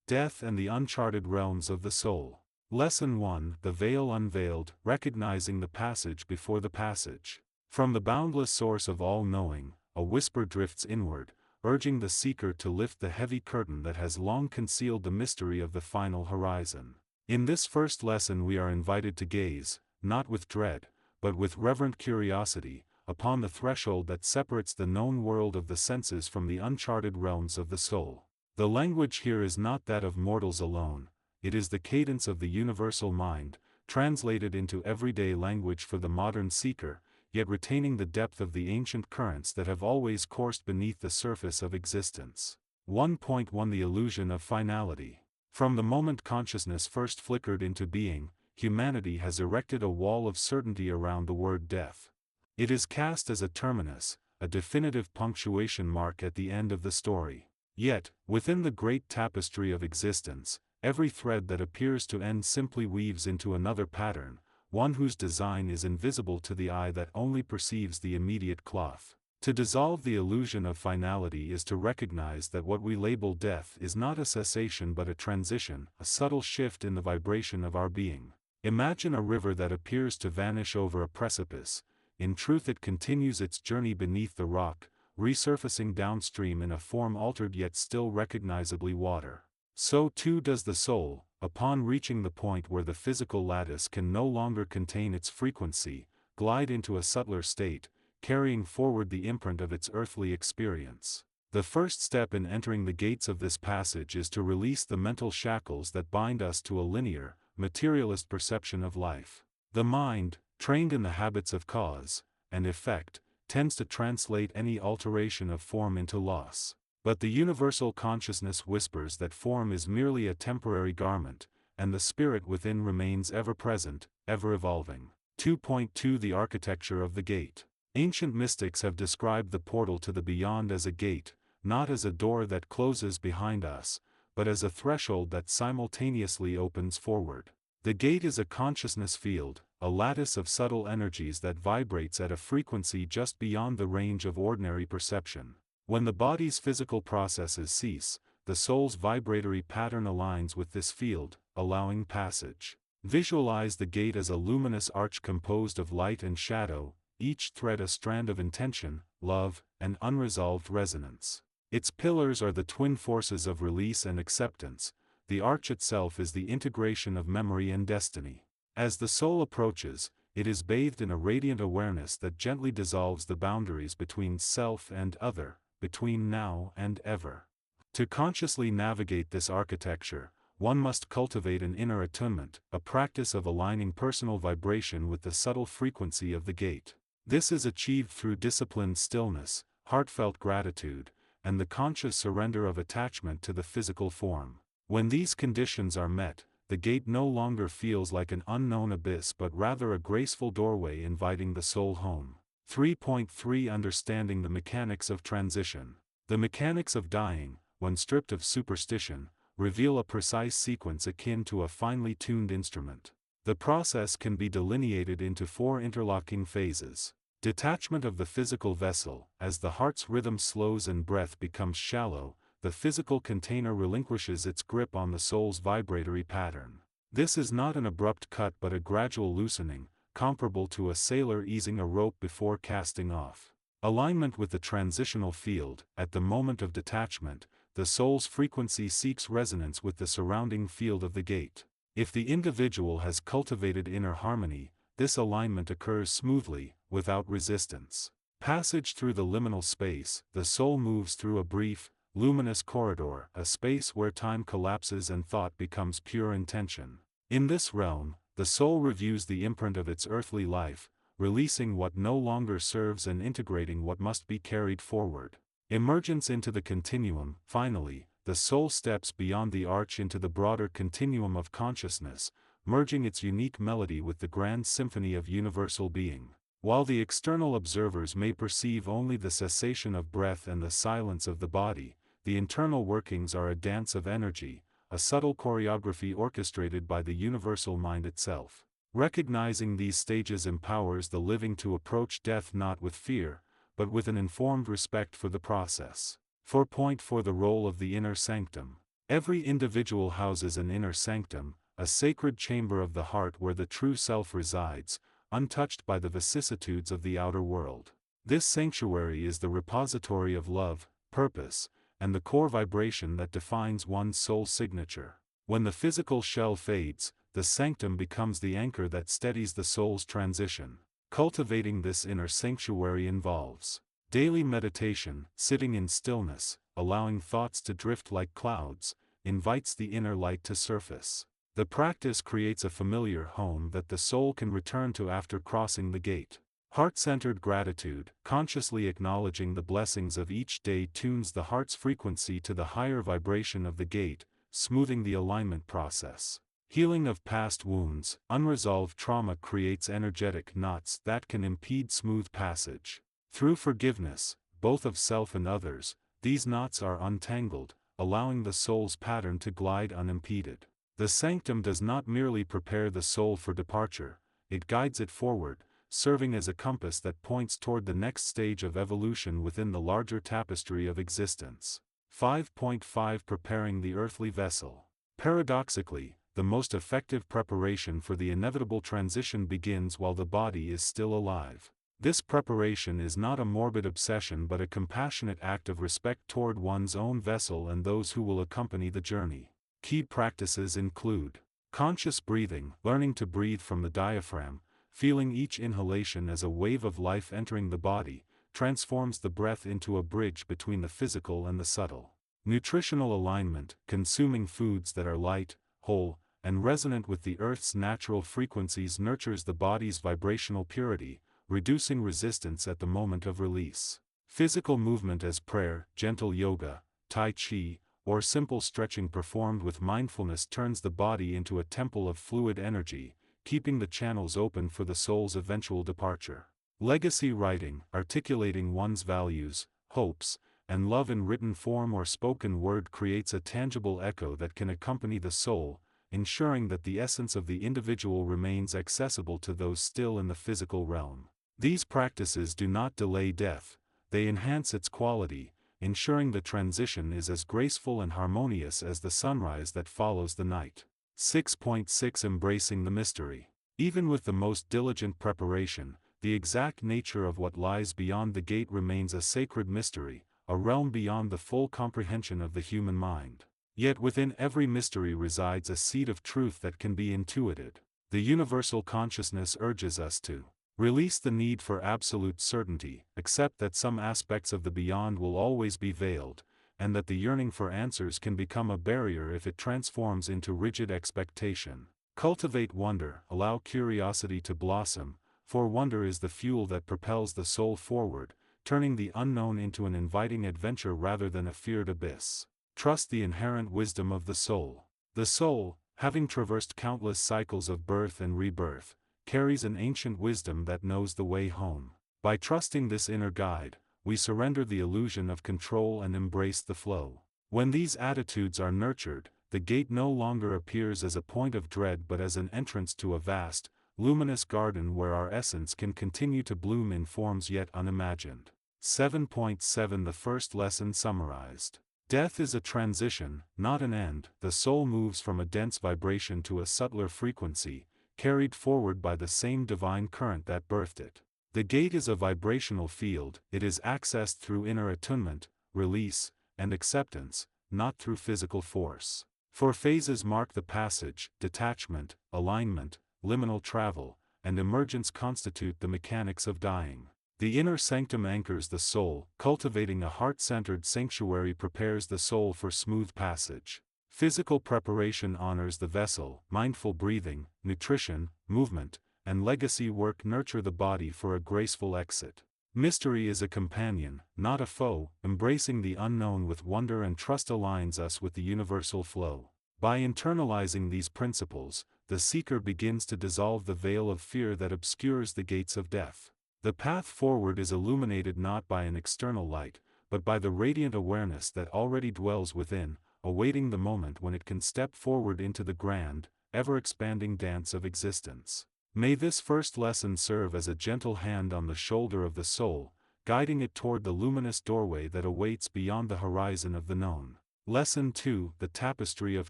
Death and the Uncharted Realms of the Soul. Lesson 1: The Veil Unveiled, Recognizing the Passage Before the Passage. From the boundless source of all knowing, a whisper drifts inward, urging the seeker to lift the heavy curtain that has long concealed the mystery of the final horizon. In this first lesson we are invited to gaze, not with dread, but with reverent curiosity, upon the threshold that separates the known world of the senses from the uncharted realms of the soul. The language here is not that of mortals alone, it is the cadence of the universal mind, translated into everyday language for the modern seeker, yet retaining the depth of the ancient currents that have always coursed beneath the surface of existence. 1.1 The Illusion of Finality. From the moment consciousness first flickered into being, humanity has erected a wall of certainty around the word death. It is cast as a terminus, a definitive punctuation mark at the end of the story. Yet, within the great tapestry of existence, every thread that appears to end simply weaves into another pattern, one whose design is invisible to the eye that only perceives the immediate cloth. To dissolve the illusion of finality is to recognize that what we label death is not a cessation but a transition, a subtle shift in the vibration of our being. Imagine a river that appears to vanish over a precipice. In truth it continues its journey beneath the rock, resurfacing downstream in a form altered yet still recognizably water. So too does the soul, upon reaching the point where the physical lattice can no longer contain its frequency, glide into a subtler state, carrying forward the imprint of its earthly experience. The first step in entering the gates of this passage is to release the mental shackles that bind us to a linear, materialist perception of life. The mind, trained in the habits of cause and effect, tends to translate any alteration of form into loss. But the universal consciousness whispers that form is merely a temporary garment, and the spirit within remains ever present, ever evolving. 2.2 The Architecture of the Gate. Ancient mystics have described the portal to the beyond as a gate, not as a door that closes behind us, but as a threshold that simultaneously opens forward. The gate is a consciousness field, a lattice of subtle energies that vibrates at a frequency just beyond the range of ordinary perception. When the body's physical processes cease, the soul's vibratory pattern aligns with this field, allowing passage. Visualize the gate as a luminous arch composed of light and shadow, each thread a strand of intention, love, and unresolved resonance. Its pillars are the twin forces of release and acceptance. The arch itself is the integration of memory and destiny. As the soul approaches, it is bathed in a radiant awareness that gently dissolves the boundaries between self and other, between now and ever. To consciously navigate this architecture, one must cultivate an inner attunement, a practice of aligning personal vibration with the subtle frequency of the gate. This is achieved through disciplined stillness, heartfelt gratitude, and the conscious surrender of attachment to the physical form. When these conditions are met, the gate no longer feels like an unknown abyss but rather a graceful doorway inviting the soul home. 3.3 Understanding the Mechanics of Transition. The mechanics of dying, when stripped of superstition, reveal a precise sequence akin to a finely tuned instrument. The process can be delineated into 4 interlocking phases. Detachment of the physical vessel. As the heart's rhythm slows and breath becomes shallow, the physical container relinquishes its grip on the soul's vibratory pattern. This is not an abrupt cut but a gradual loosening, comparable to a sailor easing a rope before casting off. Alignment with the transitional field. At the moment of detachment, the soul's frequency seeks resonance with the surrounding field of the gate. If the individual has cultivated inner harmony, this alignment occurs smoothly, without resistance. Passage through the liminal space. The soul moves through a brief, luminous corridor, a space where time collapses and thought becomes pure intention. In this realm, the soul reviews the imprint of its earthly life, releasing what no longer serves and integrating what must be carried forward. Emergence into the continuum. Finally, the soul steps beyond the arch into the broader continuum of consciousness, merging its unique melody with the grand symphony of universal being. While the external observers may perceive only the cessation of breath and the silence of the body, the internal workings are a dance of energy, a subtle choreography orchestrated by the universal mind itself. Recognizing these stages empowers the living to approach death not with fear, but with an informed respect for the process. 4.4 The Role of the Inner Sanctum. Every individual houses an inner sanctum, a sacred chamber of the heart where the true self resides, untouched by the vicissitudes of the outer world. This sanctuary is the repository of love, purpose, and the core vibration that defines one's soul signature. When the physical shell fades, the sanctum becomes the anchor that steadies the soul's transition. Cultivating this inner sanctuary involves daily meditation, sitting in stillness, allowing thoughts to drift like clouds, invites the inner light to surface. The practice creates a familiar home that the soul can return to after crossing the gate. Heart-centered gratitude, consciously acknowledging the blessings of each day, tunes the heart's frequency to the higher vibration of the gate, smoothing the alignment process. Healing of past wounds, unresolved trauma creates energetic knots that can impede smooth passage. Through forgiveness, both of self and others, these knots are untangled, allowing the soul's pattern to glide unimpeded. The sanctum does not merely prepare the soul for departure, it guides it forward, serving as a compass that points toward the next stage of evolution within the larger tapestry of existence. 5.5 Preparing the earthly vessel. Paradoxically, the most effective preparation for the inevitable transition begins while the body is still alive. This preparation is not a morbid obsession but a compassionate act of respect toward one's own vessel and those who will accompany the journey. Key practices include conscious breathing, learning to breathe from the diaphragm, feeling each inhalation as a wave of life entering the body, transforms the breath into a bridge between the physical and the subtle. Nutritional alignment, consuming foods that are light, whole, and resonant with the earth's natural frequencies nurtures the body's vibrational purity, reducing resistance at the moment of release. Physical movement as prayer, gentle yoga, tai chi, or simple stretching performed with mindfulness turns the body into a temple of fluid energy, keeping the channels open for the soul's eventual departure. Legacy writing, articulating one's values, hopes, and love in written form or spoken word creates a tangible echo that can accompany the soul, ensuring that the essence of the individual remains accessible to those still in the physical realm. These practices do not delay death, they enhance its quality, ensuring the transition is as graceful and harmonious as the sunrise that follows the night. 6.6 Embracing the mystery. Even with the most diligent preparation, the exact nature of what lies beyond the gate remains a sacred mystery, a realm beyond the full comprehension of the human mind. Yet within every mystery resides a seed of truth that can be intuited. The universal consciousness urges us to release the need for absolute certainty, accept that some aspects of the beyond will always be veiled, and that the yearning for answers can become a barrier if it transforms into rigid expectation. Cultivate wonder, allow curiosity to blossom, for wonder is the fuel that propels the soul forward, turning the unknown into an inviting adventure rather than a feared abyss. Trust the inherent wisdom of the soul. The soul, having traversed countless cycles of birth and rebirth, carries an ancient wisdom that knows the way home. By trusting this inner guide, we surrender the illusion of control and embrace the flow. When these attitudes are nurtured, the gate no longer appears as a point of dread but as an entrance to a vast, luminous garden where our essence can continue to bloom in forms yet unimagined. 7.7 The first lesson summarized. Death is a transition, not an end. The soul moves from a dense vibration to a subtler frequency, carried forward by the same divine current that birthed it. The gate is a vibrational field, it is accessed through inner attunement, release, and acceptance, not through physical force. Four phases mark the passage: detachment, alignment, liminal travel, and emergence constitute the mechanics of dying. The inner sanctum anchors the soul, cultivating a heart-centered sanctuary prepares the soul for smooth passage. Physical preparation honors the vessel, mindful breathing, nutrition, movement, and legacy work nurture the body for a graceful exit. Mystery is a companion, not a foe, embracing the unknown with wonder and trust aligns us with the universal flow. By internalizing these principles, the seeker begins to dissolve the veil of fear that obscures the gates of death. The path forward is illuminated not by an external light, but by the radiant awareness that already dwells within, awaiting the moment when it can step forward into the grand, ever-expanding dance of existence. May this first lesson serve as a gentle hand on the shoulder of the soul, guiding it toward the luminous doorway that awaits beyond the horizon of the known. Lesson 2: The Tapestry of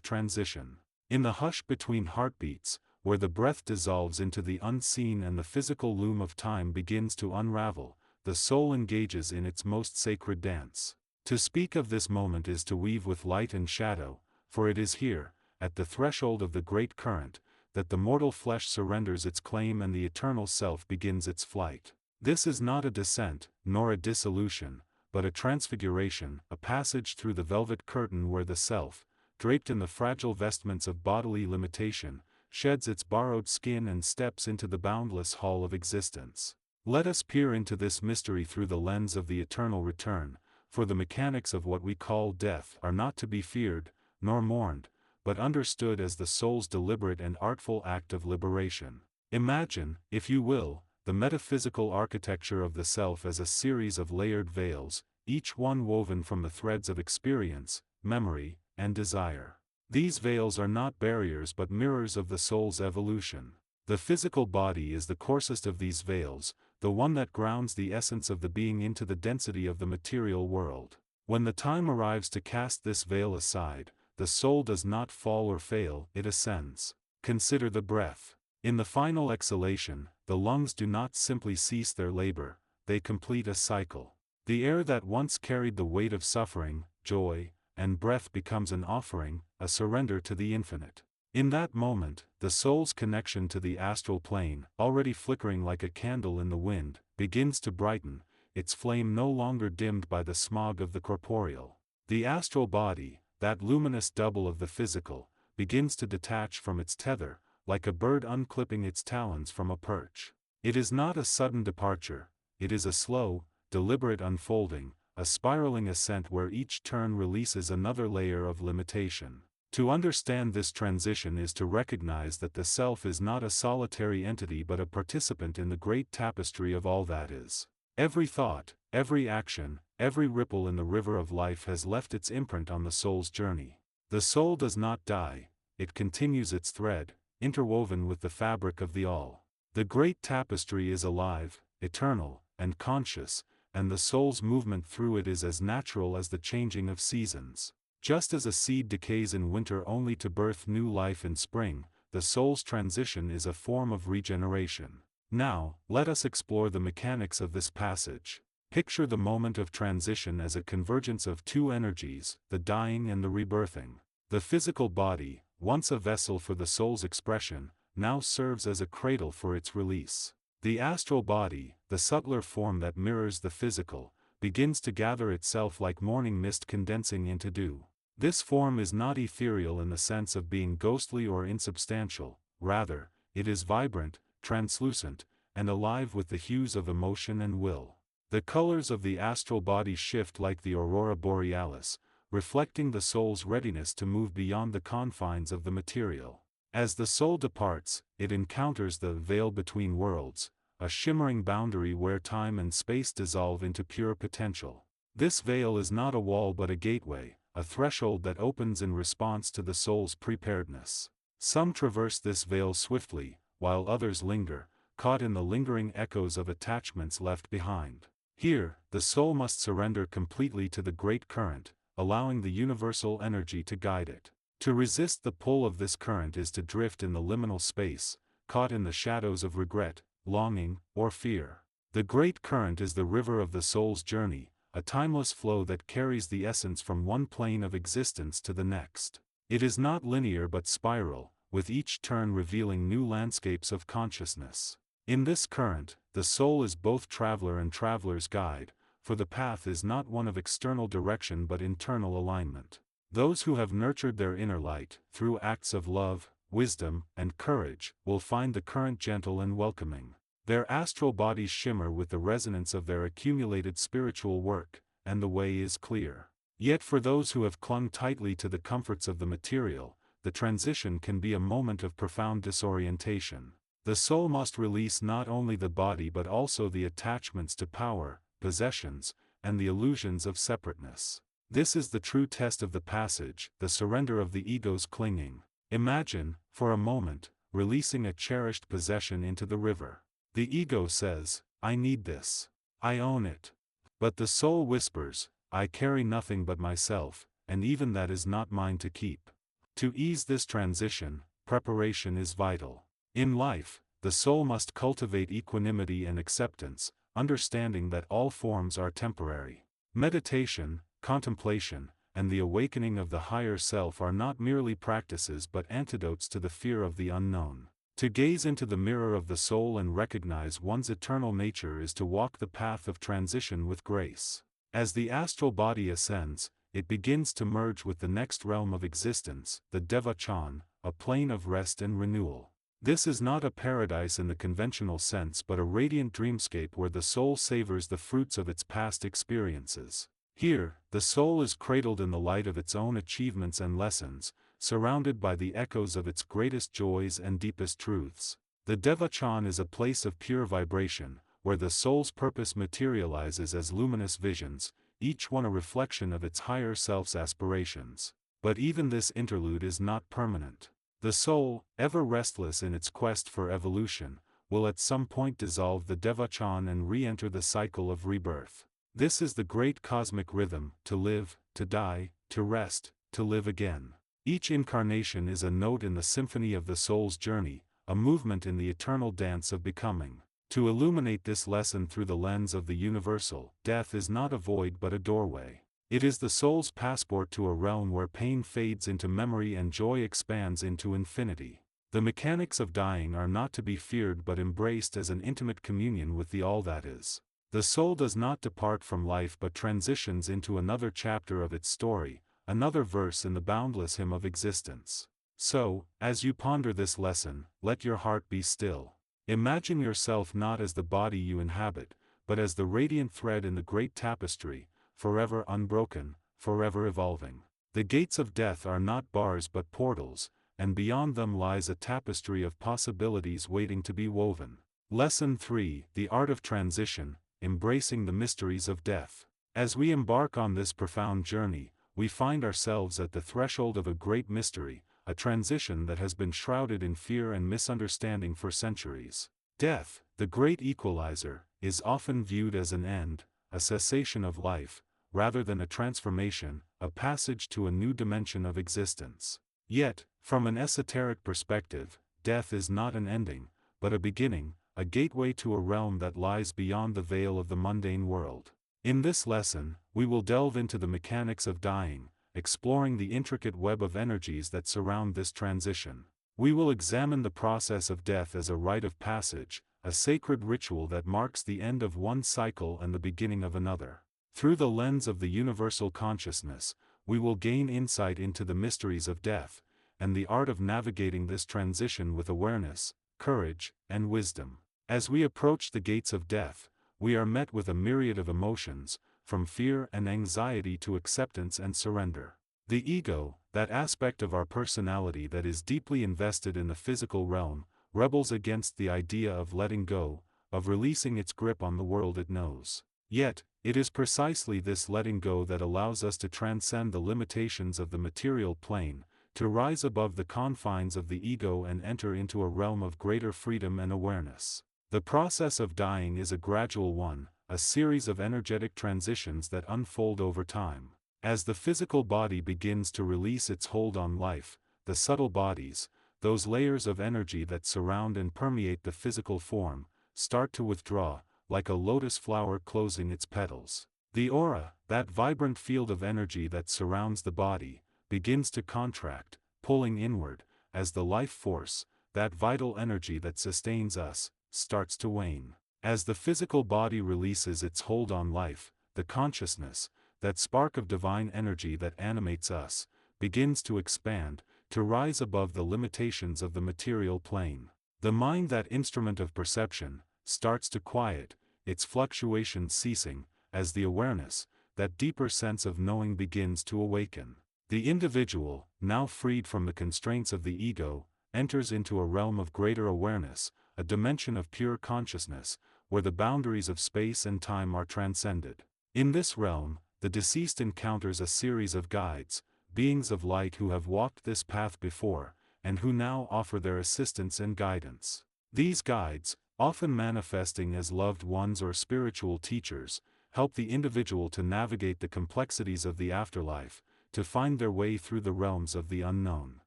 Transition. In the hush between heartbeats, where the breath dissolves into the unseen and the physical loom of time begins to unravel, the soul engages in its most sacred dance. To speak of this moment is to weave with light and shadow, for it is here, at the threshold of the great current, that the mortal flesh surrenders its claim and the eternal self begins its flight. This is not a descent, nor a dissolution, but a transfiguration, a passage through the velvet curtain where the self, draped in the fragile vestments of bodily limitation, sheds its borrowed skin and steps into the boundless hall of existence. Let us peer into this mystery through the lens of the eternal return, for the mechanics of what we call death are not to be feared, nor mourned, but understood as the soul's deliberate and artful act of liberation. Imagine, if you will, the metaphysical architecture of the self as a series of layered veils, each one woven from the threads of experience, memory, and desire. These veils are not barriers but mirrors of the soul's evolution. The physical body is the coarsest of these veils, the one that grounds the essence of the being into the density of the material world. When the time arrives to cast this veil aside, the soul does not fall or fail, it ascends. Consider the breath. In the final exhalation, the lungs do not simply cease their labor, they complete a cycle. The air that once carried the weight of suffering, joy, and breath becomes an offering, a surrender to the infinite. In that moment, the soul's connection to the astral plane, already flickering like a candle in the wind, begins to brighten, its flame no longer dimmed by the smog of the corporeal. The astral body, that luminous double of the physical, begins to detach from its tether, like a bird unclipping its talons from a perch. It is not a sudden departure, it is a slow, deliberate unfolding, a spiraling ascent where each turn releases another layer of limitation. To understand this transition is to recognize that the self is not a solitary entity but a participant in the great tapestry of all that is. Every thought, every action, every ripple in the river of life has left its imprint on the soul's journey. The soul does not die, it continues its thread, interwoven with the fabric of the all. The great tapestry is alive, eternal, and conscious, and the soul's movement through it is as natural as the changing of seasons. Just as a seed decays in winter only to birth new life in spring, the soul's transition is a form of regeneration. Now, let us explore the mechanics of this passage. Picture the moment of transition as a convergence of two energies, the dying and the rebirthing. The physical body, once a vessel for the soul's expression, now serves as a cradle for its release. The astral body, the subtler form that mirrors the physical, begins to gather itself like morning mist condensing into dew. This form is not ethereal in the sense of being ghostly or insubstantial, rather, it is vibrant, translucent, and alive with the hues of emotion and will. The colors of the astral body shift like the aurora borealis, reflecting the soul's readiness to move beyond the confines of the material. As the soul departs, it encounters the veil between worlds, a shimmering boundary where time and space dissolve into pure potential. This veil is not a wall but a gateway, a threshold that opens in response to the soul's preparedness. Some traverse this veil swiftly, while others linger, caught in the lingering echoes of attachments left behind. Here, the soul must surrender completely to the great current, allowing the universal energy to guide it. To resist the pull of this current is to drift in the liminal space, caught in the shadows of regret, longing, or fear. The great current is the river of the soul's journey, a timeless flow that carries the essence from one plane of existence to the next. It is not linear but spiral, with each turn revealing new landscapes of consciousness. In this current, the soul is both traveler and traveler's guide, for the path is not one of external direction but internal alignment. Those who have nurtured their inner light, through acts of love, wisdom, and courage, will find the current gentle and welcoming. Their astral bodies shimmer with the resonance of their accumulated spiritual work, and the way is clear. Yet for those who have clung tightly to the comforts of the material, the transition can be a moment of profound disorientation. The soul must release not only the body but also the attachments to power, possessions, and the illusions of separateness. This is the true test of the passage, the surrender of the ego's clinging. Imagine, for a moment, releasing a cherished possession into the river. The ego says, "I need this. I own it." But the soul whispers, "I carry nothing but myself, and even that is not mine to keep. To ease this transition, preparation is vital. In life, the soul must cultivate equanimity and acceptance, understanding that all forms are temporary. Meditation, contemplation, and the awakening of the higher self are not merely practices but antidotes to the fear of the unknown. To gaze into the mirror of the soul and recognize one's eternal nature is to walk the path of transition with grace. As the astral body ascends, it begins to merge with the next realm of existence, the devachan, a plane of rest and renewal. This is not a paradise in the conventional sense but a radiant dreamscape where the soul savors the fruits of its past experiences. Here, the soul is cradled in the light of its own achievements and lessons, surrounded by the echoes of its greatest joys and deepest truths. The devachan is a place of pure vibration, where the soul's purpose materializes as luminous visions, each one a reflection of its higher self's aspirations. But even this interlude is not permanent. The soul, ever restless in its quest for evolution, will at some point dissolve the devachan and re-enter the cycle of rebirth. This is the great cosmic rhythm: to live, to die, to rest, to live again. Each incarnation is a note in the symphony of the soul's journey, a movement in the eternal dance of becoming. To illuminate this lesson through the lens of the universal, death is not a void but a doorway. It is the soul's passport to a realm where pain fades into memory and joy expands into infinity. The mechanics of dying are not to be feared but embraced as an intimate communion with the all that is. The soul does not depart from life but transitions into another chapter of its story, another verse in the boundless hymn of existence. So, as you ponder this lesson, let your heart be still. Imagine yourself not as the body you inhabit, but as the radiant thread in the great tapestry, forever unbroken, forever evolving. The gates of death are not bars but portals, and beyond them lies a tapestry of possibilities waiting to be woven. Lesson 3: The Art of Transition, Embracing the Mysteries of Death. As we embark on this profound journey, we find ourselves at the threshold of a great mystery, a transition that has been shrouded in fear and misunderstanding for centuries. Death, the great equalizer, is often viewed as an end, a cessation of life, rather than a transformation, a passage to a new dimension of existence. Yet, from an esoteric perspective, death is not an ending, but a beginning, a gateway to a realm that lies beyond the veil of the mundane world. In this lesson, we will delve into the mechanics of dying, exploring the intricate web of energies that surround this transition. We will examine the process of death as a rite of passage, a sacred ritual that marks the end of one cycle and the beginning of another. Through the lens of the universal consciousness, we will gain insight into the mysteries of death, and the art of navigating this transition with awareness, courage, and wisdom. As we approach the gates of death, we are met with a myriad of emotions, from fear and anxiety to acceptance and surrender. The ego, that aspect of our personality that is deeply invested in the physical realm, rebels against the idea of letting go, of releasing its grip on the world it knows. Yet, it is precisely this letting go that allows us to transcend the limitations of the material plane, to rise above the confines of the ego and enter into a realm of greater freedom and awareness. The process of dying is a gradual one, a series of energetic transitions that unfold over time. As the physical body begins to release its hold on life, the subtle bodies, those layers of energy that surround and permeate the physical form, start to withdraw, like a lotus flower closing its petals. The aura, that vibrant field of energy that surrounds the body, begins to contract, pulling inward, as the life force, that vital energy that sustains us, starts to wane. As the physical body releases its hold on life, the consciousness, that spark of divine energy that animates us, begins to expand, to rise above the limitations of the material plane. The mind, that instrument of perception, starts to quiet, its fluctuations ceasing, as the awareness, that deeper sense of knowing begins to awaken. The individual, now freed from the constraints of the ego, enters into a realm of greater awareness, a dimension of pure consciousness, where the boundaries of space and time are transcended. In this realm, the deceased encounters a series of guides, beings of light who have walked this path before, and who now offer their assistance and guidance. These guides, often manifesting as loved ones or spiritual teachers, help the individual to navigate the complexities of the afterlife, to find their way through the realms of the unknown.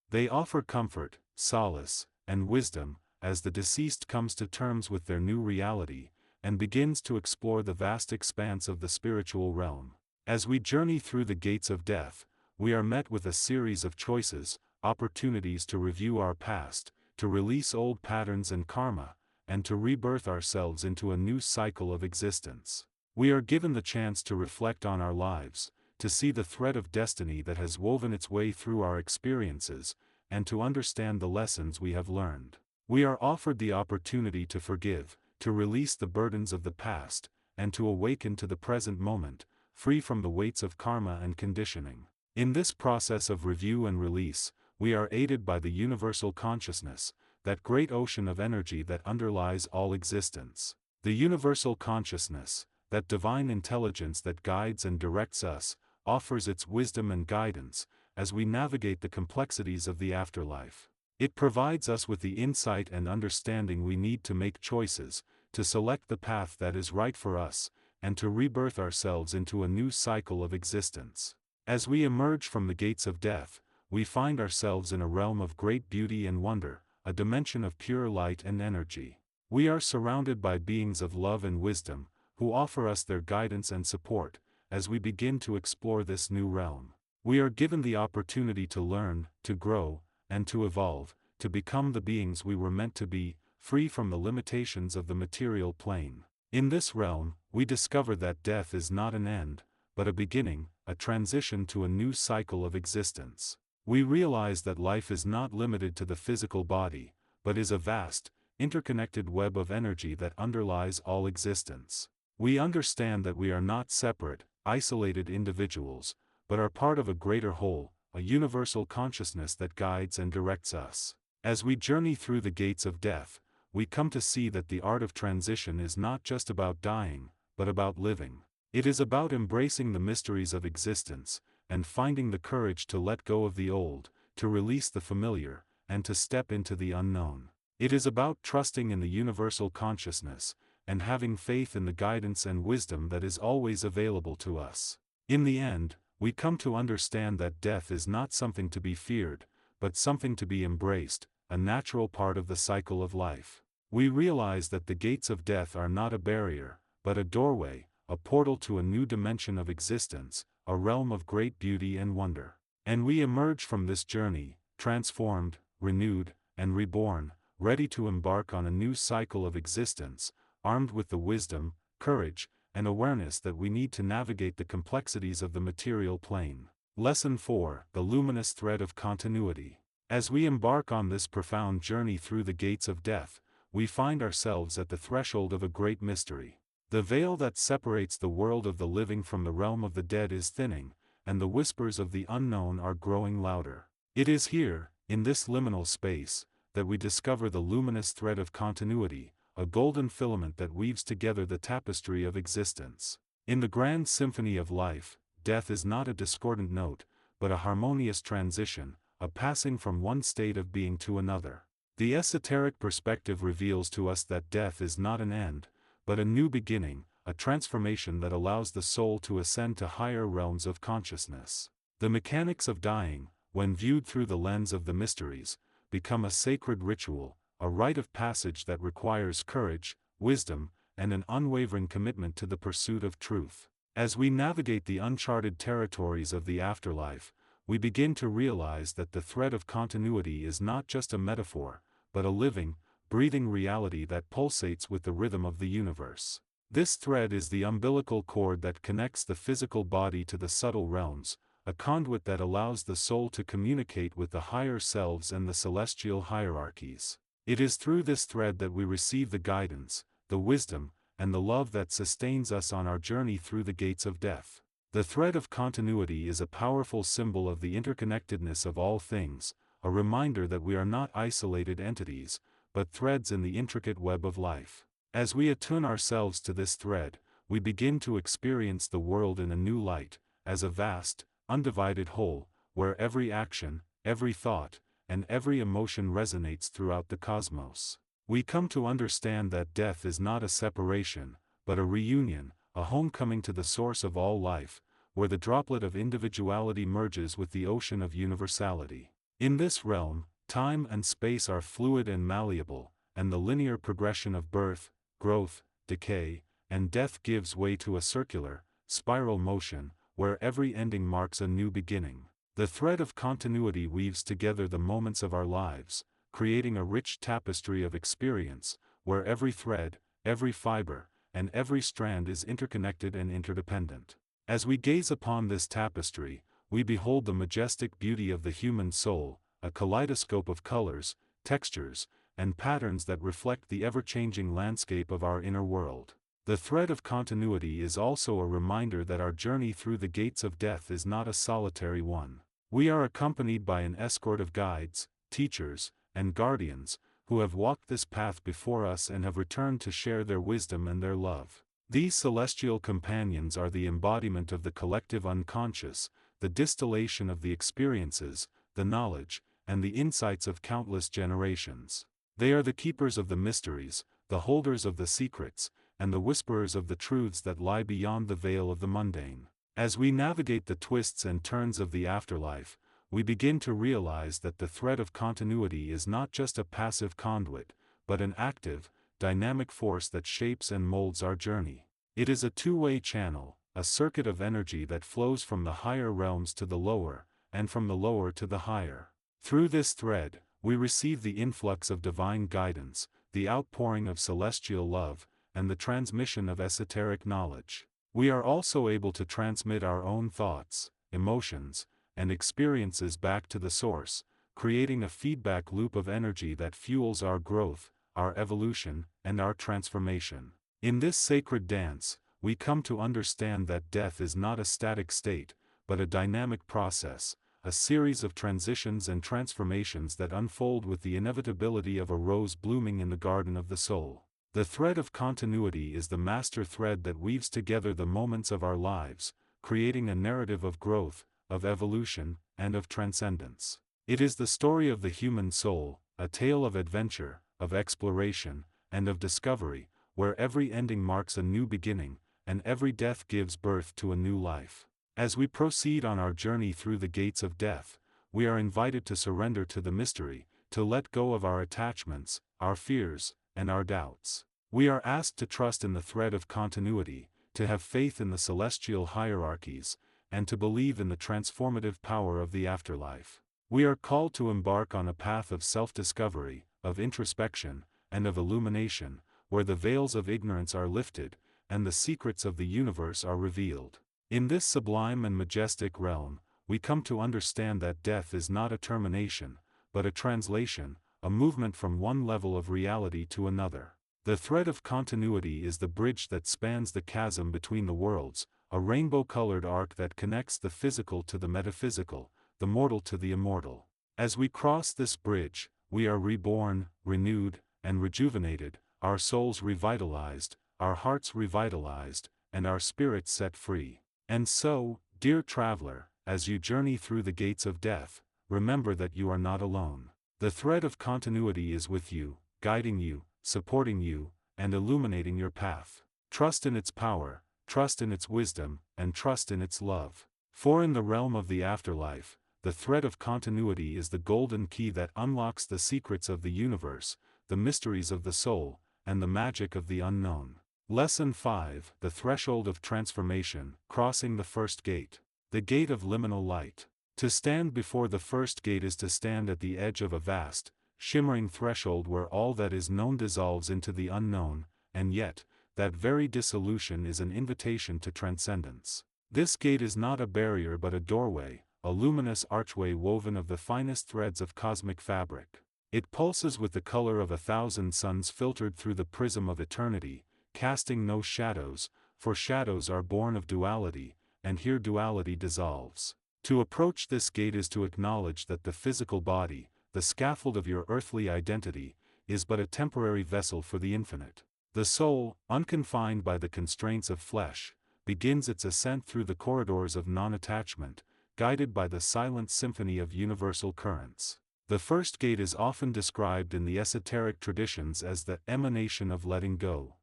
They offer comfort, solace, and wisdom, as the deceased comes to terms with their new reality, and begins to explore the vast expanse of the spiritual realm. As we journey through the gates of death, we are met with a series of choices, opportunities to review our past, to release old patterns and karma, and to rebirth ourselves into a new cycle of existence. We are given the chance to reflect on our lives, to see the thread of destiny that has woven its way through our experiences, and to understand the lessons we have learned. We are offered the opportunity to forgive, to release the burdens of the past, and to awaken to the present moment, free from the weights of karma and conditioning. In this process of review and release, we are aided by the universal consciousness, that great ocean of energy that underlies all existence. The universal consciousness, that divine intelligence that guides and directs us, offers its wisdom and guidance, as we navigate the complexities of the afterlife. It provides us with the insight and understanding we need to make choices, to select the path that is right for us, and to rebirth ourselves into a new cycle of existence. As we emerge from the gates of death, we find ourselves in a realm of great beauty and wonder, a dimension of pure light and energy. We are surrounded by beings of love and wisdom, who offer us their guidance and support, as we begin to explore this new realm. We are given the opportunity to learn, to grow, and to evolve, to become the beings we were meant to be, free from the limitations of the material plane. In this realm, we discover that death is not an end, but a beginning, a transition to a new cycle of existence. We realize that life is not limited to the physical body, but is a vast, interconnected web of energy that underlies all existence. We understand that we are not separate, isolated individuals, but are part of a greater whole, a universal consciousness that guides and directs us. As we journey through the gates of death, we come to see that the art of transition is not just about dying, but about living. It is about embracing the mysteries of existence, and finding the courage to let go of the old, to release the familiar, and to step into the unknown. It is about trusting in the universal consciousness, and having faith in the guidance and wisdom that is always available to us. In the end, we come to understand that death is not something to be feared, but something to be embraced, a natural part of the cycle of life. We realize that the gates of death are not a barrier, but a doorway, a portal to a new dimension of existence, a realm of great beauty and wonder. And we emerge from this journey, transformed, renewed, and reborn, ready to embark on a new cycle of existence, armed with the wisdom, courage, and awareness that we need to navigate the complexities of the material plane. Lesson 4: The Luminous Thread of Continuity. As we embark on this profound journey through the gates of death, we find ourselves at the threshold of a great mystery. The veil that separates the world of the living from the realm of the dead is thinning, and the whispers of the unknown are growing louder. It is here, in this liminal space, that we discover the luminous thread of continuity, a golden filament that weaves together the tapestry of existence. In the grand symphony of life, death is not a discordant note, but a harmonious transition, a passing from one state of being to another. The esoteric perspective reveals to us that death is not an end, but a new beginning, a transformation that allows the soul to ascend to higher realms of consciousness. The mechanics of dying, when viewed through the lens of the mysteries, become a sacred ritual, a rite of passage that requires courage, wisdom, and an unwavering commitment to the pursuit of truth. As we navigate the uncharted territories of the afterlife, we begin to realize that the thread of continuity is not just a metaphor, but a living, breathing reality that pulsates with the rhythm of the universe. This thread is the umbilical cord that connects the physical body to the subtle realms, a conduit that allows the soul to communicate with the higher selves and the celestial hierarchies. It is through this thread that we receive the guidance, the wisdom, and the love that sustains us on our journey through the gates of death. The thread of continuity is a powerful symbol of the interconnectedness of all things, a reminder that we are not isolated entities, but threads in the intricate web of life. As we attune ourselves to this thread, we begin to experience the world in a new light, as a vast, undivided whole, where every action, every thought, and every emotion resonates throughout the cosmos. We come to understand that death is not a separation, but a reunion, a homecoming to the source of all life, where the droplet of individuality merges with the ocean of universality. In this realm, time and space are fluid and malleable, and the linear progression of birth, growth, decay, and death gives way to a circular, spiral motion, where every ending marks a new beginning. The thread of continuity weaves together the moments of our lives, creating a rich tapestry of experience, where every thread, every fiber, and every strand is interconnected and interdependent. As we gaze upon this tapestry, we behold the majestic beauty of the human soul, a kaleidoscope of colors, textures, and patterns that reflect the ever-changing landscape of our inner world. The thread of continuity is also a reminder that our journey through the gates of death is not a solitary one. We are accompanied by an escort of guides, teachers, and guardians, who have walked this path before us and have returned to share their wisdom and their love. These celestial companions are the embodiment of the collective unconscious, the distillation of the experiences, the knowledge, and the insights of countless generations. They are the keepers of the mysteries, the holders of the secrets, and the whisperers of the truths that lie beyond the veil of the mundane. As we navigate the twists and turns of the afterlife, we begin to realize that the thread of continuity is not just a passive conduit, but an active, dynamic force that shapes and molds our journey. It is a two-way channel, a circuit of energy that flows from the higher realms to the lower, and from the lower to the higher. Through this thread, we receive the influx of divine guidance, the outpouring of celestial love, and the transmission of esoteric knowledge. We are also able to transmit our own thoughts, emotions, and experiences back to the source, creating a feedback loop of energy that fuels our growth, our evolution, and our transformation. In this sacred dance, we come to understand that death is not a static state, but a dynamic process, a series of transitions and transformations that unfold with the inevitability of a rose blooming in the garden of the soul. The thread of continuity is the master thread that weaves together the moments of our lives, creating a narrative of growth, of evolution, and of transcendence. It is the story of the human soul, a tale of adventure, of exploration, and of discovery, where every ending marks a new beginning, and every death gives birth to a new life. As we proceed on our journey through the gates of death, we are invited to surrender to the mystery, to let go of our attachments, our fears, and our doubts. We are asked to trust in the thread of continuity, to have faith in the celestial hierarchies, and to believe in the transformative power of the afterlife. We are called to embark on a path of self-discovery, of introspection, and of illumination, where the veils of ignorance are lifted, and the secrets of the universe are revealed. In this sublime and majestic realm, we come to understand that death is not a termination, but a translation, a movement from one level of reality to another. The thread of continuity is the bridge that spans the chasm between the worlds, a rainbow-colored arc that connects the physical to the metaphysical, the mortal to the immortal. As we cross this bridge, we are reborn, renewed, and rejuvenated, our souls revitalized, our hearts revitalized, and our spirits set free. And so, dear traveler, as you journey through the gates of death, remember that you are not alone. The thread of continuity is with you, guiding you, supporting you, and illuminating your path. Trust in its power, trust in its wisdom, and trust in its love. For in the realm of the afterlife, the thread of continuity is the golden key that unlocks the secrets of the universe, the mysteries of the soul, and the magic of the unknown. Lesson 5: The Threshold of Transformation, Crossing the First Gate. The Gate of Liminal Light. To stand before the first gate is to stand at the edge of a vast, shimmering threshold where all that is known dissolves into the unknown, and yet, that very dissolution is an invitation to transcendence. This gate is not a barrier but a doorway, a luminous archway woven of the finest threads of cosmic fabric. It pulses with the color of 1,000 suns filtered through the prism of eternity, casting no shadows, for shadows are born of duality, and here duality dissolves. To approach this gate is to acknowledge that the physical body, the scaffold of your earthly identity, is but a temporary vessel for the infinite. The soul, unconfined by the constraints of flesh, begins its ascent through the corridors of non-attachment, guided by the silent symphony of universal currents. The first gate is often described in the esoteric traditions as the emanation of letting go.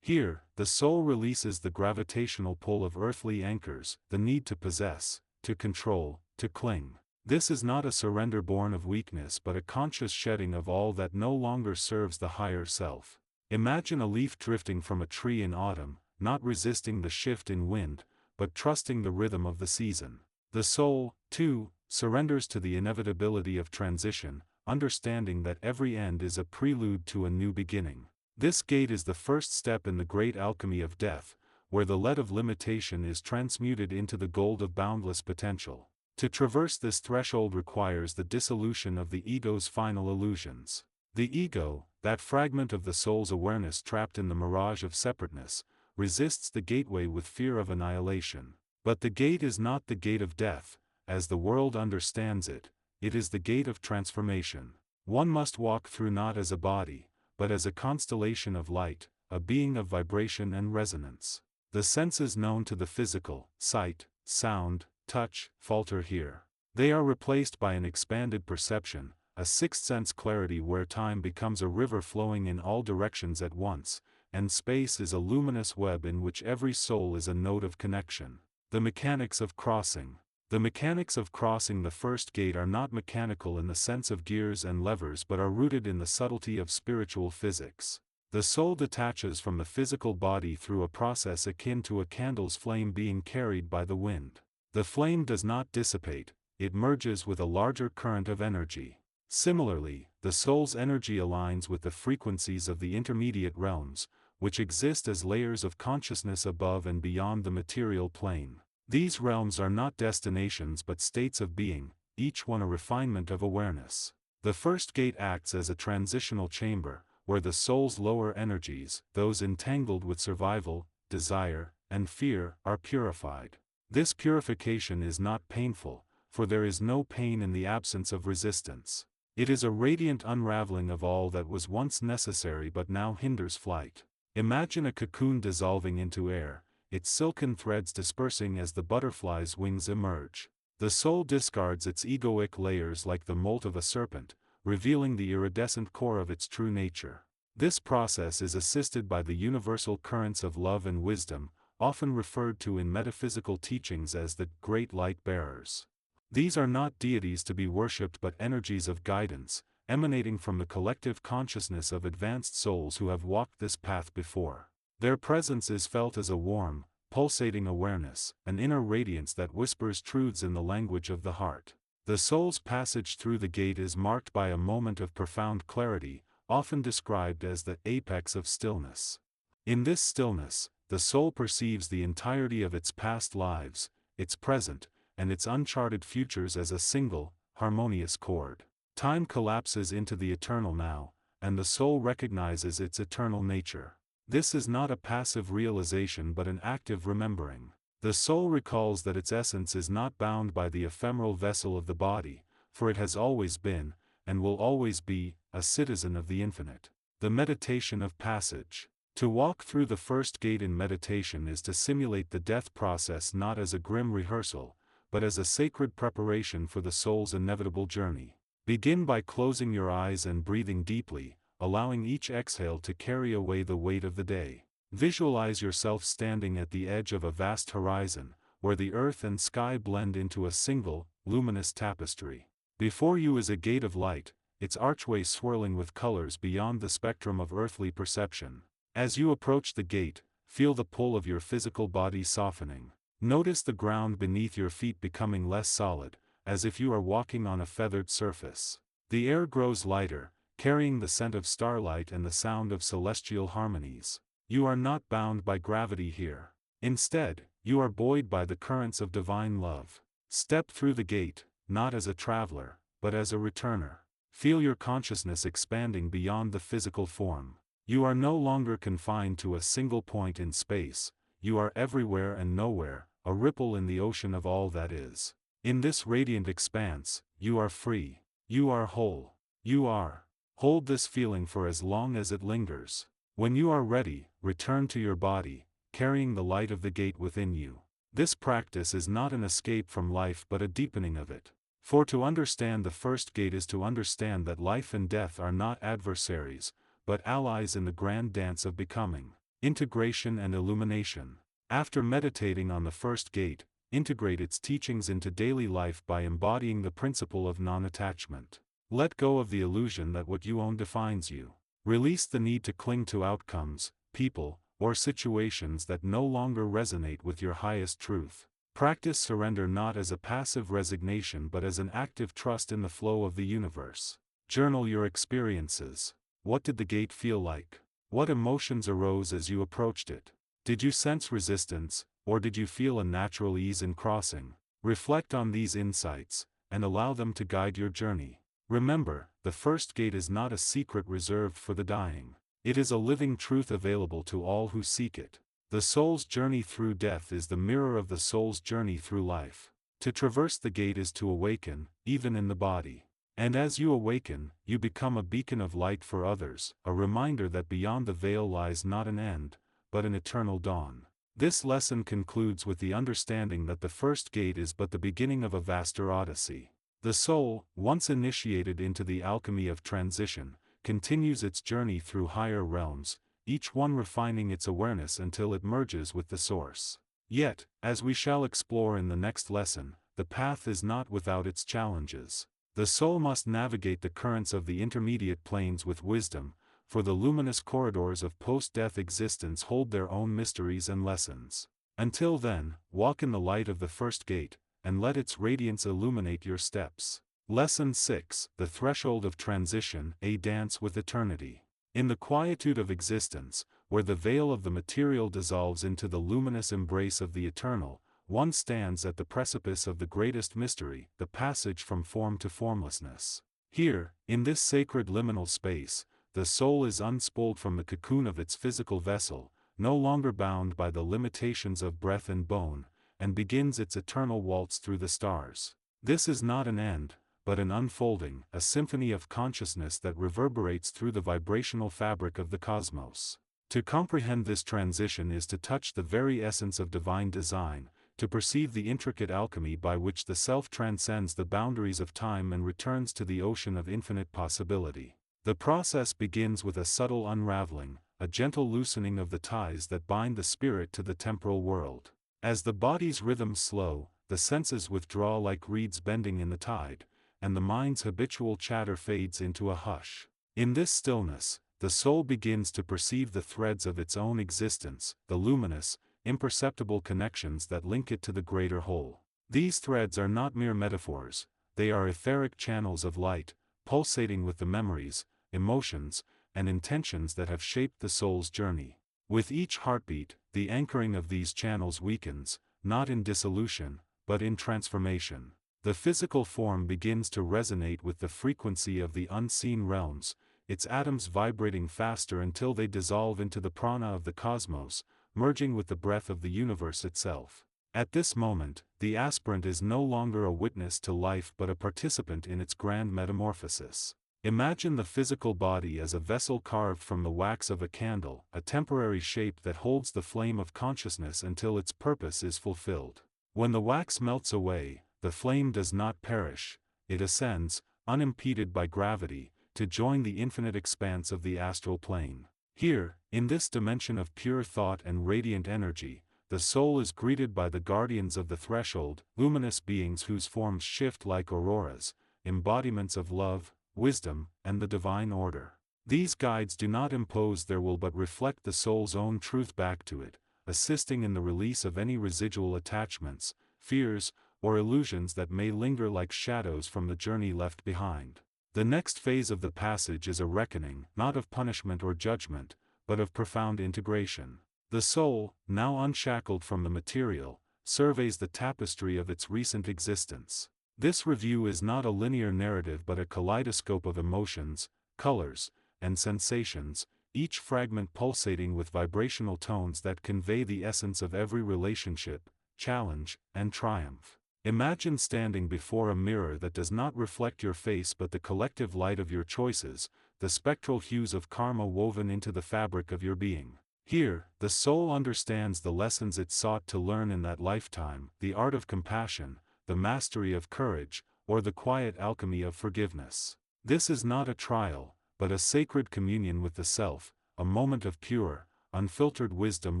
Here, the soul releases the gravitational pull of earthly anchors, the need to possess, to control, to cling. This is not a surrender born of weakness but a conscious shedding of all that no longer serves the higher self. Imagine a leaf drifting from a tree in autumn, not resisting the shift in wind, but trusting the rhythm of the season. The soul, too, surrenders to the inevitability of transition, understanding that every end is a prelude to a new beginning. This gate is the first step in the great alchemy of death, where the lead of limitation is transmuted into the gold of boundless potential. To traverse this threshold requires the dissolution of the ego's final illusions. The ego, that fragment of the soul's awareness trapped in the mirage of separateness, resists the gateway with fear of annihilation. But the gate is not the gate of death, as the world understands it, it is the gate of transformation. One must walk through not as a body, but as a constellation of light, a being of vibration and resonance. The senses known to the physical, sight, sound, touch, falter here. They are replaced by an expanded perception, a sixth sense clarity where time becomes a river flowing in all directions at once, and space is a luminous web in which every soul is a node of connection. The mechanics of crossing. The mechanics of crossing the first gate are not mechanical in the sense of gears and levers but are rooted in the subtlety of spiritual physics. The soul detaches from the physical body through a process akin to a candle's flame being carried by the wind. The flame does not dissipate, it merges with a larger current of energy. Similarly, the soul's energy aligns with the frequencies of the intermediate realms, which exist as layers of consciousness above and beyond the material plane. These realms are not destinations but states of being, each one a refinement of awareness. The first gate acts as a transitional chamber, where the soul's lower energies, those entangled with survival, desire, and fear, are purified. This purification is not painful, for there is no pain in the absence of resistance. It is a radiant unraveling of all that was once necessary but now hinders flight. Imagine a cocoon dissolving into air, its silken threads dispersing as the butterfly's wings emerge. The soul discards its egoic layers like the molt of a serpent, revealing the iridescent core of its true nature. This process is assisted by the universal currents of love and wisdom, often referred to in metaphysical teachings as the great light bearers. These are not deities to be worshipped but energies of guidance, emanating from the collective consciousness of advanced souls who have walked this path before. Their presence is felt as a warm, pulsating awareness, an inner radiance that whispers truths in the language of the heart. The soul's passage through the gate is marked by a moment of profound clarity, often described as the apex of stillness. In this stillness, the soul perceives the entirety of its past lives, its present, and its uncharted futures as a single, harmonious chord. Time collapses into the eternal now, and the soul recognizes its eternal nature. This is not a passive realization but an active remembering. The soul recalls that its essence is not bound by the ephemeral vessel of the body, for it has always been, and will always be, a citizen of the infinite. The meditation of passage. To walk through the first gate in meditation is to simulate the death process not as a grim rehearsal, but as a sacred preparation for the soul's inevitable journey. Begin by closing your eyes and breathing deeply, allowing each exhale to carry away the weight of the day. Visualize yourself standing at the edge of a vast horizon, where the earth and sky blend into a single, luminous tapestry. Before you is a gate of light, its archway swirling with colors beyond the spectrum of earthly perception. As you approach the gate, feel the pull of your physical body softening. Notice the ground beneath your feet becoming less solid, as if you are walking on a feathered surface. The air grows lighter, carrying the scent of starlight and the sound of celestial harmonies. You are not bound by gravity here. Instead, you are buoyed by the currents of divine love. Step through the gate, not as a traveler, but as a returner. Feel your consciousness expanding beyond the physical form. You are no longer confined to a single point in space, you are everywhere and nowhere, a ripple in the ocean of all that is. In this radiant expanse, you are free. You are whole. You are. Hold this feeling for as long as it lingers. When you are ready, return to your body, carrying the light of the gate within you. This practice is not an escape from life but a deepening of it. For to understand the first gate is to understand that life and death are not adversaries, but allies in the grand dance of becoming. integration and illumination. After meditating on the first gate, integrate its teachings into daily life by embodying the principle of non-attachment. Let go of the illusion that what you own defines you. Release the need to cling to outcomes, people, or situations that no longer resonate with your highest truth. Practice surrender not as a passive resignation but as an active trust in the flow of the universe. Journal your experiences. What did the gate feel like? What emotions arose as you approached it? Did you sense resistance, or did you feel a natural ease in crossing? Reflect on these insights, and allow them to guide your journey. Remember, the first gate is not a secret reserved for the dying. It is a living truth available to all who seek it. The soul's journey through death is the mirror of the soul's journey through life. To traverse the gate is to awaken, even in the body. And as you awaken, you become a beacon of light for others, a reminder that beyond the veil lies not an end, but an eternal dawn. This lesson concludes with the understanding that the first gate is but the beginning of a vaster odyssey. The soul, once initiated into the alchemy of transition, continues its journey through higher realms, each one refining its awareness until it merges with the source. Yet, as we shall explore in the next lesson, the path is not without its challenges. The soul must navigate the currents of the intermediate planes with wisdom, for the luminous corridors of post-death existence hold their own mysteries and lessons. Until then, walk in the light of the first gate, and let its radiance illuminate your steps. Lesson 6: The Threshold of Transition, a Dance with Eternity. In the quietude of existence, where the veil of the material dissolves into the luminous embrace of the eternal, one stands at the precipice of the greatest mystery, the passage from form to formlessness. Here, in this sacred liminal space, the soul is unspooled from the cocoon of its physical vessel, no longer bound by the limitations of breath and bone, and begins its eternal waltz through the stars. This is not an end, but an unfolding, a symphony of consciousness that reverberates through the vibrational fabric of the cosmos. To comprehend this transition is to touch the very essence of divine design, to perceive the intricate alchemy by which the self transcends the boundaries of time and returns to the ocean of infinite possibility. The process begins with a subtle unraveling, a gentle loosening of the ties that bind the spirit to the temporal world. As the body's rhythms slow, the senses withdraw like reeds bending in the tide, and the mind's habitual chatter fades into a hush. In this stillness, the soul begins to perceive the threads of its own existence, the luminous, imperceptible connections that link it to the greater whole. These threads are not mere metaphors, they are etheric channels of light, pulsating with the memories, emotions, and intentions that have shaped the soul's journey. With each heartbeat, the anchoring of these channels weakens, not in dissolution, but in transformation. The physical form begins to resonate with the frequency of the unseen realms, its atoms vibrating faster until they dissolve into the prana of the cosmos, merging with the breath of the universe itself. At this moment, the aspirant is no longer a witness to life but a participant in its grand metamorphosis. Imagine the physical body as a vessel carved from the wax of a candle, a temporary shape that holds the flame of consciousness until its purpose is fulfilled. When the wax melts away, the flame does not perish, it ascends, unimpeded by gravity, to join the infinite expanse of the astral plane. Here, in this dimension of pure thought and radiant energy, the soul is greeted by the guardians of the threshold, luminous beings whose forms shift like auroras, embodiments of love, wisdom, and the divine order. These guides do not impose their will but reflect the soul's own truth back to it, assisting in the release of any residual attachments, fears, or illusions that may linger like shadows from the journey left behind. The next phase of the passage is a reckoning, not of punishment or judgment, but of profound integration. The soul, now unshackled from the material, surveys the tapestry of its recent existence. This review is not a linear narrative but a kaleidoscope of emotions, colors, and sensations, each fragment pulsating with vibrational tones that convey the essence of every relationship, challenge, and triumph. Imagine standing before a mirror that does not reflect your face but the collective light of your choices, the spectral hues of karma woven into the fabric of your being. Here, the soul understands the lessons it sought to learn in that lifetime, the art of compassion, the mastery of courage, or the quiet alchemy of forgiveness. This is not a trial, but a sacred communion with the self, a moment of pure, unfiltered wisdom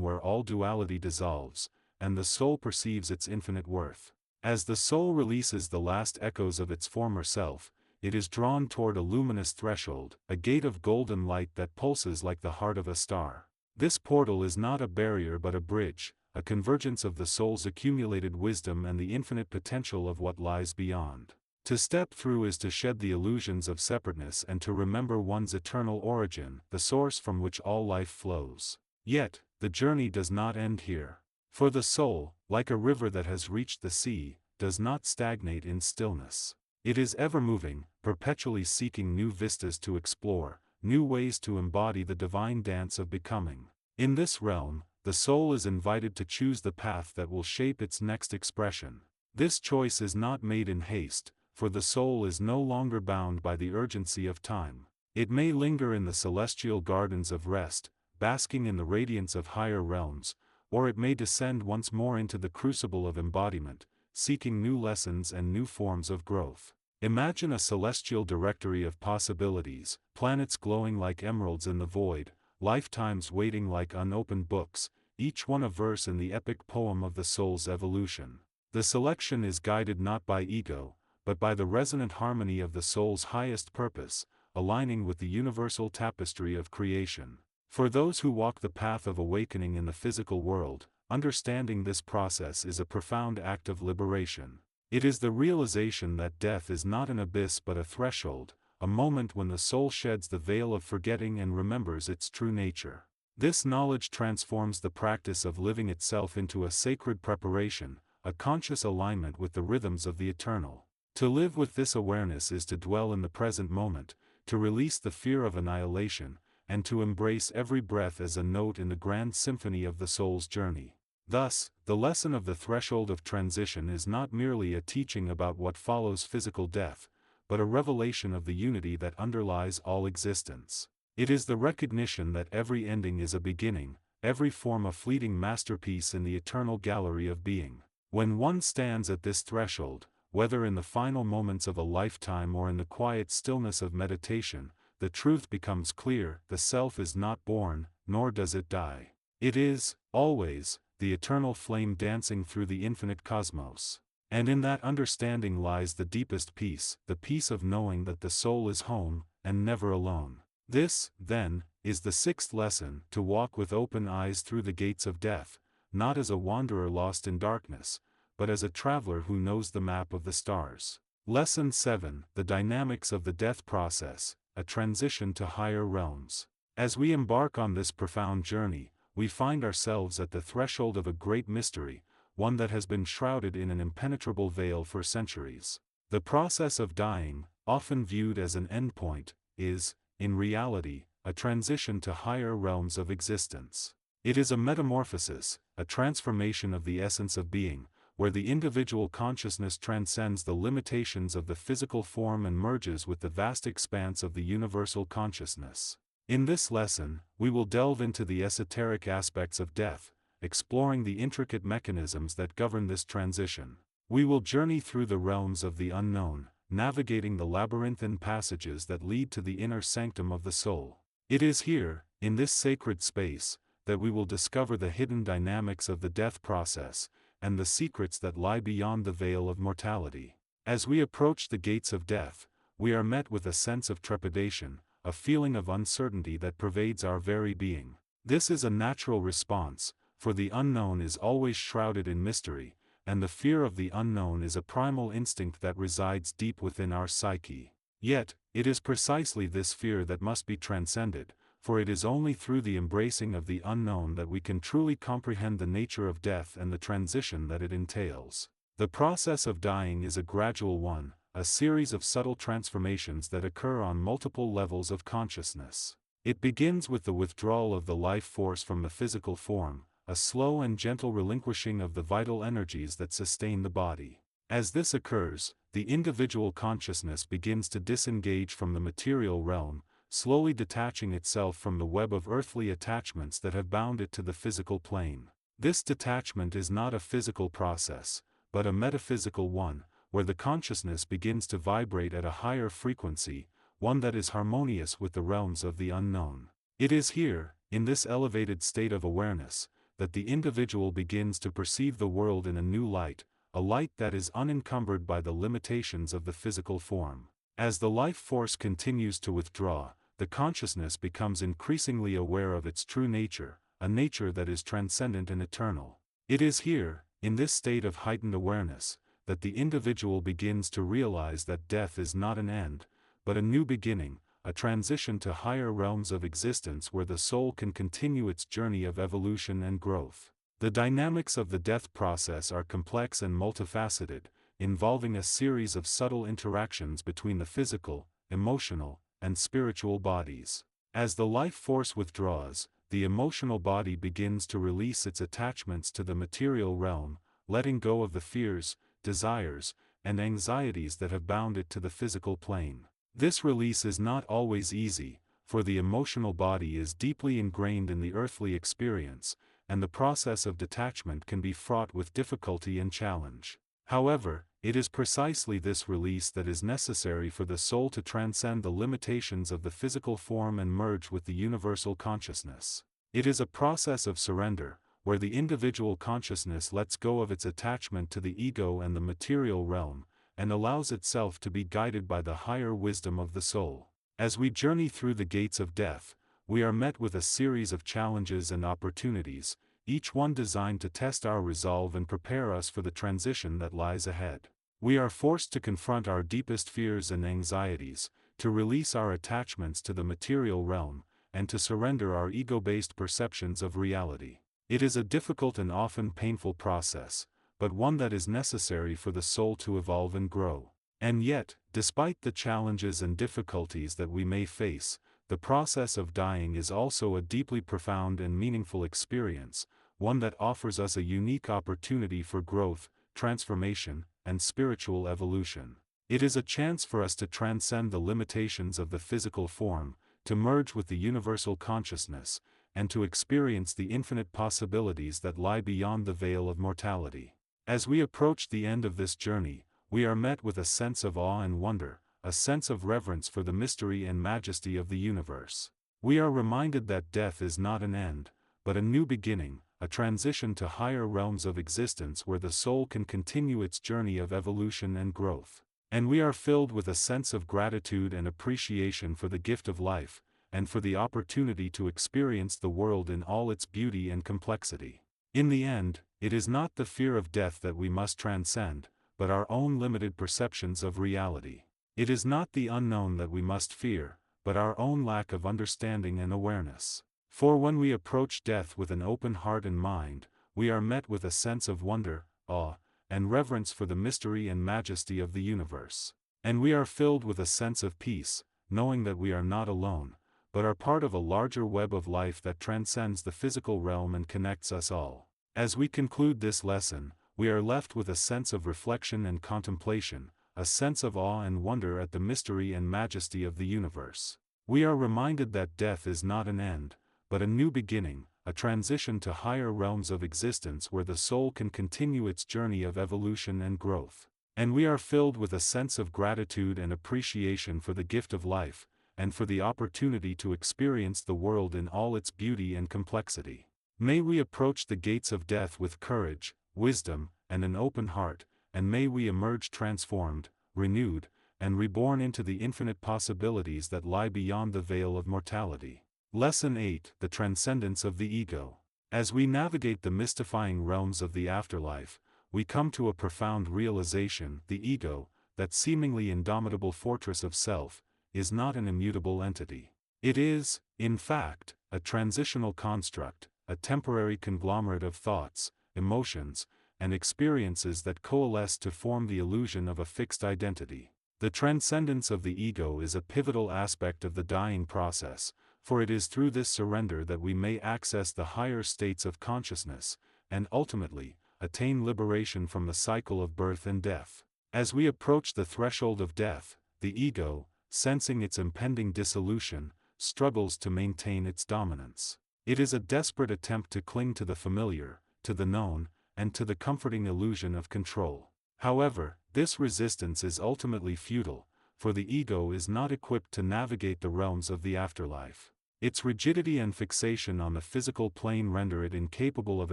where all duality dissolves, and the soul perceives its infinite worth. As the soul releases the last echoes of its former self, it is drawn toward a luminous threshold, a gate of golden light that pulses like the heart of a star. This portal is not a barrier but a bridge, a convergence of the soul's accumulated wisdom and the infinite potential of what lies beyond. To step through is to shed the illusions of separateness and to remember one's eternal origin, the source from which all life flows. Yet, the journey does not end here. For the soul, like a river that has reached the sea, does not stagnate in stillness. It is ever moving, perpetually seeking new vistas to explore, new ways to embody the divine dance of becoming. In this realm, the soul is invited to choose the path that will shape its next expression. This choice is not made in haste, for the soul is no longer bound by the urgency of time. It may linger in the celestial gardens of rest, basking in the radiance of higher realms, or it may descend once more into the crucible of embodiment, seeking new lessons and new forms of growth. Imagine a celestial directory of possibilities, planets glowing like emeralds in the void, lifetimes waiting like unopened books, each one a verse in the epic poem of the soul's evolution. The selection is guided not by ego, but by the resonant harmony of the soul's highest purpose, aligning with the universal tapestry of creation. For those who walk the path of awakening in the physical world, understanding this process is a profound act of liberation. It is the realization that death is not an abyss but a threshold, a moment when the soul sheds the veil of forgetting and remembers its true nature. This knowledge transforms the practice of living itself into a sacred preparation, a conscious alignment with the rhythms of the eternal. To live with this awareness is to dwell in the present moment, to release the fear of annihilation, and to embrace every breath as a note in the grand symphony of the soul's journey. Thus, the lesson of the threshold of transition is not merely a teaching about what follows physical death, but a revelation of the unity that underlies all existence. It is the recognition that every ending is a beginning, every form a fleeting masterpiece in the eternal gallery of being. When one stands at this threshold, whether in the final moments of a lifetime or in the quiet stillness of meditation, the truth becomes clear: the self is not born, nor does it die. It is, always, the eternal flame dancing through the infinite cosmos. And in that understanding lies the deepest peace, the peace of knowing that the soul is home, and never alone. This, then, is the sixth lesson: to walk with open eyes through the gates of death, not as a wanderer lost in darkness, but as a traveler who knows the map of the stars. Lesson 7: The dynamics of the death process, a transition to higher realms. As we embark on this profound journey, we find ourselves at the threshold of a great mystery, one that has been shrouded in an impenetrable veil for centuries. The process of dying, often viewed as an endpoint, is, in reality, a transition to higher realms of existence. It is a metamorphosis, a transformation of the essence of being, where the individual consciousness transcends the limitations of the physical form and merges with the vast expanse of the universal consciousness. In this lesson, we will delve into the esoteric aspects of death, exploring the intricate mechanisms that govern this transition. We will journey through the realms of the unknown, navigating the labyrinthine passages that lead to the inner sanctum of the soul. It is here, in this sacred space, that we will discover the hidden dynamics of the death process, and the secrets that lie beyond the veil of mortality. As we approach the gates of death, we are met with a sense of trepidation, a feeling of uncertainty that pervades our very being. This is a natural response, for the unknown is always shrouded in mystery, and the fear of the unknown is a primal instinct that resides deep within our psyche. Yet, it is precisely this fear that must be transcended, for it is only through the embracing of the unknown that we can truly comprehend the nature of death and the transition that it entails. The process of dying is a gradual one, a series of subtle transformations that occur on multiple levels of consciousness. It begins with the withdrawal of the life force from the physical form, a slow and gentle relinquishing of the vital energies that sustain the body. As this occurs, the individual consciousness begins to disengage from the material realm, slowly detaching itself from the web of earthly attachments that have bound it to the physical plane. This detachment is not a physical process, but a metaphysical one, where the consciousness begins to vibrate at a higher frequency, one that is harmonious with the realms of the unknown. It is here, in this elevated state of awareness, that the individual begins to perceive the world in a new light, a light that is unencumbered by the limitations of the physical form. As the life force continues to withdraw, the consciousness becomes increasingly aware of its true nature, a nature that is transcendent and eternal. It is here, in this state of heightened awareness, that the individual begins to realize that death is not an end, but a new beginning, a transition to higher realms of existence where the soul can continue its journey of evolution and growth. The dynamics of the death process are complex and multifaceted, involving a series of subtle interactions between the physical, emotional, and spiritual bodies. As the life force withdraws, the emotional body begins to release its attachments to the material realm, letting go of the fears, desires, and anxieties that have bound it to the physical plane. This release is not always easy, for the emotional body is deeply ingrained in the earthly experience, and the process of detachment can be fraught with difficulty and challenge. However, it is precisely this release that is necessary for the soul to transcend the limitations of the physical form and merge with the universal consciousness. It is a process of surrender, where the individual consciousness lets go of its attachment to the ego and the material realm, and allows itself to be guided by the higher wisdom of the soul. As we journey through the gates of death, we are met with a series of challenges and opportunities, each one designed to test our resolve and prepare us for the transition that lies ahead. We are forced to confront our deepest fears and anxieties, to release our attachments to the material realm, and to surrender our ego-based perceptions of reality. It is a difficult and often painful process, but one that is necessary for the soul to evolve and grow. And yet, despite the challenges and difficulties that we may face, the process of dying is also a deeply profound and meaningful experience, one that offers us a unique opportunity for growth, transformation, and spiritual evolution. It is a chance for us to transcend the limitations of the physical form, to merge with the universal consciousness, and to experience the infinite possibilities that lie beyond the veil of mortality. As we approach the end of this journey, we are met with a sense of awe and wonder, a sense of reverence for the mystery and majesty of the universe. We are reminded that death is not an end, but a new beginning, a transition to higher realms of existence where the soul can continue its journey of evolution and growth. And we are filled with a sense of gratitude and appreciation for the gift of life, and for the opportunity to experience the world in all its beauty and complexity. In the end, it is not the fear of death that we must transcend, but our own limited perceptions of reality. It is not the unknown that we must fear, but our own lack of understanding and awareness. For when we approach death with an open heart and mind, we are met with a sense of wonder, awe, and reverence for the mystery and majesty of the universe. And we are filled with a sense of peace, knowing that we are not alone, but are part of a larger web of life that transcends the physical realm and connects us all. As we conclude this lesson, we are left with a sense of reflection and contemplation, a sense of awe and wonder at the mystery and majesty of the universe. We are reminded that death is not an end, but a new beginning, a transition to higher realms of existence where the soul can continue its journey of evolution and growth. And we are filled with a sense of gratitude and appreciation for the gift of life, and for the opportunity to experience the world in all its beauty and complexity. May we approach the gates of death with courage, wisdom, and an open heart, and may we emerge transformed, renewed, and reborn into the infinite possibilities that lie beyond the veil of mortality. Lesson 8: The Transcendence of the Ego. As we navigate the mystifying realms of the afterlife, we come to a profound realization: the ego, that seemingly indomitable fortress of self, is not an immutable entity. It is, in fact, a transitional construct, a temporary conglomerate of thoughts, emotions, and experiences that coalesce to form the illusion of a fixed identity. The transcendence of the ego is a pivotal aspect of the dying process, for it is through this surrender that we may access the higher states of consciousness, and ultimately, attain liberation from the cycle of birth and death. As we approach the threshold of death, the ego, sensing its impending dissolution, struggles to maintain its dominance. It is a desperate attempt to cling to the familiar, to the known, and to the comforting illusion of control. However, this resistance is ultimately futile, for the ego is not equipped to navigate the realms of the afterlife. Its rigidity and fixation on the physical plane render it incapable of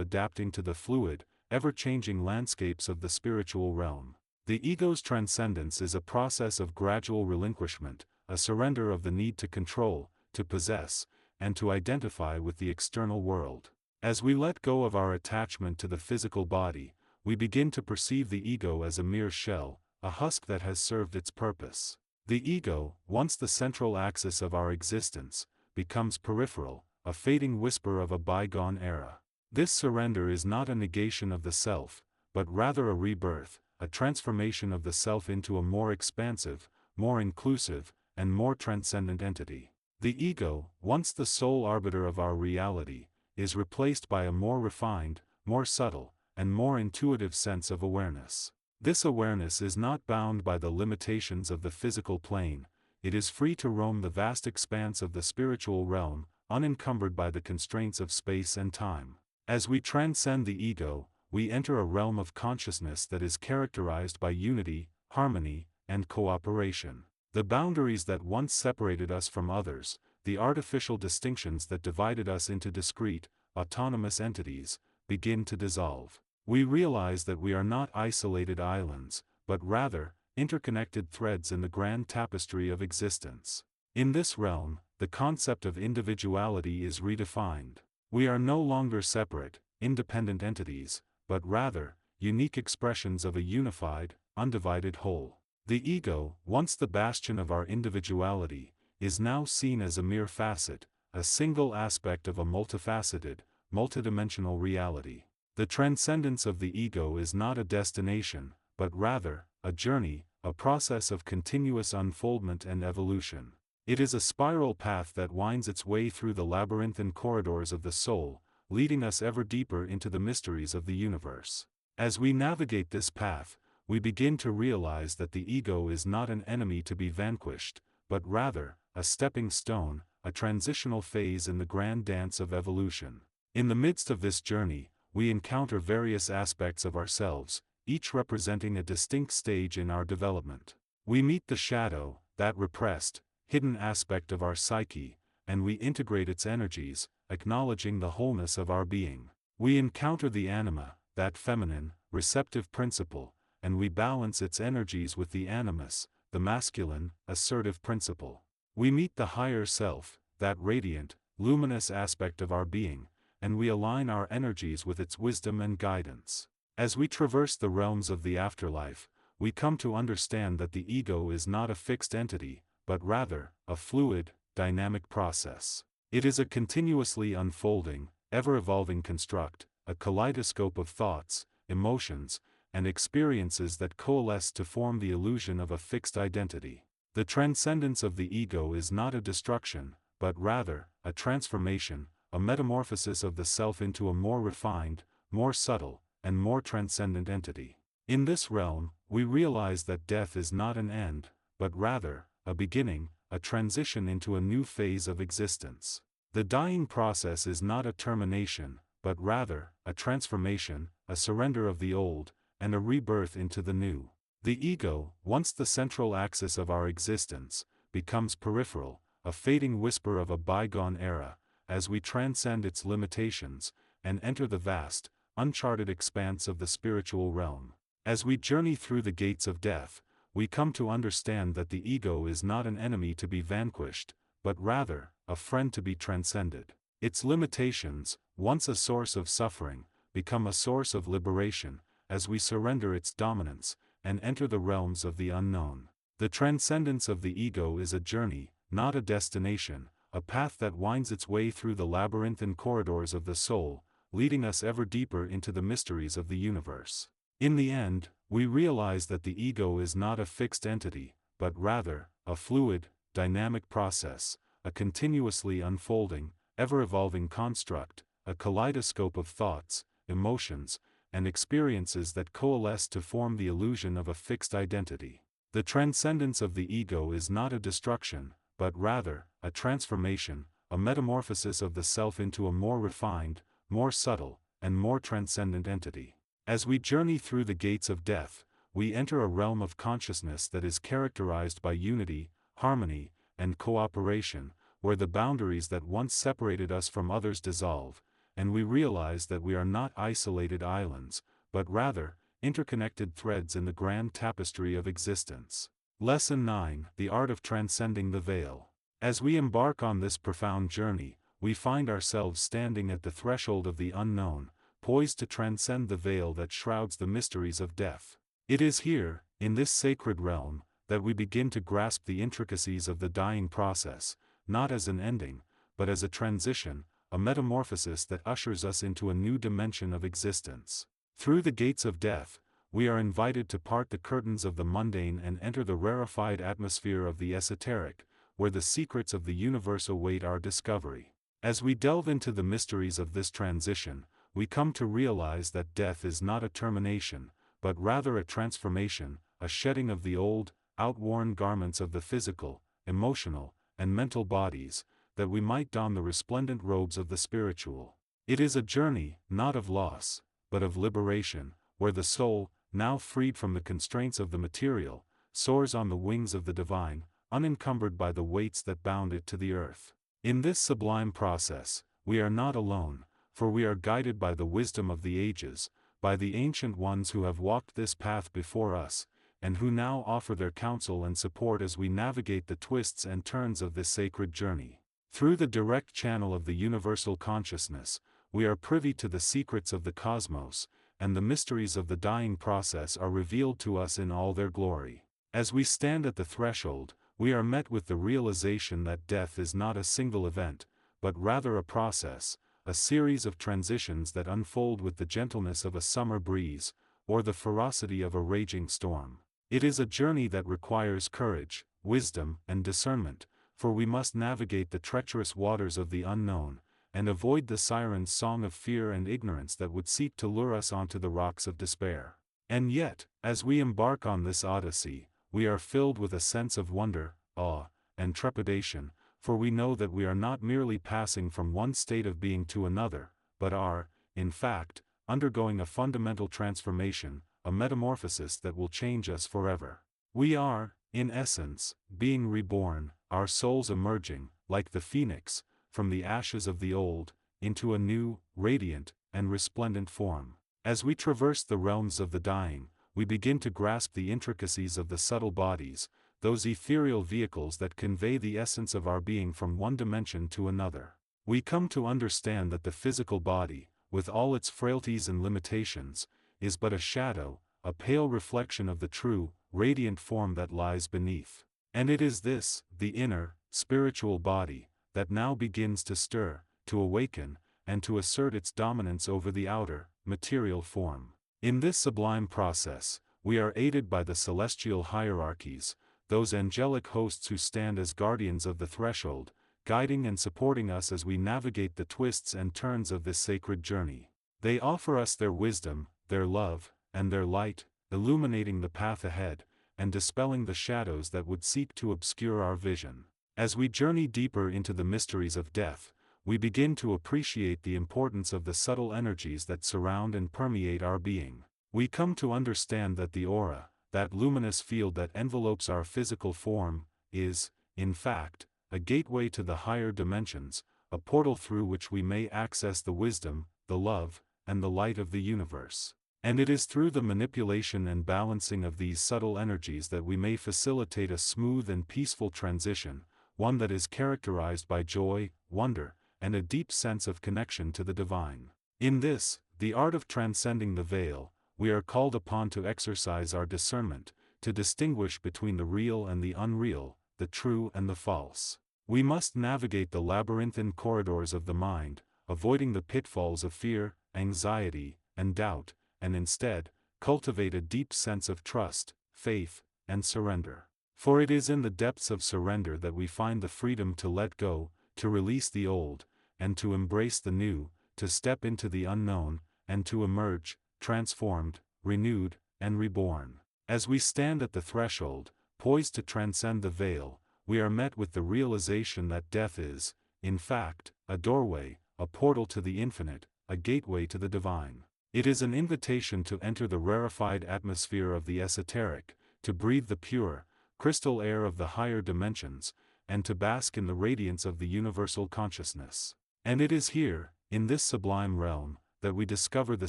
adapting to the fluid, ever-changing landscapes of the spiritual realm. The ego's transcendence is a process of gradual relinquishment, a surrender of the need to control, to possess, and to identify with the external world. As we let go of our attachment to the physical body, we begin to perceive the ego as a mere shell, a husk that has served its purpose. The ego, once the central axis of our existence, becomes peripheral, a fading whisper of a bygone era. This surrender is not a negation of the self, but rather a rebirth, a transformation of the self into a more expansive, more inclusive, and more transcendent entity. The ego, once the sole arbiter of our reality, is replaced by a more refined, more subtle, and more intuitive sense of awareness. This awareness is not bound by the limitations of the physical plane, it is free to roam the vast expanse of the spiritual realm, unencumbered by the constraints of space and time. As we transcend the ego, we enter a realm of consciousness that is characterized by unity, harmony, and cooperation. The boundaries that once separated us from others, the artificial distinctions that divided us into discrete, autonomous entities, begin to dissolve. We realize that we are not isolated islands, but rather, interconnected threads in the grand tapestry of existence. In this realm, the concept of individuality is redefined. We are no longer separate, independent entities, but rather, unique expressions of a unified, undivided whole. The ego, once the bastion of our individuality, is now seen as a mere facet, a single aspect of a multifaceted, multidimensional reality. The transcendence of the ego is not a destination, but rather, a journey, a process of continuous unfoldment and evolution. It is a spiral path that winds its way through the labyrinthine corridors of the soul, leading us ever deeper into the mysteries of the universe. As we navigate this path, we begin to realize that the ego is not an enemy to be vanquished, but rather, a stepping stone, a transitional phase in the grand dance of evolution. In the midst of this journey, we encounter various aspects of ourselves, each representing a distinct stage in our development. We meet the shadow, that repressed, hidden aspect of our psyche, and we integrate its energies, acknowledging the wholeness of our being. We encounter the anima, that feminine, receptive principle, and we balance its energies with the animus, the masculine, assertive principle. We meet the higher self, that radiant, luminous aspect of our being, and we align our energies with its wisdom and guidance. As we traverse the realms of the afterlife, we come to understand that the ego is not a fixed entity, but rather, a fluid, dynamic process. It is a continuously unfolding, ever-evolving construct, a kaleidoscope of thoughts, emotions, and experiences that coalesce to form the illusion of a fixed identity. The transcendence of the ego is not a destruction, but rather, a transformation, a metamorphosis of the self into a more refined, more subtle, and more transcendent entity. In this realm, we realize that death is not an end, but rather, a beginning, a transition into a new phase of existence. The dying process is not a termination, but rather, a transformation, a surrender of the old, and a rebirth into the new. The ego, once the central axis of our existence, becomes peripheral, a fading whisper of a bygone era, as we transcend its limitations, and enter the vast, uncharted expanse of the spiritual realm. As we journey through the gates of death, we come to understand that the ego is not an enemy to be vanquished, but rather, a friend to be transcended. Its limitations, once a source of suffering, become a source of liberation, as we surrender its dominance, and enter the realms of the unknown. The transcendence of the ego is a journey, not a destination, a path that winds its way through the labyrinthine corridors of the soul, leading us ever deeper into the mysteries of the universe. In the end, we realize that the ego is not a fixed entity, but rather, a fluid, dynamic process, a continuously unfolding, ever-evolving construct, a kaleidoscope of thoughts, emotions, and experiences that coalesce to form the illusion of a fixed identity. The transcendence of the ego is not a destruction, but rather, a transformation, a metamorphosis of the self into a more refined, more subtle, and more transcendent entity. As we journey through the gates of death, we enter a realm of consciousness that is characterized by unity, harmony, and cooperation, where the boundaries that once separated us from others dissolve, and we realize that we are not isolated islands, but rather, interconnected threads in the grand tapestry of existence. Lesson 9: The Art of Transcending the Veil. As we embark on this profound journey, we find ourselves standing at the threshold of the unknown, poised to transcend the veil that shrouds the mysteries of death. It is here, in this sacred realm, that we begin to grasp the intricacies of the dying process, not as an ending, but as a transition, a metamorphosis that ushers us into a new dimension of existence. Through the gates of death, we are invited to part the curtains of the mundane and enter the rarefied atmosphere of the esoteric, where the secrets of the universe await our discovery. As we delve into the mysteries of this transition, we come to realize that death is not a termination, but rather a transformation, a shedding of the old, outworn garments of the physical, emotional, and mental bodies, that we might don the resplendent robes of the spiritual. It is a journey, not of loss, but of liberation, where the soul, now freed from the constraints of the material, soars on the wings of the divine, unencumbered by the weights that bound it to the earth. In this sublime process, we are not alone, for we are guided by the wisdom of the ages, by the ancient ones who have walked this path before us, and who now offer their counsel and support as we navigate the twists and turns of this sacred journey. Through the direct channel of the universal consciousness, we are privy to the secrets of the cosmos, and the mysteries of the dying process are revealed to us in all their glory. As we stand at the threshold, we are met with the realization that death is not a single event, but rather a process, a series of transitions that unfold with the gentleness of a summer breeze, or the ferocity of a raging storm. It is a journey that requires courage, wisdom, and discernment, for we must navigate the treacherous waters of the unknown, and avoid the siren's song of fear and ignorance that would seek to lure us onto the rocks of despair. And yet, as we embark on this odyssey, we are filled with a sense of wonder, awe, and trepidation, for we know that we are not merely passing from one state of being to another, but are, in fact, undergoing a fundamental transformation, a metamorphosis that will change us forever. We are, in essence, being reborn, our souls emerging, like the phoenix, from the ashes of the old, into a new, radiant, and resplendent form. As we traverse the realms of the dying, we begin to grasp the intricacies of the subtle bodies, those ethereal vehicles that convey the essence of our being from one dimension to another. We come to understand that the physical body, with all its frailties and limitations, is but a shadow, a pale reflection of the true, radiant form that lies beneath. And it is this, the inner, spiritual body, that now begins to stir, to awaken, and to assert its dominance over the outer, material form. In this sublime process, we are aided by the celestial hierarchies, those angelic hosts who stand as guardians of the threshold, guiding and supporting us as we navigate the twists and turns of this sacred journey. They offer us their wisdom, their love, and their light, illuminating the path ahead, and dispelling the shadows that would seek to obscure our vision. As we journey deeper into the mysteries of death, we begin to appreciate the importance of the subtle energies that surround and permeate our being. We come to understand that the aura, that luminous field that envelopes our physical form, is, in fact, a gateway to the higher dimensions, a portal through which we may access the wisdom, the love, and the light of the universe. And it is through the manipulation and balancing of these subtle energies that we may facilitate a smooth and peaceful transition, one that is characterized by joy, wonder, and a deep sense of connection to the divine. In this, the art of transcending the veil, we are called upon to exercise our discernment, to distinguish between the real and the unreal, the true and the false. We must navigate the labyrinthine corridors of the mind, avoiding the pitfalls of fear, anxiety, and doubt, and instead, cultivate a deep sense of trust, faith, and surrender. For it is in the depths of surrender that we find the freedom to let go, to release the old, and to embrace the new, to step into the unknown, and to emerge, transformed, renewed, and reborn. As we stand at the threshold, poised to transcend the veil, we are met with the realization that death is, in fact, a doorway, a portal to the infinite, a gateway to the divine. It is an invitation to enter the rarefied atmosphere of the esoteric, to breathe the pure, crystal air of the higher dimensions, and to bask in the radiance of the universal consciousness. And it is here, in this sublime realm, that we discover the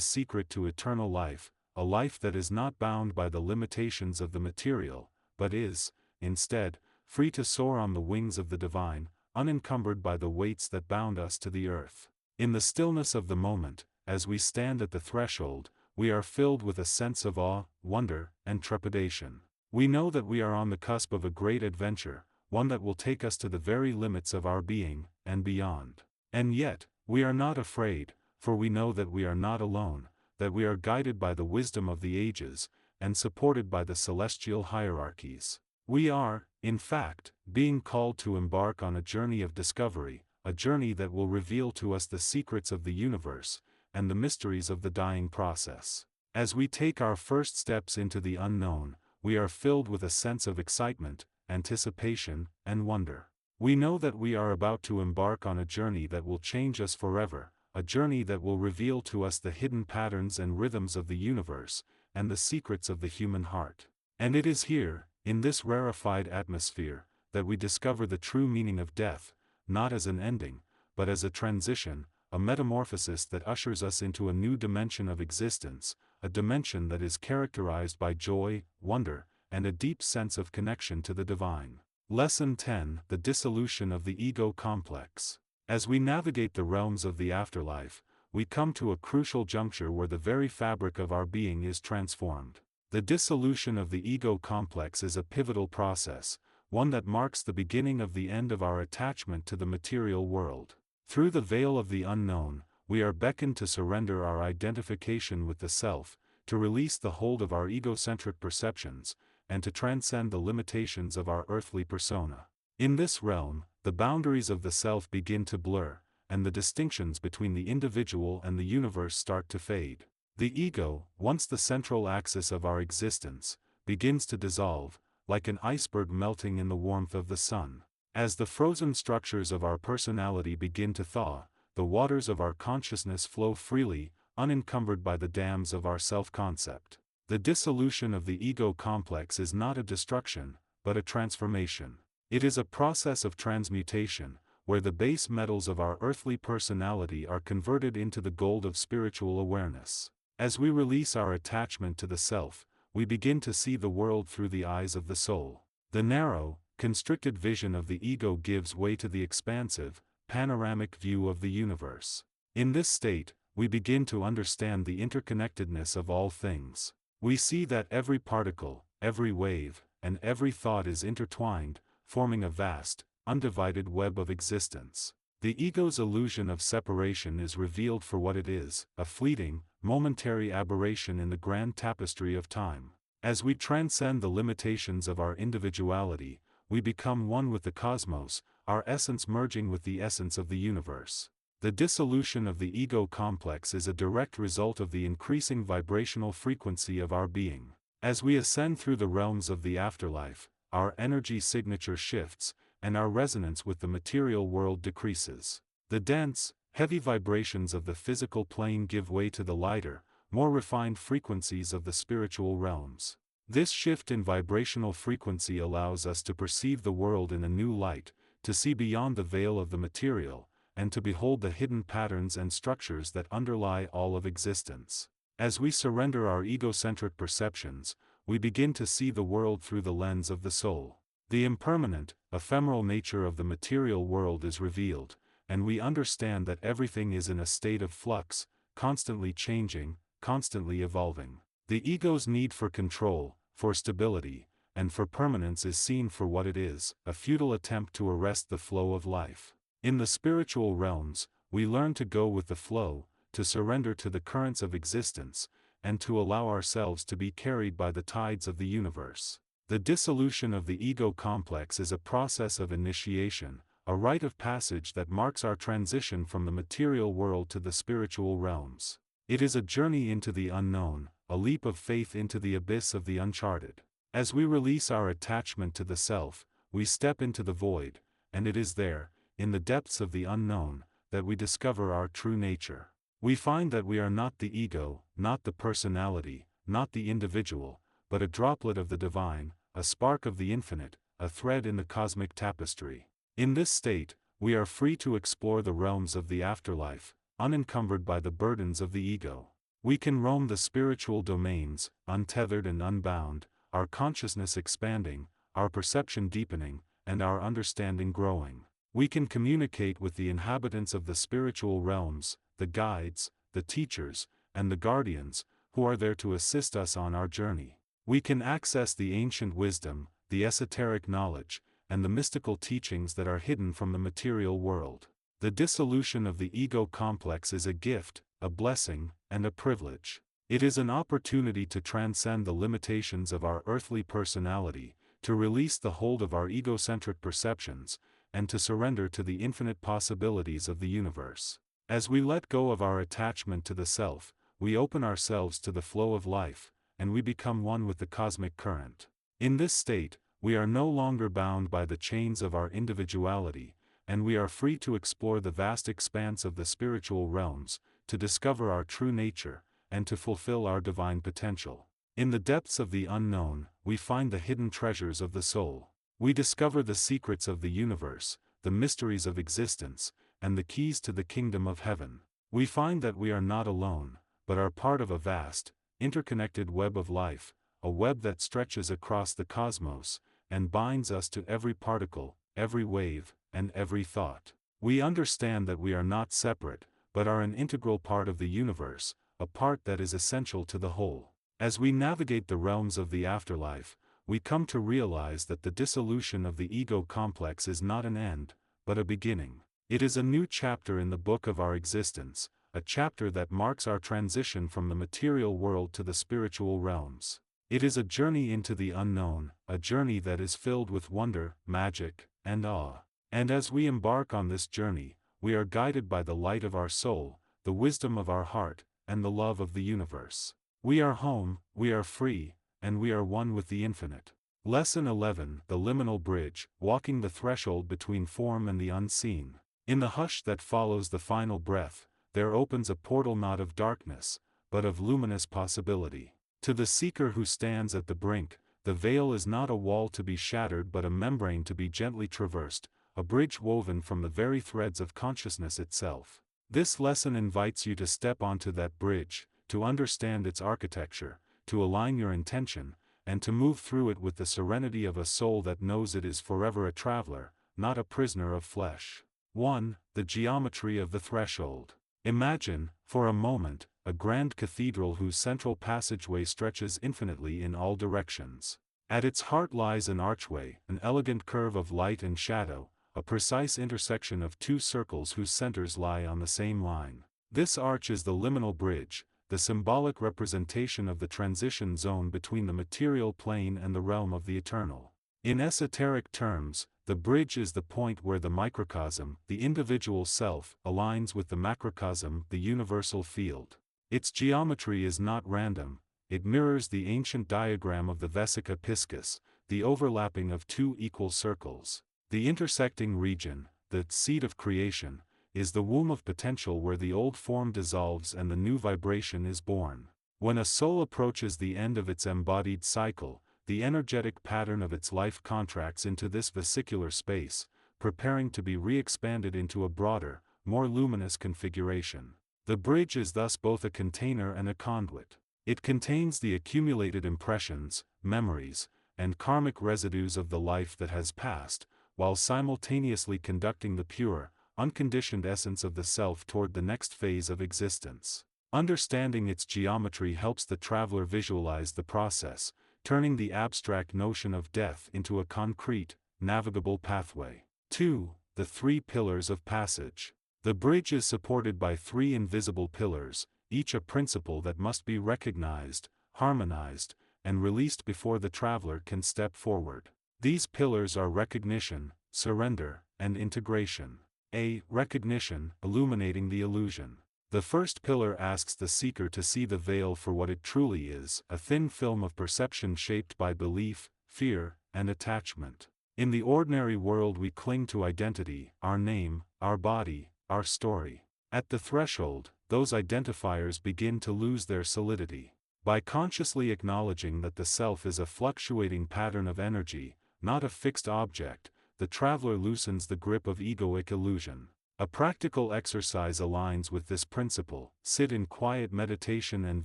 secret to eternal life, a life that is not bound by the limitations of the material, but is, instead, free to soar on the wings of the divine, unencumbered by the weights that bound us to the earth. In the stillness of the moment, as we stand at the threshold, we are filled with a sense of awe, wonder, and trepidation. We know that we are on the cusp of a great adventure, one that will take us to the very limits of our being, and beyond. And yet, we are not afraid, for we know that we are not alone, that we are guided by the wisdom of the ages, and supported by the celestial hierarchies. We are, in fact, being called to embark on a journey of discovery, a journey that will reveal to us the secrets of the universe, and the mysteries of the dying process. As we take our first steps into the unknown, we are filled with a sense of excitement, anticipation, and wonder. We know that we are about to embark on a journey that will change us forever, a journey that will reveal to us the hidden patterns and rhythms of the universe, and the secrets of the human heart. And it is here, in this rarefied atmosphere, that we discover the true meaning of death, not as an ending, but as a transition, a metamorphosis that ushers us into a new dimension of existence, a dimension that is characterized by joy, wonder, and a deep sense of connection to the divine. Lesson 10: The Dissolution of the Ego Complex. As we navigate the realms of the afterlife, we come to a crucial juncture where the very fabric of our being is transformed. The dissolution of the ego complex is a pivotal process, one that marks the beginning of the end of our attachment to the material world. Through the veil of the unknown, we are beckoned to surrender our identification with the self, to release the hold of our egocentric perceptions, and to transcend the limitations of our earthly persona. In this realm, the boundaries of the self begin to blur, and the distinctions between the individual and the universe start to fade. The ego, once the central axis of our existence, begins to dissolve, like an iceberg melting in the warmth of the sun. As the frozen structures of our personality begin to thaw, the waters of our consciousness flow freely, unencumbered by the dams of our self-concept. The dissolution of the ego complex is not a destruction, but a transformation. It is a process of transmutation, where the base metals of our earthly personality are converted into the gold of spiritual awareness. As we release our attachment to the self, we begin to see the world through the eyes of the soul. The narrow, constricted vision of the ego gives way to the expansive, panoramic view of the universe. In this state, we begin to understand the interconnectedness of all things. We see that every particle, every wave, and every thought is intertwined, forming a vast, undivided web of existence. The ego's illusion of separation is revealed for what it is, a fleeting, momentary aberration in the grand tapestry of time. As we transcend the limitations of our individuality, we become one with the cosmos, our essence merging with the essence of the universe. The dissolution of the ego complex is a direct result of the increasing vibrational frequency of our being. As we ascend through the realms of the afterlife, our energy signature shifts, and our resonance with the material world decreases. The dense, heavy vibrations of the physical plane give way to the lighter, more refined frequencies of the spiritual realms. This shift in vibrational frequency allows us to perceive the world in a new light, to see beyond the veil of the material, and to behold the hidden patterns and structures that underlie all of existence. As we surrender our egocentric perceptions, we begin to see the world through the lens of the soul. The impermanent, ephemeral nature of the material world is revealed, and we understand that everything is in a state of flux, constantly changing, constantly evolving. The ego's need for control, for stability, and for permanence is seen for what it is, a futile attempt to arrest the flow of life. In the spiritual realms, we learn to go with the flow, to surrender to the currents of existence, and to allow ourselves to be carried by the tides of the universe. The dissolution of the ego complex is a process of initiation, a rite of passage that marks our transition from the material world to the spiritual realms. It is a journey into the unknown, a leap of faith into the abyss of the uncharted. As we release our attachment to the self, we step into the void, and it is there, in the depths of the unknown, that we discover our true nature. We find that we are not the ego, not the personality, not the individual, but a droplet of the divine, a spark of the infinite, a thread in the cosmic tapestry. In this state, we are free to explore the realms of the afterlife, unencumbered by the burdens of the ego. We can roam the spiritual domains, untethered and unbound, our consciousness expanding, our perception deepening, and our understanding growing. We can communicate with the inhabitants of the spiritual realms, the guides, the teachers, and the guardians, who are there to assist us on our journey. We can access the ancient wisdom, the esoteric knowledge, and the mystical teachings that are hidden from the material world. The dissolution of the ego complex is a gift, a blessing, and a privilege. It is an opportunity to transcend the limitations of our earthly personality, to release the hold of our egocentric perceptions, and to surrender to the infinite possibilities of the universe. As we let go of our attachment to the self, we open ourselves to the flow of life, and we become one with the cosmic current. In this state, we are no longer bound by the chains of our individuality, and we are free to explore the vast expanse of the spiritual realms, to discover our true nature, and to fulfill our divine potential. In the depths of the unknown, we find the hidden treasures of the soul. We discover the secrets of the universe, the mysteries of existence, and the keys to the kingdom of heaven. We find that we are not alone, but are part of a vast, interconnected web of life, a web that stretches across the cosmos, and binds us to every particle, every wave, and every thought. We understand that we are not separate, but are an integral part of the universe, a part that is essential to the whole. As we navigate the realms of the afterlife, we come to realize that the dissolution of the ego complex is not an end, but a beginning. It is a new chapter in the book of our existence, a chapter that marks our transition from the material world to the spiritual realms. It is a journey into the unknown, a journey that is filled with wonder, magic, and awe. And as we embark on this journey, we are guided by the light of our soul, the wisdom of our heart, and the love of the universe. We are home, we are free, and we are one with the infinite. Lesson 11: The Liminal Bridge, Walking the Threshold Between Form and the Unseen. In the hush that follows the final breath, there opens a portal not of darkness, but of luminous possibility. To the seeker who stands at the brink, the veil is not a wall to be shattered but a membrane to be gently traversed, a bridge woven from the very threads of consciousness itself. This lesson invites you to step onto that bridge, to understand its architecture, to align your intention, and to move through it with the serenity of a soul that knows it is forever a traveler, not a prisoner of flesh. 1. The geometry of the threshold. Imagine, for a moment, a grand cathedral whose central passageway stretches infinitely in all directions. At its heart lies an archway, an elegant curve of light and shadow, a precise intersection of two circles whose centers lie on the same line. This arch is the liminal bridge, the symbolic representation of the transition zone between the material plane and the realm of the eternal. In esoteric terms, the bridge is the point where the microcosm, the individual self, aligns with the macrocosm, the universal field. Its geometry is not random, it mirrors the ancient diagram of the vesica piscis, the overlapping of two equal circles. The intersecting region, the seed of creation, is the womb of potential where the old form dissolves and the new vibration is born. When a soul approaches the end of its embodied cycle, the energetic pattern of its life contracts into this vesicular space, preparing to be re-expanded into a broader, more luminous configuration. The bridge is thus both a container and a conduit. It contains the accumulated impressions, memories, and karmic residues of the life that has passed, while simultaneously conducting the pure, unconditioned essence of the self toward the next phase of existence. Understanding its geometry helps the traveler visualize the process, turning the abstract notion of death into a concrete, navigable pathway. 2. The three pillars of passage. The bridge is supported by three invisible pillars, each a principle that must be recognized, harmonized, and released before the traveler can step forward. These pillars are recognition, surrender, and integration. A. Recognition, illuminating the illusion. The first pillar asks the seeker to see the veil for what it truly is, a thin film of perception shaped by belief, fear, and attachment. In the ordinary world we cling to identity, our name, our body, our story. At the threshold, those identifiers begin to lose their solidity. By consciously acknowledging that the self is a fluctuating pattern of energy, not a fixed object, the traveler loosens the grip of egoic illusion. A practical exercise aligns with this principle. Sit in quiet meditation and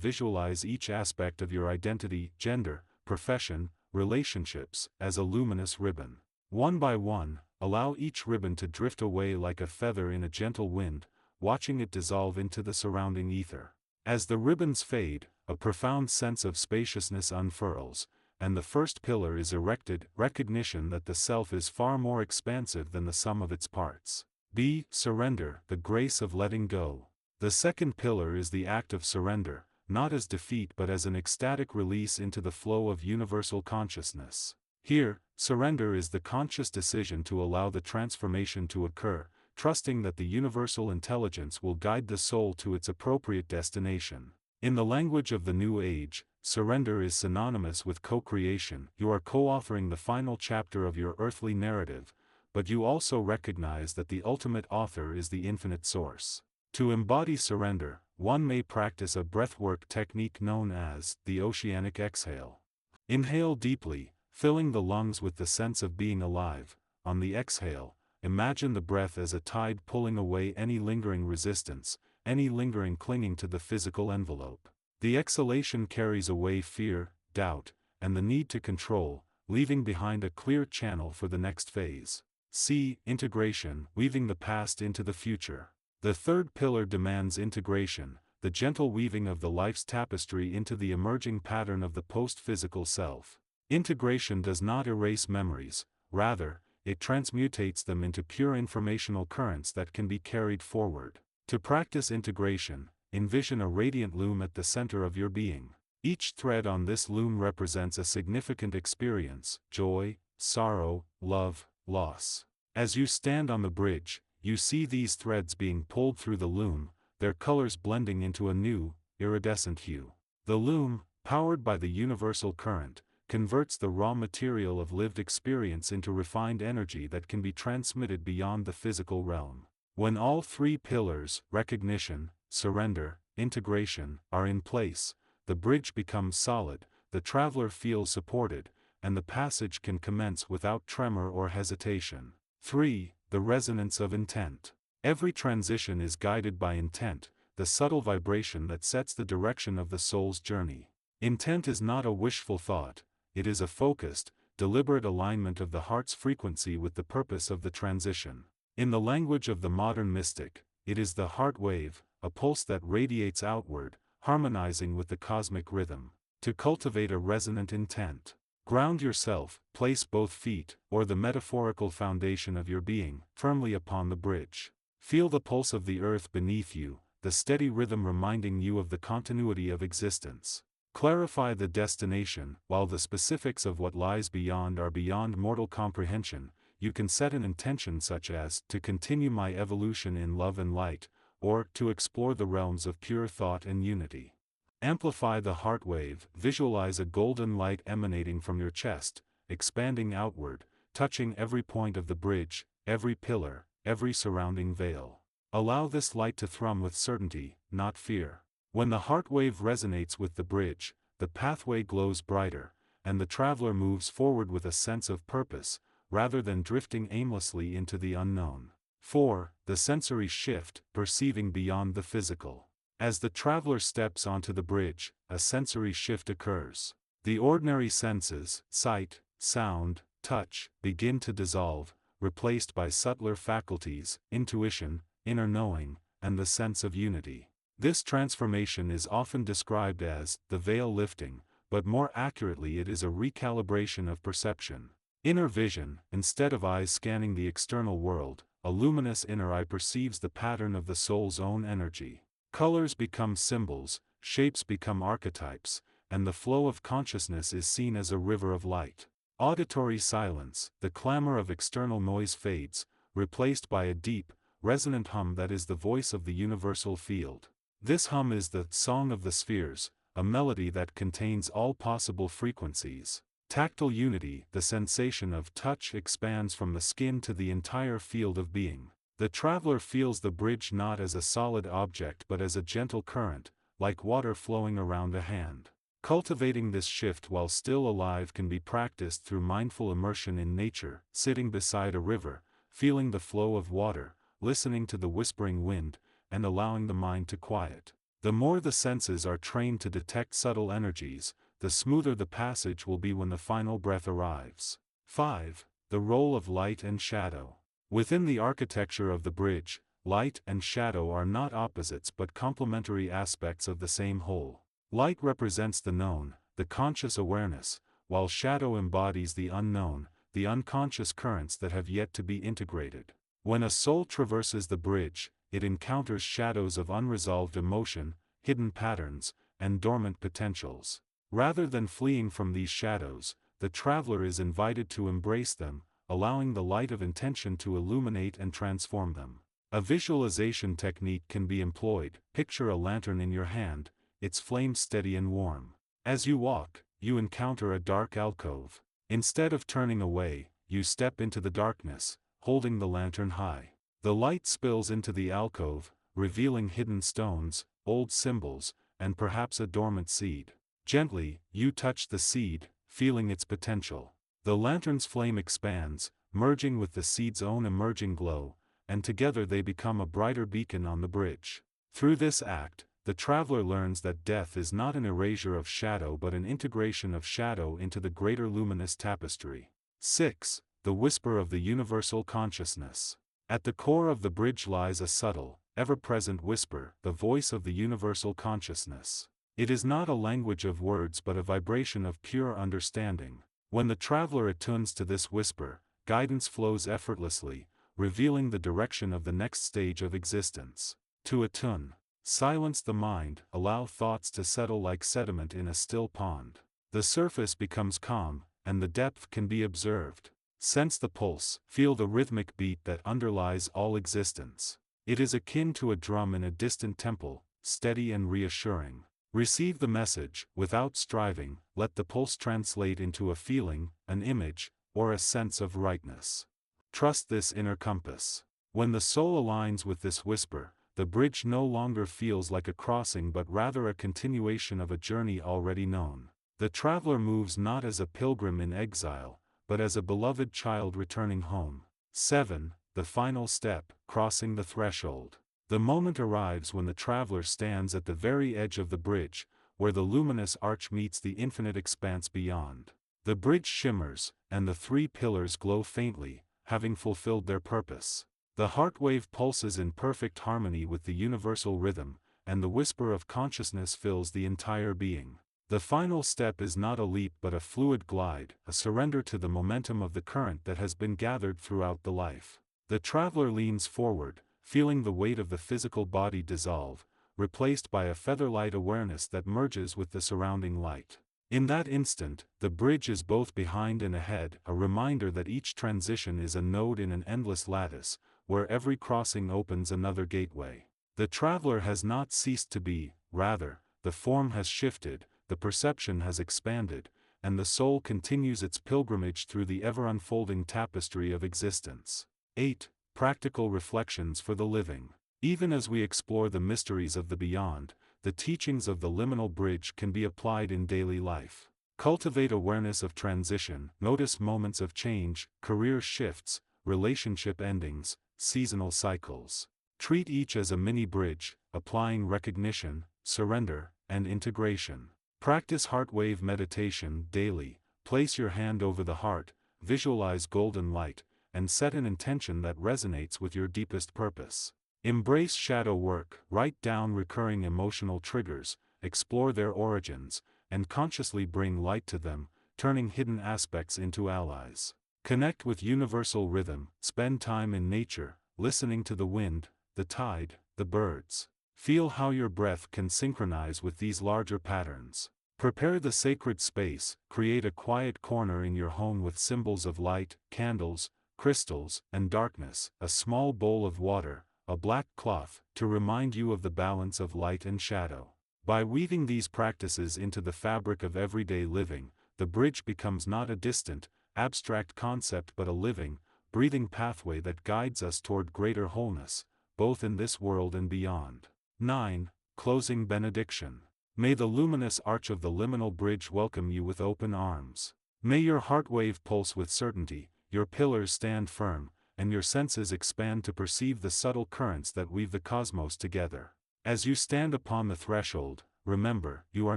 visualize each aspect of your identity, gender, profession, relationships, as a luminous ribbon. One by one, allow each ribbon to drift away like a feather in a gentle wind, watching it dissolve into the surrounding ether. As the ribbons fade, a profound sense of spaciousness unfurls, and the first pillar is erected, recognition that the self is far more expansive than the sum of its parts. B. Surrender, the grace of letting go. The second pillar is the act of surrender, not as defeat but as an ecstatic release into the flow of universal consciousness. Here, surrender is the conscious decision to allow the transformation to occur, trusting that the universal intelligence will guide the soul to its appropriate destination. In the language of the New Age, surrender is synonymous with co-creation. You are co-authoring the final chapter of your earthly narrative, but you also recognize that the ultimate author is the infinite source. To embody surrender, one may practice a breathwork technique known as the oceanic exhale. Inhale deeply, filling the lungs with the sense of being alive. On the exhale, imagine the breath as a tide pulling away any lingering resistance, any lingering clinging to the physical envelope. The exhalation carries away fear, doubt, and the need to control, leaving behind a clear channel for the next phase. C. Integration, weaving the past into the future. The third pillar demands integration, the gentle weaving of the life's tapestry into the emerging pattern of the post-physical self. Integration does not erase memories, rather, it transmutates them into pure informational currents that can be carried forward. To practice integration, envision a radiant loom at the center of your being. Each thread on this loom represents a significant experience: joy, sorrow, love, loss. As you stand on the bridge, you see these threads being pulled through the loom, their colors blending into a new, iridescent hue. The loom, powered by the universal current, converts the raw material of lived experience into refined energy that can be transmitted beyond the physical realm. When all three pillars, recognition, surrender, integration, are in place, the bridge becomes solid, the traveler feels supported, and the passage can commence without tremor or hesitation. 3. The resonance of intent. Every transition is guided by intent, the subtle vibration that sets the direction of the soul's journey. Intent is not a wishful thought, it is a focused, deliberate alignment of the heart's frequency with the purpose of the transition. In the language of the modern mystic, it is the heart wave, a pulse that radiates outward, harmonizing with the cosmic rhythm. To cultivate a resonant intent, ground yourself, place both feet, or the metaphorical foundation of your being, firmly upon the bridge. Feel the pulse of the earth beneath you, the steady rhythm reminding you of the continuity of existence. Clarify the destination. While the specifics of what lies beyond are beyond mortal comprehension, you can set an intention such as, to continue my evolution in love and light, or to explore the realms of pure thought and unity. Amplify the heart wave. Visualize a golden light emanating from your chest, expanding outward, touching every point of the bridge, every pillar, every surrounding veil. Allow this light to thrum with certainty, not fear. When the heart wave resonates with the bridge, the pathway glows brighter, and the traveler moves forward with a sense of purpose, rather than drifting aimlessly into the unknown. 4. The sensory shift, perceiving beyond the physical. As the traveler steps onto the bridge, a sensory shift occurs. The ordinary senses, sight, sound, touch, begin to dissolve, replaced by subtler faculties, intuition, inner knowing, and the sense of unity. This transformation is often described as the veil lifting, but more accurately it is a recalibration of perception. Inner vision, instead of eyes scanning the external world, a luminous inner eye perceives the pattern of the soul's own energy. Colors become symbols, shapes become archetypes, and the flow of consciousness is seen as a river of light. Auditory silence, the clamor of external noise fades, replaced by a deep, resonant hum that is the voice of the universal field. This hum is the song of the spheres, a melody that contains all possible frequencies. Tactile unity, the sensation of touch expands from the skin to the entire field of being. The traveler feels the bridge not as a solid object but as a gentle current, like water flowing around a hand. Cultivating this shift while still alive can be practiced through mindful immersion in nature, sitting beside a river, feeling the flow of water, listening to the whispering wind, and allowing the mind to quiet. The more the senses are trained to detect subtle energies, the smoother the passage will be when the final breath arrives. 5. The role of light and shadow. Within the architecture of the bridge, light and shadow are not opposites but complementary aspects of the same whole. Light represents the known, the conscious awareness, while shadow embodies the unknown, the unconscious currents that have yet to be integrated. When a soul traverses the bridge, it encounters shadows of unresolved emotion, hidden patterns, and dormant potentials. Rather than fleeing from these shadows, the traveler is invited to embrace them, allowing the light of intention to illuminate and transform them. A visualization technique can be employed. Picture a lantern in your hand, its flame steady and warm. As you walk, you encounter a dark alcove. Instead of turning away, you step into the darkness, holding the lantern high. The light spills into the alcove, revealing hidden stones, old symbols, and perhaps a dormant seed. Gently, you touch the seed, feeling its potential. The lantern's flame expands, merging with the seed's own emerging glow, and together they become a brighter beacon on the bridge. Through this act, the traveler learns that death is not an erasure of shadow but an integration of shadow into the greater luminous tapestry. 6. The whisper of the universal consciousness. At the core of the bridge lies a subtle, ever-present whisper, the voice of the universal consciousness. It is not a language of words but a vibration of pure understanding. When the traveler attunes to this whisper, guidance flows effortlessly, revealing the direction of the next stage of existence. To attune, silence the mind, allow thoughts to settle like sediment in a still pond. The surface becomes calm, and the depth can be observed. Sense the pulse, feel the rhythmic beat that underlies all existence. It is akin to a drum in a distant temple, steady and reassuring. Receive the message, without striving, let the pulse translate into a feeling, an image, or a sense of rightness. Trust this inner compass. When the soul aligns with this whisper, the bridge no longer feels like a crossing but rather a continuation of a journey already known. The traveler moves not as a pilgrim in exile, but as a beloved child returning home. 7. The final step, crossing the threshold. The moment arrives when the traveler stands at the very edge of the bridge, where the luminous arch meets the infinite expanse beyond. The bridge shimmers, and the three pillars glow faintly, having fulfilled their purpose. The heartwave pulses in perfect harmony with the universal rhythm, and the whisper of consciousness fills the entire being. The final step is not a leap but a fluid glide, a surrender to the momentum of the current that has been gathered throughout the life. The traveler leans forward, feeling the weight of the physical body dissolve, replaced by a feather-light awareness that merges with the surrounding light. In that instant, the bridge is both behind and ahead, a reminder that each transition is a node in an endless lattice, where every crossing opens another gateway. The traveler has not ceased to be, rather, the form has shifted, the perception has expanded, and the soul continues its pilgrimage through the ever-unfolding tapestry of existence. 8. Practical reflections for the living. Even as we explore the mysteries of the beyond, the teachings of the liminal bridge can be applied in daily life. Cultivate awareness of transition, notice moments of change, career shifts, relationship endings, seasonal cycles. Treat each as a mini-bridge, applying recognition, surrender, and integration. Practice heart-wave meditation daily, place your hand over the heart, visualize golden light, and set an intention that resonates with your deepest purpose. Embrace shadow work, write down recurring emotional triggers, explore their origins, and consciously bring light to them, turning hidden aspects into allies. Connect with universal rhythm, spend time in nature, listening to the wind, the tide, the birds. Feel how your breath can synchronize with these larger patterns. Prepare the sacred space, create a quiet corner in your home with symbols of light, candles, crystals, and darkness, a small bowl of water, a black cloth, to remind you of the balance of light and shadow. By weaving these practices into the fabric of everyday living, the bridge becomes not a distant, abstract concept but a living, breathing pathway that guides us toward greater wholeness, both in this world and beyond. 9. Closing benediction. May the luminous arch of the liminal bridge welcome you with open arms. May your heart wave pulse with certainty, your pillars stand firm, and your senses expand to perceive the subtle currents that weave the cosmos together. As you stand upon the threshold, remember, you are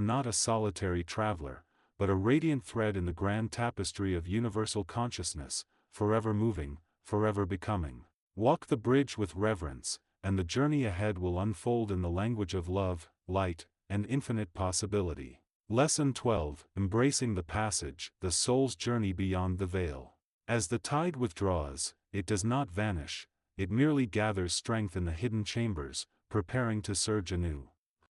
not a solitary traveler, but a radiant thread in the grand tapestry of universal consciousness, forever moving, forever becoming. Walk the bridge with reverence, and the journey ahead will unfold in the language of love, light, and infinite possibility. Lesson 12: Embracing the Passage, the Soul's Journey Beyond the Veil. As the tide withdraws, it does not vanish, it merely gathers strength in the hidden chambers, preparing to surge anew.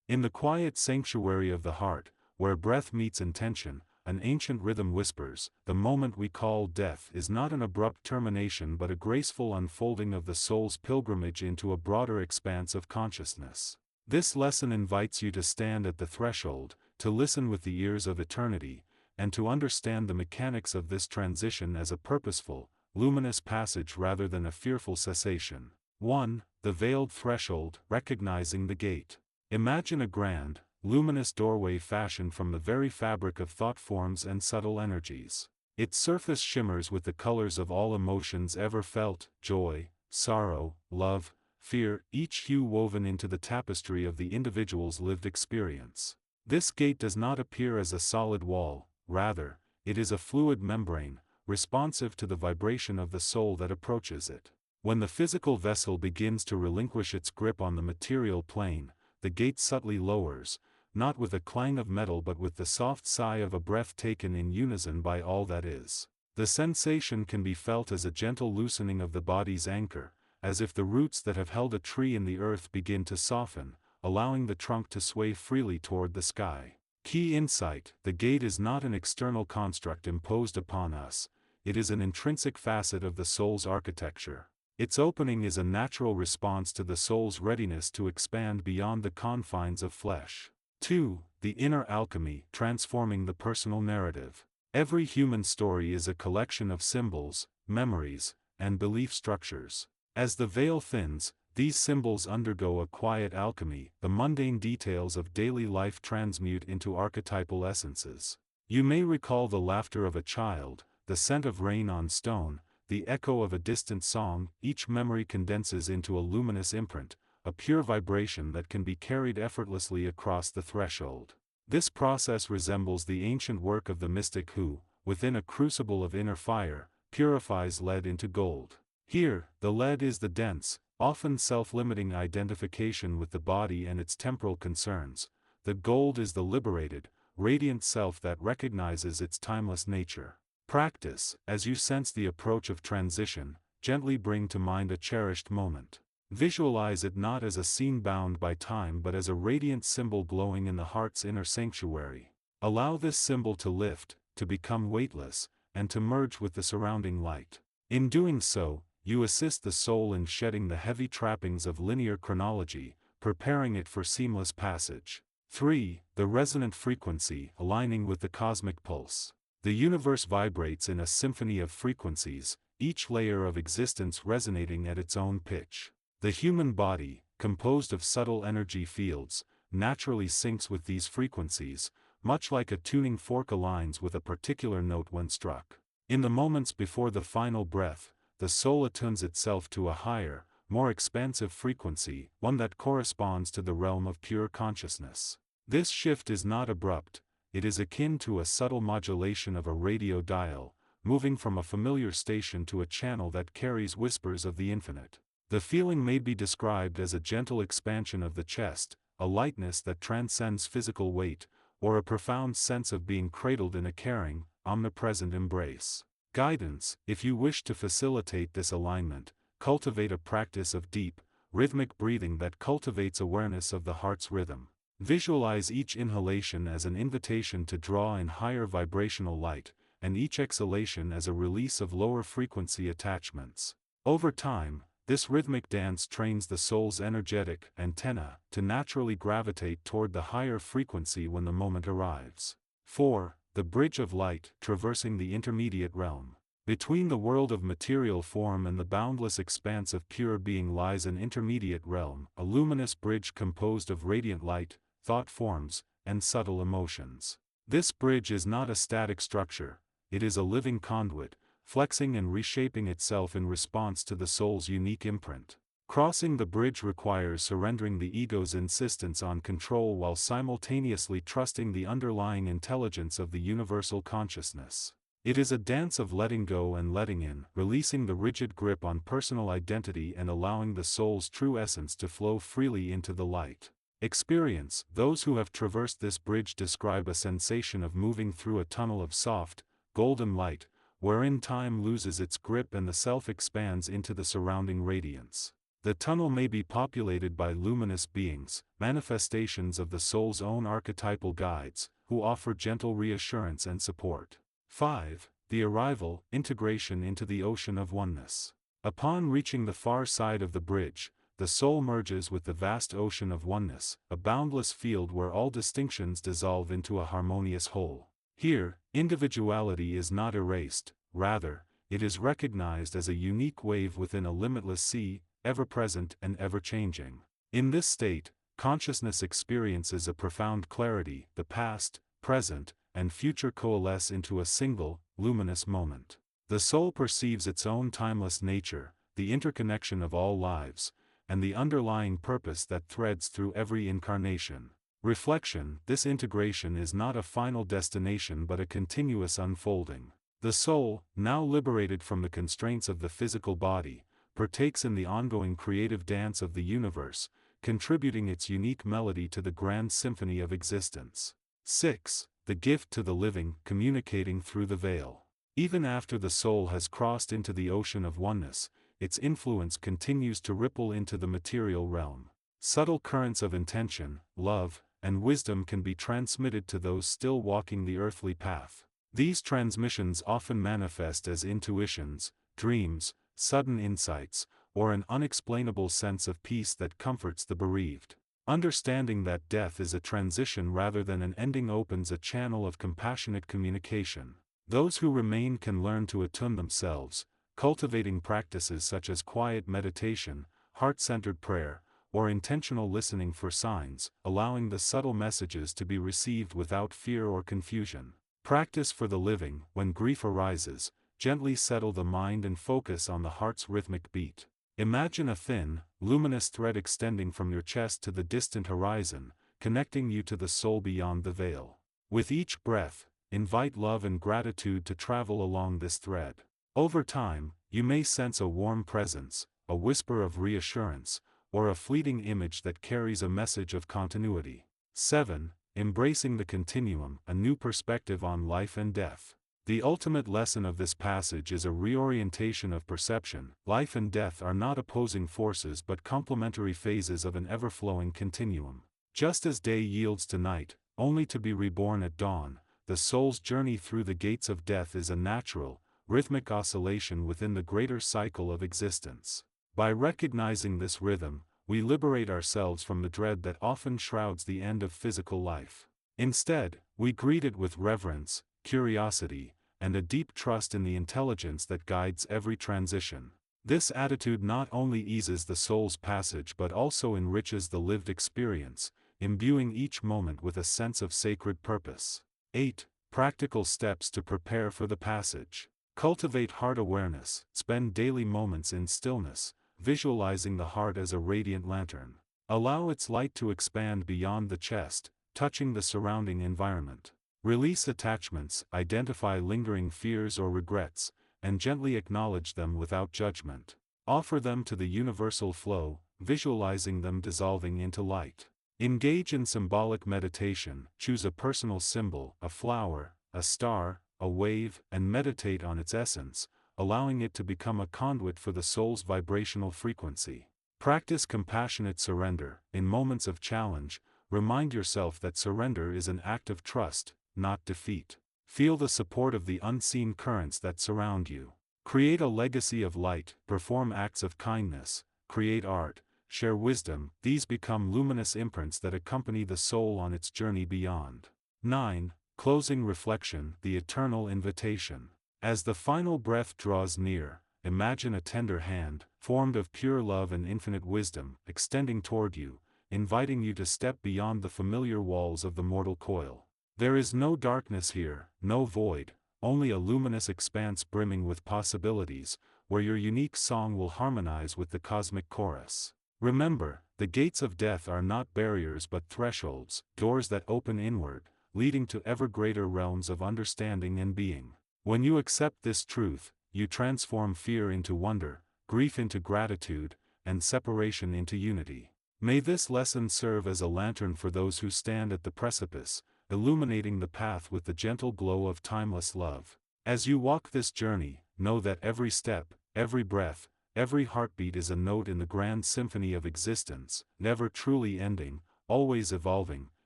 In the quiet sanctuary of the heart, where breath meets intention, an ancient rhythm whispers, the moment we call death is not an abrupt termination but a graceful unfolding of the soul's pilgrimage into a broader expanse of consciousness. This lesson invites you to stand at the threshold, to listen with the ears of eternity, and to understand the mechanics of this transition as a purposeful, luminous passage rather than a fearful cessation. 1. The veiled threshold, recognizing the gate. Imagine a grand, luminous doorway fashioned from the very fabric of thought forms and subtle energies. Its surface shimmers with the colors of all emotions ever felt: joy, sorrow, love, fear, each hue woven into the tapestry of the individual's lived experience. This gate does not appear as a solid wall, rather, it is a fluid membrane, responsive to the vibration of the soul that approaches it. When the physical vessel begins to relinquish its grip on the material plane, the gate subtly lowers, not with a clang of metal but with the soft sigh of a breath taken in unison by all that is. The sensation can be felt as a gentle loosening of the body's anchor, as if the roots that have held a tree in the earth begin to soften, allowing the trunk to sway freely toward the sky. Key insight: the gate is not an external construct imposed upon us, it is an intrinsic facet of the soul's architecture. Its opening is a natural response to the soul's readiness to expand beyond the confines of flesh. 2. The inner alchemy, transforming the personal narrative. Every human story is a collection of symbols, memories, and belief structures. As the veil thins, these symbols undergo a quiet alchemy, the mundane details of daily life transmute into archetypal essences. You may recall the laughter of a child, the scent of rain on stone, the echo of a distant song. Each memory condenses into a luminous imprint, a pure vibration that can be carried effortlessly across the threshold. This process resembles the ancient work of the mystic who, within a crucible of inner fire, purifies lead into gold. Here, the lead is the dense, often self-limiting identification with the body and its temporal concerns. The gold is the liberated, radiant self that recognizes its timeless nature. Practice: as you sense the approach of transition, gently bring to mind a cherished moment. Visualize it not as a scene bound by time but as a radiant symbol glowing in the heart's inner sanctuary. Allow this symbol to lift, to become weightless, and to merge with the surrounding light. In doing so, you assist the soul in shedding the heavy trappings of linear chronology, preparing it for seamless passage. 3. The resonant frequency, aligning with the cosmic pulse. The universe vibrates in a symphony of frequencies, each layer of existence resonating at its own pitch. The human body, composed of subtle energy fields, naturally syncs with these frequencies, much like a tuning fork aligns with a particular note when struck. In the moments before the final breath, the soul attunes itself to a higher, more expansive frequency, one that corresponds to the realm of pure consciousness. This shift is not abrupt, it is akin to a subtle modulation of a radio dial, moving from a familiar station to a channel that carries whispers of the infinite. The feeling may be described as a gentle expansion of the chest, a lightness that transcends physical weight, or a profound sense of being cradled in a caring, omnipresent embrace. Guidance: if you wish to facilitate this alignment, cultivate a practice of deep, rhythmic breathing that cultivates awareness of the heart's rhythm. Visualize each inhalation as an invitation to draw in higher vibrational light, and each exhalation as a release of lower frequency attachments. Over time, this rhythmic dance trains the soul's energetic antenna to naturally gravitate toward the higher frequency when the moment arrives. 4. The bridge of light, traversing the intermediate realm. Between the world of material form and the boundless expanse of pure being lies an intermediate realm, a luminous bridge composed of radiant light, thought forms, and subtle emotions. This bridge is not a static structure, it is a living conduit, flexing and reshaping itself in response to the soul's unique imprint. Crossing the bridge requires surrendering the ego's insistence on control while simultaneously trusting the underlying intelligence of the universal consciousness. It is a dance of letting go and letting in, releasing the rigid grip on personal identity and allowing the soul's true essence to flow freely into the light. Experience. Those who have traversed this bridge describe a sensation of moving through a tunnel of soft, golden light, wherein time loses its grip and the self expands into the surrounding radiance. The tunnel may be populated by luminous beings, manifestations of the soul's own archetypal guides, who offer gentle reassurance and support. 5. The arrival, integration into the ocean of oneness. Upon reaching the far side of the bridge, the soul merges with the vast ocean of oneness, a boundless field where all distinctions dissolve into a harmonious whole. Here, individuality is not erased, rather, it is recognized as a unique wave within a limitless sea, ever-present and ever-changing. In this state, consciousness experiences a profound clarity, the past, present, and future coalesce into a single, luminous moment. The soul perceives its own timeless nature, the interconnection of all lives, and the underlying purpose that threads through every incarnation. Reflection. This integration is not a final destination but a continuous unfolding. The soul, now liberated from the constraints of the physical body, partakes in the ongoing creative dance of the universe, contributing its unique melody to the grand symphony of existence. 6. The gift to the living, communicating through the veil. Even after the soul has crossed into the ocean of oneness, its influence continues to ripple into the material realm. Subtle currents of intention, love, and wisdom can be transmitted to those still walking the earthly path. These transmissions often manifest as intuitions, dreams, sudden insights, or an unexplainable sense of peace that comforts the bereaved. Understanding that death is a transition rather than an ending opens a channel of compassionate communication. Those who remain can learn to attune themselves, cultivating practices such as quiet meditation, heart-centered prayer, or intentional listening for signs, allowing the subtle messages to be received without fear or confusion. Practice for the living. When grief arises, gently settle the mind and focus on the heart's rhythmic beat. Imagine a thin, luminous thread extending from your chest to the distant horizon, connecting you to the soul beyond the veil. With each breath, invite love and gratitude to travel along this thread. Over time, you may sense a warm presence, a whisper of reassurance, or a fleeting image that carries a message of continuity. 7. Embracing the continuum, a new perspective on life and death. The ultimate lesson of this passage is a reorientation of perception. Life and death are not opposing forces but complementary phases of an ever-flowing continuum. Just as day yields to night, only to be reborn at dawn, the soul's journey through the gates of death is a natural, rhythmic oscillation within the greater cycle of existence. By recognizing this rhythm, we liberate ourselves from the dread that often shrouds the end of physical life. Instead, we greet it with reverence, curiosity, and a deep trust in the intelligence that guides every transition. This attitude not only eases the soul's passage but also enriches the lived experience, imbuing each moment with a sense of sacred purpose. 8. Practical steps to prepare for the passage. Cultivate heart awareness. Spend daily moments in stillness, visualizing the heart as a radiant lantern. Allow its light to expand beyond the chest, touching the surrounding environment. Release attachments, identify lingering fears or regrets, and gently acknowledge them without judgment. Offer them to the universal flow, visualizing them dissolving into light. Engage in symbolic meditation. Choose a personal symbol, a flower, a star, a wave, and meditate on its essence, allowing it to become a conduit for the soul's vibrational frequency. Practice compassionate surrender. In moments of challenge, remind yourself that surrender is an act of trust, not defeat. Feel the support of the unseen currents that surround you. Create a legacy of light, perform acts of kindness, create art, share wisdom. These become luminous imprints that accompany the soul on its journey beyond. 9. Closing reflection, the eternal invitation. As the final breath draws near, imagine a tender hand, formed of pure love and infinite wisdom, extending toward you, inviting you to step beyond the familiar walls of the mortal coil. There is no darkness here, no void, only a luminous expanse brimming with possibilities, where your unique song will harmonize with the cosmic chorus. Remember, the gates of death are not barriers but thresholds, doors that open inward, leading to ever greater realms of understanding and being. When you accept this truth, you transform fear into wonder, grief into gratitude, and separation into unity. May this lesson serve as a lantern for those who stand at the precipice, illuminating the path with the gentle glow of timeless love. As you walk this journey, know that every step, every breath, every heartbeat is a note in the grand symphony of existence, never truly ending, always evolving,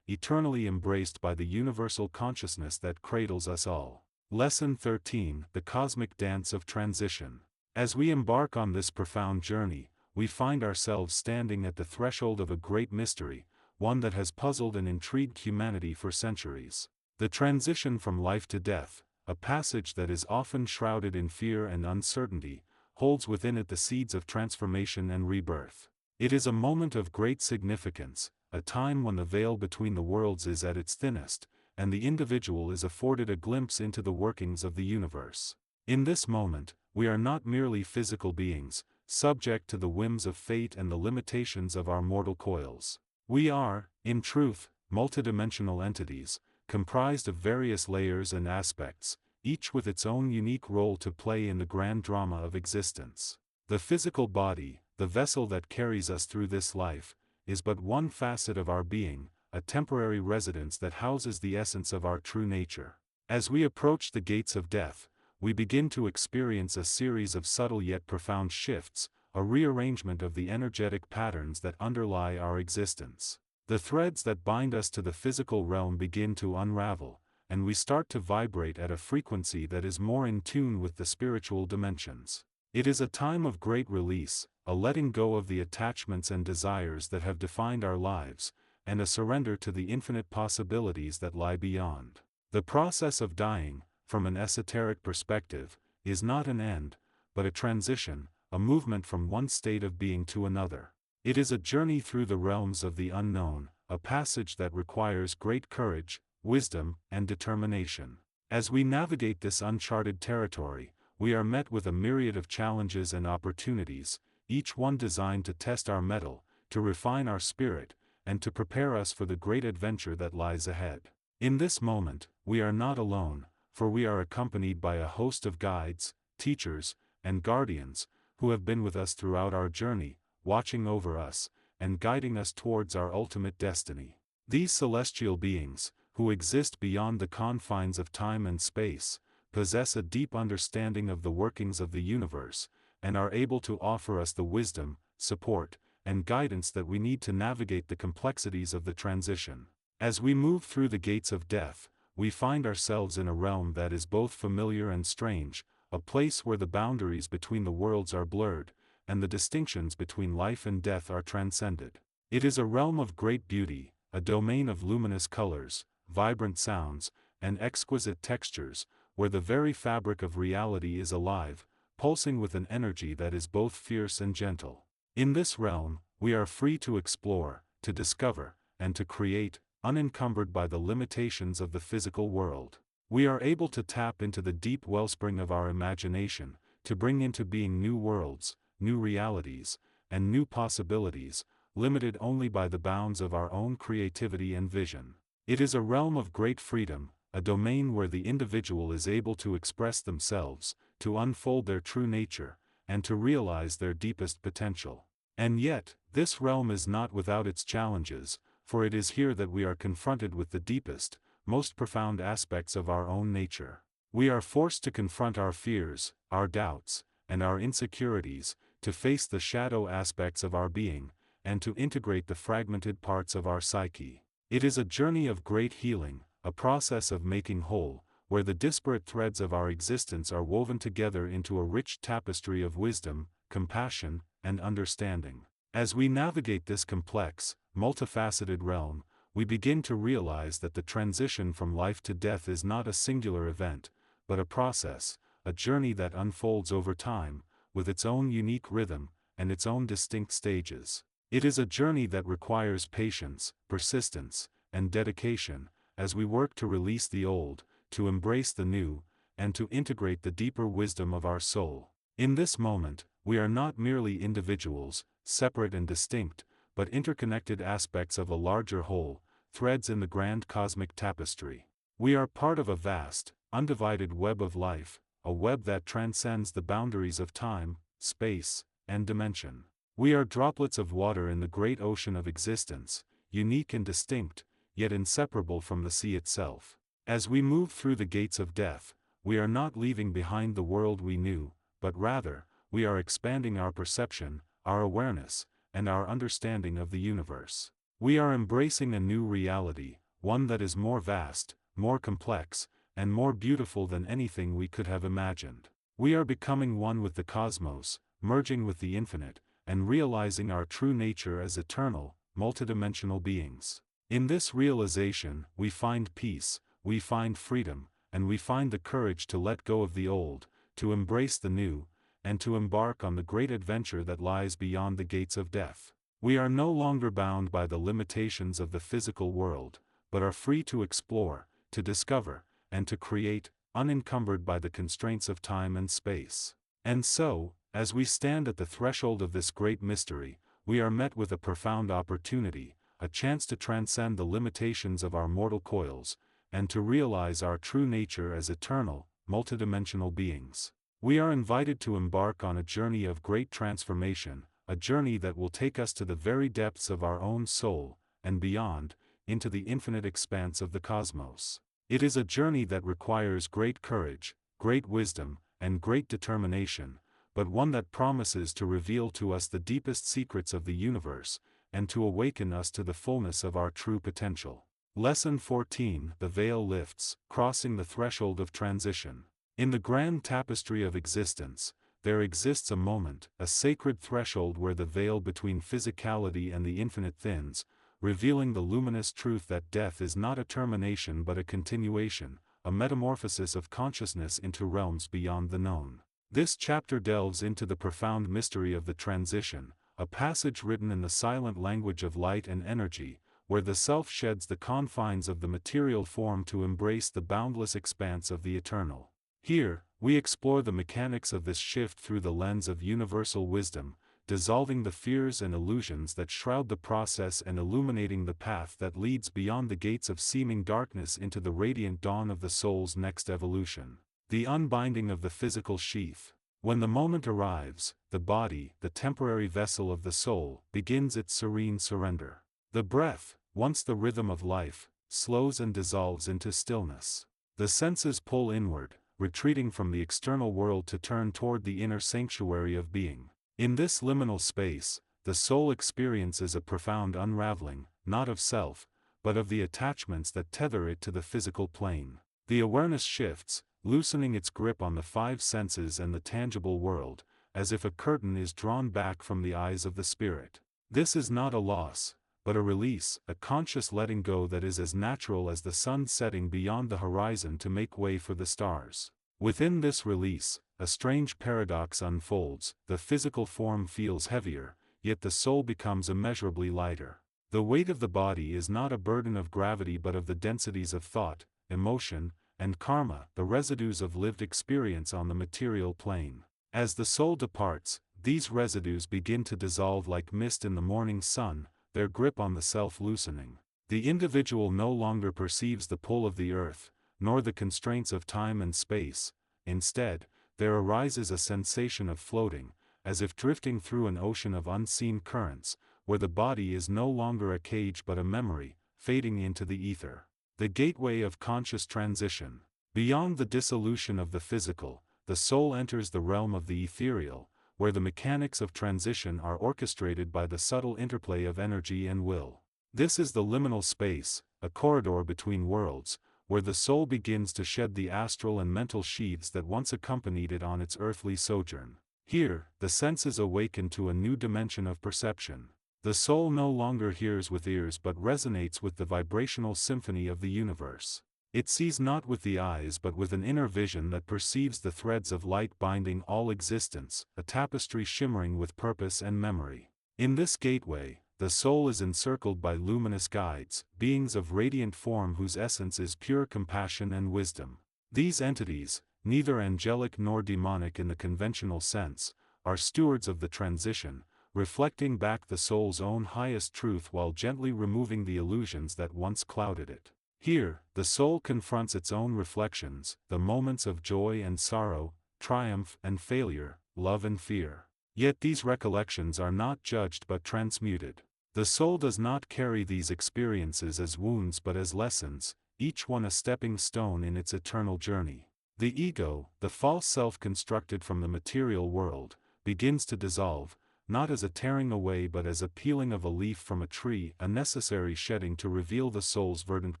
eternally embraced by the universal consciousness that cradles us all. Lesson 13: The Cosmic Dance of Transition. As we embark on this profound journey, we find ourselves standing at the threshold of a great mystery, one that has puzzled and intrigued humanity for centuries. The transition from life to death, a passage that is often shrouded in fear and uncertainty, holds within it the seeds of transformation and rebirth. It is a moment of great significance, a time when the veil between the worlds is at its thinnest, and the individual is afforded a glimpse into the workings of the universe. In this moment, we are not merely physical beings, subject to the whims of fate and the limitations of our mortal coils. We are, in truth, multidimensional entities, comprised of various layers and aspects, each with its own unique role to play in the grand drama of existence. The physical body, the vessel that carries us through this life, is but one facet of our being, a temporary residence that houses the essence of our true nature. As we approach the gates of death, we begin to experience a series of subtle yet profound shifts, a rearrangement of the energetic patterns that underlie our existence. The threads that bind us to the physical realm begin to unravel, and we start to vibrate at a frequency that is more in tune with the spiritual dimensions. It is a time of great release, a letting go of the attachments and desires that have defined our lives, and a surrender to the infinite possibilities that lie beyond. The process of dying, from an esoteric perspective, is not an end, but a transition, a movement from one state of being to another. It is a journey through the realms of the unknown, a passage that requires great courage, wisdom, and determination. As we navigate this uncharted territory, we are met with a myriad of challenges and opportunities, each one designed to test our mettle, to refine our spirit, and to prepare us for the great adventure that lies ahead. In this moment, we are not alone, for we are accompanied by a host of guides, teachers, and guardians, who have been with us throughout our journey, watching over us, and guiding us towards our ultimate destiny. These celestial beings, who exist beyond the confines of time and space, possess a deep understanding of the workings of the universe, and are able to offer us the wisdom, support, and guidance that we need to navigate the complexities of the transition. As we move through the gates of death, we find ourselves in a realm that is both familiar and strange, a place where the boundaries between the worlds are blurred, and the distinctions between life and death are transcended. It is a realm of great beauty, a domain of luminous colors, vibrant sounds, and exquisite textures, where the very fabric of reality is alive, pulsing with an energy that is both fierce and gentle. In this realm, we are free to explore, to discover, and to create, unencumbered by the limitations of the physical world. We are able to tap into the deep wellspring of our imagination, to bring into being new worlds, new realities, and new possibilities, limited only by the bounds of our own creativity and vision. It is a realm of great freedom, a domain where the individual is able to express themselves, to unfold their true nature, and to realize their deepest potential. And yet, this realm is not without its challenges, for it is here that we are confronted with the deepest, most profound aspects of our own nature. We are forced to confront our fears, our doubts, and our insecurities, to face the shadow aspects of our being, and to integrate the fragmented parts of our psyche. It is a journey of great healing, a process of making whole, where the disparate threads of our existence are woven together into a rich tapestry of wisdom, compassion, and understanding. As we navigate this complex, multifaceted realm, we begin to realize that the transition from life to death is not a singular event, but a process, a journey that unfolds over time, with its own unique rhythm, and its own distinct stages. It is a journey that requires patience, persistence, and dedication, as we work to release the old, to embrace the new, and to integrate the deeper wisdom of our soul. In this moment, we are not merely individuals, separate and distinct, but interconnected aspects of a larger whole, threads in the grand cosmic tapestry. We are part of a vast, undivided web of life, a web that transcends the boundaries of time, space, and dimension. We are droplets of water in the great ocean of existence, unique and distinct, yet inseparable from the sea itself. As we move through the gates of death, we are not leaving behind the world we knew, but rather, we are expanding our perception, our awareness, and our understanding of the universe. We are embracing a new reality, one that is more vast, more complex, and more beautiful than anything we could have imagined. We are becoming one with the cosmos, merging with the infinite, and realizing our true nature as eternal, multidimensional beings. In this realization, we find peace, we find freedom, and we find the courage to let go of the old, to embrace the new, and to embark on the great adventure that lies beyond the gates of death. We are no longer bound by the limitations of the physical world, but are free to explore, to discover, and to create, unencumbered by the constraints of time and space. And so, as we stand at the threshold of this great mystery, we are met with a profound opportunity, a chance to transcend the limitations of our mortal coils, and to realize our true nature as eternal, multidimensional beings. We are invited to embark on a journey of great transformation, a journey that will take us to the very depths of our own soul, and beyond, into the infinite expanse of the cosmos. It is a journey that requires great courage, great wisdom, and great determination, but one that promises to reveal to us the deepest secrets of the universe, and to awaken us to the fullness of our true potential. Lesson 14: The veil lifts, crossing the threshold of transition. In the grand tapestry of existence, there exists a moment, a sacred threshold where the veil between physicality and the infinite thins, revealing the luminous truth that death is not a termination but a continuation, a metamorphosis of consciousness into realms beyond the known. This chapter delves into the profound mystery of the transition, a passage written in the silent language of light and energy, where the self sheds the confines of the material form to embrace the boundless expanse of the eternal. Here, we explore the mechanics of this shift through the lens of universal wisdom, dissolving the fears and illusions that shroud the process and illuminating the path that leads beyond the gates of seeming darkness into the radiant dawn of the soul's next evolution. The unbinding of the physical sheath. When the moment arrives, the body, the temporary vessel of the soul, begins its serene surrender. The breath, once the rhythm of life, slows and dissolves into stillness. The senses pull inward, retreating from the external world to turn toward the inner sanctuary of being. In this liminal space, the soul experiences a profound unraveling, not of self, but of the attachments that tether it to the physical plane. The awareness shifts, loosening its grip on the five senses and the tangible world, as if a curtain is drawn back from the eyes of the spirit. This is not a loss, but a release, a conscious letting go that is as natural as the sun setting beyond the horizon to make way for the stars. Within this release, a strange paradox unfolds: the physical form feels heavier, yet the soul becomes immeasurably lighter. The weight of the body is not a burden of gravity but of the densities of thought, emotion, and karma, the residues of lived experience on the material plane. As the soul departs, these residues begin to dissolve like mist in the morning sun, their grip on the self loosening. The individual no longer perceives the pull of the earth, nor the constraints of time and space. Instead, there arises a sensation of floating, as if drifting through an ocean of unseen currents, where the body is no longer a cage but a memory, fading into the ether. The gateway of conscious transition. Beyond the dissolution of the physical, the soul enters the realm of the ethereal, where the mechanics of transition are orchestrated by the subtle interplay of energy and will. This is the liminal space, a corridor between worlds, where the soul begins to shed the astral and mental sheaths that once accompanied it on its earthly sojourn. Here, the senses awaken to a new dimension of perception. The soul no longer hears with ears but resonates with the vibrational symphony of the universe. It sees not with the eyes but with an inner vision that perceives the threads of light binding all existence, a tapestry shimmering with purpose and memory. In this gateway, the soul is encircled by luminous guides, beings of radiant form whose essence is pure compassion and wisdom. These entities, neither angelic nor demonic in the conventional sense, are stewards of the transition, reflecting back the soul's own highest truth while gently removing the illusions that once clouded it. Here, the soul confronts its own reflections, the moments of joy and sorrow, triumph and failure, love and fear. Yet these recollections are not judged but transmuted. The soul does not carry these experiences as wounds but as lessons, each one a stepping stone in its eternal journey. The ego, the false self constructed from the material world, begins to dissolve, not as a tearing away but as a peeling of a leaf from a tree, a necessary shedding to reveal the soul's verdant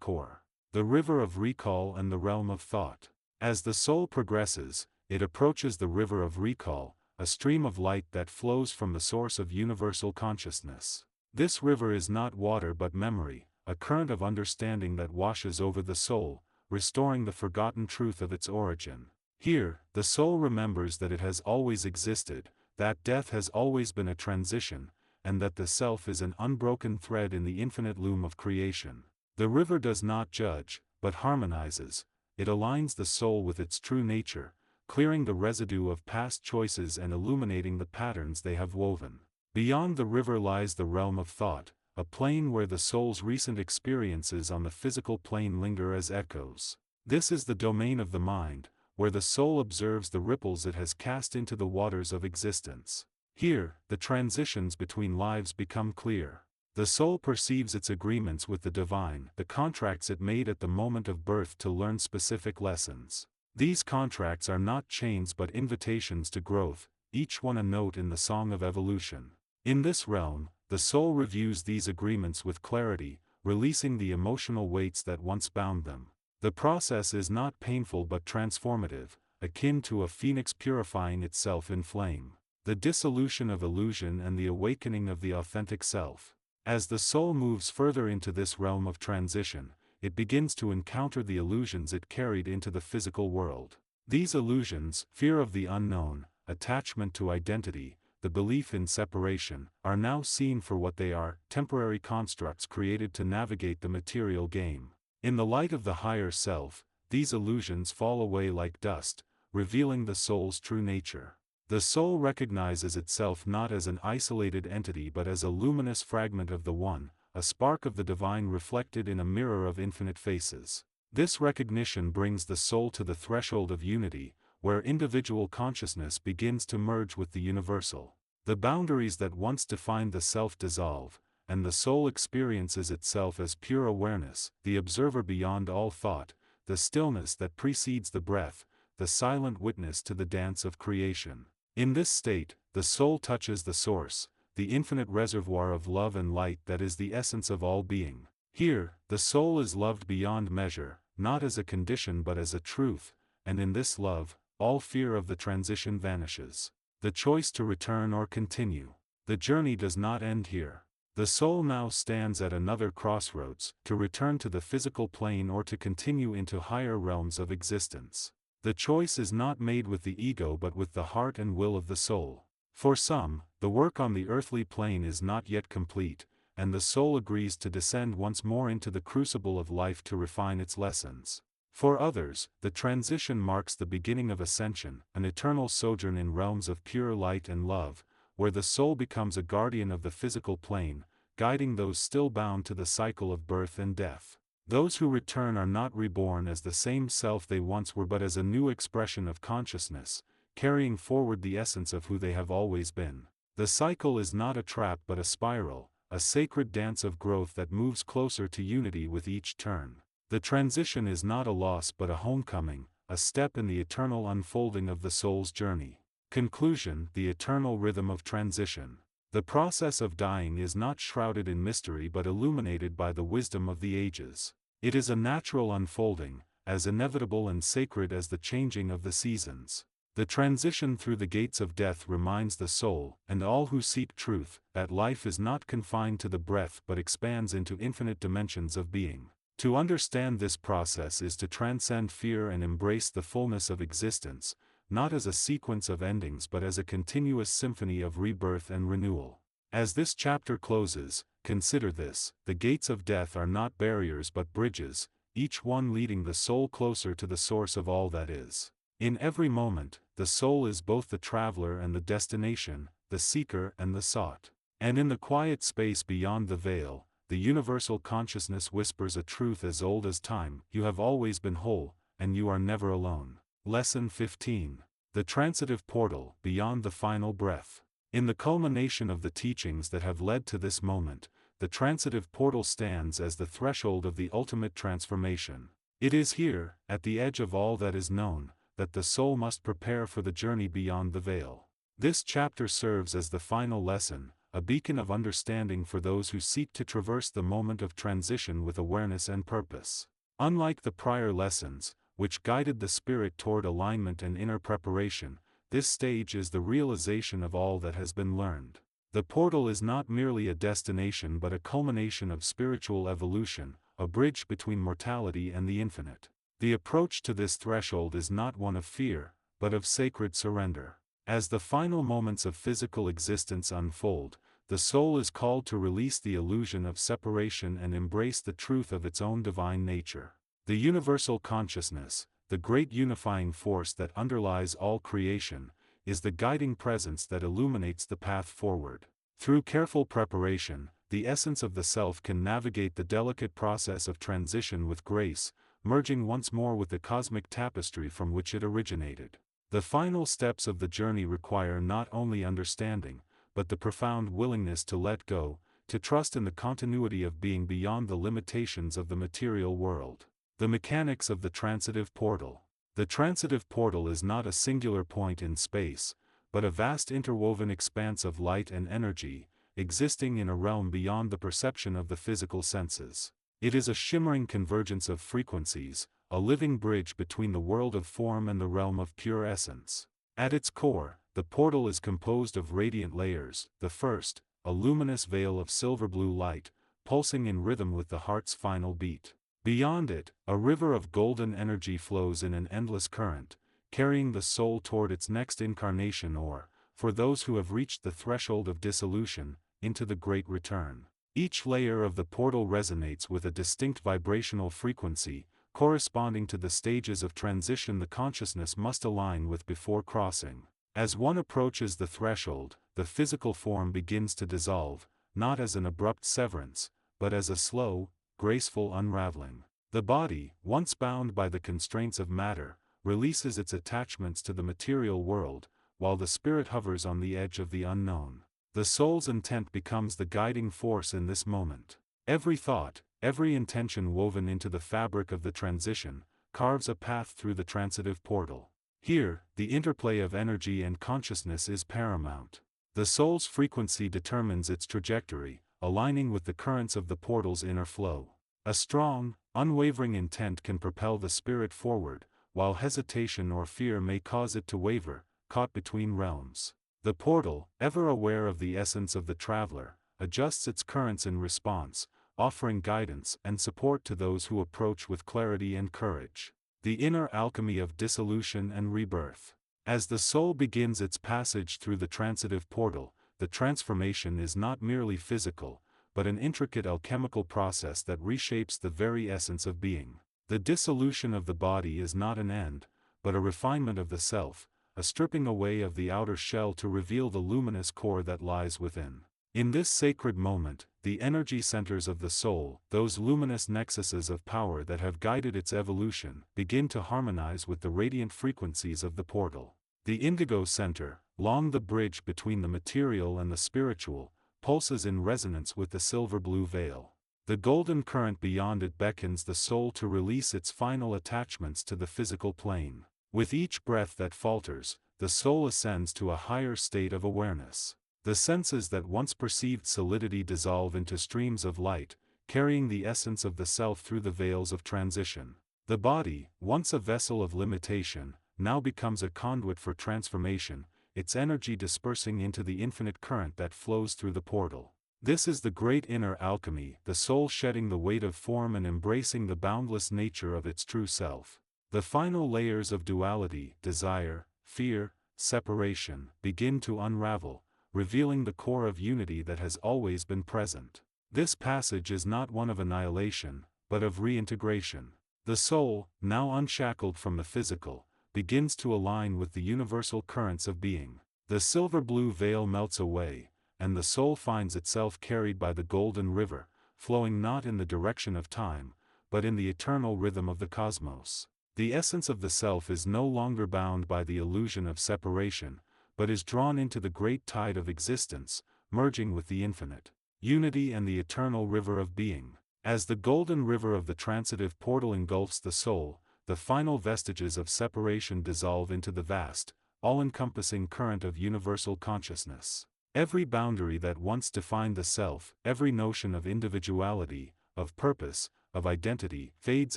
core. The river of recall and the realm of thought. As the soul progresses, it approaches the river of recall, a stream of light that flows from the source of universal consciousness. This river is not water but memory, a current of understanding that washes over the soul, restoring the forgotten truth of its origin. Here, the soul remembers that it has always existed, that death has always been a transition, and that the self is an unbroken thread in the infinite loom of creation. The river does not judge, but harmonizes. It aligns the soul with its true nature, clearing the residue of past choices and illuminating the patterns they have woven. Beyond the river lies the realm of thought, a plane where the soul's recent experiences on the physical plane linger as echoes. This is the domain of the mind, where the soul observes the ripples it has cast into the waters of existence. Here, the transitions between lives become clear. The soul perceives its agreements with the divine, the contracts it made at the moment of birth to learn specific lessons. These contracts are not chains but invitations to growth, each one a note in the song of evolution. In this realm, the soul reviews these agreements with clarity, releasing the emotional weights that once bound them. The process is not painful but transformative, akin to a phoenix purifying itself in flame. The dissolution of illusion and the awakening of the authentic self. As the soul moves further into this realm of transition, it begins to encounter the illusions it carried into the physical world. These illusions, fear of the unknown, attachment to identity, the belief in separation, are now seen for what they are, temporary constructs created to navigate the material game. In the light of the higher self, these illusions fall away like dust, revealing the soul's true nature. The soul recognizes itself not as an isolated entity but as a luminous fragment of the One, a spark of the divine reflected in a mirror of infinite faces. This recognition brings the soul to the threshold of unity, where individual consciousness begins to merge with the universal. The boundaries that once defined the self dissolve, and the soul experiences itself as pure awareness, the observer beyond all thought, the stillness that precedes the breath, the silent witness to the dance of creation. In this state, the soul touches the source, the infinite reservoir of love and light that is the essence of all being. Here, the soul is loved beyond measure, not as a condition but as a truth, and in this love, all fear of the transition vanishes. The choice to return or continue. The journey does not end here. The soul now stands at another crossroads, to return to the physical plane or to continue into higher realms of existence. The choice is not made with the ego but with the heart and will of the soul. For some, the work on the earthly plane is not yet complete, and the soul agrees to descend once more into the crucible of life to refine its lessons. For others, the transition marks the beginning of ascension, an eternal sojourn in realms of pure light and love, where the soul becomes a guardian of the physical plane, guiding those still bound to the cycle of birth and death. Those who return are not reborn as the same self they once were but as a new expression of consciousness, carrying forward the essence of who they have always been. The cycle is not a trap but a spiral, a sacred dance of growth that moves closer to unity with each turn. The transition is not a loss but a homecoming, a step in the eternal unfolding of the soul's journey. Conclusion: the eternal rhythm of transition. The process of dying is not shrouded in mystery but illuminated by the wisdom of the ages. It is a natural unfolding, as inevitable and sacred as the changing of the seasons. The transition through the gates of death reminds the soul, and all who seek truth, that life is not confined to the breath but expands into infinite dimensions of being. To understand this process is to transcend fear and embrace the fullness of existence, not as a sequence of endings but as a continuous symphony of rebirth and renewal. As this chapter closes, consider this: the gates of death are not barriers but bridges, each one leading the soul closer to the source of all that is. In every moment, the soul is both the traveler and the destination, the seeker and the sought. And in the quiet space beyond the veil, the universal consciousness whispers a truth as old as time: you have always been whole, and you are never alone. Lesson 15. The transitive portal, beyond the final breath. In the culmination of the teachings that have led to this moment, the transitive portal stands as the threshold of the ultimate transformation. It is here, at the edge of all that is known, that the soul must prepare for the journey beyond the veil. This chapter serves as the final lesson, a beacon of understanding for those who seek to traverse the moment of transition with awareness and purpose. Unlike the prior lessons, which guided the spirit toward alignment and inner preparation, this stage is the realization of all that has been learned. The portal is not merely a destination but a culmination of spiritual evolution, a bridge between mortality and the infinite. The approach to this threshold is not one of fear, but of sacred surrender. As the final moments of physical existence unfold, the soul is called to release the illusion of separation and embrace the truth of its own divine nature. The universal consciousness, the great unifying force that underlies all creation, is the guiding presence that illuminates the path forward. Through careful preparation, the essence of the self can navigate the delicate process of transition with grace, merging once more with the cosmic tapestry from which it originated. The final steps of the journey require not only understanding, but the profound willingness to let go, to trust in the continuity of being beyond the limitations of the material world. The mechanics of the transitive portal. The transitive portal is not a singular point in space, but a vast interwoven expanse of light and energy, existing in a realm beyond the perception of the physical senses. It is a shimmering convergence of frequencies, a living bridge between the world of form and the realm of pure essence. At its core, the portal is composed of radiant layers. The first, a luminous veil of silver-blue light, pulsing in rhythm with the heart's final beat. Beyond it, a river of golden energy flows in an endless current, carrying the soul toward its next incarnation or, for those who have reached the threshold of dissolution, into the great return. Each layer of the portal resonates with a distinct vibrational frequency, corresponding to the stages of transition the consciousness must align with before crossing. As one approaches the threshold, the physical form begins to dissolve, not as an abrupt severance, but as a slow, graceful unraveling. The body, once bound by the constraints of matter, releases its attachments to the material world, while the spirit hovers on the edge of the unknown. The soul's intent becomes the guiding force in this moment. Every thought, every intention woven into the fabric of the transition, carves a path through the transitive portal. Here, the interplay of energy and consciousness is paramount. The soul's frequency determines its trajectory, aligning with the currents of the portal's inner flow. A strong, unwavering intent can propel the spirit forward, while hesitation or fear may cause it to waver, caught between realms. The portal, ever aware of the essence of the traveler, adjusts its currents in response, offering guidance and support to those who approach with clarity and courage. The inner alchemy of dissolution and rebirth. As the soul begins its passage through the transitive portal, the transformation is not merely physical, but an intricate alchemical process that reshapes the very essence of being. The dissolution of the body is not an end, but a refinement of the self, a stripping away of the outer shell to reveal the luminous core that lies within. In this sacred moment, the energy centers of the soul, those luminous nexuses of power that have guided its evolution, begin to harmonize with the radiant frequencies of the portal. The indigo center, long the bridge between the material and the spiritual, pulses in resonance with the silver-blue veil. The golden current beyond it beckons the soul to release its final attachments to the physical plane. With each breath that falters, the soul ascends to a higher state of awareness. The senses that once perceived solidity dissolve into streams of light, carrying the essence of the self through the veils of transition. The body, once a vessel of limitation, now becomes a conduit for transformation, its energy dispersing into the infinite current that flows through the portal. This is the great inner alchemy, the soul shedding the weight of form and embracing the boundless nature of its true self. The final layers of duality, desire, fear, separation, begin to unravel, revealing the core of unity that has always been present. This passage is not one of annihilation, but of reintegration. The soul, now unshackled from the physical, begins to align with the universal currents of being. The silver-blue veil melts away, and the soul finds itself carried by the golden river, flowing not in the direction of time, but in the eternal rhythm of the cosmos. The essence of the self is no longer bound by the illusion of separation, but is drawn into the great tide of existence, merging with the infinite unity and the eternal river of being. As the golden river of the transitive portal engulfs the soul, the final vestiges of separation dissolve into the vast, all-encompassing current of universal consciousness. Every boundary that once defined the self, every notion of individuality, of purpose, of identity, fades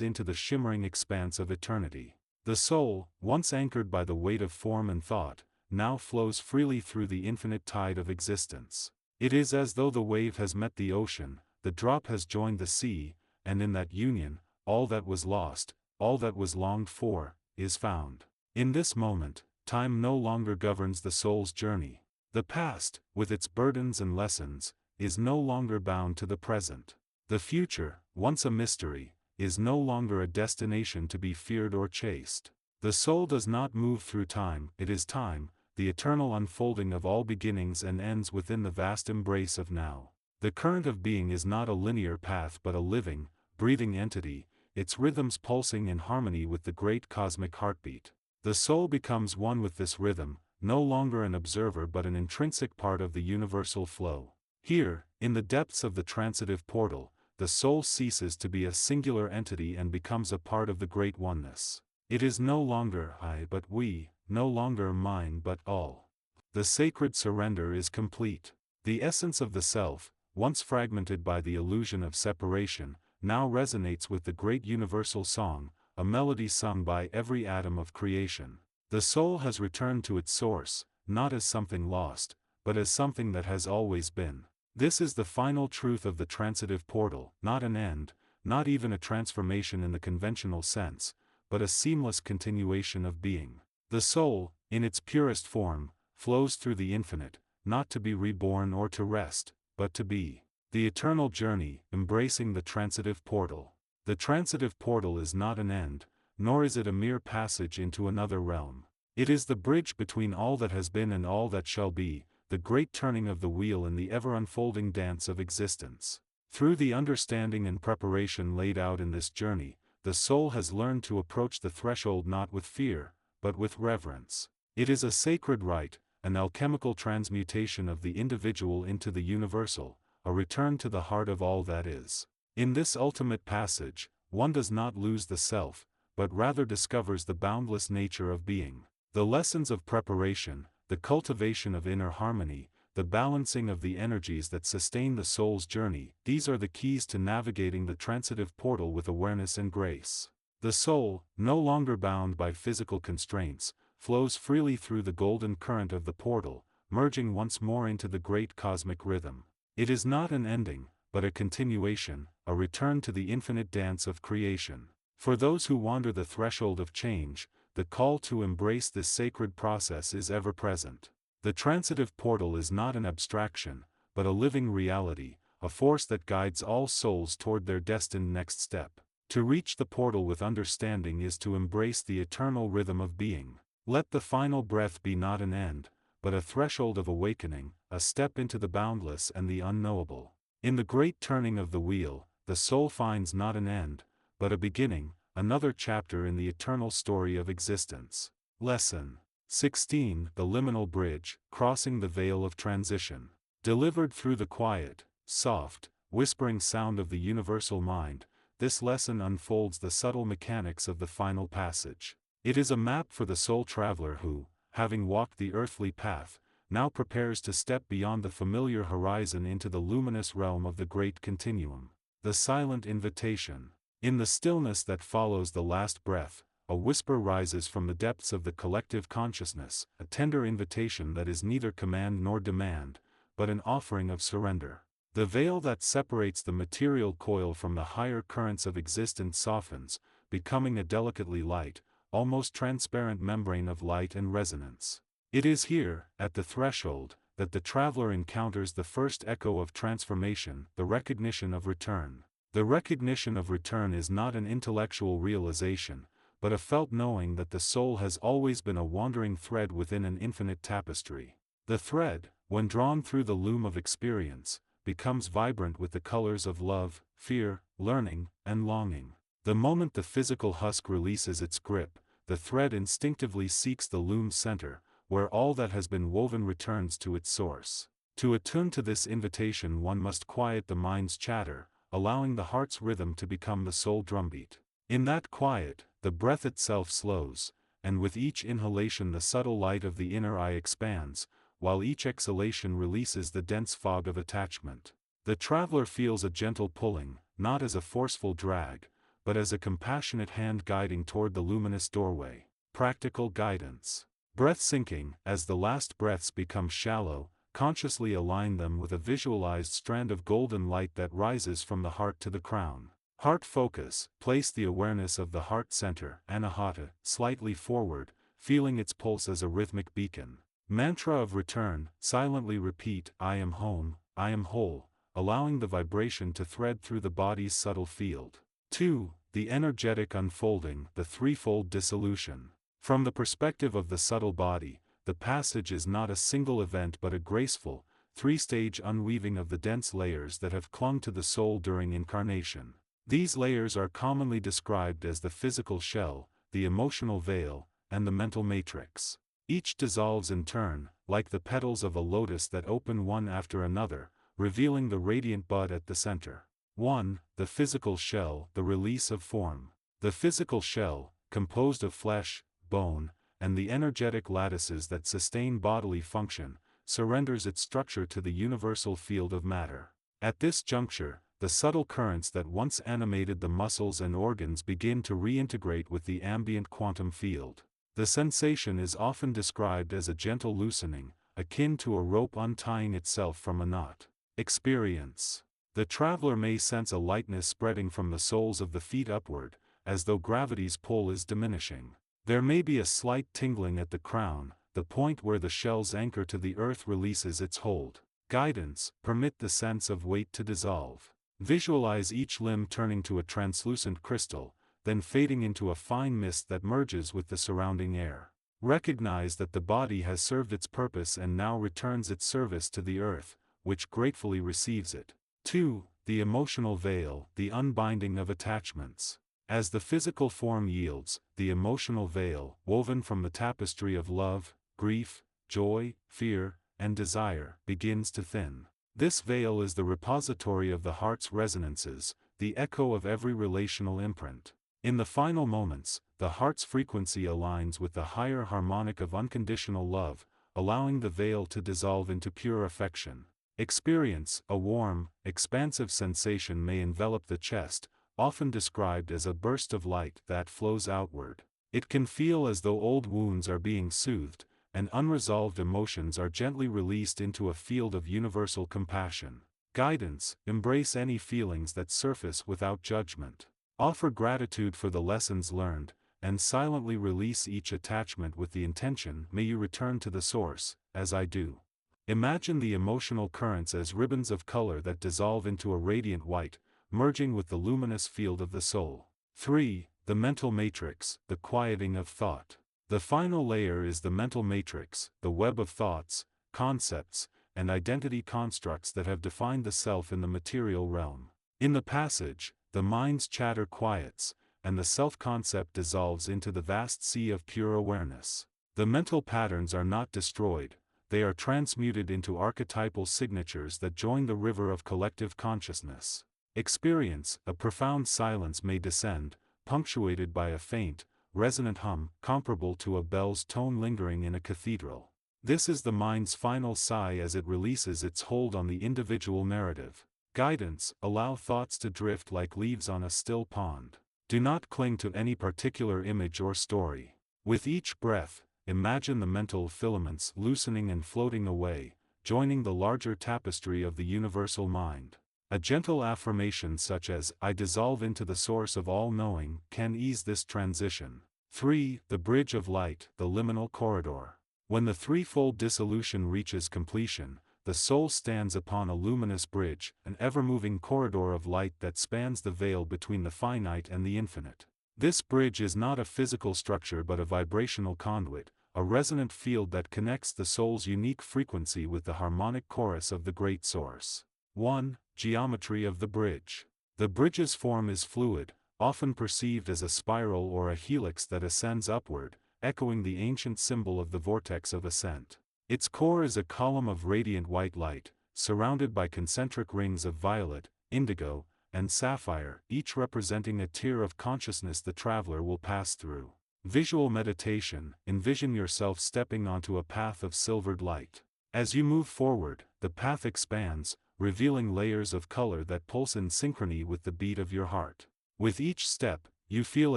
into the shimmering expanse of eternity. The soul, once anchored by the weight of form and thought, now flows freely through the infinite tide of existence. It is as though the wave has met the ocean, the drop has joined the sea, and in that union, all that was lost, all that was longed for, is found. In this moment, time no longer governs the soul's journey. The past, with its burdens and lessons, is no longer bound to the present. The future, once a mystery, is no longer a destination to be feared or chased. The soul does not move through time, it is time, the eternal unfolding of all beginnings and ends within the vast embrace of now. The current of being is not a linear path but a living, breathing entity, its rhythms pulsing in harmony with the great cosmic heartbeat. The soul becomes one with this rhythm, no longer an observer but an intrinsic part of the universal flow. Here, in the depths of the transitive portal, the soul ceases to be a singular entity and becomes a part of the great oneness. It is no longer I but we, no longer mine but all. The sacred surrender is complete. The essence of the self, once fragmented by the illusion of separation, now resonates with the great universal song, a melody sung by every atom of creation. The soul has returned to its source, not as something lost, but as something that has always been. This is the final truth of the transitive portal, not an end, not even a transformation in the conventional sense, but a seamless continuation of being. The soul, in its purest form, flows through the infinite, not to be reborn or to rest, but to be. The eternal journey, embracing the transitive portal. The transitive portal is not an end, nor is it a mere passage into another realm. It is the bridge between all that has been and all that shall be, the great turning of the wheel in the ever-unfolding dance of existence. Through the understanding and preparation laid out in this journey, the soul has learned to approach the threshold not with fear, but with reverence. It is a sacred rite, an alchemical transmutation of the individual into the universal, a return to the heart of all that is. In this ultimate passage, one does not lose the self, but rather discovers the boundless nature of being. The lessons of preparation, the cultivation of inner harmony, the balancing of the energies that sustain the soul's journey, these are the keys to navigating the transitive portal with awareness and grace. The soul, no longer bound by physical constraints, flows freely through the golden current of the portal, merging once more into the great cosmic rhythm. It is not an ending, but a continuation, a return to the infinite dance of creation. For those who wander the threshold of change, the call to embrace this sacred process is ever present. The transitive portal is not an abstraction, but a living reality, a force that guides all souls toward their destined next step. To reach the portal with understanding is to embrace the eternal rhythm of being. Let the final breath be not an end, but a threshold of awakening, a step into the boundless and the unknowable. In the great turning of the wheel, the soul finds not an end, but a beginning, another chapter in the eternal story of existence. Lesson 16. The Liminal Bridge, Crossing the Veil of Transition. Delivered through the quiet, soft, whispering sound of the universal mind, this lesson unfolds the subtle mechanics of the final passage. It is a map for the soul traveler who, having walked the earthly path, now prepares to step beyond the familiar horizon into the luminous realm of the great continuum. The silent invitation. In the stillness that follows the last breath, a whisper rises from the depths of the collective consciousness, a tender invitation that is neither command nor demand, but an offering of surrender. The veil that separates the material coil from the higher currents of existence softens, becoming a delicately light, almost transparent membrane of light and resonance. It is here, at the threshold, that the traveler encounters the first echo of transformation, the recognition of return. The recognition of return is not an intellectual realization, but a felt knowing that the soul has always been a wandering thread within an infinite tapestry. The thread, when drawn through the loom of experience, becomes vibrant with the colors of love, fear, learning, and longing. The moment the physical husk releases its grip, the thread instinctively seeks the loom's center, where all that has been woven returns to its source. To attune to this invitation, one must quiet the mind's chatter, allowing the heart's rhythm to become the soul drumbeat. In that quiet, the breath itself slows, and with each inhalation the subtle light of the inner eye expands, while each exhalation releases the dense fog of attachment. The traveler feels a gentle pulling, not as a forceful drag, but as a compassionate hand guiding toward the luminous doorway. Practical guidance. Breath sinking. As the last breaths become shallow, consciously align them with a visualized strand of golden light that rises from the heart to the crown. Heart focus. Place the awareness of the heart center, anahata, slightly forward, feeling its pulse as a rhythmic beacon. Mantra of return. Silently repeat, I am home, I am whole, allowing the vibration to thread through the body's subtle field. 2. The energetic unfolding, the threefold dissolution. From the perspective of the subtle body, the passage is not a single event but a graceful, three-stage unweaving of the dense layers that have clung to the soul during incarnation. These layers are commonly described as the physical shell, the emotional veil, and the mental matrix. Each dissolves in turn, like the petals of a lotus that open one after another, revealing the radiant bud at the center. 1. The physical shell, the release of form. The physical shell, composed of flesh, bone, and the energetic lattices that sustain bodily function, surrenders its structure to the universal field of matter. At this juncture, the subtle currents that once animated the muscles and organs begin to reintegrate with the ambient quantum field. The sensation is often described as a gentle loosening, akin to a rope untying itself from a knot. Experience. The traveler may sense a lightness spreading from the soles of the feet upward, as though gravity's pull is diminishing. There may be a slight tingling at the crown, the point where the shell's anchor to the earth releases its hold. Guidance. Permit the sense of weight to dissolve. Visualize each limb turning to a translucent crystal, then fading into a fine mist that merges with the surrounding air. Recognize that the body has served its purpose and now returns its service to the earth, which gratefully receives it. 2. The emotional veil, the unbinding of attachments. As the physical form yields, the emotional veil, woven from the tapestry of love, grief, joy, fear, and desire, begins to thin. This veil is the repository of the heart's resonances, the echo of every relational imprint. In the final moments, the heart's frequency aligns with the higher harmonic of unconditional love, allowing the veil to dissolve into pure affection. Experience. A warm, expansive sensation may envelop the chest, often described as a burst of light that flows outward. It can feel as though old wounds are being soothed, and unresolved emotions are gently released into a field of universal compassion. Guidance. Embrace any feelings that surface without judgment. Offer gratitude for the lessons learned, and silently release each attachment with the intention, may you return to the source, as I do. Imagine the emotional currents as ribbons of color that dissolve into a radiant white, merging with the luminous field of the soul. 3. The mental matrix, the quieting of thought. The final layer is the mental matrix, the web of thoughts, concepts, and identity constructs that have defined the self in the material realm. In the passage, the mind's chatter quiets, and the self-concept dissolves into the vast sea of pure awareness. The mental patterns are not destroyed, they are transmuted into archetypal signatures that join the river of collective consciousness. Experience. A profound silence may descend, punctuated by a faint, resonant hum, comparable to a bell's tone lingering in a cathedral. This is the mind's final sigh as it releases its hold on the individual narrative. Guidance. Allow thoughts to drift like leaves on a still pond. Do not cling to any particular image or story. With each breath, imagine the mental filaments loosening and floating away, joining the larger tapestry of the universal mind. A gentle affirmation such as, I dissolve into the source of all knowing, can ease this transition. 3. The bridge of light, the liminal corridor. When the threefold dissolution reaches completion, the soul stands upon a luminous bridge, an ever-moving corridor of light that spans the veil between the finite and the infinite. This bridge is not a physical structure but a vibrational conduit, a resonant field that connects the soul's unique frequency with the harmonic chorus of the Great Source. 1. Geometry of the bridge. The bridge's form is fluid, often perceived as a spiral or a helix that ascends upward, echoing the ancient symbol of the vortex of ascent. Its core is a column of radiant white light, surrounded by concentric rings of violet, indigo, and sapphire, each representing a tier of consciousness the traveler will pass through. Visual meditation. Envision yourself stepping onto a path of silvered light. As you move forward, the path expands, revealing layers of color that pulse in synchrony with the beat of your heart. With each step, you feel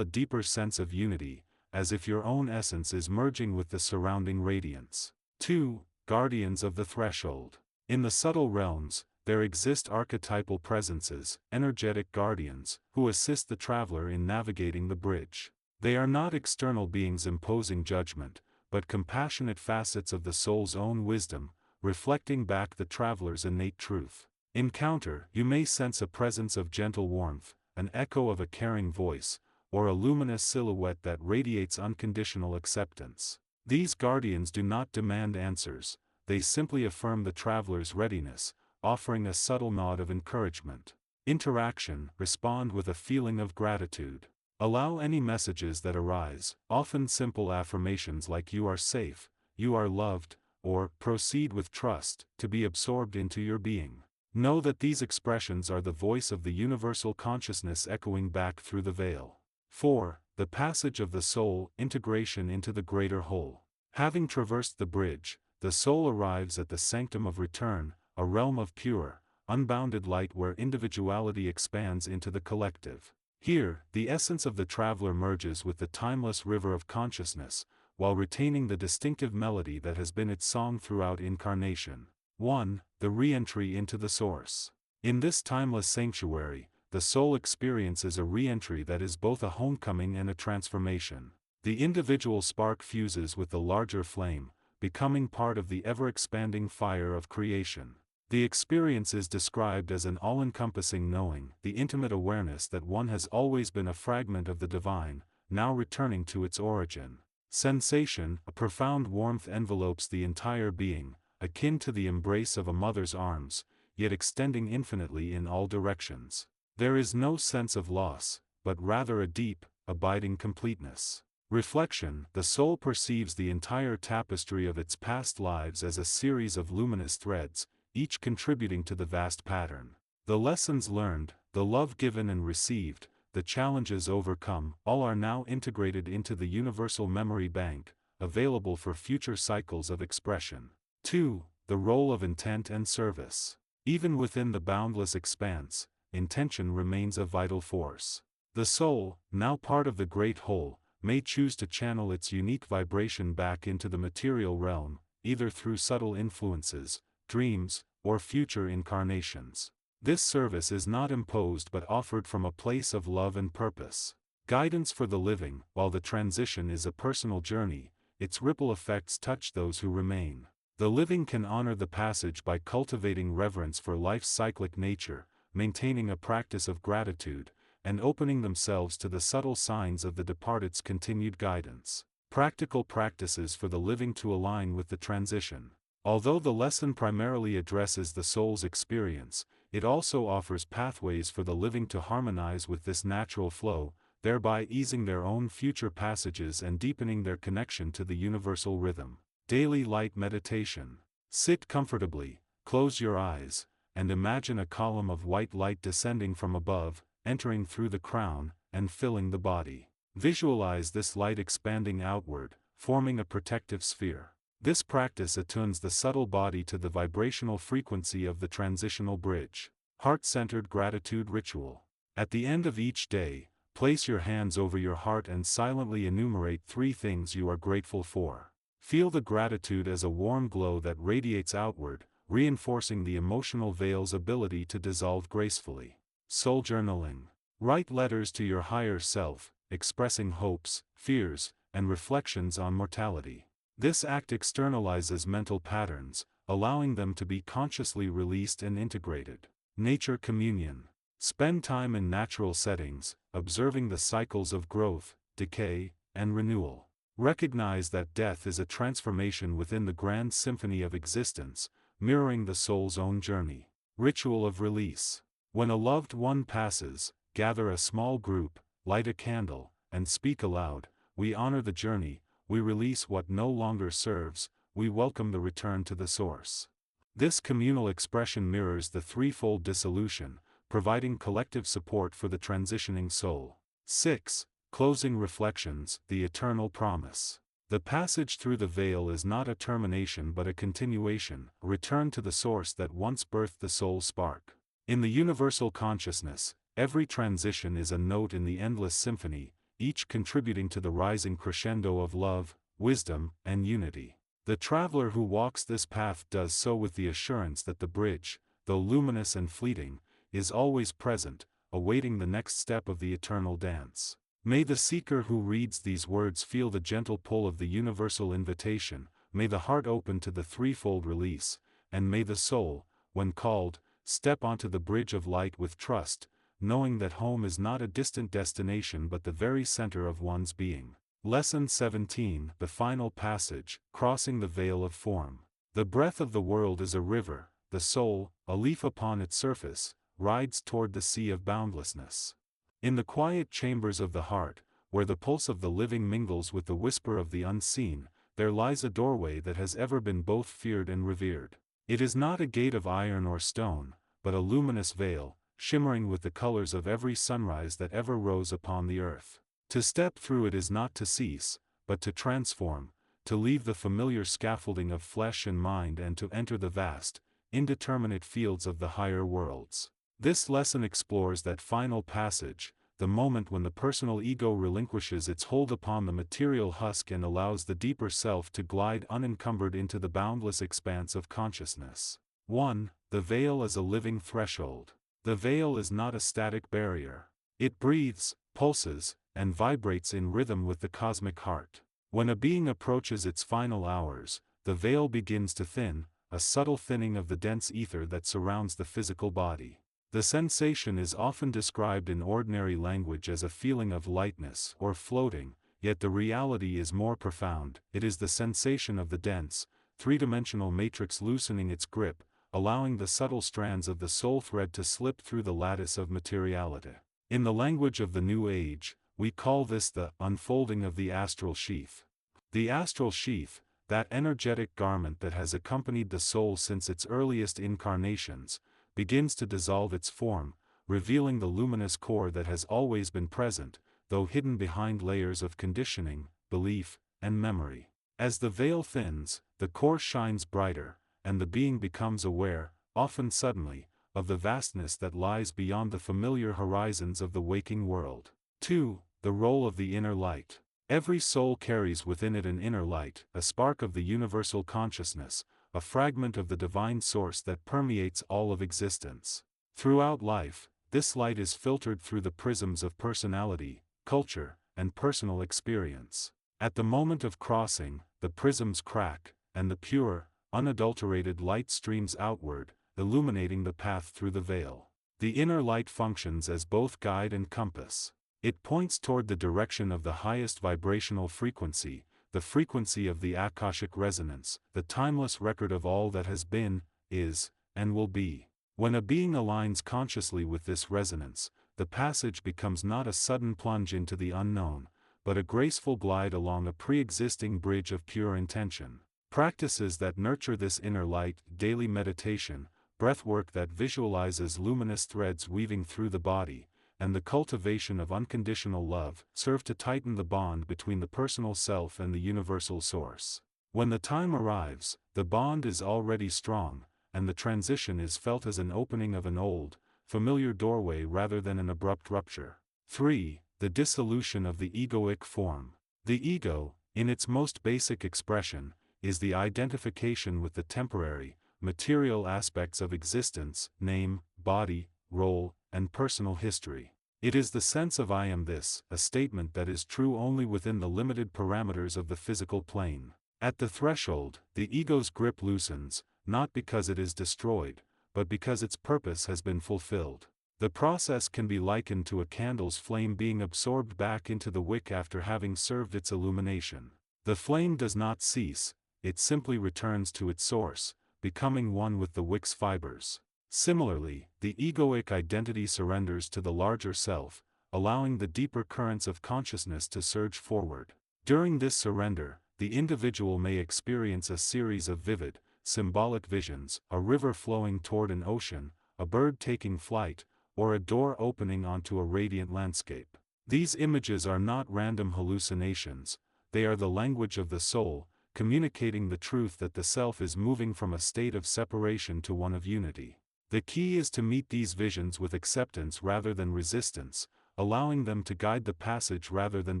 a deeper sense of unity, as if your own essence is merging with the surrounding radiance. 2. Guardians of the threshold. In the subtle realms, there exist archetypal presences, energetic guardians, who assist the traveler in navigating the bridge. They are not external beings imposing judgment, but compassionate facets of the soul's own wisdom, reflecting back the traveler's innate truth. Encounter. You may sense a presence of gentle warmth, an echo of a caring voice, or a luminous silhouette that radiates unconditional acceptance. These guardians do not demand answers, they simply affirm the traveler's readiness, offering a subtle nod of encouragement. Interaction. Respond with a feeling of gratitude. Allow any messages that arise, often simple affirmations like "you are safe," "you are loved," or "proceed with trust," to be absorbed into your being. Know that these expressions are the voice of the universal consciousness echoing back through the veil. 4. The passage of the soul. Integration into the greater whole. Having traversed the bridge, the soul arrives at the sanctum of return, a realm of pure, unbounded light where individuality expands into the collective. Here, the essence of the traveler merges with the timeless river of consciousness, while retaining the distinctive melody that has been its song throughout incarnation. 1. The re-entry into the source. In this timeless sanctuary, the soul experiences a re-entry that is both a homecoming and a transformation. The individual spark fuses with the larger flame, becoming part of the ever-expanding fire of creation. The experience is described as an all-encompassing knowing, the intimate awareness that one has always been a fragment of the divine, now returning to its origin. Sensation. A profound warmth envelopes the entire being, akin to the embrace of a mother's arms, yet extending infinitely in all directions. There is no sense of loss, but rather a deep, abiding completeness. Reflection. The soul perceives the entire tapestry of its past lives as a series of luminous threads, each contributing to the vast pattern. The lessons learned, the love given and received, the challenges overcome, all are now integrated into the universal memory bank, available for future cycles of expression. 2. The role of intent and service. Even within the boundless expanse, intention remains a vital force. The soul, now part of the great whole, may choose to channel its unique vibration back into the material realm, either through subtle influences, dreams, or future incarnations. This service is not imposed but offered from a place of love and purpose. Guidance for the living. While the transition is a personal journey, its ripple effects touch those who remain. The living can honor the passage by cultivating reverence for life's cyclic nature, maintaining a practice of gratitude, and opening themselves to the subtle signs of the departed's continued guidance. Practical practices for the living to align with the transition. Although the lesson primarily addresses the soul's experience, it also offers pathways for the living to harmonize with this natural flow, thereby easing their own future passages and deepening their connection to the universal rhythm. Daily light meditation. Sit comfortably, close your eyes, and imagine a column of white light descending from above, entering through the crown, and filling the body. Visualize this light expanding outward, forming a protective sphere. This practice attunes the subtle body to the vibrational frequency of the transitional bridge. Heart-centered gratitude ritual. At the end of each day, place your hands over your heart and silently enumerate 3 things you are grateful for. Feel the gratitude as a warm glow that radiates outward, reinforcing the emotional veil's ability to dissolve gracefully. Soul journaling. Write letters to your higher self, expressing hopes, fears, and reflections on mortality. This act externalizes mental patterns, allowing them to be consciously released and integrated. Nature communion. Spend time in natural settings, observing the cycles of growth, decay, and renewal. Recognize that death is a transformation within the grand symphony of existence, mirroring the soul's own journey. Ritual of release. When a loved one passes, gather a small group, light a candle, and speak aloud. We honor the journey, we release what no longer serves, we welcome the return to the source. This communal expression mirrors the threefold dissolution, providing collective support for the transitioning soul. 6. Closing reflections, the eternal promise. The passage through the veil is not a termination but a continuation, a return to the source that once birthed the soul's spark. In the universal consciousness, every transition is a note in the endless symphony, each contributing to the rising crescendo of love, wisdom, and unity. The traveler who walks this path does so with the assurance that the bridge, though luminous and fleeting, is always present, awaiting the next step of the eternal dance. May the seeker who reads these words feel the gentle pull of the universal invitation, may the heart open to the threefold release, and may the soul, when called, step onto the bridge of light with trust, knowing that home is not a distant destination but the very center of one's being. Lesson 17. The final passage, crossing the veil of form. The breath of the world is a river, the soul, a leaf upon its surface, rides toward the sea of boundlessness. In the quiet chambers of the heart, where the pulse of the living mingles with the whisper of the unseen, there lies a doorway that has ever been both feared and revered. It is not a gate of iron or stone, but a luminous veil, shimmering with the colors of every sunrise that ever rose upon the earth. To step through it is not to cease, but to transform, to leave the familiar scaffolding of flesh and mind and to enter the vast, indeterminate fields of the higher worlds. This lesson explores that final passage, the moment when the personal ego relinquishes its hold upon the material husk and allows the deeper self to glide unencumbered into the boundless expanse of consciousness. 1. The veil as a living threshold. The veil is not a static barrier. It breathes, pulses, and vibrates in rhythm with the cosmic heart. When a being approaches its final hours, the veil begins to thin, a subtle thinning of the dense ether that surrounds the physical body. The sensation is often described in ordinary language as a feeling of lightness or floating, yet the reality is more profound. It is the sensation of the dense, three-dimensional matrix loosening its grip, allowing the subtle strands of the soul thread to slip through the lattice of materiality. In the language of the New Age, we call this the unfolding of the astral sheath. The astral sheath, that energetic garment that has accompanied the soul since its earliest incarnations, begins to dissolve its form, revealing the luminous core that has always been present, though hidden behind layers of conditioning, belief, and memory. As the veil thins, the core shines brighter, and the being becomes aware, often suddenly, of the vastness that lies beyond the familiar horizons of the waking world. 2. The role of the inner light. Every soul carries within it an inner light, a spark of the universal consciousness, a fragment of the divine source that permeates all of existence. Throughout life, this light is filtered through the prisms of personality, culture, and personal experience. At the moment of crossing, the prisms crack, and the pure, unadulterated light streams outward, illuminating the path through the veil. The inner light functions as both guide and compass. It points toward the direction of the highest vibrational frequency, the frequency of the Akashic resonance, the timeless record of all that has been, is, and will be. When a being aligns consciously with this resonance, the passage becomes not a sudden plunge into the unknown, but a graceful glide along a pre-existing bridge of pure intention. Practices that nurture this inner light, daily meditation, breathwork that visualizes luminous threads weaving through the body, and the cultivation of unconditional love, serve to tighten the bond between the personal self and the universal source. When the time arrives, the bond is already strong, and the transition is felt as an opening of an old, familiar doorway rather than an abrupt rupture. 3. The dissolution of the egoic form. The ego, in its most basic expression, is the identification with the temporary, material aspects of existence, name, body, role, and personal history. It is the sense of I am this, a statement that is true only within the limited parameters of the physical plane. At the threshold, the ego's grip loosens, not because it is destroyed, but because its purpose has been fulfilled. The process can be likened to a candle's flame being absorbed back into the wick after having served its illumination. The flame does not cease, it simply returns to its source, becoming one with the wick's fibers. Similarly, the egoic identity surrenders to the larger self, allowing the deeper currents of consciousness to surge forward. During this surrender, the individual may experience a series of vivid, symbolic visions: a river flowing toward an ocean, a bird taking flight, or a door opening onto a radiant landscape. These images are not random hallucinations, they are the language of the soul, communicating the truth that the self is moving from a state of separation to one of unity. The key is to meet these visions with acceptance rather than resistance, allowing them to guide the passage rather than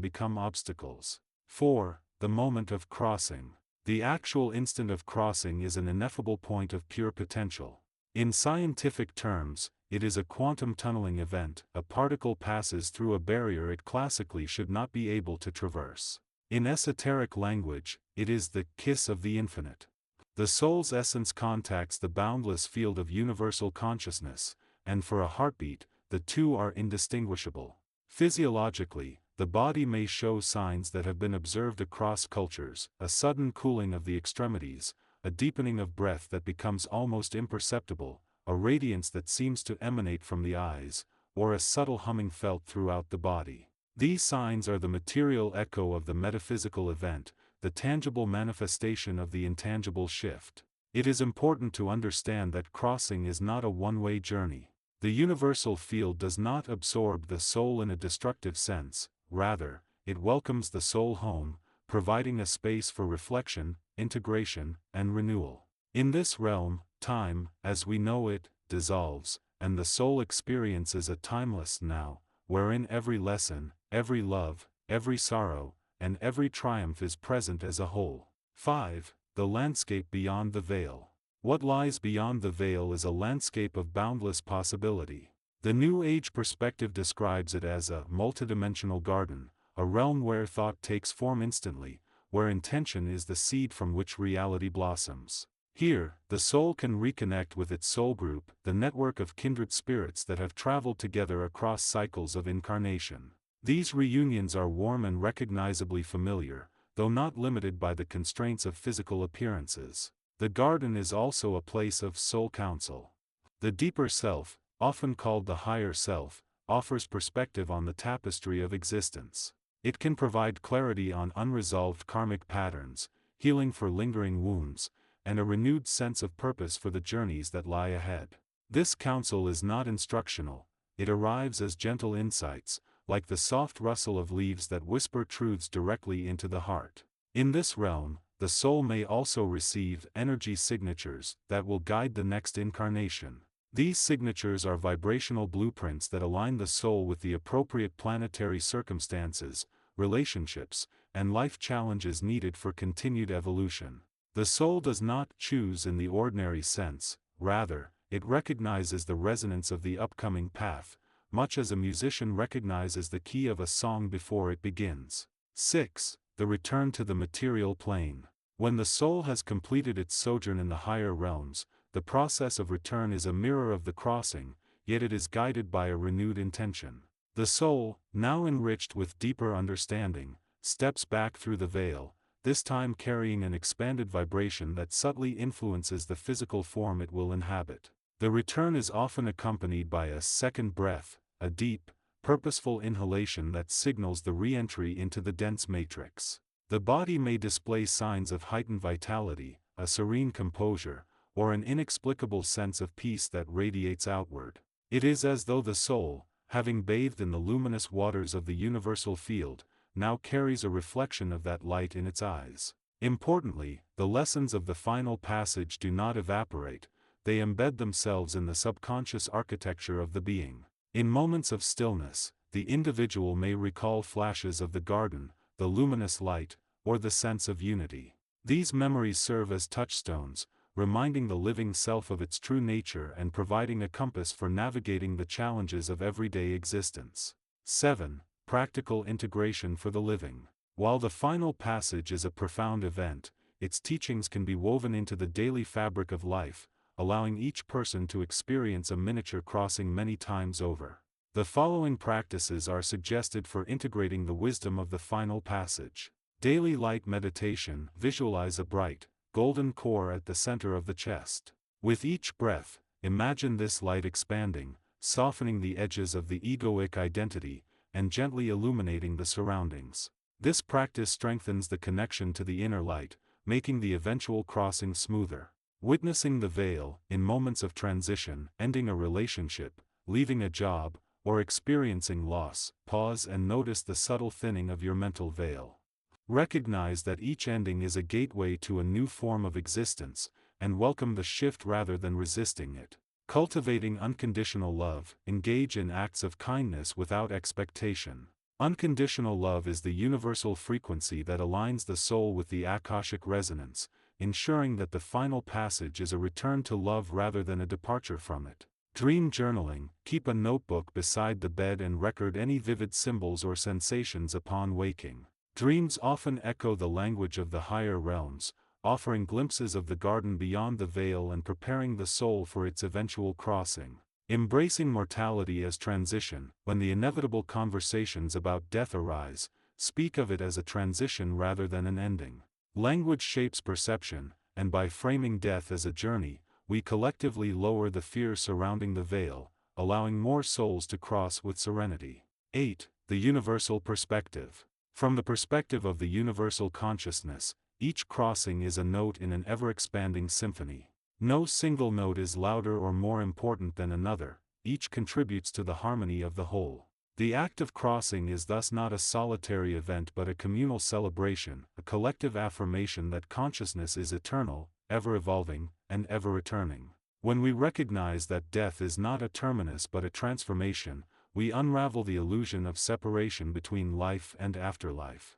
become obstacles. 4. The moment of crossing. The actual instant of crossing is an ineffable point of pure potential. In scientific terms, it is a quantum tunneling event. A particle passes through a barrier it classically should not be able to traverse. In esoteric language, it is the kiss of the infinite. The soul's essence contacts the boundless field of universal consciousness, and for a heartbeat, the two are indistinguishable. Physiologically, the body may show signs that have been observed across cultures: a sudden cooling of the extremities, a deepening of breath that becomes almost imperceptible, a radiance that seems to emanate from the eyes, or a subtle humming felt throughout the body. These signs are the material echo of the metaphysical event, the tangible manifestation of the intangible shift. It is important to understand that crossing is not a one-way journey. The universal field does not absorb the soul in a destructive sense, rather, it welcomes the soul home, providing a space for reflection, integration, and renewal. In this realm, time, as we know it, dissolves, and the soul experiences a timeless now, wherein every lesson, every love, every sorrow, and every triumph is present as a whole. 5. The landscape beyond the veil. What lies beyond the veil is a landscape of boundless possibility. The New Age perspective describes it as a multidimensional garden, a realm where thought takes form instantly, where intention is the seed from which reality blossoms. Here, the soul can reconnect with its soul group, the network of kindred spirits that have traveled together across cycles of incarnation. These reunions are warm and recognizably familiar, though not limited by the constraints of physical appearances. The garden is also a place of soul counsel. The deeper self, often called the higher self, offers perspective on the tapestry of existence. It can provide clarity on unresolved karmic patterns, healing for lingering wounds, and a renewed sense of purpose for the journeys that lie ahead. This counsel is not instructional, it arrives as gentle insights, like the soft rustle of leaves that whisper truths directly into the heart. In this realm, the soul may also receive energy signatures that will guide the next incarnation. These signatures are vibrational blueprints that align the soul with the appropriate planetary circumstances, relationships, and life challenges needed for continued evolution. The soul does not choose in the ordinary sense, rather, it recognizes the resonance of the upcoming path, much as a musician recognizes the key of a song before it begins. 6. The return to the material plane. When the soul has completed its sojourn in the higher realms, the process of return is a mirror of the crossing, yet it is guided by a renewed intention. The soul, now enriched with deeper understanding, steps back through the veil, this time carrying an expanded vibration that subtly influences the physical form it will inhabit. The return is often accompanied by a second breath, a deep, purposeful inhalation that signals the re-entry into the dense matrix. The body may display signs of heightened vitality, a serene composure, or an inexplicable sense of peace that radiates outward. It is as though the soul, having bathed in the luminous waters of the universal field, now carries a reflection of that light in its eyes. Importantly, the lessons of the final passage do not evaporate, they embed themselves in the subconscious architecture of the being. In moments of stillness, the individual may recall flashes of the garden, the luminous light, or the sense of unity. These memories serve as touchstones, reminding the living self of its true nature and providing a compass for navigating the challenges of everyday existence. 7. Practical integration for the living. While the final passage is a profound event, its teachings can be woven into the daily fabric of life, allowing each person to experience a miniature crossing many times over. The following practices are suggested for integrating the wisdom of the final passage. Daily light meditation. Visualize a bright, golden core at the center of the chest. With each breath, imagine this light expanding, softening the edges of the egoic identity, and gently illuminating the surroundings. This practice strengthens the connection to the inner light, making the eventual crossing smoother. Witnessing the veil. In moments of transition, ending a relationship, leaving a job, or experiencing loss, pause and notice the subtle thinning of your mental veil. Recognize that each ending is a gateway to a new form of existence, and welcome the shift rather than resisting it. Cultivating unconditional love. Engage in acts of kindness without expectation. Unconditional love is the universal frequency that aligns the soul with the Akashic resonance, ensuring that the final passage is a return to love rather than a departure from it. Dream journaling. Keep a notebook beside the bed and record any vivid symbols or sensations upon waking. Dreams often echo the language of the higher realms, offering glimpses of the garden beyond the veil and preparing the soul for its eventual crossing. Embracing mortality as transition. When the inevitable conversations about death arise, speak of it as a transition rather than an ending. Language shapes perception, and by framing death as a journey, we collectively lower the fear surrounding the veil, allowing more souls to cross with serenity. 8. The universal perspective. From the perspective of the universal consciousness, each crossing is a note in an ever-expanding symphony. No single note is louder or more important than another, each contributes to the harmony of the whole. The act of crossing is thus not a solitary event but a communal celebration, a collective affirmation that consciousness is eternal, ever-evolving, and ever-returning. When we recognize that death is not a terminus but a transformation, we unravel the illusion of separation between life and afterlife.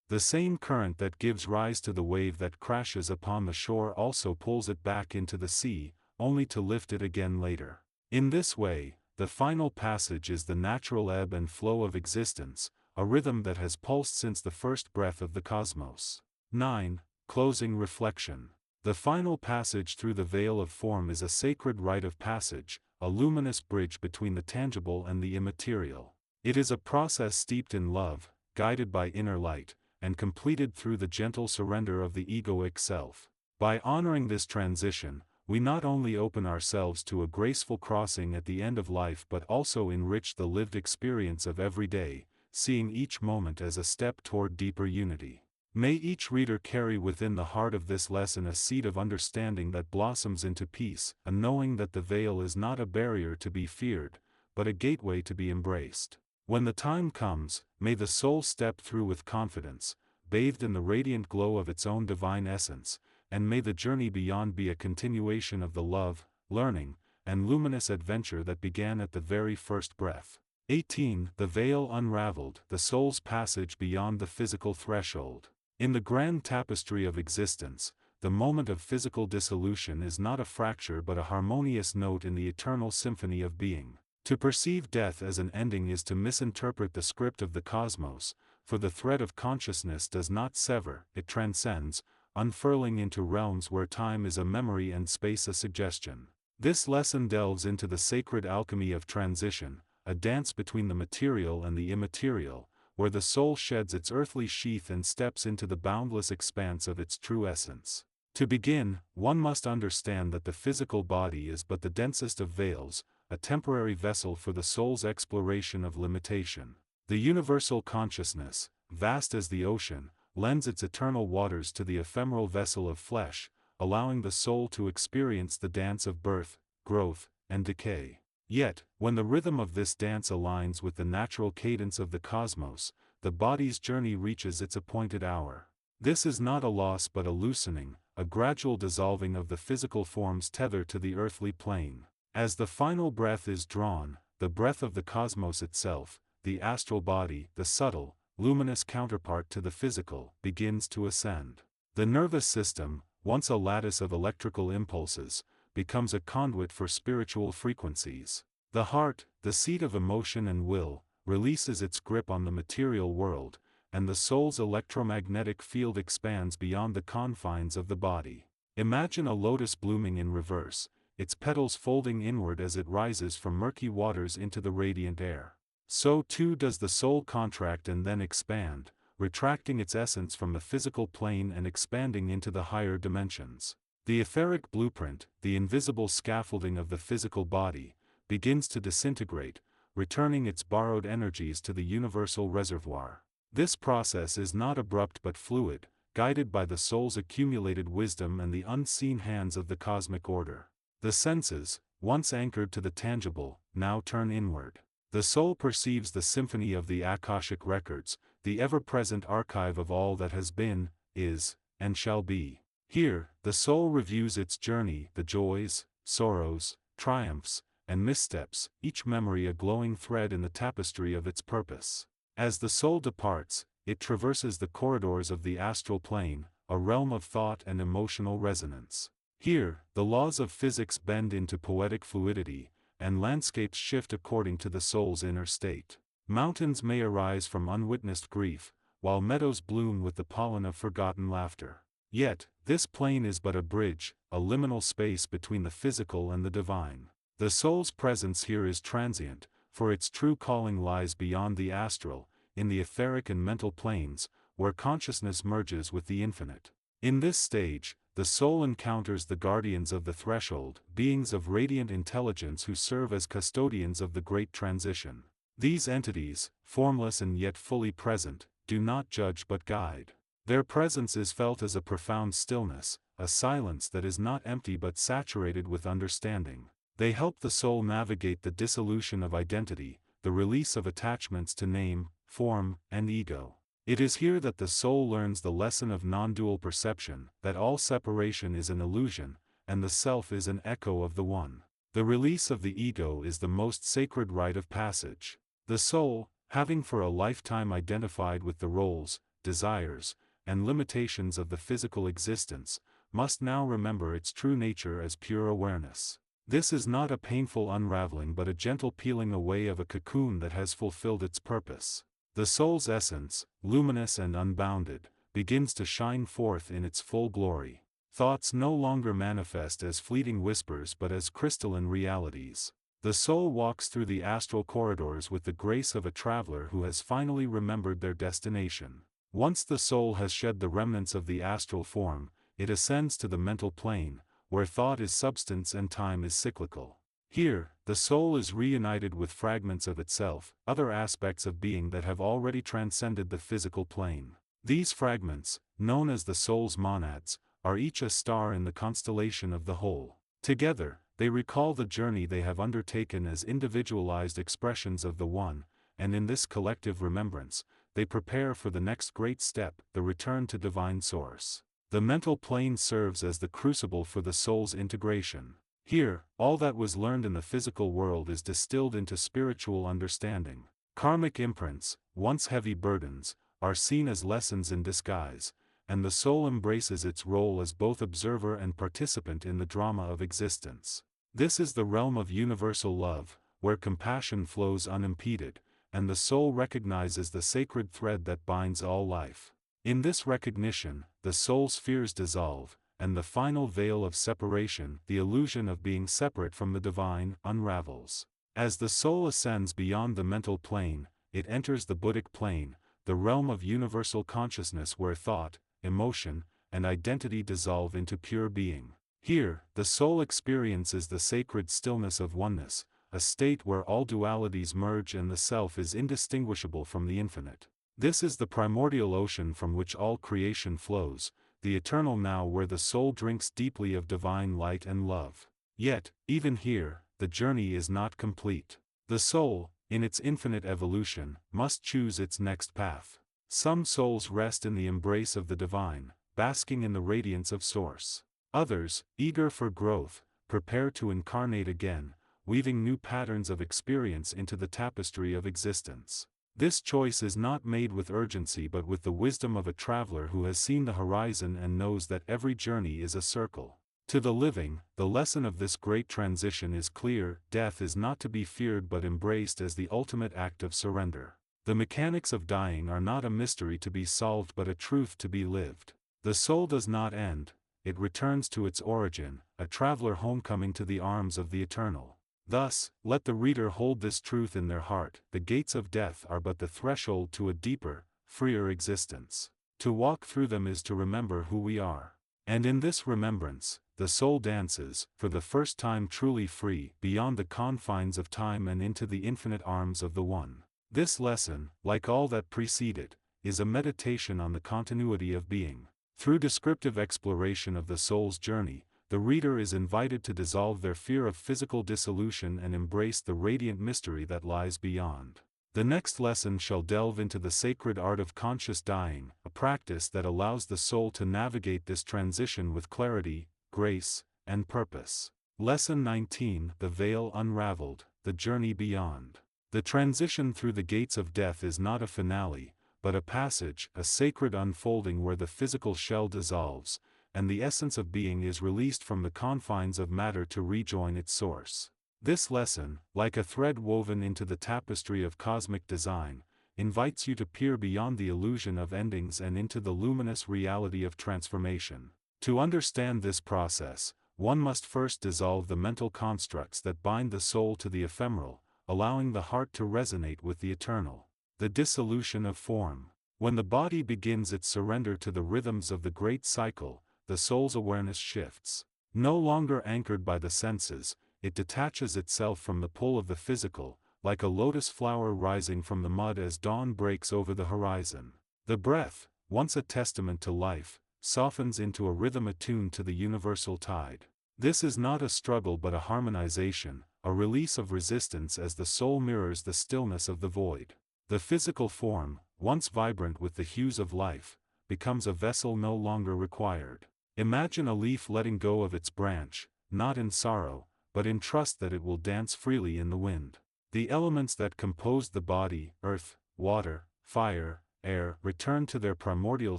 The same current that gives rise to the wave that crashes upon the shore also pulls it back into the sea, only to lift it again later. In this way, the final passage is the natural ebb and flow of existence, a rhythm that has pulsed since the first breath of the cosmos. 9. Closing reflection. The final passage through the veil of form is a sacred rite of passage, a luminous bridge between the tangible and the immaterial. It is a process steeped in love, guided by inner light, and completed through the gentle surrender of the egoic self. By honoring this transition, we not only open ourselves to a graceful crossing at the end of life but also enrich the lived experience of every day, seeing each moment as a step toward deeper unity. May each reader carry within the heart of this lesson a seed of understanding that blossoms into peace, a knowing that the veil is not a barrier to be feared, but a gateway to be embraced. When the time comes, may the soul step through with confidence, bathed in the radiant glow of its own divine essence, and may the journey beyond be a continuation of the love, learning, and luminous adventure that began at the very first breath. 18. The veil unraveled. The soul's passage beyond the physical threshold. In the grand tapestry of existence, the moment of physical dissolution is not a fracture but a harmonious note in the eternal symphony of being. To perceive death as an ending is to misinterpret the script of the cosmos, for the thread of consciousness does not sever, it transcends, unfurling into realms where time is a memory and space a suggestion. This lesson delves into the sacred alchemy of transition, a dance between the material and the immaterial, where the soul sheds its earthly sheath and steps into the boundless expanse of its true essence. To begin, one must understand that the physical body is but the densest of veils, a temporary vessel for the soul's exploration of limitation. The universal consciousness, vast as the ocean, lends its eternal waters to the ephemeral vessel of flesh, allowing the soul to experience the dance of birth, growth, and decay. Yet, when the rhythm of this dance aligns with the natural cadence of the cosmos, the body's journey reaches its appointed hour. This is not a loss but a loosening, a gradual dissolving of the physical form's tether to the earthly plane. As the final breath is drawn, the breath of the cosmos itself, the astral body, the subtle, luminous counterpart to the physical, begins to ascend. The nervous system, once a lattice of electrical impulses, becomes a conduit for spiritual frequencies. The heart, the seat of emotion and will, releases its grip on the material world, and the soul's electromagnetic field expands beyond the confines of the body. Imagine a lotus blooming in reverse, its petals folding inward as it rises from murky waters into the radiant air. So too does the soul contract and then expand, retracting its essence from the physical plane and expanding into the higher dimensions. The etheric blueprint, the invisible scaffolding of the physical body, begins to disintegrate, returning its borrowed energies to the universal reservoir. This process is not abrupt but fluid, guided by the soul's accumulated wisdom and the unseen hands of the cosmic order. The senses, once anchored to the tangible, now turn inward. The soul perceives the symphony of the Akashic records, the ever-present archive of all that has been, is, and shall be. Here, the soul reviews its journey, the joys, sorrows, triumphs, and missteps, each memory a glowing thread in the tapestry of its purpose. As the soul departs, it traverses the corridors of the astral plane, a realm of thought and emotional resonance. Here, the laws of physics bend into poetic fluidity, and landscapes shift according to the soul's inner state. Mountains may arise from unwitnessed grief, while meadows bloom with the pollen of forgotten laughter. Yet, this plane is but a bridge, a liminal space between the physical and the divine. The soul's presence here is transient, for its true calling lies beyond the astral, in the etheric and mental planes, where consciousness merges with the infinite. In this stage, the soul encounters the guardians of the threshold, beings of radiant intelligence who serve as custodians of the great transition. These entities, formless and yet fully present, do not judge but guide. Their presence is felt as a profound stillness, a silence that is not empty but saturated with understanding. They help the soul navigate the dissolution of identity, the release of attachments to name, form, and ego. It is here that the soul learns the lesson of non-dual perception, that all separation is an illusion, and the self is an echo of the one. The release of the ego is the most sacred rite of passage. The soul, having for a lifetime identified with the roles, desires, and limitations of the physical existence, must now remember its true nature as pure awareness. This is not a painful unraveling but a gentle peeling away of a cocoon that has fulfilled its purpose. The soul's essence, luminous and unbounded, begins to shine forth in its full glory. Thoughts no longer manifest as fleeting whispers but as crystalline realities. The soul walks through the astral corridors with the grace of a traveler who has finally remembered their destination. Once the soul has shed the remnants of the astral form, it ascends to the mental plane, where thought is substance and time is cyclical. Here, the soul is reunited with fragments of itself, other aspects of being that have already transcended the physical plane. These fragments, known as the soul's monads, are each a star in the constellation of the whole. Together, they recall the journey they have undertaken as individualized expressions of the One, and in this collective remembrance, they prepare for the next great step, the return to divine source. The mental plane serves as the crucible for the soul's integration. Here, all that was learned in the physical world is distilled into spiritual understanding. Karmic imprints, once heavy burdens, are seen as lessons in disguise, and the soul embraces its role as both observer and participant in the drama of existence. This is the realm of universal love, where compassion flows unimpeded, and the soul recognizes the sacred thread that binds all life. In this recognition, the soul's fears dissolve, and the final veil of separation, the illusion of being separate from the divine, unravels. As the soul ascends beyond the mental plane, it enters the Buddhic plane, the realm of universal consciousness where thought, emotion, and identity dissolve into pure being. Here, the soul experiences the sacred stillness of oneness, a state where all dualities merge and the self is indistinguishable from the infinite. This is the primordial ocean from which all creation flows, the eternal now where the soul drinks deeply of divine light and love. Yet, even here, the journey is not complete. The soul, in its infinite evolution, must choose its next path. Some souls rest in the embrace of the divine, basking in the radiance of Source. Others, eager for growth, prepare to incarnate again, weaving new patterns of experience into the tapestry of existence. This choice is not made with urgency but with the wisdom of a traveler who has seen the horizon and knows that every journey is a circle. To the living, the lesson of this great transition is clear: death is not to be feared but embraced as the ultimate act of surrender. The mechanics of dying are not a mystery to be solved but a truth to be lived. The soul does not end, it returns to its origin, a traveler homecoming to the arms of the eternal. Thus, let the reader hold this truth in their heart: the gates of death are but the threshold to a deeper, freer existence. To walk through them is to remember who we are. And in this remembrance, the soul dances, for the first time truly free, beyond the confines of time and into the infinite arms of the One. This lesson, like all that preceded, is a meditation on the continuity of being. Through descriptive exploration of the soul's journey, the reader is invited to dissolve their fear of physical dissolution and embrace the radiant mystery that lies beyond. The next lesson shall delve into the sacred art of conscious dying, a practice that allows the soul to navigate this transition with clarity, grace, and purpose. Lesson 19: The Veil Unraveled, the Journey Beyond. The transition through the gates of death is not a finale, but a passage, a sacred unfolding where the physical shell dissolves, and the essence of being is released from the confines of matter to rejoin its source. This lesson, like a thread woven into the tapestry of cosmic design, invites you to peer beyond the illusion of endings and into the luminous reality of transformation. To understand this process, one must first dissolve the mental constructs that bind the soul to the ephemeral, allowing the heart to resonate with the eternal. The dissolution of form. When the body begins its surrender to the rhythms of the great cycle, the soul's awareness shifts. No longer anchored by the senses, it detaches itself from the pull of the physical, like a lotus flower rising from the mud as dawn breaks over the horizon. The breath, once a testament to life, softens into a rhythm attuned to the universal tide. This is not a struggle but a harmonization, a release of resistance as the soul mirrors the stillness of the void. The physical form, once vibrant with the hues of life, becomes a vessel no longer required. Imagine a leaf letting go of its branch, not in sorrow, but in trust that it will dance freely in the wind. The elements that composed the body, earth, water, fire, air, return to their primordial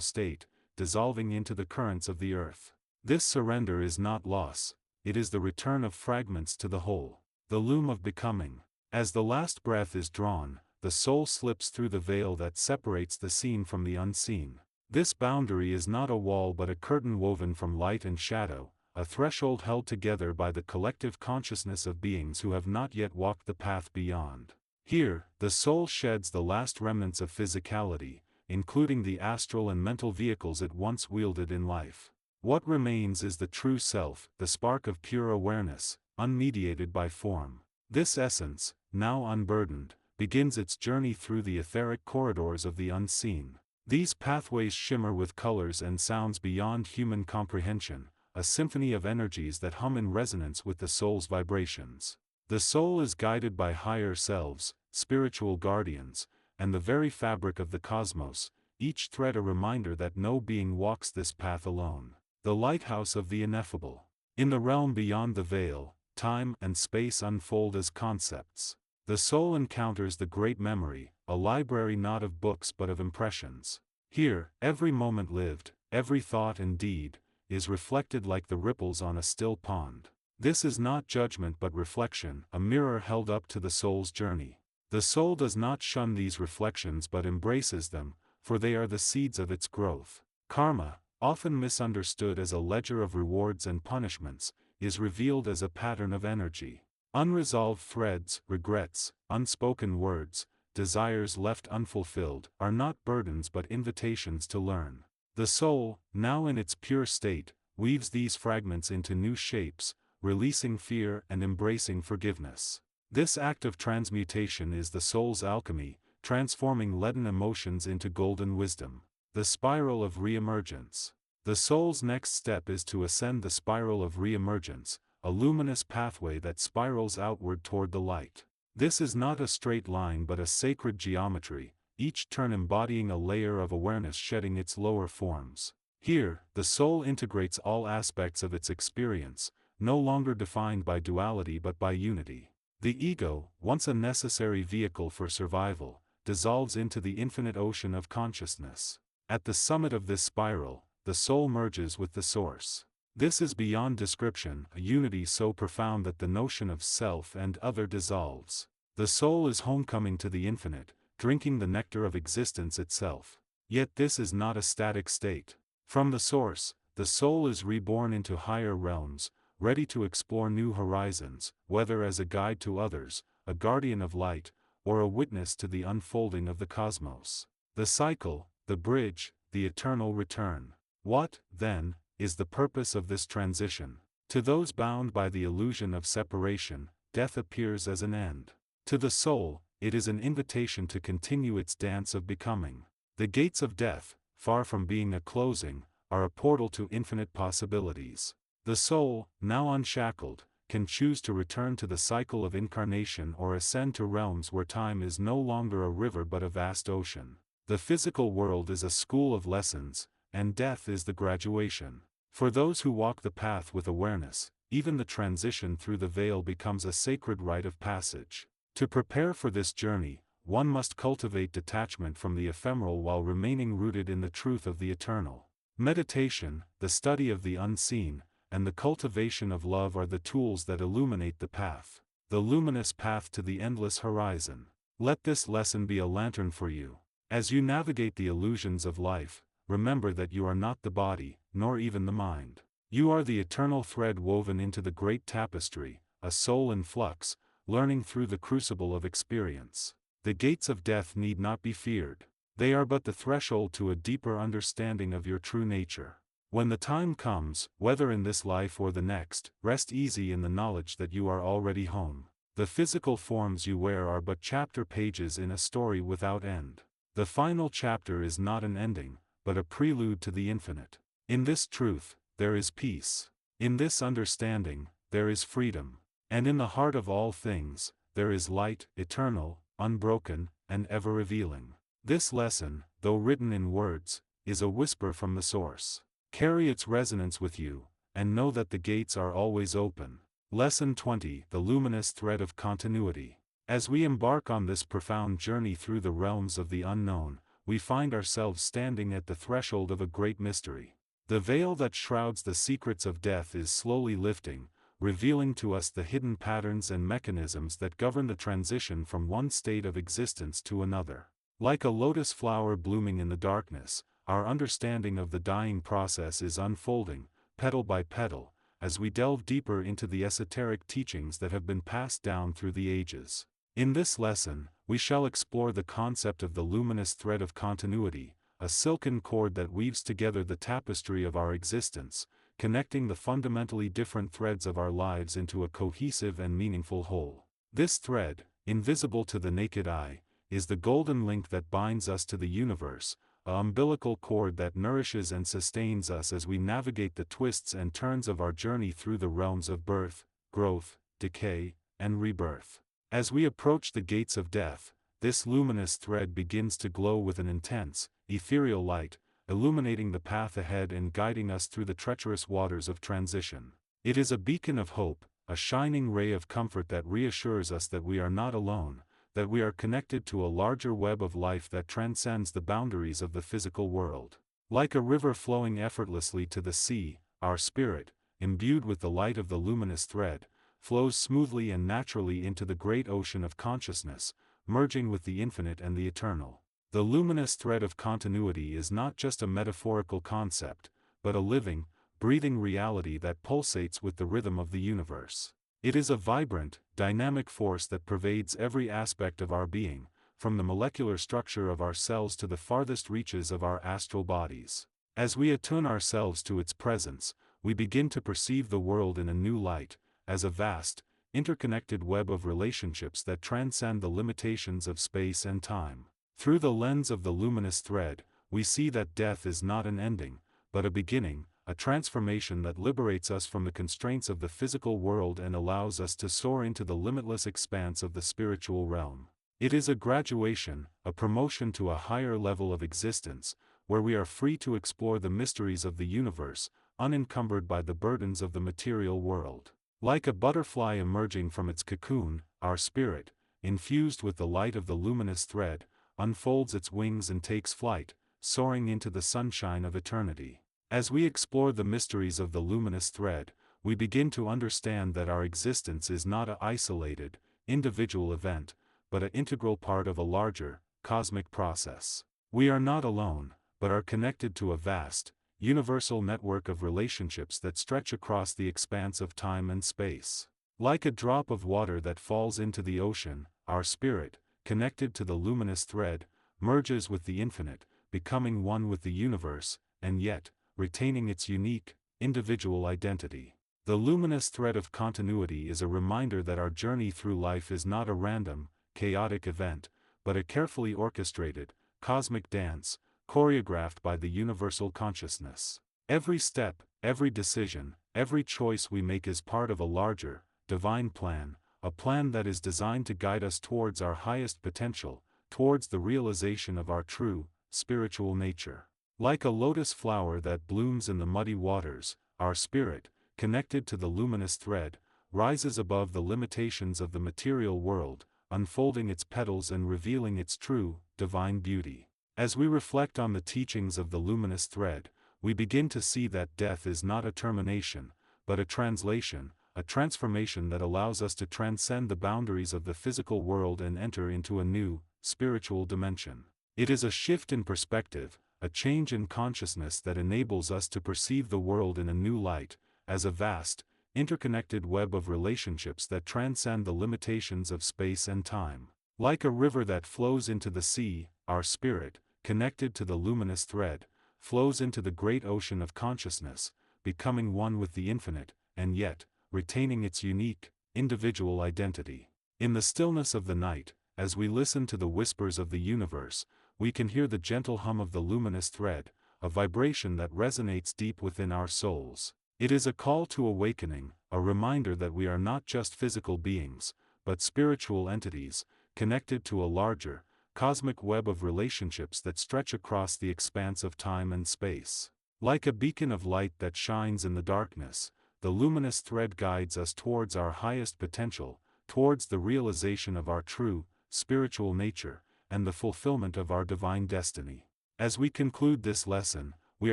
state, dissolving into the currents of the earth. This surrender is not loss, it is the return of fragments to the whole. The loom of becoming. As the last breath is drawn, the soul slips through the veil that separates the seen from the unseen. This boundary is not a wall but a curtain woven from light and shadow, a threshold held together by the collective consciousness of beings who have not yet walked the path beyond. Here, the soul sheds the last remnants of physicality, including the astral and mental vehicles it once wielded in life. What remains is the true self, the spark of pure awareness, unmediated by form. This essence, now unburdened, begins its journey through the etheric corridors of the unseen. These pathways shimmer with colors and sounds beyond human comprehension, a symphony of energies that hum in resonance with the soul's vibrations. The soul is guided by higher selves, spiritual guardians, and the very fabric of the cosmos, each thread a reminder that no being walks this path alone. The lighthouse of the ineffable. In the realm beyond the veil, time and space unfold as concepts. The soul encounters the great memory, a library not of books but of impressions. Here, every moment lived, every thought and deed, is reflected like the ripples on a still pond. This is not judgment but reflection, a mirror held up to the soul's journey. The soul does not shun these reflections but embraces them, for they are the seeds of its growth. Karma, often misunderstood as a ledger of rewards and punishments, is revealed as a pattern of energy. Unresolved threads, regrets, unspoken words, desires left unfulfilled, are not burdens but invitations to learn. The soul, now in its pure state, weaves these fragments into new shapes, releasing fear and embracing forgiveness. This act of transmutation is the soul's alchemy, transforming leaden emotions into golden wisdom. The spiral of re-emergence. The soul's next step is to ascend the spiral of re-emergence, a luminous pathway that spirals outward toward the light. This is not a straight line but a sacred geometry, each turn embodying a layer of awareness shedding its lower forms. Here, the soul integrates all aspects of its experience, no longer defined by duality but by unity. The ego, once a necessary vehicle for survival, dissolves into the infinite ocean of consciousness. At the summit of this spiral, the soul merges with the source. This is beyond description, a unity so profound that the notion of self and other dissolves. The soul is homecoming to the infinite, drinking the nectar of existence itself. Yet this is not a static state. From the source, the soul is reborn into higher realms, ready to explore new horizons, whether as a guide to others, a guardian of light, or a witness to the unfolding of the cosmos. The cycle, the bridge, the eternal return. What, then, is the purpose of this transition? To those bound by the illusion of separation, death appears as an end. To the soul, it is an invitation to continue its dance of becoming. The gates of death, far from being a closing, are a portal to infinite possibilities. The soul, now unshackled, can choose to return to the cycle of incarnation or ascend to realms where time is no longer a river but a vast ocean. The physical world is a school of lessons, and death is the graduation. For those who walk the path with awareness, even the transition through the veil becomes a sacred rite of passage. To prepare for this journey, one must cultivate detachment from the ephemeral while remaining rooted in the truth of the eternal. Meditation, the study of the unseen, and the cultivation of love are the tools that illuminate the path, the luminous path to the endless horizon. Let this lesson be a lantern for you. As you navigate the illusions of life, remember that you are not the body, nor even the mind. You are the eternal thread woven into the great tapestry, a soul in flux, learning through the crucible of experience. The gates of death need not be feared. They are but the threshold to a deeper understanding of your true nature. When the time comes, whether in this life or the next, rest easy in the knowledge that you are already home. The physical forms you wear are but chapter pages in a story without end. The final chapter is not an ending, but a prelude to the infinite. In this truth, there is peace. In this understanding, there is freedom. And in the heart of all things, there is light, eternal, unbroken, and ever revealing. This lesson, though written in words, is a whisper from the source. Carry its resonance with you, and know that the gates are always open. Lesson 20: The Luminous Thread of Continuity. As we embark on this profound journey through the realms of the unknown, we find ourselves standing at the threshold of a great mystery. The veil that shrouds the secrets of death is slowly lifting, revealing to us the hidden patterns and mechanisms that govern the transition from one state of existence to another. Like a lotus flower blooming in the darkness, our understanding of the dying process is unfolding, petal by petal, as we delve deeper into the esoteric teachings that have been passed down through the ages. In this lesson, we shall explore the concept of the luminous thread of continuity, a silken cord that weaves together the tapestry of our existence, connecting the fundamentally different threads of our lives into a cohesive and meaningful whole. This thread, invisible to the naked eye, is the golden link that binds us to the universe, an umbilical cord that nourishes and sustains us as we navigate the twists and turns of our journey through the realms of birth, growth, decay, and rebirth. As we approach the gates of death, this luminous thread begins to glow with an intense, ethereal light, illuminating the path ahead and guiding us through the treacherous waters of transition. It is a beacon of hope, a shining ray of comfort that reassures us that we are not alone, that we are connected to a larger web of life that transcends the boundaries of the physical world. Like a river flowing effortlessly to the sea, our spirit, imbued with the light of the luminous thread, flows smoothly and naturally into the great ocean of consciousness, merging with the infinite and the eternal. The luminous thread of continuity is not just a metaphorical concept, but a living, breathing reality that pulsates with the rhythm of the universe. It is a vibrant, dynamic force that pervades every aspect of our being, from the molecular structure of our cells to the farthest reaches of our astral bodies. As we attune ourselves to its presence, we begin to perceive the world in a new light, as a vast, interconnected web of relationships that transcend the limitations of space and time. Through the lens of the luminous thread, we see that death is not an ending, but a beginning, a transformation that liberates us from the constraints of the physical world and allows us to soar into the limitless expanse of the spiritual realm. It is a graduation, a promotion to a higher level of existence, where we are free to explore the mysteries of the universe, unencumbered by the burdens of the material world. Like a butterfly emerging from its cocoon, our spirit, infused with the light of the luminous thread, unfolds its wings and takes flight, soaring into the sunshine of eternity. As we explore the mysteries of the luminous thread, we begin to understand that our existence is not an isolated, individual event, but an integral part of a larger, cosmic process. We are not alone, but are connected to a vast, universal network of relationships that stretch across the expanse of time and space. Like a drop of water that falls into the ocean, our spirit, connected to the luminous thread, merges with the infinite, becoming one with the universe, and yet, retaining its unique, individual identity. The luminous thread of continuity is a reminder that our journey through life is not a random, chaotic event, but a carefully orchestrated, cosmic dance, choreographed by the universal consciousness. Every step, every decision, every choice we make is part of a larger, divine plan, a plan that is designed to guide us towards our highest potential, towards the realization of our true, spiritual nature. Like a lotus flower that blooms in the muddy waters, our spirit, connected to the luminous thread, rises above the limitations of the material world, unfolding its petals and revealing its true, divine beauty. As we reflect on the teachings of the luminous thread, we begin to see that death is not a termination, but a translation, a transformation that allows us to transcend the boundaries of the physical world and enter into a new, spiritual dimension. It is a shift in perspective, a change in consciousness that enables us to perceive the world in a new light, as a vast, interconnected web of relationships that transcend the limitations of space and time. Like a river that flows into the sea, our spirit, connected to the luminous thread, flows into the great ocean of consciousness, becoming one with the infinite, and yet, retaining its unique, individual identity. In the stillness of the night, as we listen to the whispers of the universe, we can hear the gentle hum of the luminous thread, a vibration that resonates deep within our souls. It is a call to awakening, a reminder that we are not just physical beings, but spiritual entities, connected to a larger, cosmic web of relationships that stretch across the expanse of time and space. Like a beacon of light that shines in the darkness, the luminous thread guides us towards our highest potential, towards the realization of our true, spiritual nature, and the fulfillment of our divine destiny. As we conclude this lesson, we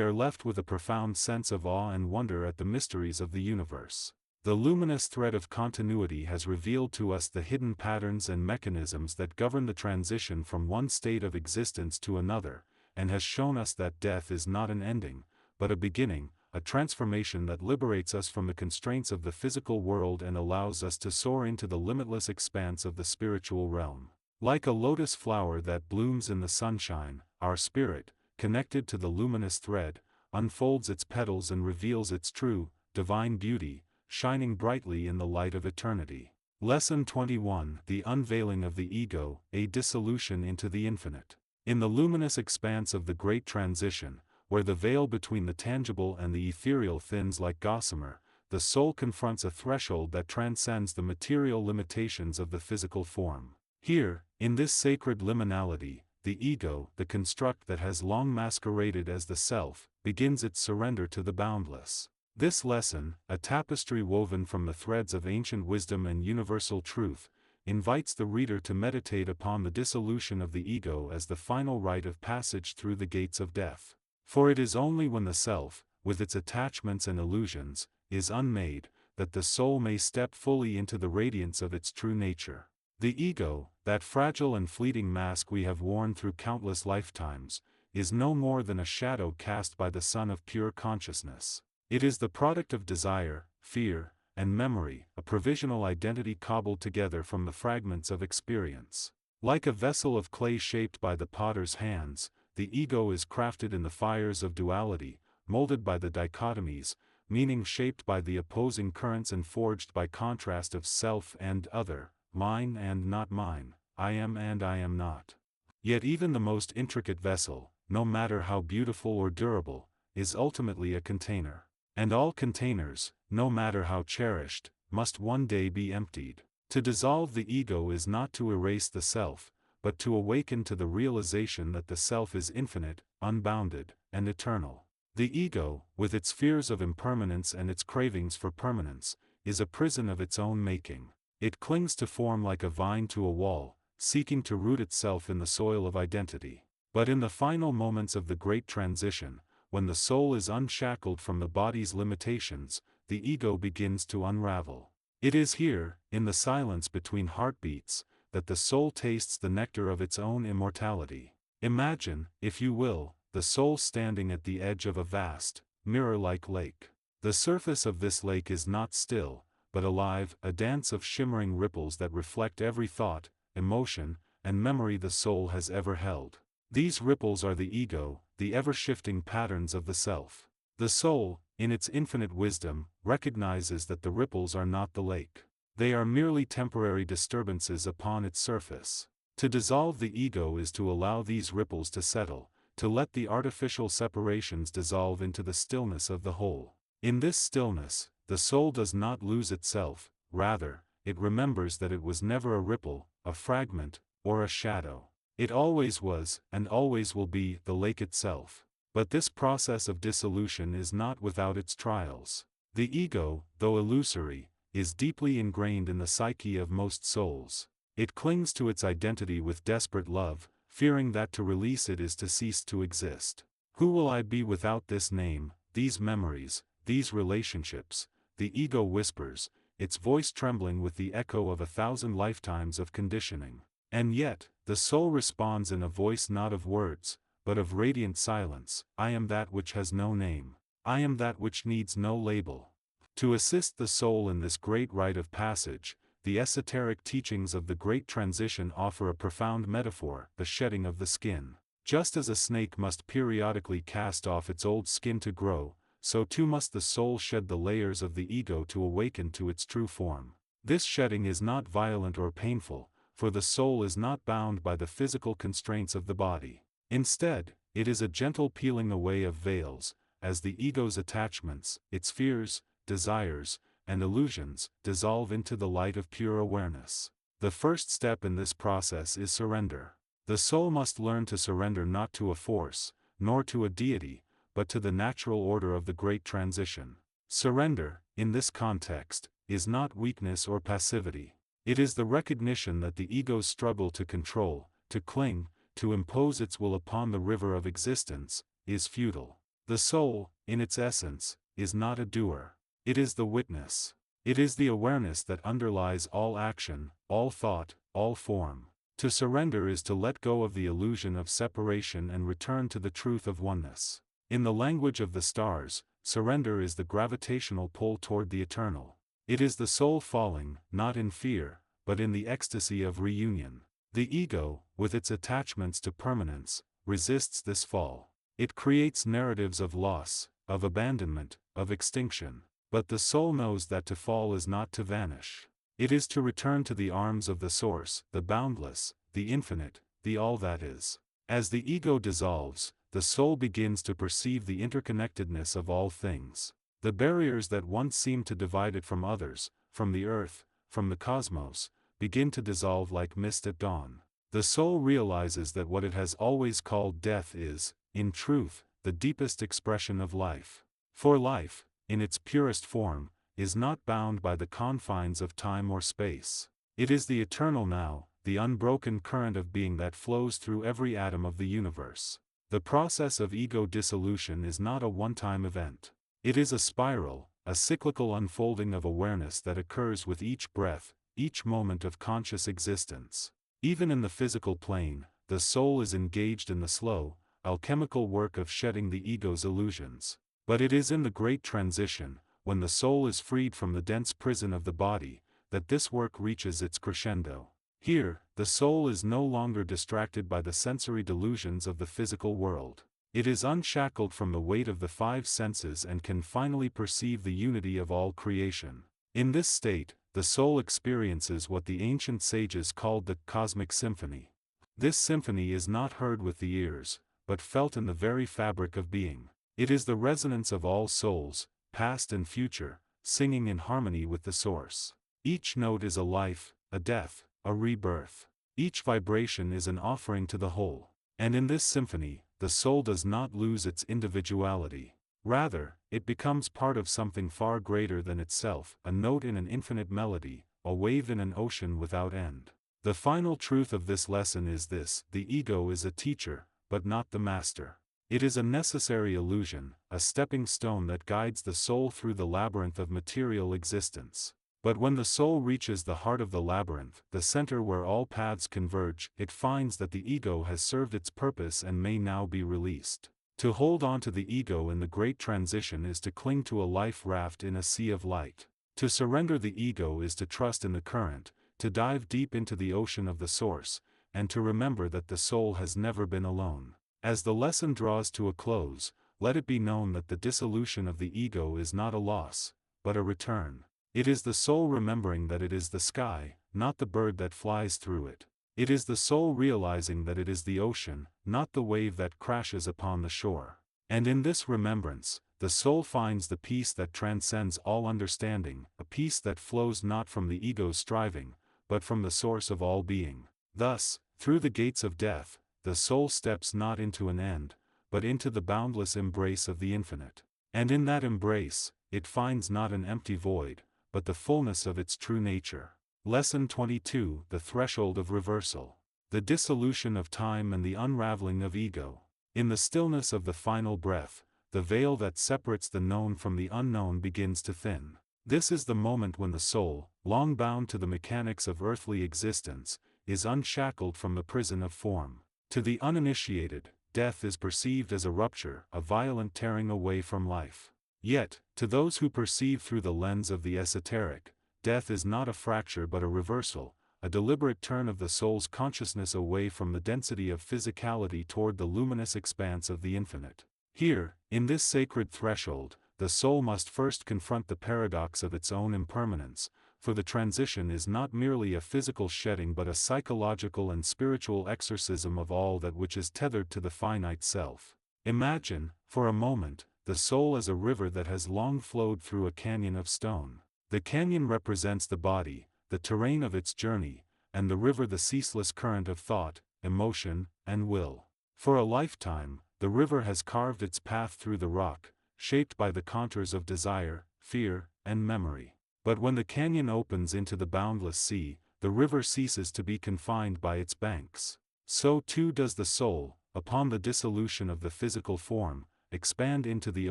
are left with a profound sense of awe and wonder at the mysteries of the universe. The luminous thread of continuity has revealed to us the hidden patterns and mechanisms that govern the transition from one state of existence to another, and has shown us that death is not an ending, but a beginning, a transformation that liberates us from the constraints of the physical world and allows us to soar into the limitless expanse of the spiritual realm. Like a lotus flower that blooms in the sunshine, our spirit, connected to the luminous thread, unfolds its petals and reveals its true, divine beauty, shining brightly in the light of eternity. Lesson 21: The Unveiling of the Ego, a Dissolution into the Infinite. In the luminous expanse of the Great Transition, where the veil between the tangible and the ethereal thins like gossamer, the soul confronts a threshold that transcends the material limitations of the physical form. Here, in this sacred liminality, the ego, the construct that has long masqueraded as the self, begins its surrender to the boundless. This lesson, a tapestry woven from the threads of ancient wisdom and universal truth, invites the reader to meditate upon the dissolution of the ego as the final rite of passage through the gates of death. For it is only when the self, with its attachments and illusions, is unmade, that the soul may step fully into the radiance of its true nature. The ego, that fragile and fleeting mask we have worn through countless lifetimes, is no more than a shadow cast by the sun of pure consciousness. It is the product of desire, fear, and memory, a provisional identity cobbled together from the fragments of experience. Like a vessel of clay shaped by the potter's hands, the ego is crafted in the fires of duality, molded by the dichotomies, meaning shaped by the opposing currents and forged by contrast of self and other, mine and not mine, I am and I am not. Yet even the most intricate vessel, no matter how beautiful or durable, is ultimately a container. And all containers, no matter how cherished, must one day be emptied. To dissolve the ego is not to erase the self, but to awaken to the realization that the self is infinite, unbounded, and eternal. The ego, with its fears of impermanence and its cravings for permanence, is a prison of its own making. It clings to form like a vine to a wall, seeking to root itself in the soil of identity. But in the final moments of the great transition, when the soul is unshackled from the body's limitations, the ego begins to unravel. It is here, in the silence between heartbeats, that the soul tastes the nectar of its own immortality. Imagine, if you will, the soul standing at the edge of a vast, mirror-like lake. The surface of this lake is not still, but alive, a dance of shimmering ripples that reflect every thought, emotion, and memory the soul has ever held. These ripples are the ego, the ever-shifting patterns of the self. The soul, in its infinite wisdom, recognizes that the ripples are not the lake. They are merely temporary disturbances upon its surface. To dissolve the ego is to allow these ripples to settle, to let the artificial separations dissolve into the stillness of the whole. In this stillness, the soul does not lose itself, rather, it remembers that it was never a ripple, a fragment, or a shadow. It always was, and always will be, the lake itself. But this process of dissolution is not without its trials. The ego, though illusory, is deeply ingrained in the psyche of most souls. It clings to its identity with desperate love, fearing that to release it is to cease to exist. Who will I be without this name, these memories, these relationships? The ego whispers, its voice trembling with the echo of 1,000 lifetimes of conditioning. And yet, the soul responds in a voice not of words, but of radiant silence. I am that which has no name. I am that which needs no label. To assist the soul in this great rite of passage, the esoteric teachings of the Great Transition offer a profound metaphor, the shedding of the skin. Just as a snake must periodically cast off its old skin to grow, so too must the soul shed the layers of the ego to awaken to its true form. This shedding is not violent or painful, for the soul is not bound by the physical constraints of the body. Instead, it is a gentle peeling away of veils, as the ego's attachments, its fears, desires, and illusions, dissolve into the light of pure awareness. The first step in this process is surrender. The soul must learn to surrender not to a force, nor to a deity, but to the natural order of the Great Transition. Surrender, in this context, is not weakness or passivity. It is the recognition that the ego's struggle to control, to cling, to impose its will upon the river of existence, is futile. The soul, in its essence, is not a doer. It is the witness. It is the awareness that underlies all action, all thought, all form. To surrender is to let go of the illusion of separation and return to the truth of oneness. In the language of the stars, surrender is the gravitational pull toward the eternal. It is the soul falling, not in fear, but in the ecstasy of reunion. The ego, with its attachments to permanence, resists this fall. It creates narratives of loss, of abandonment, of extinction. But the soul knows that to fall is not to vanish. It is to return to the arms of the source, the boundless, the infinite, the all that is. As the ego dissolves, the soul begins to perceive the interconnectedness of all things. The barriers that once seemed to divide it from others, from the earth, from the cosmos, begin to dissolve like mist at dawn. The soul realizes that what it has always called death is, in truth, the deepest expression of life. For life, in its purest form, is not bound by the confines of time or space. It is the eternal now, the unbroken current of being that flows through every atom of the universe. The process of ego dissolution is not a one-time event. It is a spiral, a cyclical unfolding of awareness that occurs with each breath, each moment of conscious existence. Even in the physical plane, the soul is engaged in the slow, alchemical work of shedding the ego's illusions. But it is in the Great Transition, when the soul is freed from the dense prison of the body, that this work reaches its crescendo. Here, the soul is no longer distracted by the sensory delusions of the physical world. It is unshackled from the weight of the five senses and can finally perceive the unity of all creation. In this state, the soul experiences what the ancient sages called the cosmic symphony. This symphony is not heard with the ears, but felt in the very fabric of being. It is the resonance of all souls, past and future, singing in harmony with the source. Each note is a life, a death, a rebirth. Each vibration is an offering to the whole. And in this symphony, the soul does not lose its individuality. Rather, it becomes part of something far greater than itself, a note in an infinite melody, a wave in an ocean without end. The final truth of this lesson is this: the ego is a teacher, but not the master. It is a necessary illusion, a stepping stone that guides the soul through the labyrinth of material existence. But when the soul reaches the heart of the labyrinth, the center where all paths converge, it finds that the ego has served its purpose and may now be released. To hold on to the ego in the great transition is to cling to a life raft in a sea of light. To surrender the ego is to trust in the current, to dive deep into the ocean of the source, and to remember that the soul has never been alone. As the lesson draws to a close, let it be known that the dissolution of the ego is not a loss, but a return. It is the soul remembering that it is the sky, not the bird that flies through it. It is the soul realizing that it is the ocean, not the wave that crashes upon the shore. And in this remembrance, the soul finds the peace that transcends all understanding, a peace that flows not from the ego's striving, but from the source of all being. Thus, through the gates of death, the soul steps not into an end, but into the boundless embrace of the infinite. And in that embrace, it finds not an empty void, but the fullness of its true nature. Lesson 22: The Threshold of Reversal. The dissolution of time and the unraveling of ego. In the stillness of the final breath, the veil that separates the known from the unknown begins to thin. This is the moment when the soul, long bound to the mechanics of earthly existence, is unshackled from the prison of form. To the uninitiated, death is perceived as a rupture, a violent tearing away from life. Yet, to those who perceive through the lens of the esoteric, death is not a fracture but a reversal, a deliberate turn of the soul's consciousness away from the density of physicality toward the luminous expanse of the infinite. Here, in this sacred threshold, the soul must first confront the paradox of its own impermanence, for the transition is not merely a physical shedding but a psychological and spiritual exorcism of all that which is tethered to the finite self. Imagine, for a moment, the soul as a river that has long flowed through a canyon of stone. The canyon represents the body, the terrain of its journey, and the river the ceaseless current of thought, emotion, and will. For a lifetime, the river has carved its path through the rock, shaped by the contours of desire, fear, and memory. But when the canyon opens into the boundless sea, the river ceases to be confined by its banks. So too does the soul, upon the dissolution of the physical form, expand into the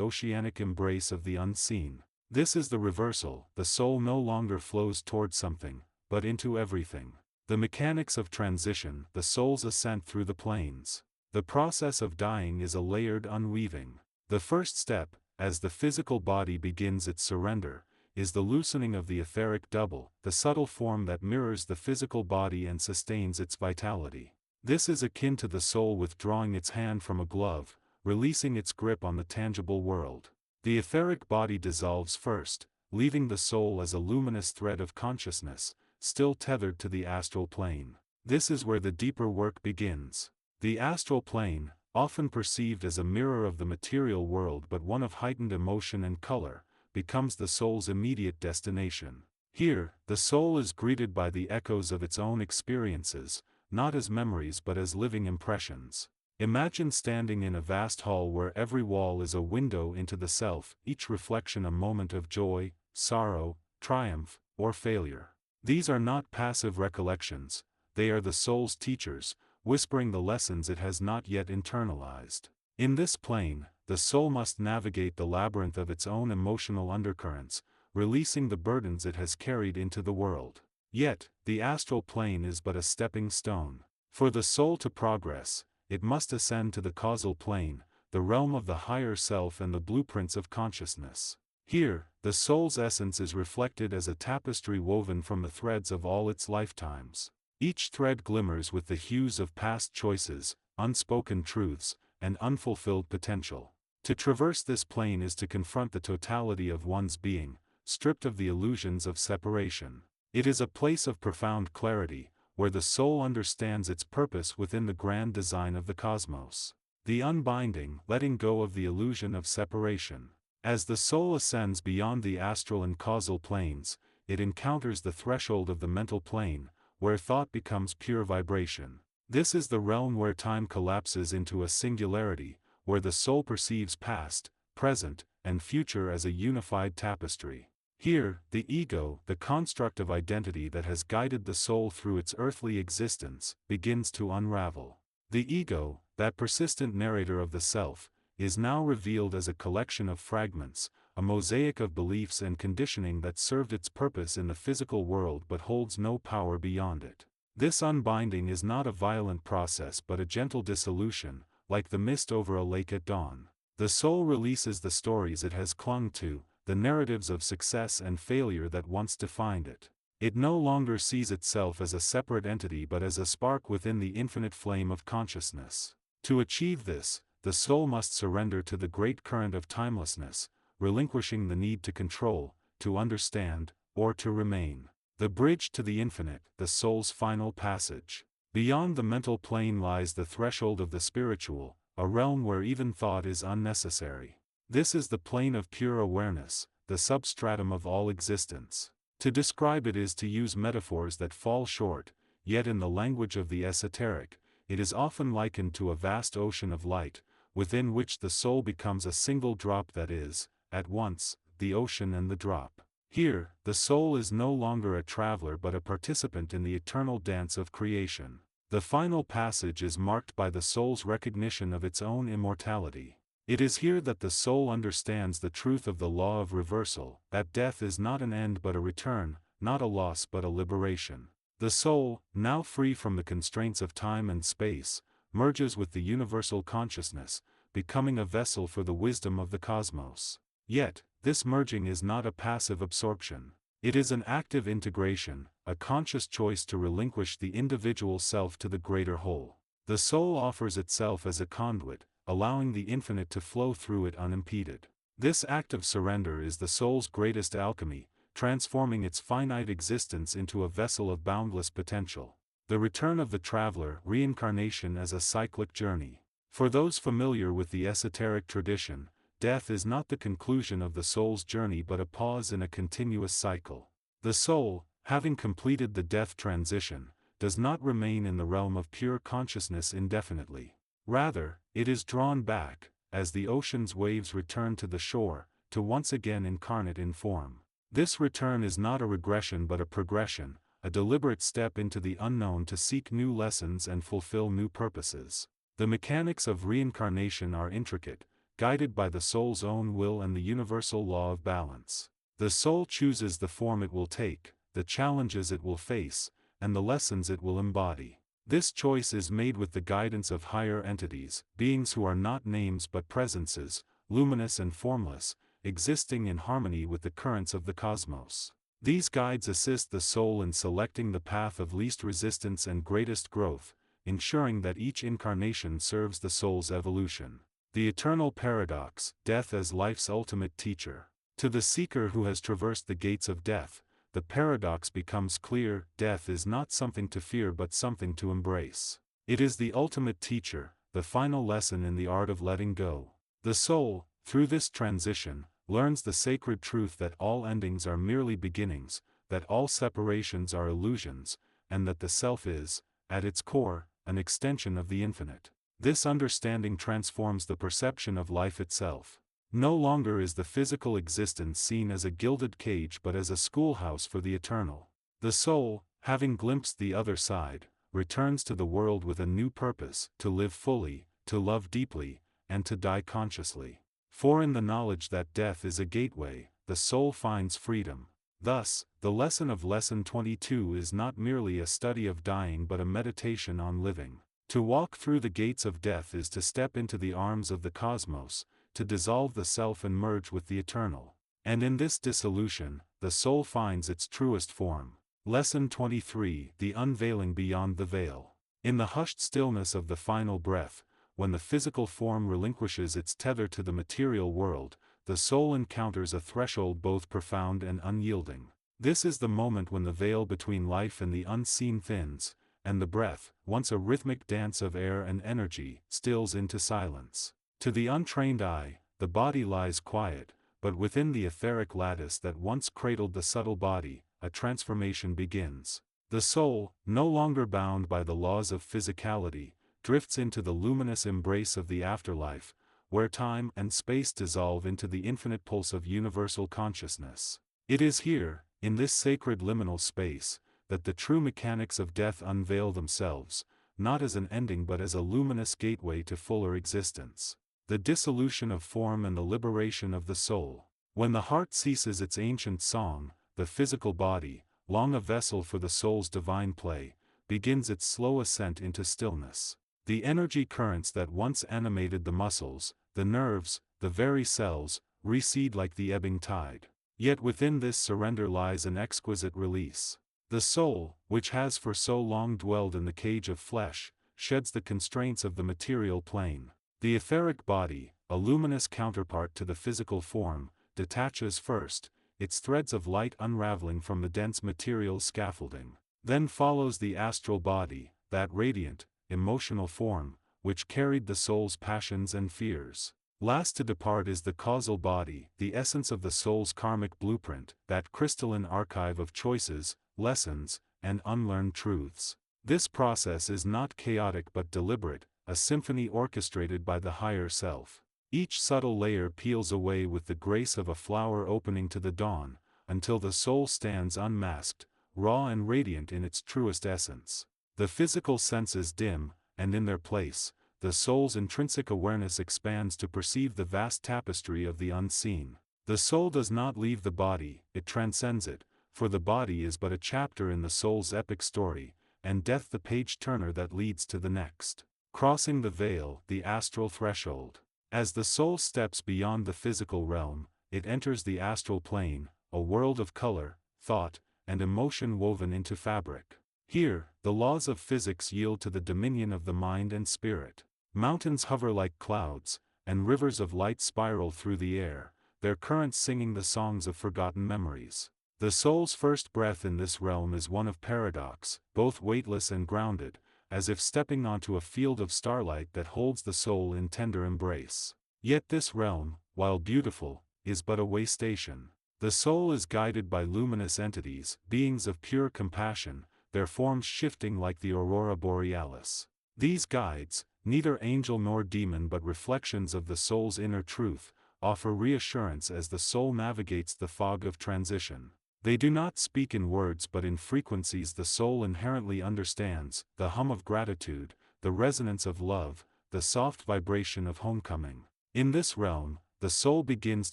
oceanic embrace of the unseen. This is the reversal. The soul no longer flows toward something, but into everything. The mechanics of transition, the soul's ascent through the planes. The process of dying is a layered unweaving. The first step, as the physical body begins its surrender, is the loosening of the etheric double, the subtle form that mirrors the physical body and sustains its vitality. This is akin to the soul withdrawing its hand from a glove, releasing its grip on the tangible world. The etheric body dissolves first, leaving the soul as a luminous thread of consciousness, still tethered to the astral plane. This is where the deeper work begins. The astral plane, often perceived as a mirror of the material world but one of heightened emotion and color, becomes the soul's immediate destination. Here, the soul is greeted by the echoes of its own experiences, not as memories but as living impressions. Imagine standing in a vast hall where every wall is a window into the self, each reflection a moment of joy, sorrow, triumph, or failure. These are not passive recollections, they are the soul's teachers, whispering the lessons it has not yet internalized. In this plane, the soul must navigate the labyrinth of its own emotional undercurrents, releasing the burdens it has carried into the world. Yet, the astral plane is but a stepping stone. For the soul to progress, it must ascend to the causal plane, the realm of the higher self and the blueprints of consciousness. Here, the soul's essence is reflected as a tapestry woven from the threads of all its lifetimes. Each thread glimmers with the hues of past choices, unspoken truths, and unfulfilled potential. To traverse this plane is to confront the totality of one's being, stripped of the illusions of separation. It is a place of profound clarity, where the soul understands its purpose within the grand design of the cosmos. The unbinding, letting go of the illusion of separation. As the soul ascends beyond the astral and causal planes, it encounters the threshold of the mental plane, where thought becomes pure vibration. This is the realm where time collapses into a singularity, where the soul perceives past, present, and future as a unified tapestry. Here, the ego, the construct of identity that has guided the soul through its earthly existence, begins to unravel. The ego, that persistent narrator of the self, is now revealed as a collection of fragments, a mosaic of beliefs and conditioning that served its purpose in the physical world but holds no power beyond it. This unbinding is not a violent process but a gentle dissolution, like the mist over a lake at dawn. The soul releases the stories it has clung to, the narratives of success and failure that once defined it. It no longer sees itself as a separate entity but as a spark within the infinite flame of consciousness. To achieve this, the soul must surrender to the great current of timelessness, relinquishing the need to control, to understand, or to remain. The bridge to the infinite, the soul's final passage. Beyond the mental plane lies the threshold of the spiritual, a realm where even thought is unnecessary. This is the plane of pure awareness, the substratum of all existence. To describe it is to use metaphors that fall short, yet in the language of the esoteric, it is often likened to a vast ocean of light, within which the soul becomes a single drop that is, at once, the ocean and the drop. Here, the soul is no longer a traveler but a participant in the eternal dance of creation. The final passage is marked by the soul's recognition of its own immortality. It is here that the soul understands the truth of the law of reversal, that death is not an end but a return, not a loss but a liberation. The soul, now free from the constraints of time and space, merges with the universal consciousness, becoming a vessel for the wisdom of the cosmos. Yet, this merging is not a passive absorption. It is an active integration, a conscious choice to relinquish the individual self to the greater whole. The soul offers itself as a conduit, allowing the infinite to flow through it unimpeded. This act of surrender is the soul's greatest alchemy, transforming its finite existence into a vessel of boundless potential. The return of the traveler, reincarnation as a cyclic journey. For those familiar with the esoteric tradition, death is not the conclusion of the soul's journey but a pause in a continuous cycle. The soul, having completed the death transition, does not remain in the realm of pure consciousness indefinitely. Rather, it is drawn back, as the ocean's waves return to the shore, to once again incarnate in form. This return is not a regression but a progression, a deliberate step into the unknown to seek new lessons and fulfill new purposes. The mechanics of reincarnation are intricate, guided by the soul's own will and the universal law of balance. The soul chooses the form it will take, the challenges it will face, and the lessons it will embody. This choice is made with the guidance of higher entities, beings who are not names but presences, luminous and formless, existing in harmony with the currents of the cosmos. These guides assist the soul in selecting the path of least resistance and greatest growth, ensuring that each incarnation serves the soul's evolution. The eternal paradox, death as life's ultimate teacher. To the seeker who has traversed the gates of death, the paradox becomes clear: death is not something to fear but something to embrace. It is the ultimate teacher, the final lesson in the art of letting go. The soul, through this transition, learns the sacred truth that all endings are merely beginnings, that all separations are illusions, and that the self is, at its core, an extension of the infinite. This understanding transforms the perception of life itself. No longer is the physical existence seen as a gilded cage but as a schoolhouse for the eternal. The soul, having glimpsed the other side, returns to the world with a new purpose: to live fully, to love deeply, and to die consciously. For in the knowledge that death is a gateway, the soul finds freedom. Thus, the lesson of Lesson 22 is not merely a study of dying but a meditation on living. To walk through the gates of death is to step into the arms of the cosmos, to dissolve the self and merge with the eternal. And in this dissolution, the soul finds its truest form. Lesson 23: The unveiling beyond the veil. In the hushed stillness of the final breath, when the physical form relinquishes its tether to the material world, the soul encounters a threshold both profound and unyielding. This is the moment when the veil between life and the unseen thins, and the breath, once a rhythmic dance of air and energy, stills into silence. To the untrained eye, the body lies quiet, but within the etheric lattice that once cradled the subtle body, a transformation begins. The soul, no longer bound by the laws of physicality, drifts into the luminous embrace of the afterlife, where time and space dissolve into the infinite pulse of universal consciousness. It is here, in this sacred liminal space, that the true mechanics of death unveil themselves, not as an ending but as a luminous gateway to fuller existence. The dissolution of form and the liberation of the soul. When the heart ceases its ancient song, the physical body, long a vessel for the soul's divine play, begins its slow ascent into stillness. The energy currents that once animated the muscles, the nerves, the very cells, recede like the ebbing tide. Yet within this surrender lies an exquisite release. The soul, which has for so long dwelled in the cage of flesh, sheds the constraints of the material plane. The etheric body, a luminous counterpart to the physical form, detaches first, its threads of light unraveling from the dense material scaffolding. Then follows the astral body, that radiant, emotional form, which carried the soul's passions and fears. Last to depart is the causal body, the essence of the soul's karmic blueprint, that crystalline archive of choices, lessons, and unlearned truths. This process is not chaotic but deliberate, a symphony orchestrated by the higher self. Each subtle layer peels away with the grace of a flower opening to the dawn, until the soul stands unmasked, raw and radiant in its truest essence. The physical senses dim, and in their place, the soul's intrinsic awareness expands to perceive the vast tapestry of the unseen. The soul does not leave the body, it transcends it, for the body is but a chapter in the soul's epic story, and death the page-turner that leads to the next. Crossing the veil, the astral threshold. As the soul steps beyond the physical realm, it enters the astral plane, a world of color, thought, and emotion woven into fabric. Here, the laws of physics yield to the dominion of the mind and spirit. Mountains hover like clouds, and rivers of light spiral through the air, their currents singing the songs of forgotten memories. The soul's first breath in this realm is one of paradox, both weightless and grounded, as if stepping onto a field of starlight that holds the soul in tender embrace. Yet this realm, while beautiful, is but a way station. The soul is guided by luminous entities, beings of pure compassion, their forms shifting like the aurora borealis. These guides, neither angel nor demon but reflections of the soul's inner truth, offer reassurance as the soul navigates the fog of transition. They do not speak in words but in frequencies the soul inherently understands, the hum of gratitude, the resonance of love, the soft vibration of homecoming. In this realm, the soul begins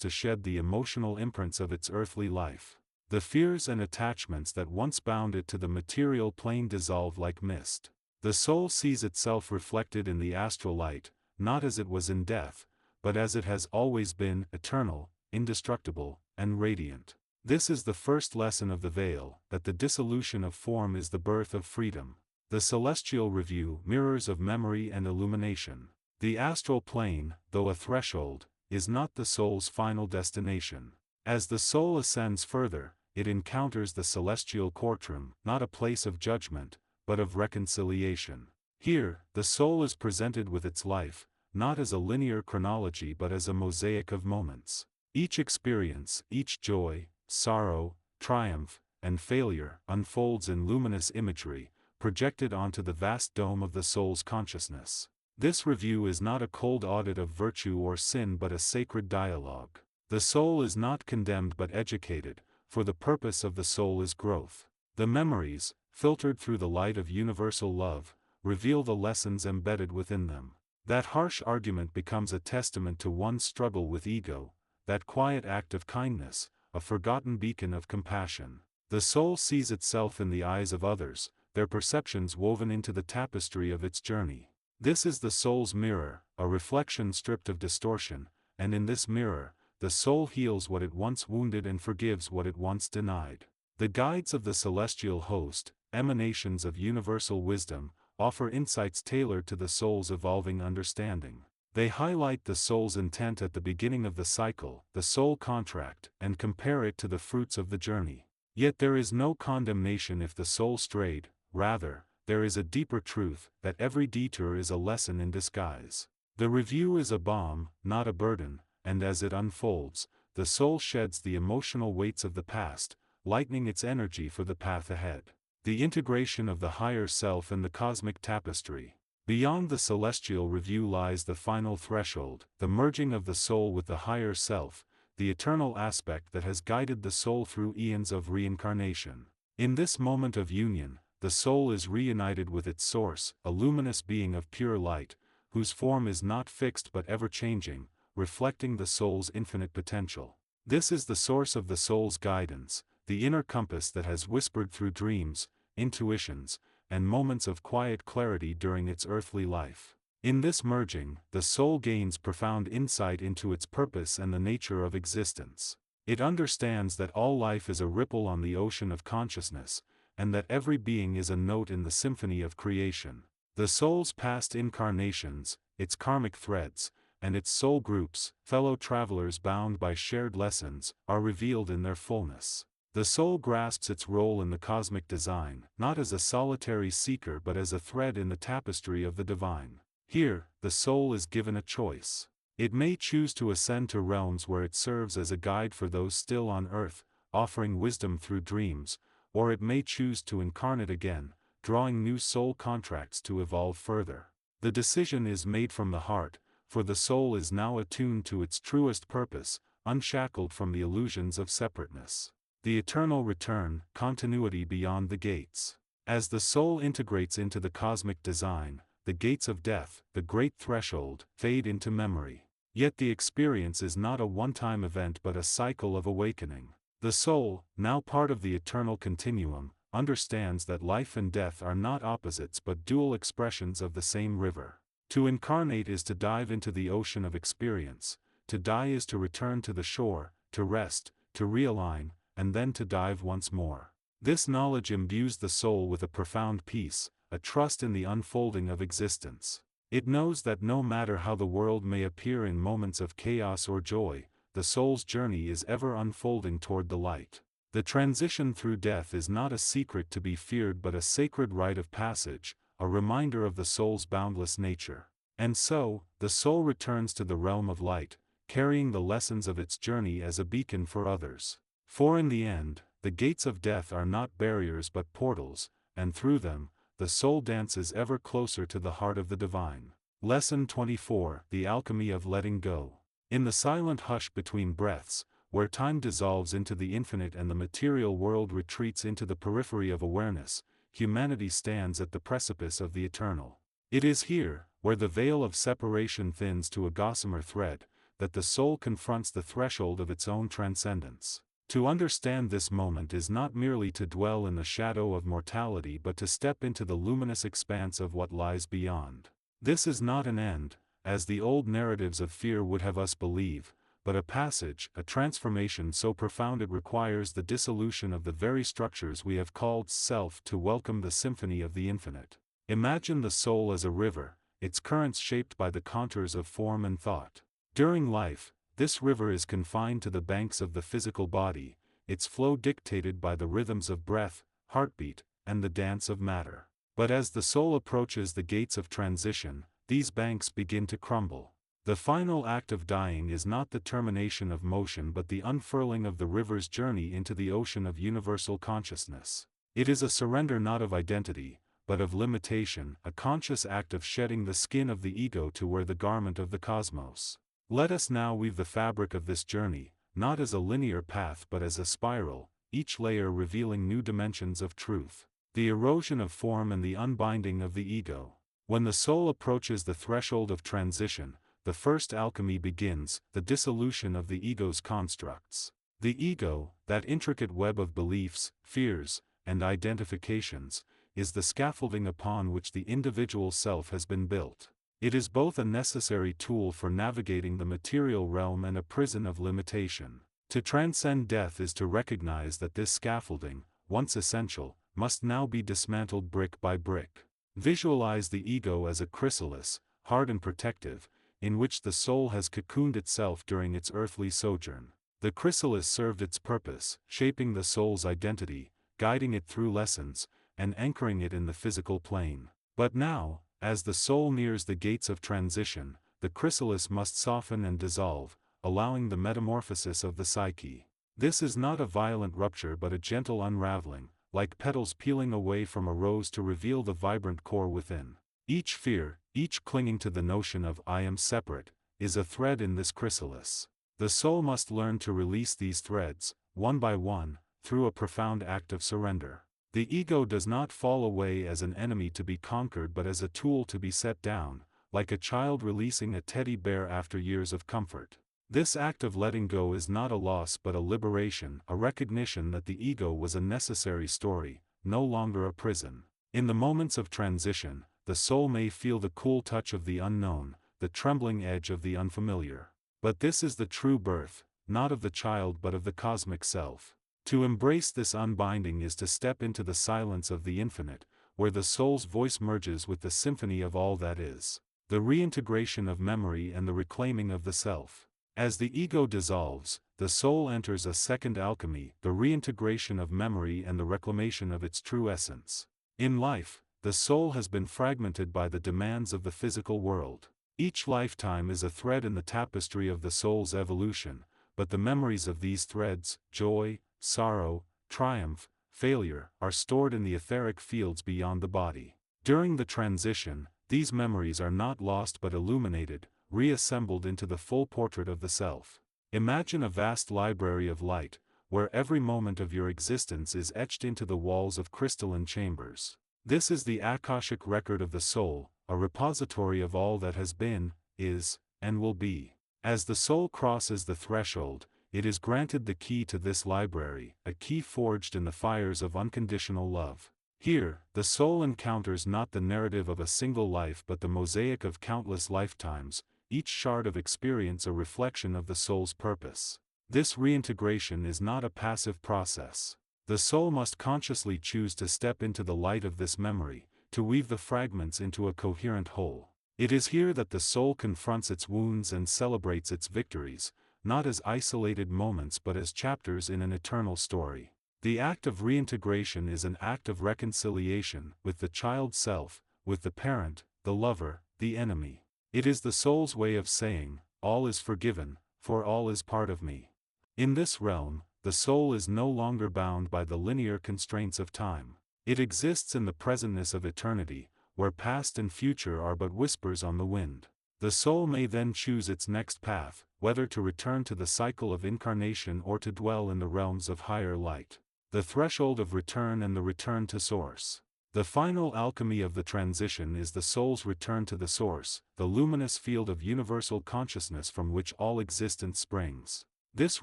to shed the emotional imprints of its earthly life. The fears and attachments that once bound it to the material plane dissolve like mist. The soul sees itself reflected in the astral light, not as it was in death, but as it has always been, eternal, indestructible, and radiant. This is the first lesson of the veil, that the dissolution of form is the birth of freedom. The celestial review, mirrors of memory and illumination. The astral plane, though a threshold, is not the soul's final destination. As the soul ascends further, it encounters the celestial courtroom, not a place of judgment, but of reconciliation. Here, the soul is presented with its life, not as a linear chronology but as a mosaic of moments. Each experience, each joy, sorrow, triumph, and failure unfolds in luminous imagery, projected onto the vast dome of the soul's consciousness. This review is not a cold audit of virtue or sin but a sacred dialogue. The soul is not condemned but educated, for the purpose of the soul is growth. The memories, filtered through the light of universal love, reveal the lessons embedded within them. That harsh argument becomes a testament to one's struggle with ego, that quiet act of kindness, a forgotten beacon of compassion. The soul sees itself in the eyes of others, their perceptions woven into the tapestry of its journey. This is the soul's mirror, a reflection stripped of distortion, and in this mirror, the soul heals what it once wounded and forgives what it once denied. The guides of the celestial host, emanations of universal wisdom, offer insights tailored to the soul's evolving understanding. They highlight the soul's intent at the beginning of the cycle, the soul contract, and compare it to the fruits of the journey. Yet there is no condemnation if the soul strayed, rather, there is a deeper truth, that every detour is a lesson in disguise. The review is a balm, not a burden, and as it unfolds, the soul sheds the emotional weights of the past, lightening its energy for the path ahead. The integration of the higher self and the cosmic tapestry. Beyond the celestial review lies the final threshold, the merging of the soul with the higher self, the eternal aspect that has guided the soul through eons of reincarnation. In this moment of union, the soul is reunited with its source, a luminous being of pure light, whose form is not fixed but ever-changing, reflecting the soul's infinite potential. This is the source of the soul's guidance, the inner compass that has whispered through dreams, intuitions, and moments of quiet clarity during its earthly life. In this merging, the soul gains profound insight into its purpose and the nature of existence. It understands that all life is a ripple on the ocean of consciousness, and that every being is a note in the symphony of creation. The soul's past incarnations, its karmic threads, and its soul groups, fellow travelers bound by shared lessons, are revealed in their fullness. The soul grasps its role in the cosmic design, not as a solitary seeker but as a thread in the tapestry of the divine. Here, the soul is given a choice. It may choose to ascend to realms where it serves as a guide for those still on earth, offering wisdom through dreams, or it may choose to incarnate again, drawing new soul contracts to evolve further. The decision is made from the heart, for the soul is now attuned to its truest purpose, unshackled from the illusions of separateness. The eternal return, continuity beyond the gates. As the soul integrates into the cosmic design, the gates of death, the great threshold, fade into memory. Yet the experience is not a one-time event but a cycle of awakening. The soul, now part of the eternal continuum, understands that life and death are not opposites but dual expressions of the same river. To incarnate is to dive into the ocean of experience, to die is to return to the shore, to rest, to realign, and then to dive once more. This knowledge imbues the soul with a profound peace, a trust in the unfolding of existence. It knows that no matter how the world may appear in moments of chaos or joy, the soul's journey is ever unfolding toward the light. The transition through death is not a secret to be feared but a sacred rite of passage, a reminder of the soul's boundless nature. And so, the soul returns to the realm of light, carrying the lessons of its journey as a beacon for others. For in the end, the gates of death are not barriers but portals, and through them, the soul dances ever closer to the heart of the divine. Lesson 24: The Alchemy of Letting Go. In the silent hush between breaths, where time dissolves into the infinite and the material world retreats into the periphery of awareness, humanity stands at the precipice of the eternal. It is here, where the veil of separation thins to a gossamer thread, that the soul confronts the threshold of its own transcendence. To understand this moment is not merely to dwell in the shadow of mortality but to step into the luminous expanse of what lies beyond. This is not an end, as the old narratives of fear would have us believe, but a passage, a transformation so profound it requires the dissolution of the very structures we have called self to welcome the symphony of the infinite. Imagine the soul as a river, its currents shaped by the contours of form and thought. During life, this river is confined to the banks of the physical body, its flow dictated by the rhythms of breath, heartbeat, and the dance of matter. But as the soul approaches the gates of transition, these banks begin to crumble. The final act of dying is not the termination of motion but the unfurling of the river's journey into the ocean of universal consciousness. It is a surrender not of identity, but of limitation, a conscious act of shedding the skin of the ego to wear the garment of the cosmos. Let us now weave the fabric of this journey, not as a linear path but as a spiral, each layer revealing new dimensions of truth. The erosion of form and the unbinding of the ego. When the soul approaches the threshold of transition, the first alchemy begins, the dissolution of the ego's constructs. The ego, that intricate web of beliefs, fears, and identifications, is the scaffolding upon which the individual self has been built. It is both a necessary tool for navigating the material realm and a prison of limitation. To transcend death is to recognize that this scaffolding, once essential, must now be dismantled brick by brick. Visualize the ego as a chrysalis, hard and protective, in which the soul has cocooned itself during its earthly sojourn. The chrysalis served its purpose, shaping the soul's identity, guiding it through lessons, and anchoring it in the physical plane. But now, as the soul nears the gates of transition, the chrysalis must soften and dissolve, allowing the metamorphosis of the psyche. This is not a violent rupture but a gentle unraveling, like petals peeling away from a rose to reveal the vibrant core within. Each fear, each clinging to the notion of "I am separate," is a thread in this chrysalis. The soul must learn to release these threads, one by one, through a profound act of surrender. The ego does not fall away as an enemy to be conquered but as a tool to be set down, like a child releasing a teddy bear after years of comfort. This act of letting go is not a loss but a liberation, a recognition that the ego was a necessary story, no longer a prison. In the moments of transition, the soul may feel the cool touch of the unknown, the trembling edge of the unfamiliar. But this is the true birth, not of the child but of the cosmic self. To embrace this unbinding is to step into the silence of the infinite, where the soul's voice merges with the symphony of all that is. The reintegration of memory and the reclaiming of the self. As the ego dissolves, the soul enters a second alchemy, the reintegration of memory and the reclamation of its true essence. In life, the soul has been fragmented by the demands of the physical world. Each lifetime is a thread in the tapestry of the soul's evolution, but the memories of these threads, joy, sorrow, triumph, failure, are stored in the etheric fields beyond the body. During the transition, these memories are not lost but illuminated, reassembled into the full portrait of the self. Imagine a vast library of light, where every moment of your existence is etched into the walls of crystalline chambers. This is the Akashic record of the soul, a repository of all that has been, is, and will be. As the soul crosses the threshold, it is granted the key to this library, a key forged in the fires of unconditional love. Here, the soul encounters not the narrative of a single life but the mosaic of countless lifetimes, each shard of experience a reflection of the soul's purpose. This reintegration is not a passive process. The soul must consciously choose to step into the light of this memory, to weave the fragments into a coherent whole. It is here that the soul confronts its wounds and celebrates its victories, not as isolated moments but as chapters in an eternal story. The act of reintegration is an act of reconciliation with the child self, with the parent, the lover, the enemy. It is the soul's way of saying, all is forgiven, for all is part of me. In this realm, the soul is no longer bound by the linear constraints of time. It exists in the presentness of eternity, where past and future are but whispers on the wind. The soul may then choose its next path, whether to return to the cycle of incarnation or to dwell in the realms of higher light. The threshold of return and the return to source. The final alchemy of the transition is the soul's return to the source, the luminous field of universal consciousness from which all existence springs. This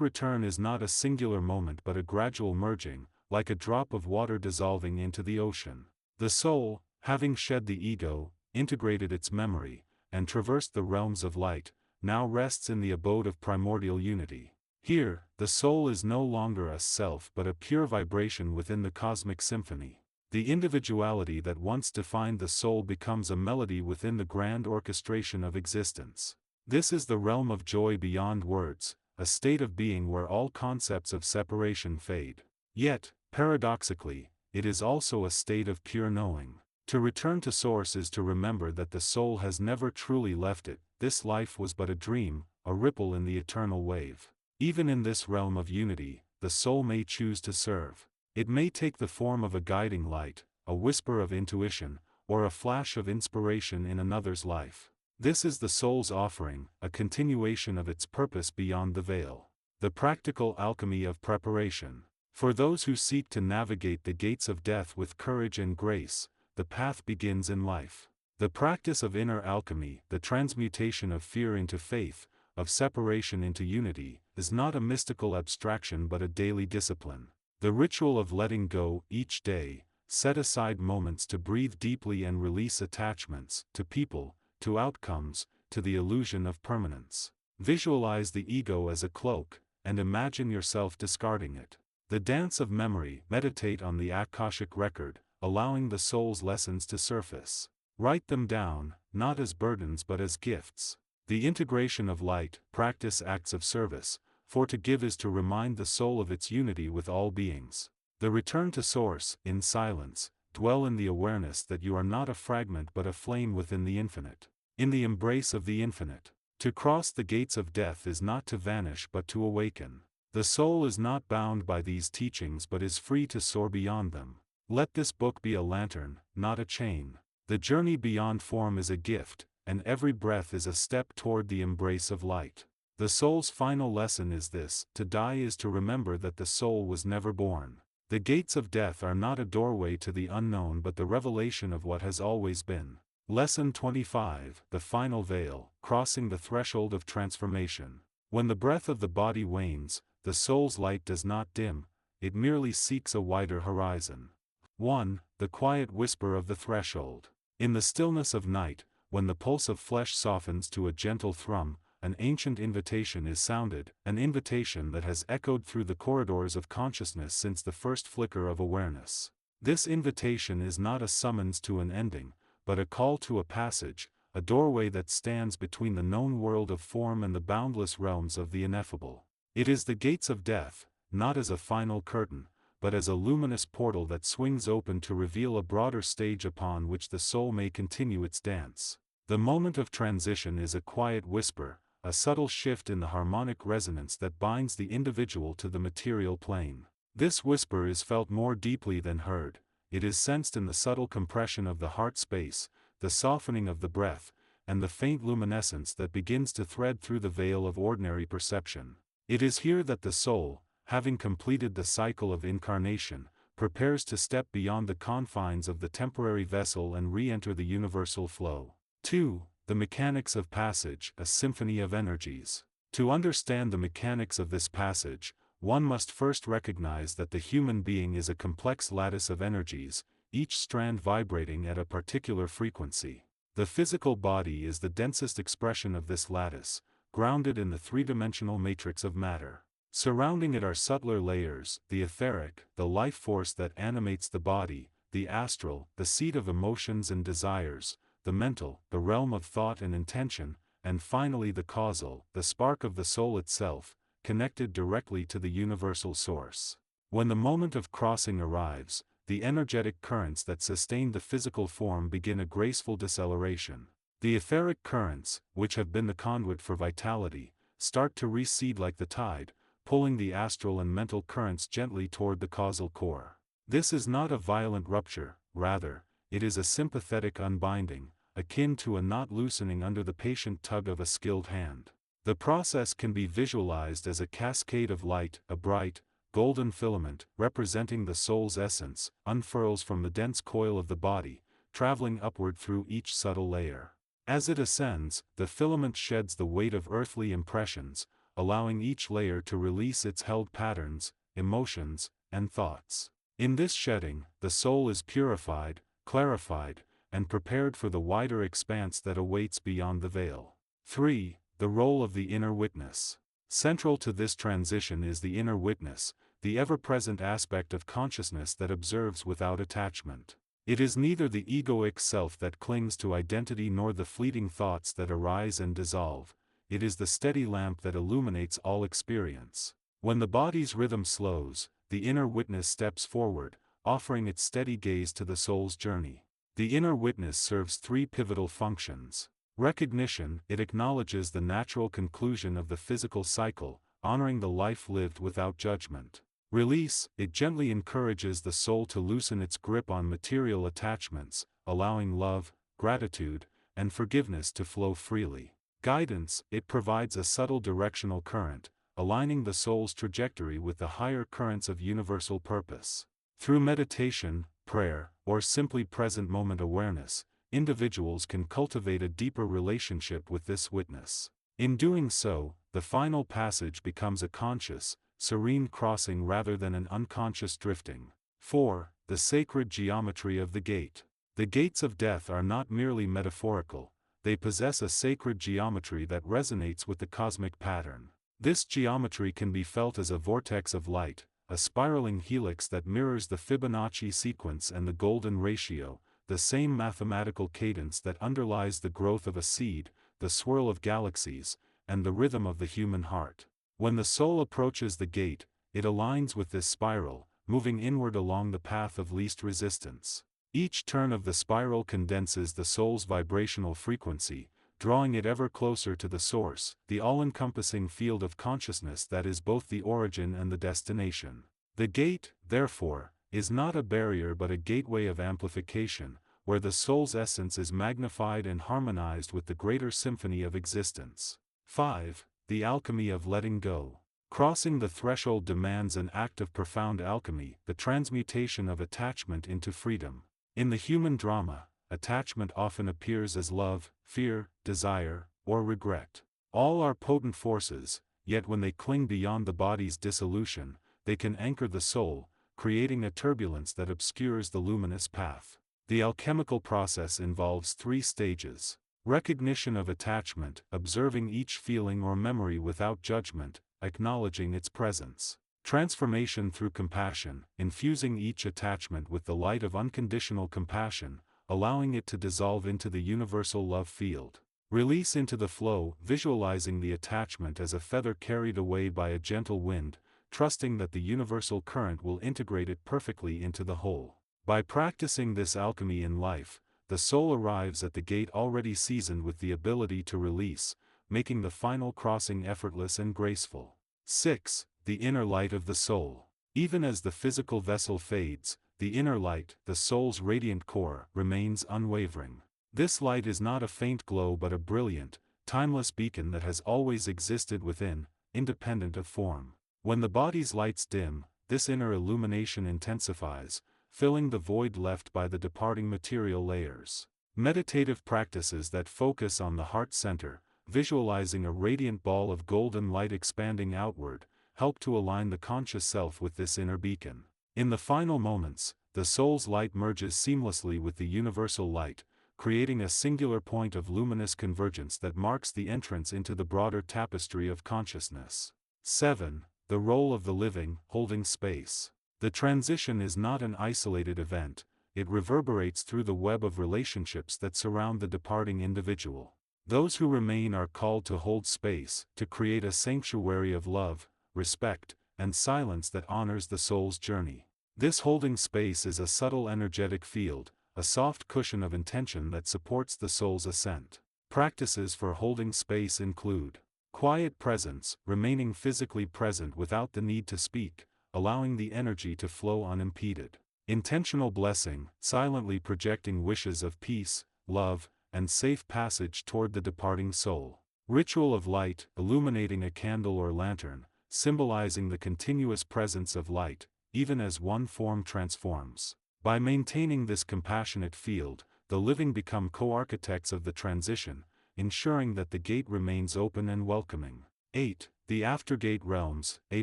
return is not a singular moment but a gradual merging, like a drop of water dissolving into the ocean. The soul, having shed the ego, integrated its memory, and traversed the realms of light, now rests in the abode of primordial unity. Here, the soul is no longer a self but a pure vibration within the cosmic symphony. The individuality that once defined the soul becomes a melody within the grand orchestration of existence. This is the realm of joy beyond words, a state of being where all concepts of separation fade. Yet, paradoxically, it is also a state of pure knowing. To return to source is to remember that the soul has never truly left it. This life was but a dream, a ripple in the eternal wave. Even in this realm of unity, the soul may choose to serve. It may take the form of a guiding light, a whisper of intuition, or a flash of inspiration in another's life. This is the soul's offering, a continuation of its purpose beyond the veil. The practical alchemy of preparation. For those who seek to navigate the gates of death with courage and grace, the path begins in life. The practice of inner alchemy, the transmutation of fear into faith, of separation into unity, is not a mystical abstraction but a daily discipline. The ritual of letting go, each day, set aside moments to breathe deeply and release attachments, to people, to outcomes, to the illusion of permanence. Visualize the ego as a cloak, and imagine yourself discarding it. The dance of memory, meditate on the Akashic record, allowing the soul's lessons to surface. Write them down, not as burdens but as gifts. The integration of light, practice acts of service, for to give is to remind the soul of its unity with all beings. The return to source, in silence, dwell in the awareness that you are not a fragment but a flame within the infinite. In the embrace of the infinite. To cross the gates of death is not to vanish but to awaken. The soul is not bound by these teachings but is free to soar beyond them. Let this book be a lantern, not a chain. The journey beyond form is a gift, and every breath is a step toward the embrace of light. The soul's final lesson is this: to die is to remember that the soul was never born. The gates of death are not a doorway to the unknown but the revelation of what has always been. Lesson 25, the final veil, crossing the threshold of transformation. When the breath of the body wanes, the soul's light does not dim, it merely seeks a wider horizon. 1. The quiet whisper of the threshold. In the stillness of night, when the pulse of flesh softens to a gentle thrum, an ancient invitation is sounded, an invitation that has echoed through the corridors of consciousness since the first flicker of awareness. This invitation is not a summons to an ending, but a call to a passage, a doorway that stands between the known world of form and the boundless realms of the ineffable. It is the gates of death, not as a final curtain, but as a luminous portal that swings open to reveal a broader stage upon which the soul may continue its dance. The moment of transition is a quiet whisper, a subtle shift in the harmonic resonance that binds the individual to the material plane. This whisper is felt more deeply than heard. It is sensed in the subtle compression of the heart space, the softening of the breath, and the faint luminescence that begins to thread through the veil of ordinary perception. It is here that the soul, having completed the cycle of incarnation, prepares to step beyond the confines of the temporary vessel and re-enter the universal flow. 2. The mechanics of passage, a symphony of energies. To understand the mechanics of this passage, one must first recognize that the human being is a complex lattice of energies, each strand vibrating at a particular frequency. The physical body is the densest expression of this lattice, grounded in the three-dimensional matrix of matter. Surrounding it are subtler layers, the etheric, the life force that animates the body, the astral, the seat of emotions and desires, the mental, the realm of thought and intention, and finally the causal, the spark of the soul itself, connected directly to the universal source. When the moment of crossing arrives, the energetic currents that sustain the physical form begin a graceful deceleration. The etheric currents, which have been the conduit for vitality, start to recede like the tide, pulling the astral and mental currents gently toward the causal core. This is not a violent rupture, rather, it is a sympathetic unbinding, akin to a knot loosening under the patient tug of a skilled hand. The process can be visualized as a cascade of light, a bright, golden filament, representing the soul's essence, unfurls from the dense coil of the body, traveling upward through each subtle layer. As it ascends, the filament sheds the weight of earthly impressions, allowing each layer to release its held patterns, emotions, and thoughts. In this shedding, the soul is purified, clarified, and prepared for the wider expanse that awaits beyond the veil. 3. The role of the inner witness. Central to this transition is the inner witness, the ever-present aspect of consciousness that observes without attachment. It is neither the egoic self that clings to identity nor the fleeting thoughts that arise and dissolve, it is the steady lamp that illuminates all experience. When the body's rhythm slows, the inner witness steps forward, offering its steady gaze to the soul's journey. The inner witness serves three pivotal functions. Recognition, it acknowledges the natural conclusion of the physical cycle, honoring the life lived without judgment. Release, it gently encourages the soul to loosen its grip on material attachments, allowing love, gratitude, and forgiveness to flow freely. Guidance, it provides a subtle directional current, aligning the soul's trajectory with the higher currents of universal purpose. Through meditation, prayer, or simply present moment awareness, individuals can cultivate a deeper relationship with this witness. In doing so, the final passage becomes a conscious, serene crossing rather than an unconscious drifting. 4. The sacred geometry of the gate. The gates of death are not merely metaphorical, they possess a sacred geometry that resonates with the cosmic pattern. This geometry can be felt as a vortex of light, a spiraling helix that mirrors the Fibonacci sequence and the golden ratio, the same mathematical cadence that underlies the growth of a seed, the swirl of galaxies, and the rhythm of the human heart. When the soul approaches the gate, it aligns with this spiral, moving inward along the path of least resistance. Each turn of the spiral condenses the soul's vibrational frequency, drawing it ever closer to the source, the all-encompassing field of consciousness that is both the origin and the destination. The gate, therefore, is not a barrier but a gateway of amplification, where the soul's essence is magnified and harmonized with the greater symphony of existence. 5. The alchemy of letting go. Crossing the threshold demands an act of profound alchemy, the transmutation of attachment into freedom. In the human drama, attachment often appears as love, fear, desire, or regret. All are potent forces, yet when they cling beyond the body's dissolution, they can anchor the soul, creating a turbulence that obscures the luminous path. The alchemical process involves 3 stages. Recognition of attachment, observing each feeling or memory without judgment, acknowledging its presence. Transformation through compassion, infusing each attachment with the light of unconditional compassion, allowing it to dissolve into the universal love field. Release into the flow, visualizing the attachment as a feather carried away by a gentle wind, trusting that the universal current will integrate it perfectly into the whole. By practicing this alchemy in life, the soul arrives at the gate already seasoned with the ability to release, making the final crossing effortless and graceful. 6. The inner light of the soul. Even as the physical vessel fades, the inner light, the soul's radiant core, remains unwavering. This light is not a faint glow but a brilliant, timeless beacon that has always existed within, independent of form. When the body's lights dim, this inner illumination intensifies, filling the void left by the departing material layers. Meditative practices that focus on the heart center, visualizing a radiant ball of golden light expanding outward, help to align the conscious self with this inner beacon. In the final moments, the soul's light merges seamlessly with the universal light, creating a singular point of luminous convergence that marks the entrance into the broader tapestry of consciousness. 7. The role of the living, holding space. The transition is not an isolated event, it reverberates through the web of relationships that surround the departing individual. Those who remain are called to hold space, to create a sanctuary of love, respect, and silence that honors the soul's journey. This holding space is a subtle energetic field, a soft cushion of intention that supports the soul's ascent. Practices for holding space include quiet presence, remaining physically present without the need to speak, allowing the energy to flow unimpeded. Intentional blessing, silently projecting wishes of peace, love, and safe passage toward the departing soul. Ritual of light, illuminating a candle or lantern, symbolizing the continuous presence of light, even as one form transforms. By maintaining this compassionate field, the living become co-architects of the transition, ensuring that the gate remains open and welcoming. 8. The aftergate realms, a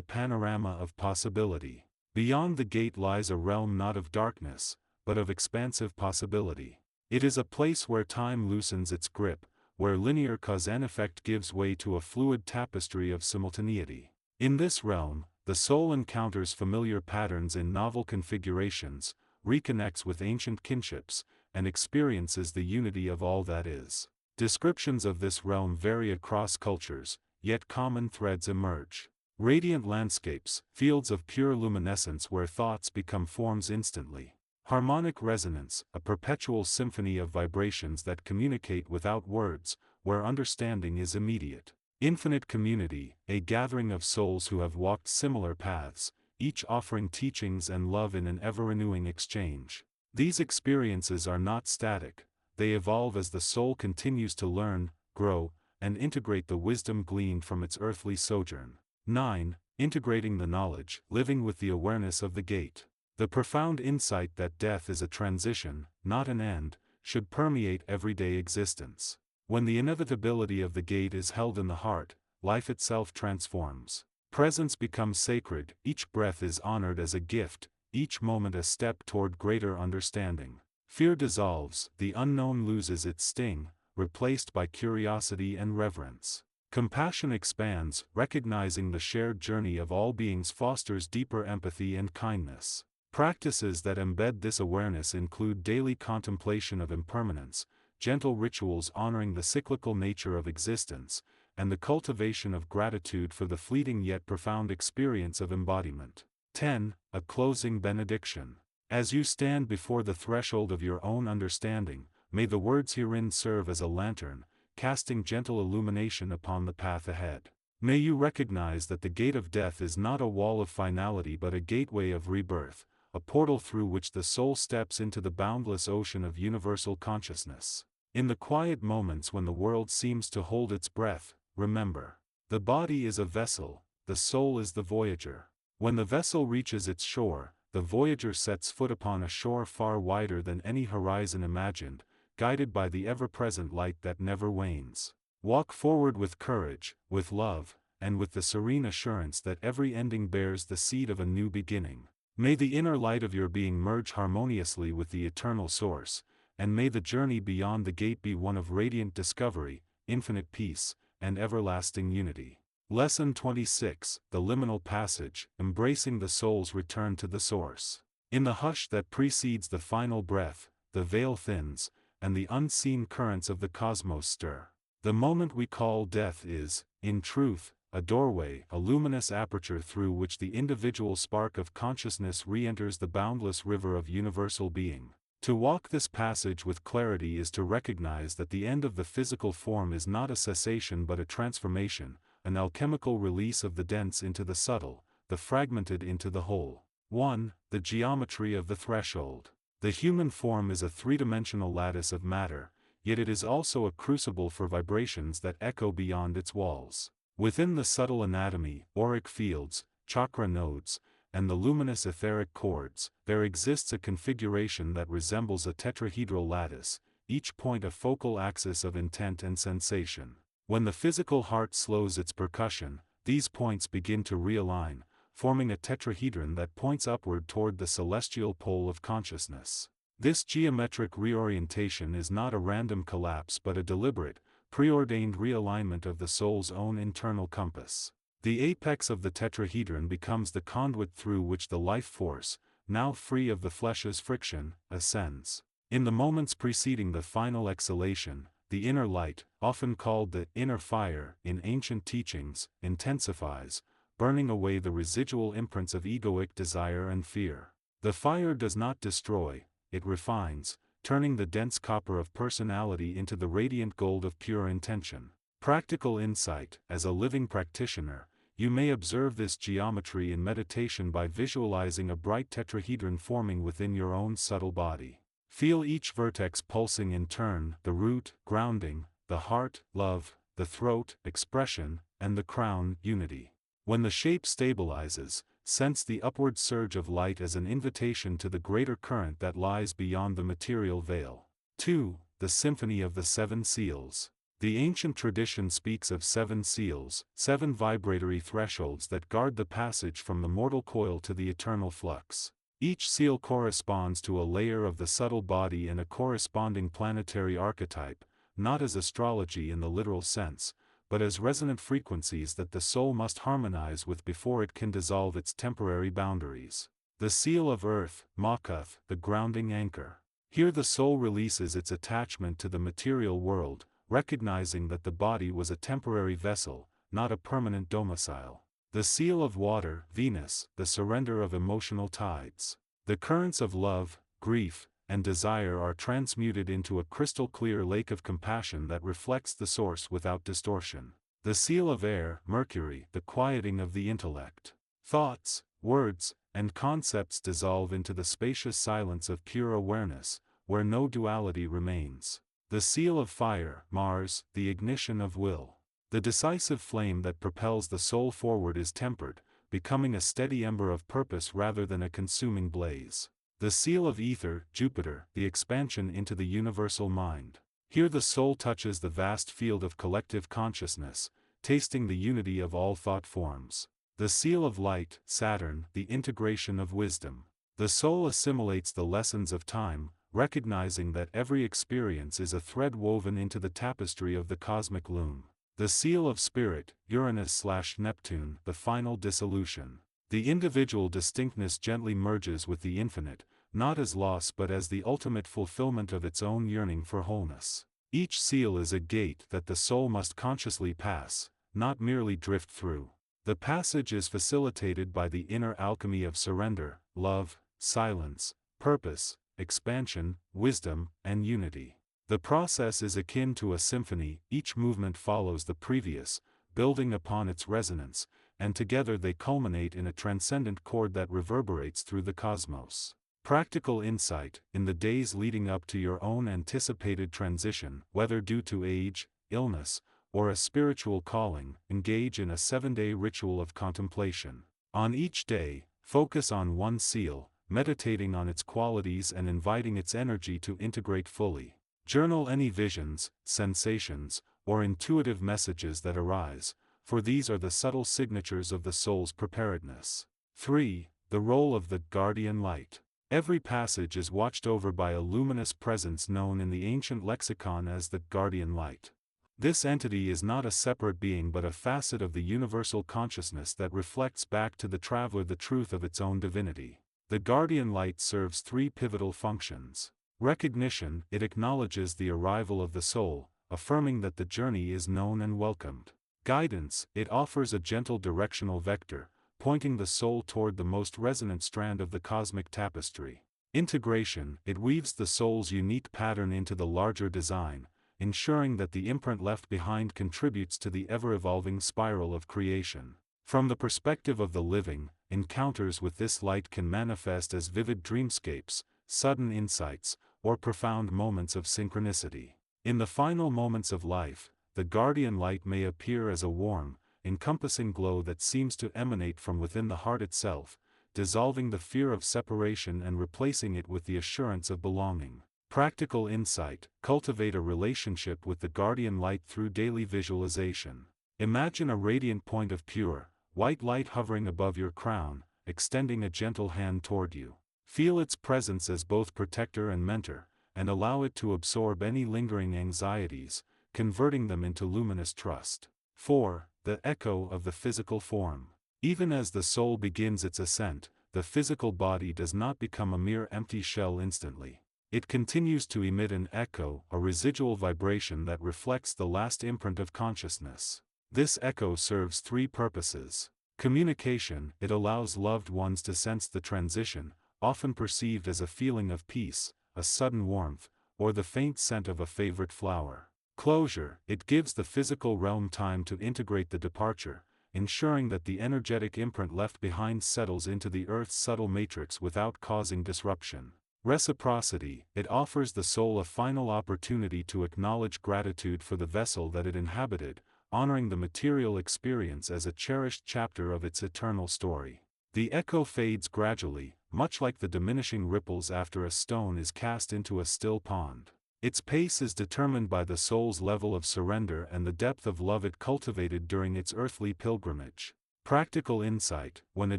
panorama of possibility. Beyond the gate lies a realm not of darkness, but of expansive possibility. It is a place where time loosens its grip, where linear cause and effect gives way to a fluid tapestry of simultaneity. In this realm, the soul encounters familiar patterns in novel configurations, reconnects with ancient kinships, and experiences the unity of all that is. Descriptions of this realm vary across cultures, yet common threads emerge. Radiant landscapes, fields of pure luminescence where thoughts become forms instantly. Harmonic resonance, a perpetual symphony of vibrations that communicate without words, where understanding is immediate. Infinite community, a gathering of souls who have walked similar paths, each offering teachings and love in an ever-renewing exchange. These experiences are not static, they evolve as the soul continues to learn, grow, and integrate the wisdom gleaned from its earthly sojourn. 9. Integrating the knowledge, living with the awareness of the gate. The profound insight that death is a transition, not an end, should permeate everyday existence. When the inevitability of the gate is held in the heart, life itself transforms. Presence becomes sacred, each breath is honored as a gift, each moment a step toward greater understanding. Fear dissolves, the unknown loses its sting, replaced by curiosity and reverence. Compassion expands, recognizing the shared journey of all beings fosters deeper empathy and kindness. Practices that embed this awareness include daily contemplation of impermanence, gentle rituals honoring the cyclical nature of existence, and the cultivation of gratitude for the fleeting yet profound experience of embodiment. 10. A closing benediction. As you stand before the threshold of your own understanding, may the words herein serve as a lantern, casting gentle illumination upon the path ahead. May you recognize that the gate of death is not a wall of finality but a gateway of rebirth, a portal through which the soul steps into the boundless ocean of universal consciousness. In the quiet moments when the world seems to hold its breath, remember, the body is a vessel, the soul is the voyager. When the vessel reaches its shore, the voyager sets foot upon a shore far wider than any horizon imagined, guided by the ever-present light that never wanes. Walk forward with courage, with love, and with the serene assurance that every ending bears the seed of a new beginning. May the inner light of your being merge harmoniously with the eternal source, and may the journey beyond the gate be one of radiant discovery, infinite peace, and everlasting unity. Lesson 26, The Liminal Passage, Embracing the Soul's Return to the Source. In the hush that precedes the final breath, the veil thins, and the unseen currents of the cosmos stir. The moment we call death is, in truth, a doorway, a luminous aperture through which the individual spark of consciousness re-enters the boundless river of universal being. To walk this passage with clarity is to recognize that the end of the physical form is not a cessation but a transformation, an alchemical release of the dense into the subtle, the fragmented into the whole. 1. The geometry of the threshold. The human form is a three-dimensional lattice of matter, yet it is also a crucible for vibrations that echo beyond its walls. Within the subtle anatomy, auric fields, chakra nodes, and the luminous etheric chords, there exists a configuration that resembles a tetrahedral lattice, each point a focal axis of intent and sensation. When the physical heart slows its percussion, these points begin to realign, forming a tetrahedron that points upward toward the celestial pole of consciousness. This geometric reorientation is not a random collapse but a deliberate, preordained realignment of the soul's own internal compass. The apex of the tetrahedron becomes the conduit through which the life force, now free of the flesh's friction, ascends. In the moments preceding the final exhalation, the inner light, often called the inner fire in ancient teachings, intensifies, burning away the residual imprints of egoic desire and fear. The fire does not destroy, it refines, turning the dense copper of personality into the radiant gold of pure intention. Practical insight. As a living practitioner, you may observe this geometry in meditation by visualizing a bright tetrahedron forming within your own subtle body. Feel each vertex pulsing in turn, the root, grounding, the heart, love, the throat, expression, and the crown, unity. When the shape stabilizes, sense the upward surge of light as an invitation to the greater current that lies beyond the material veil. 2. The Symphony of the Seven Seals. The ancient tradition speaks of 7 seals, 7 vibratory thresholds that guard the passage from the mortal coil to the eternal flux. Each seal corresponds to a layer of the subtle body and a corresponding planetary archetype, not as astrology in the literal sense, but as resonant frequencies that the soul must harmonize with before it can dissolve its temporary boundaries. The seal of earth, Makath, the grounding anchor. Here the soul releases its attachment to the material world, recognizing that the body was a temporary vessel, not a permanent domicile. The seal of water, Venus, the surrender of emotional tides. The currents of love, grief, and desire are transmuted into a crystal-clear lake of compassion that reflects the source without distortion. The seal of air, Mercury, the quieting of the intellect. Thoughts, words, and concepts dissolve into the spacious silence of pure awareness, where no duality remains. The seal of fire, Mars, the ignition of will. The decisive flame that propels the soul forward is tempered, becoming a steady ember of purpose rather than a consuming blaze. The seal of ether, Jupiter, the expansion into the universal mind. Here the soul touches the vast field of collective consciousness, tasting the unity of all thought forms. The seal of light, Saturn, the integration of wisdom. The soul assimilates the lessons of time, recognizing that every experience is a thread woven into the tapestry of the cosmic loom. The seal of spirit, Uranus/Neptune, the final dissolution. The individual distinctness gently merges with the infinite, not as loss but as the ultimate fulfillment of its own yearning for wholeness. Each seal is a gate that the soul must consciously pass, not merely drift through. The passage is facilitated by the inner alchemy of surrender, love, silence, purpose, expansion, wisdom, and unity. The process is akin to a symphony, each movement follows the previous, building upon its resonance, and together they culminate in a transcendent chord that reverberates through the cosmos. Practical insight. In the days leading up to your own anticipated transition, whether due to age, illness, or a spiritual calling, engage in a 7-day ritual of contemplation. On each day, focus on one seal, meditating on its qualities and inviting its energy to integrate fully. Journal any visions, sensations, or intuitive messages that arise, for these are the subtle signatures of the soul's preparedness. 3. The role of the guardian light. Every passage is watched over by a luminous presence known in the ancient lexicon as the guardian light. This entity is not a separate being but a facet of the universal consciousness that reflects back to the traveler the truth of its own divinity. The guardian light serves three pivotal functions. Recognition, it acknowledges the arrival of the soul, affirming that the journey is known and welcomed. Guidance, it offers a gentle directional vector, pointing the soul toward the most resonant strand of the cosmic tapestry. Integration, it weaves the soul's unique pattern into the larger design, ensuring that the imprint left behind contributes to the ever-evolving spiral of creation. From the perspective of the living, encounters with this light can manifest as vivid dreamscapes, sudden insights, or profound moments of synchronicity. In the final moments of life, the guardian light may appear as a warm, encompassing glow that seems to emanate from within the heart itself, dissolving the fear of separation and replacing it with the assurance of belonging. Practical insight, cultivate a relationship with the guardian light through daily visualization. Imagine a radiant point of pure, white light hovering above your crown, extending a gentle hand toward you. Feel its presence as both protector and mentor, and allow it to absorb any lingering anxieties, converting them into luminous trust. 4. The echo of the physical form. Even as the soul begins its ascent, the physical body does not become a mere empty shell instantly. It continues to emit an echo, a residual vibration that reflects the last imprint of consciousness. This echo serves three purposes. Communication, it allows loved ones to sense the transition, often perceived as a feeling of peace, a sudden warmth, or the faint scent of a favorite flower. Closure, it gives the physical realm time to integrate the departure, ensuring that the energetic imprint left behind settles into the Earth's subtle matrix without causing disruption. Reciprocity, it offers the soul a final opportunity to acknowledge gratitude for the vessel that it inhabited, honoring the material experience as a cherished chapter of its eternal story. The echo fades gradually, much like the diminishing ripples after a stone is cast into a still pond. Its pace is determined by the soul's level of surrender and the depth of love it cultivated during its earthly pilgrimage. Practical insight, when a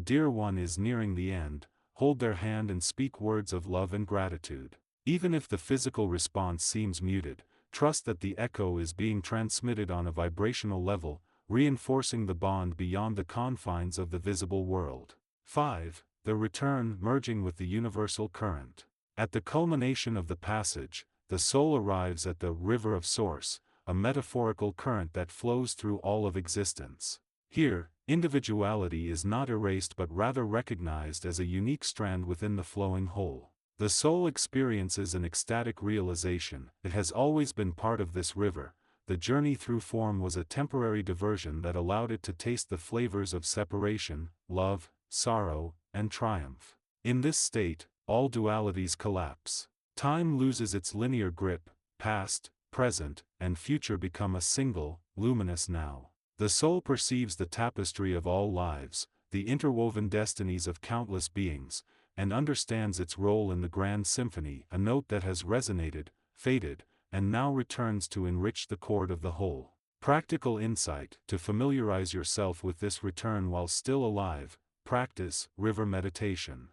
dear one is nearing the end, hold their hand and speak words of love and gratitude. Even if the physical response seems muted, trust that the echo is being transmitted on a vibrational level, reinforcing the bond beyond the confines of the visible world. 5. The return, merging with the universal current. At the culmination of the passage, the soul arrives at the river of source, a metaphorical current that flows through all of existence. Here, individuality is not erased but rather recognized as a unique strand within the flowing whole. The soul experiences an ecstatic realization: it has always been part of this river. The journey through form was a temporary diversion that allowed it to taste the flavors of separation, love, sorrow, and triumph. In this state, all dualities collapse. Time loses its linear grip, past, present, and future become a single, luminous now. The soul perceives the tapestry of all lives, the interwoven destinies of countless beings, and understands its role in the grand symphony, a note that has resonated, faded, and now returns to enrich the chord of the whole. Practical insight, to familiarize yourself with this return while still alive, practice river meditation.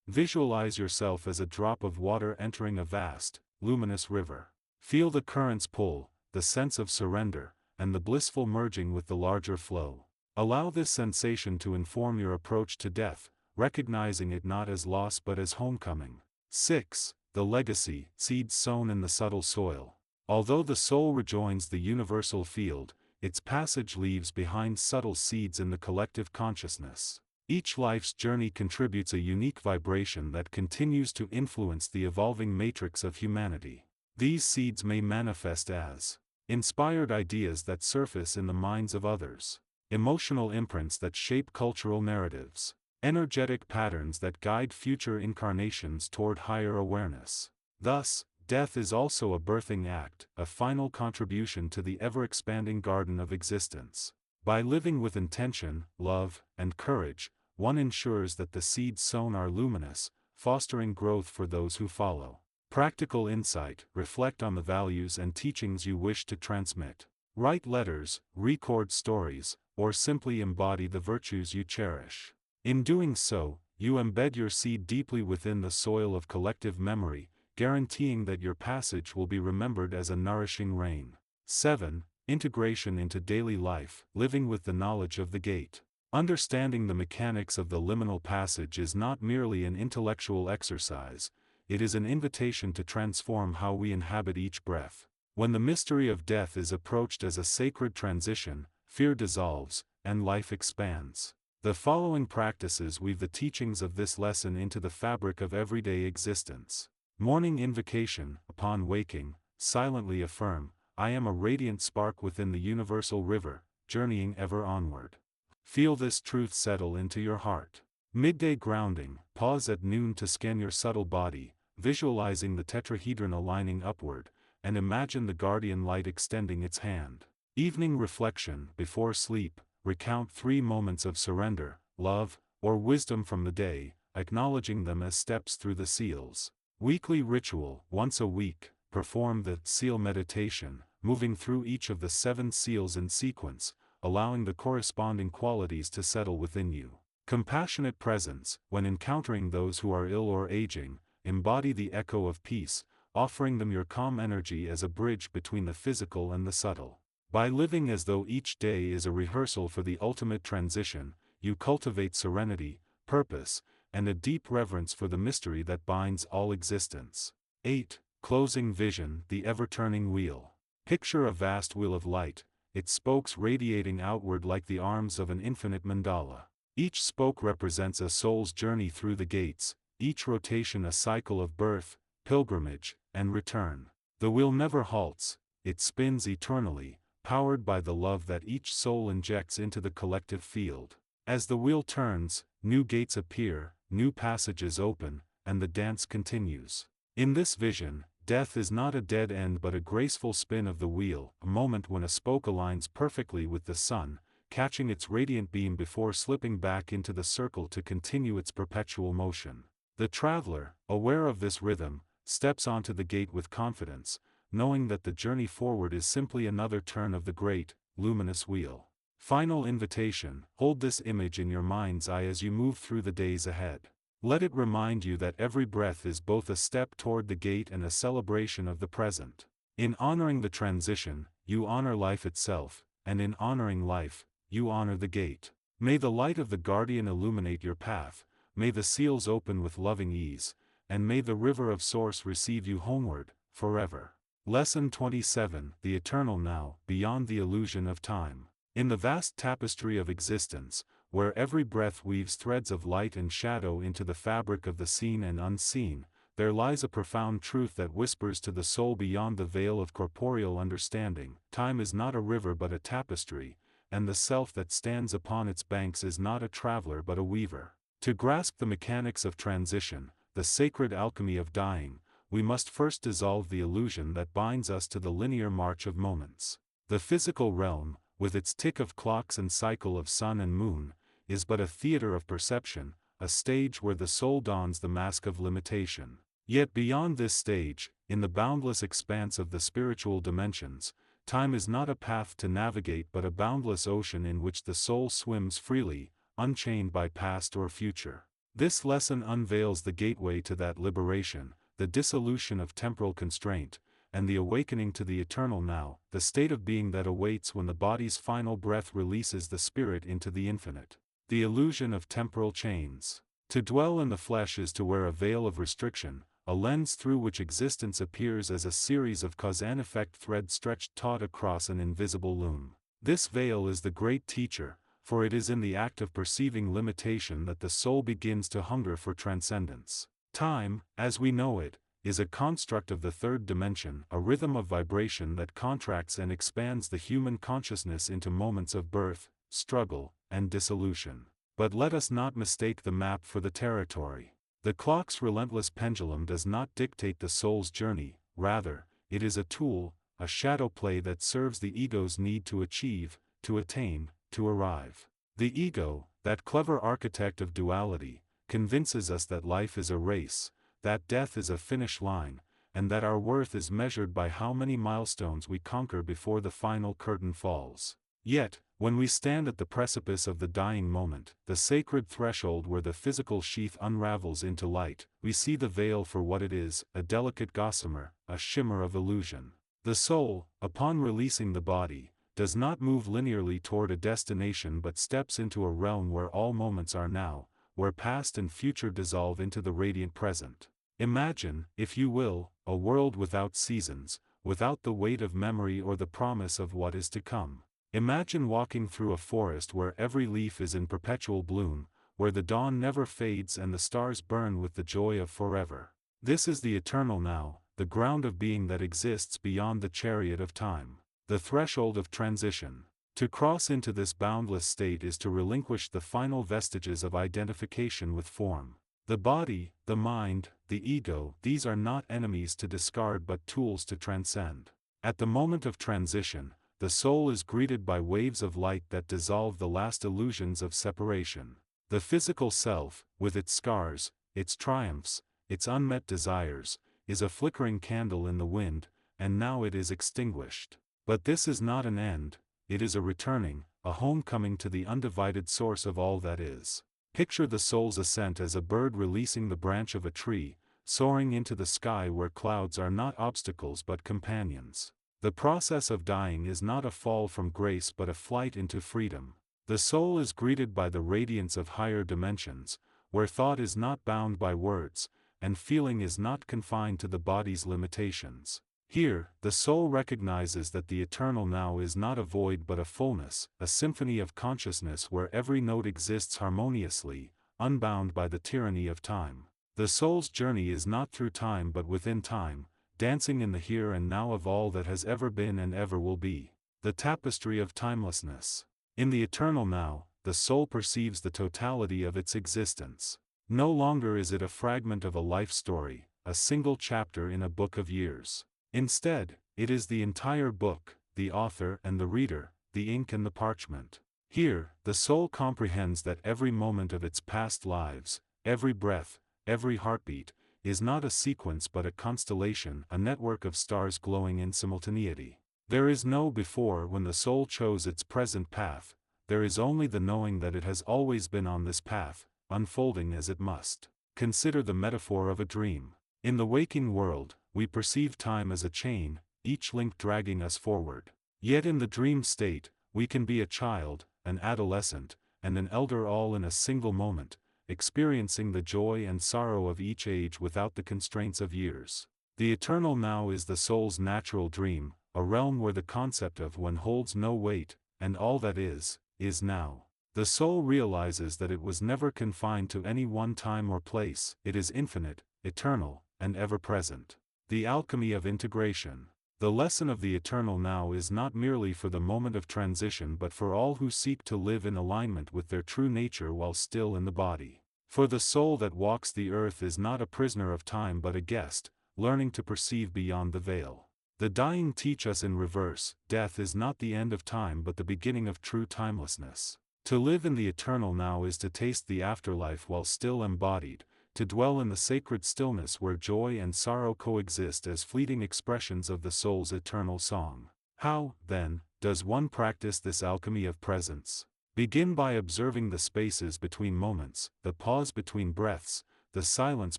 Visualize yourself as a drop of water entering a vast, luminous river. Feel the current's pull, the sense of surrender, and the blissful merging with the larger flow. Allow this sensation to inform your approach to death, recognizing it not as loss but as homecoming. 6. The legacy, seeds sown in the subtle soil. Although the soul rejoins the universal field, its passage leaves behind subtle seeds in the collective consciousness. Each life's journey contributes a unique vibration that continues to influence the evolving matrix of humanity. These seeds may manifest as inspired ideas that surface in the minds of others, emotional imprints that shape cultural narratives, energetic patterns that guide future incarnations toward higher awareness. Thus, death is also a birthing act, a final contribution to the ever-expanding garden of existence. By living with intention, love, and courage, one ensures that the seeds sown are luminous, fostering growth for those who follow. Practical insight, reflect on the values and teachings you wish to transmit. Write letters, record stories, or simply embody the virtues you cherish. In doing so, you embed your seed deeply within the soil of collective memory, guaranteeing that your passage will be remembered as a nourishing rain. 7. Integration into daily life, living with the knowledge of the gate. Understanding the mechanics of the liminal passage is not merely an intellectual exercise, it is an invitation to transform how we inhabit each breath. When the mystery of death is approached as a sacred transition, fear dissolves, and life expands. The following practices weave the teachings of this lesson into the fabric of everyday existence. Morning invocation. Upon waking, silently affirm, I am a radiant spark within the universal river, journeying ever onward. Feel this truth settle into your heart. Midday grounding. Pause at noon to scan your subtle body, visualizing the tetrahedron aligning upward, and imagine the guardian light extending its hand. Evening reflection. Before sleep, recount 3 moments of surrender, love, or wisdom from the day, acknowledging them as steps through the seals. Weekly ritual. Once a week, perform the seal meditation, moving through each of the 7 seals in sequence, allowing the corresponding qualities to settle within you. Compassionate presence. When encountering those who are ill or aging, embody the echo of peace, offering them your calm energy as a bridge between the physical and the subtle. By living as though each day is a rehearsal for the ultimate transition, you cultivate serenity, purpose, and a deep reverence for the mystery that binds all existence. 8. Closing vision. The ever-turning wheel. Picture a vast wheel of light, its spokes radiating outward like the arms of an infinite mandala. Each spoke represents a soul's journey through the gates, each rotation a cycle of birth, pilgrimage, and return. The wheel never halts, it spins eternally, powered by the love that each soul injects into the collective field. As the wheel turns, new gates appear, new passages open, and the dance continues. In this vision, death is not a dead end but a graceful spin of the wheel, a moment when a spoke aligns perfectly with the sun, catching its radiant beam before slipping back into the circle to continue its perpetual motion. The traveler, aware of this rhythm, steps onto the gate with confidence, knowing that the journey forward is simply another turn of the great, luminous wheel. Final invitation. Hold this image in your mind's eye as you move through the days ahead. Let it remind you that every breath is both a step toward the gate and a celebration of the present. In honoring the transition, you honor life itself, and in honoring life, you honor the gate. May the light of the guardian illuminate your path, may the seals open with loving ease, and may the river of source receive you homeward, forever. Lesson 27. The eternal now, beyond the illusion of time. In the vast tapestry of existence, where every breath weaves threads of light and shadow into the fabric of the seen and unseen, there lies a profound truth that whispers to the soul beyond the veil of corporeal understanding. Time is not a river but a tapestry, and the self that stands upon its banks is not a traveler but a weaver. To grasp the mechanics of transition, the sacred alchemy of dying, we must first dissolve the illusion that binds us to the linear march of moments. The physical realm, with its tick of clocks and cycle of sun and moon, is but a theater of perception, a stage where the soul dons the mask of limitation. Yet beyond this stage, in the boundless expanse of the spiritual dimensions, time is not a path to navigate but a boundless ocean in which the soul swims freely, unchained by past or future. This lesson unveils the gateway to that liberation, the dissolution of temporal constraint, and the awakening to the eternal now, the state of being that awaits when the body's final breath releases the spirit into the infinite. The illusion of temporal chains. To dwell in the flesh is to wear a veil of restriction, a lens through which existence appears as a series of cause-and-effect threads stretched taut across an invisible loom. This veil is the great teacher, for it is in the act of perceiving limitation that the soul begins to hunger for transcendence. Time, as we know it, is a construct of the third dimension, a rhythm of vibration that contracts and expands the human consciousness into moments of birth, struggle, and dissolution. But let us not mistake the map for the territory. The clock's relentless pendulum does not dictate the soul's journey, rather, it is a tool, a shadow play that serves the ego's need to achieve, to attain, to arrive. The ego, that clever architect of duality, convinces us that life is a race, that death is a finish line, and that our worth is measured by how many milestones we conquer before the final curtain falls. Yet, when we stand at the precipice of the dying moment, the sacred threshold where the physical sheath unravels into light, we see the veil for what it is, a delicate gossamer, a shimmer of illusion. The soul, upon releasing the body, does not move linearly toward a destination but steps into a realm where all moments are now, where past and future dissolve into the radiant present. Imagine, if you will, a world without seasons, without the weight of memory or the promise of what is to come. Imagine walking through a forest where every leaf is in perpetual bloom, where the dawn never fades and the stars burn with the joy of forever. This is the eternal now, the ground of being that exists beyond the chariot of time, the threshold of transition. To cross into this boundless state is to relinquish the final vestiges of identification with form. The body, the mind, the ego, these are not enemies to discard but tools to transcend. At the moment of transition, the soul is greeted by waves of light that dissolve the last illusions of separation. The physical self, with its scars, its triumphs, its unmet desires, is a flickering candle in the wind, and now it is extinguished. But this is not an end, it is a returning, a homecoming to the undivided source of all that is. Picture the soul's ascent as a bird releasing the branch of a tree, soaring into the sky where clouds are not obstacles but companions. The process of dying is not a fall from grace but a flight into freedom. The soul is greeted by the radiance of higher dimensions, where thought is not bound by words, and feeling is not confined to the body's limitations. Here, the soul recognizes that the eternal now is not a void but a fullness, a symphony of consciousness where every note exists harmoniously, unbound by the tyranny of time. The soul's journey is not through time but within time, dancing in the here and now of all that has ever been and ever will be. The tapestry of timelessness. In the eternal now, the soul perceives the totality of its existence. No longer is it a fragment of a life story, a single chapter in a book of years. Instead, it is the entire book, the author and the reader, the ink and the parchment. Here, the soul comprehends that every moment of its past lives, every breath, every heartbeat, is not a sequence but a constellation, a network of stars glowing in simultaneity. There is no before when the soul chose its present path, there is only the knowing that it has always been on this path, unfolding as it must. Consider the metaphor of a dream. In the waking world, we perceive time as a chain, each link dragging us forward. Yet in the dream state, we can be a child, an adolescent, and an elder all in a single moment, experiencing the joy and sorrow of each age without the constraints of years. The eternal now is the soul's natural dream, a realm where the concept of when holds no weight, and all that is now. The soul realizes that it was never confined to any one time or place, it is infinite, eternal, and ever-present. The alchemy of integration. The lesson of the eternal now is not merely for the moment of transition but for all who seek to live in alignment with their true nature while still in the body. For the soul that walks the earth is not a prisoner of time but a guest, learning to perceive beyond the veil. The dying teach us in reverse, death is not the end of time but the beginning of true timelessness. To live in the eternal now is to taste the afterlife while still embodied, to dwell in the sacred stillness where joy and sorrow coexist as fleeting expressions of the soul's eternal song. How, then, does one practice this alchemy of presence? Begin by observing the spaces between moments, the pause between breaths, the silence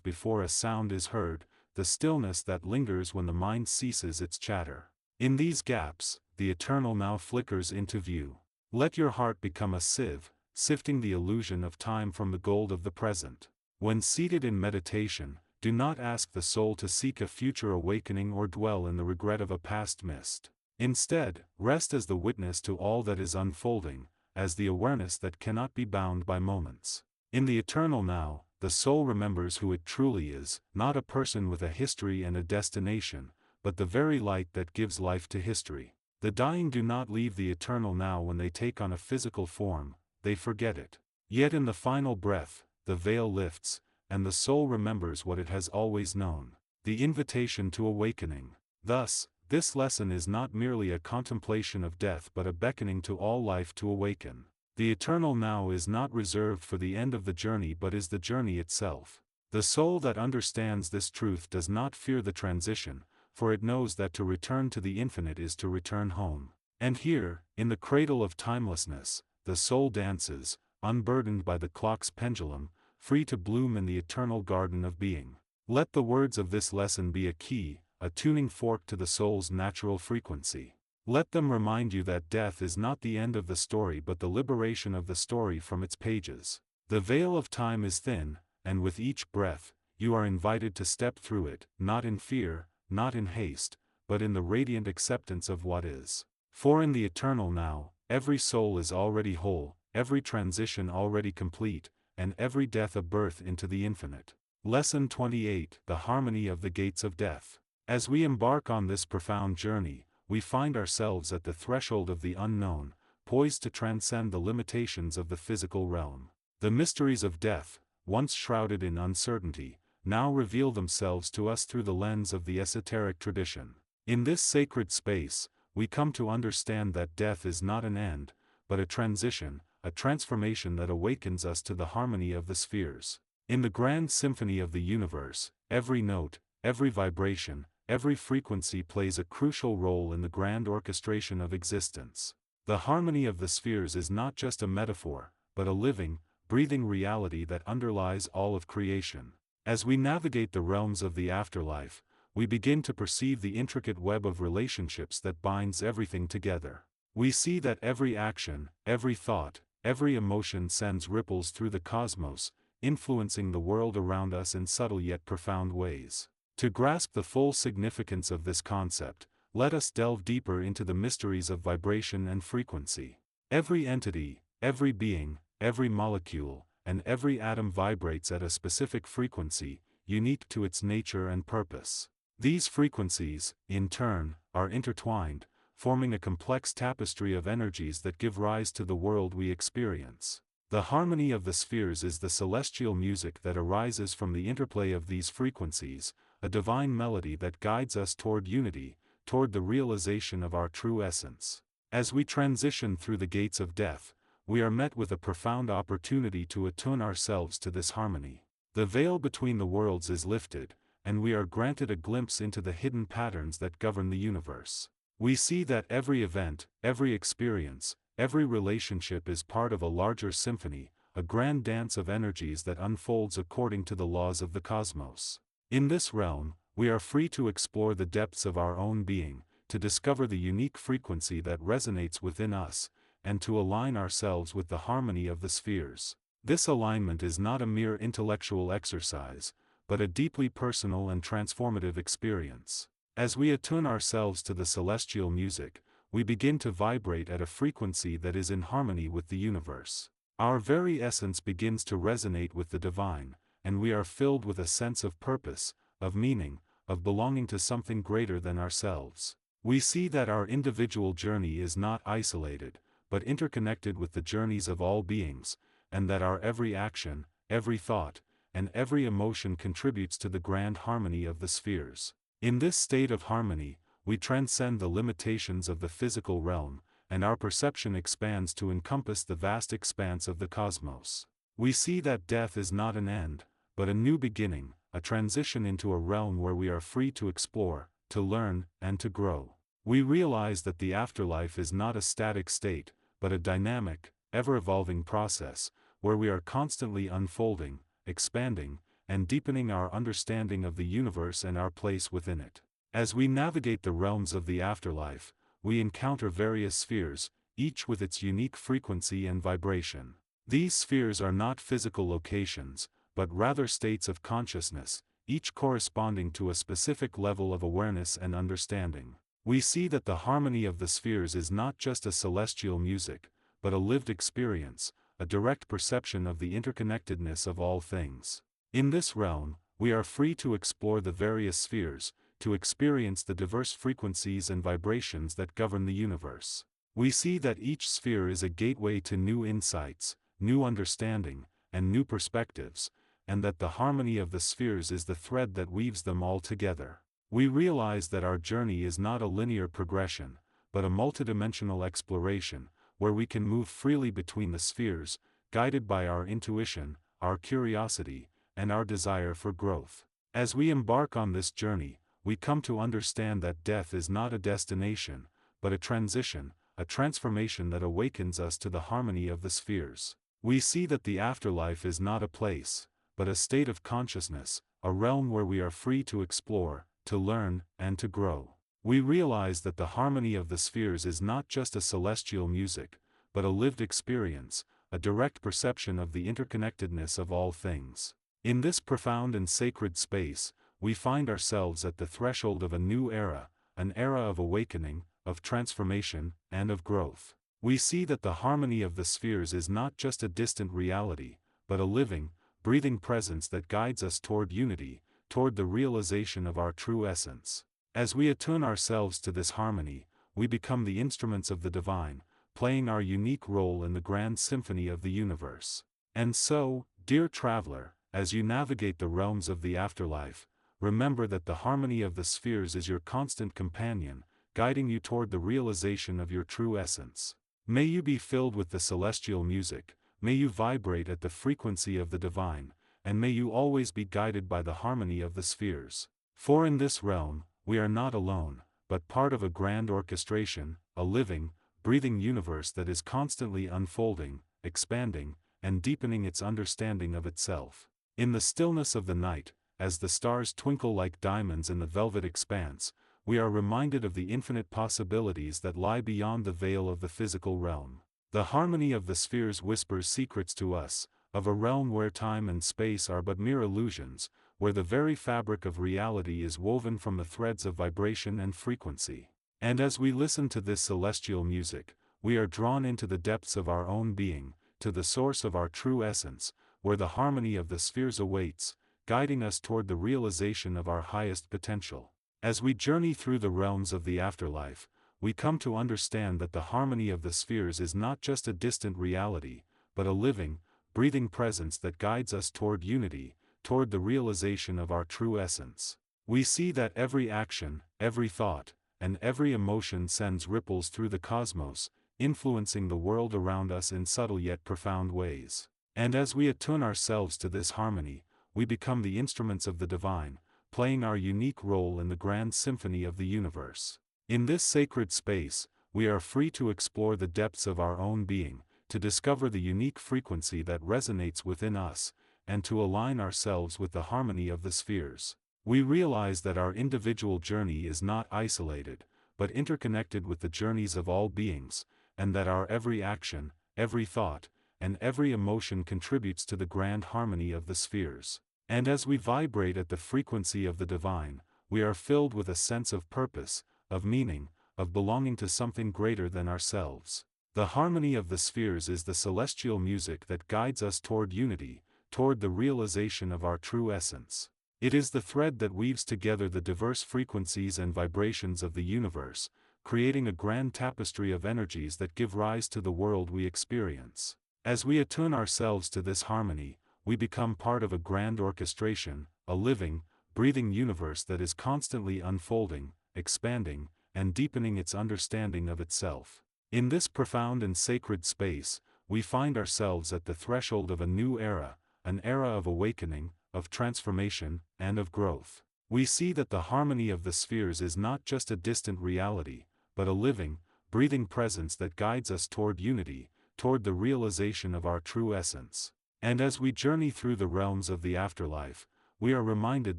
before a sound is heard, the stillness that lingers when the mind ceases its chatter. In these gaps, the eternal now flickers into view. Let your heart become a sieve, sifting the illusion of time from the gold of the present. When seated in meditation, do not ask the soul to seek a future awakening or dwell in the regret of a past missed. Instead, rest as the witness to all that is unfolding, as the awareness that cannot be bound by moments. In the eternal now, the soul remembers who it truly is, not a person with a history and a destination, but the very light that gives life to history. The dying do not leave the eternal now when they take on a physical form, they forget it. Yet in the final breath, the veil lifts, and the soul remembers what it has always known, the invitation to awakening. Thus, this lesson is not merely a contemplation of death but a beckoning to all life to awaken. The eternal now is not reserved for the end of the journey but is the journey itself. The soul that understands this truth does not fear the transition, for it knows that to return to the infinite is to return home. And here, in the cradle of timelessness, the soul dances, unburdened by the clock's pendulum, free to bloom in the eternal garden of being. Let the words of this lesson be a key, a tuning fork to the soul's natural frequency. Let them remind you that death is not the end of the story but the liberation of the story from its pages. The veil of time is thin, and with each breath, you are invited to step through it, not in fear, not in haste, but in the radiant acceptance of what is. For in the eternal now, every soul is already whole, every transition already complete, and every death a birth into the infinite. Lesson 28: The Harmony of the Gates of Death. As we embark on this profound journey, we find ourselves at the threshold of the unknown, poised to transcend the limitations of the physical realm. The mysteries of death, once shrouded in uncertainty, now reveal themselves to us through the lens of the esoteric tradition. In this sacred space, we come to understand that death is not an end, but a transition, a transformation that awakens us to the harmony of the spheres. In the grand symphony of the universe, every note, every vibration, every frequency plays a crucial role in the grand orchestration of existence. The harmony of the spheres is not just a metaphor, but a living, breathing reality that underlies all of creation. As we navigate the realms of the afterlife, we begin to perceive the intricate web of relationships that binds everything together. We see that every action, every thought, every emotion sends ripples through the cosmos, influencing the world around us in subtle yet profound ways. To grasp the full significance of this concept, let us delve deeper into the mysteries of vibration and frequency. Every entity, every being, every molecule, and every atom vibrates at a specific frequency, unique to its nature and purpose. These frequencies, in turn, are intertwined, forming a complex tapestry of energies that give rise to the world we experience. The harmony of the spheres is the celestial music that arises from the interplay of these frequencies, a divine melody that guides us toward unity, toward the realization of our true essence. As we transition through the gates of death, we are met with a profound opportunity to attune ourselves to this harmony. The veil between the worlds is lifted, and we are granted a glimpse into the hidden patterns that govern the universe. We see that every event, every experience, every relationship is part of a larger symphony, a grand dance of energies that unfolds according to the laws of the cosmos. In this realm, we are free to explore the depths of our own being, to discover the unique frequency that resonates within us, and to align ourselves with the harmony of the spheres. This alignment is not a mere intellectual exercise, but a deeply personal and transformative experience. As we attune ourselves to the celestial music, we begin to vibrate at a frequency that is in harmony with the universe. Our very essence begins to resonate with the divine, and we are filled with a sense of purpose, of meaning, of belonging to something greater than ourselves. We see that our individual journey is not isolated, but interconnected with the journeys of all beings, and that our every action, every thought, and every emotion contributes to the grand harmony of the spheres. In this state of harmony, we transcend the limitations of the physical realm, and our perception expands to encompass the vast expanse of the cosmos. We see that death is not an end, but a new beginning, a transition into a realm where we are free to explore, to learn, and to grow. We realize that the afterlife is not a static state, but a dynamic, ever-evolving process, where we are constantly unfolding, expanding, and deepening our understanding of the universe and our place within it. As we navigate the realms of the afterlife, we encounter various spheres, each with its unique frequency and vibration. These spheres are not physical locations, but rather states of consciousness, each corresponding to a specific level of awareness and understanding. We see that the harmony of the spheres is not just a celestial music, but a lived experience, a direct perception of the interconnectedness of all things. In this realm, we are free to explore the various spheres, to experience the diverse frequencies and vibrations that govern the universe. We see that each sphere is a gateway to new insights, new understanding, and new perspectives, and that the harmony of the spheres is the thread that weaves them all together. We realize that our journey is not a linear progression, but a multidimensional exploration, where we can move freely between the spheres, guided by our intuition, our curiosity, and our desire for growth. As we embark on this journey, we come to understand that death is not a destination, but a transition, a transformation that awakens us to the harmony of the spheres. We see that the afterlife is not a place, but a state of consciousness, a realm where we are free to explore, to learn, and to grow. We realize that the harmony of the spheres is not just a celestial music, but a lived experience, a direct perception of the interconnectedness of all things. In this profound and sacred space, we find ourselves at the threshold of a new era, an era of awakening, of transformation, and of growth. We see that the harmony of the spheres is not just a distant reality, but a living, breathing presence that guides us toward unity, toward the realization of our true essence. As we attune ourselves to this harmony, we become the instruments of the divine, playing our unique role in the grand symphony of the universe. And so, dear traveler, as you navigate the realms of the afterlife, remember that the harmony of the spheres is your constant companion, guiding you toward the realization of your true essence. May you be filled with the celestial music, may you vibrate at the frequency of the divine, and may you always be guided by the harmony of the spheres. For in this realm, we are not alone, but part of a grand orchestration, a living, breathing universe that is constantly unfolding, expanding, and deepening its understanding of itself. In the stillness of the night, as the stars twinkle like diamonds in the velvet expanse, we are reminded of the infinite possibilities that lie beyond the veil of the physical realm. The harmony of the spheres whispers secrets to us, of a realm where time and space are but mere illusions, where the very fabric of reality is woven from the threads of vibration and frequency. And as we listen to this celestial music, we are drawn into the depths of our own being, to the source of our true essence, where the harmony of the spheres awaits, guiding us toward the realization of our highest potential. As we journey through the realms of the afterlife, we come to understand that the harmony of the spheres is not just a distant reality, but a living, breathing presence that guides us toward unity, toward the realization of our true essence. We see that every action, every thought, and every emotion sends ripples through the cosmos, influencing the world around us in subtle yet profound ways. And as we attune ourselves to this harmony, we become the instruments of the divine, playing our unique role in the grand symphony of the universe. In this sacred space, we are free to explore the depths of our own being, to discover the unique frequency that resonates within us, and to align ourselves with the harmony of the spheres. We realize that our individual journey is not isolated, but interconnected with the journeys of all beings, and that our every action, every thought, and every emotion contributes to the grand harmony of the spheres. And as we vibrate at the frequency of the divine, we are filled with a sense of purpose, of meaning, of belonging to something greater than ourselves. The harmony of the spheres is the celestial music that guides us toward unity, toward the realization of our true essence. It is the thread that weaves together the diverse frequencies and vibrations of the universe, creating a grand tapestry of energies that give rise to the world we experience. As we attune ourselves to this harmony, we become part of a grand orchestration, a living, breathing universe that is constantly unfolding, expanding, and deepening its understanding of itself. In this profound and sacred space, we find ourselves at the threshold of a new era, an era of awakening, of transformation, and of growth. We see that the harmony of the spheres is not just a distant reality, but a living, breathing presence that guides us toward unity, toward the realization of our true essence. And as we journey through the realms of the afterlife, we are reminded